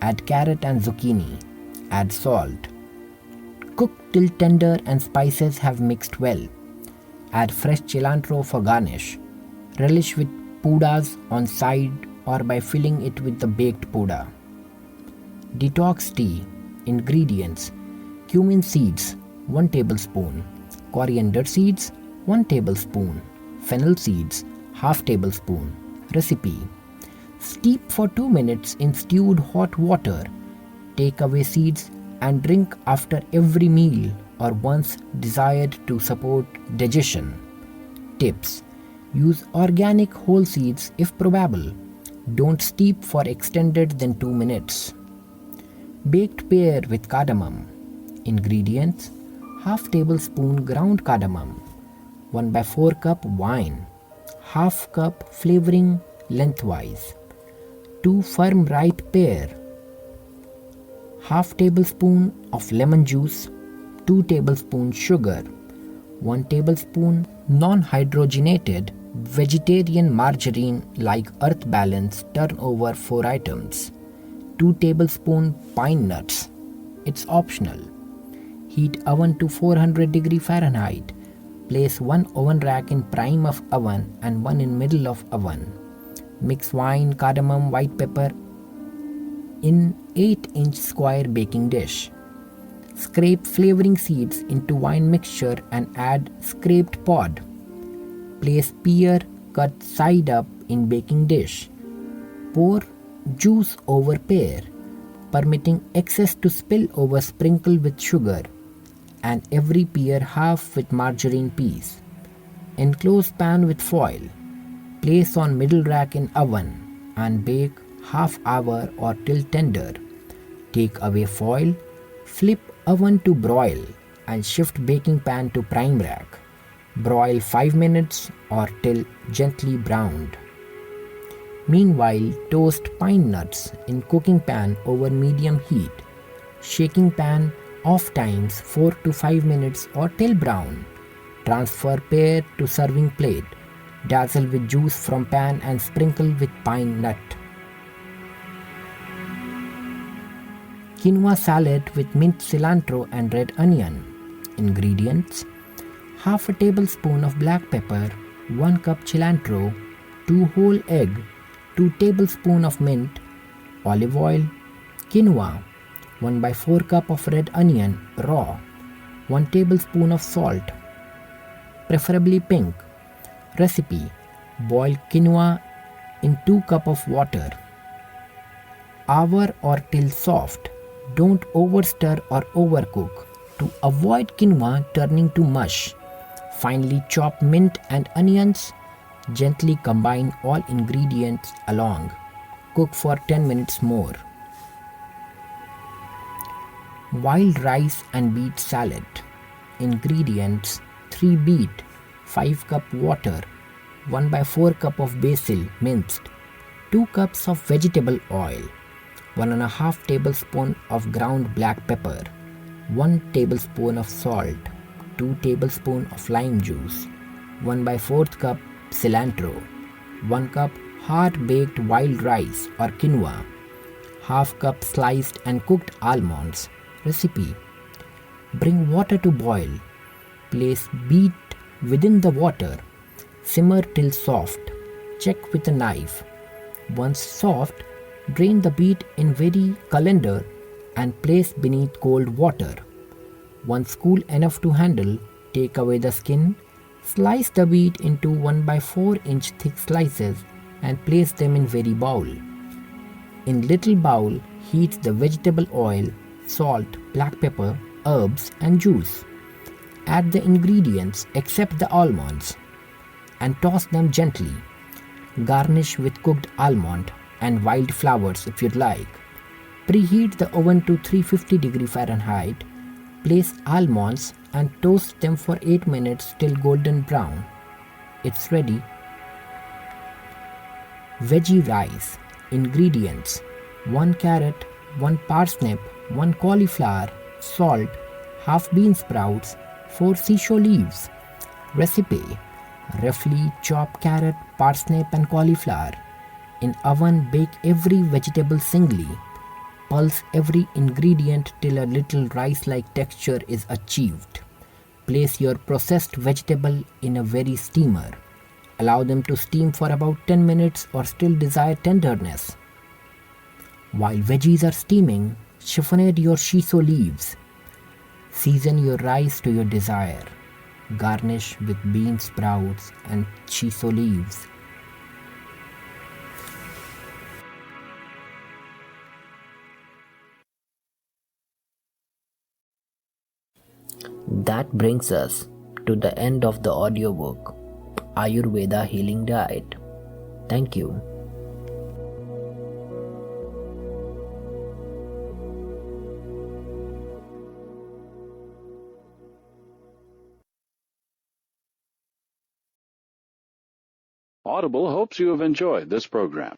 Add carrot and zucchini. Add salt. Cook till tender and spices have mixed well. Add fresh cilantro for garnish. Relish with pudas on side or by filling it with the baked puda. Detox tea. Ingredients: cumin seeds 1 tablespoon, coriander seeds 1 tablespoon, fennel seeds half tablespoon. Recipe: steep for 2 minutes in stewed hot water. Take away seeds and drink after every meal or once desired to support digestion. Tips: use organic whole seeds if probable. Don't steep for extended than 2 minutes. Baked pear with cardamom. Ingredients: half tablespoon ground cardamom, 1/4 cup wine, half cup flavoring lengthwise, 2 firm ripe pear, half tablespoon of lemon juice, 2 tablespoons sugar, 1 tablespoon non-hydrogenated vegetarian margarine like Earth Balance turn over 4 items, 2 tablespoon pine nuts. It's optional. Heat oven to 400 degree Fahrenheit. Place 1 oven rack in prime of oven and 1 in middle of oven. Mix wine, cardamom, white pepper in 8-inch square baking dish. Scrape flavoring seeds into wine mixture and add scraped pod. Place pear cut side up in baking dish. Pour juice over pear, permitting excess to spill over. Sprinkle with sugar and every pear half with margarine piece. Enclose pan with foil. Place on middle rack in oven and bake half hour or till tender. Take away foil, flip oven to broil and shift baking pan to prime rack. Broil 5 minutes or till gently browned. Meanwhile, toast pine nuts in cooking pan over medium heat. Shaking pan off times 4 to 5 minutes or till brown. Transfer pear to serving plate. Dazzle with juice from pan and sprinkle with pine nut. Quinoa salad with mint, cilantro and red onion. Ingredients: half a tablespoon of black pepper, 1 cup cilantro, 2 whole egg, 2 tablespoons of mint, olive oil, quinoa, 1/4 cup of red onion raw, 1 tablespoon of salt, preferably pink, Recipe: boil quinoa in 2 cups of water. Hour or till soft. Don't overstir or overcook. To avoid quinoa turning to mush, finely chop mint and onions. Gently combine all ingredients along. Cook for 10 minutes more. Wild rice and beet salad. Ingredients: 3 beet, 5 cup water, 1/4 cup of basil minced, 2 cups of vegetable oil, 1½ tablespoon of ground black pepper, 1 tablespoon of salt, 2 tablespoons of lime juice, 1/4 cup cilantro, 1 cup hard-baked wild rice or quinoa, ½ cup sliced and cooked almonds. Recipe: bring water to boil. Place beet within the water. Simmer till soft. Check with a knife. Once soft, drain the beet in very colander and place beneath cold water. Once cool enough to handle, take away the skin. Slice the beet into 1/4-inch thick slices and place them in very bowl. In little bowl, heat the vegetable oil, salt, black pepper, herbs and juice. Add the ingredients except the almonds and toss them gently. Garnish with cooked almond and wild flowers if you'd like. Preheat the oven to 350 Fahrenheit. Place almonds and toast them for 8 minutes till golden brown. It's ready. Veggie rice. Ingredients: 1 carrot, 1 parsnip, 1 cauliflower, salt, half bean sprouts, 4 sisal leaves. Recipe: roughly chop carrot, parsnip and cauliflower. In oven, bake every vegetable singly. Pulse every ingredient till a little rice-like texture is achieved. Place your processed vegetable in a very steamer. Allow them to steam for about 10 minutes or still desire tenderness. While veggies are steaming, chiffonade your shiso leaves. Season your rice to your desire. Garnish with bean sprouts and shiso leaves. That brings us to the end of the audiobook, Ayurveda Healing Diet. Thank you. Audible hopes you have enjoyed this program.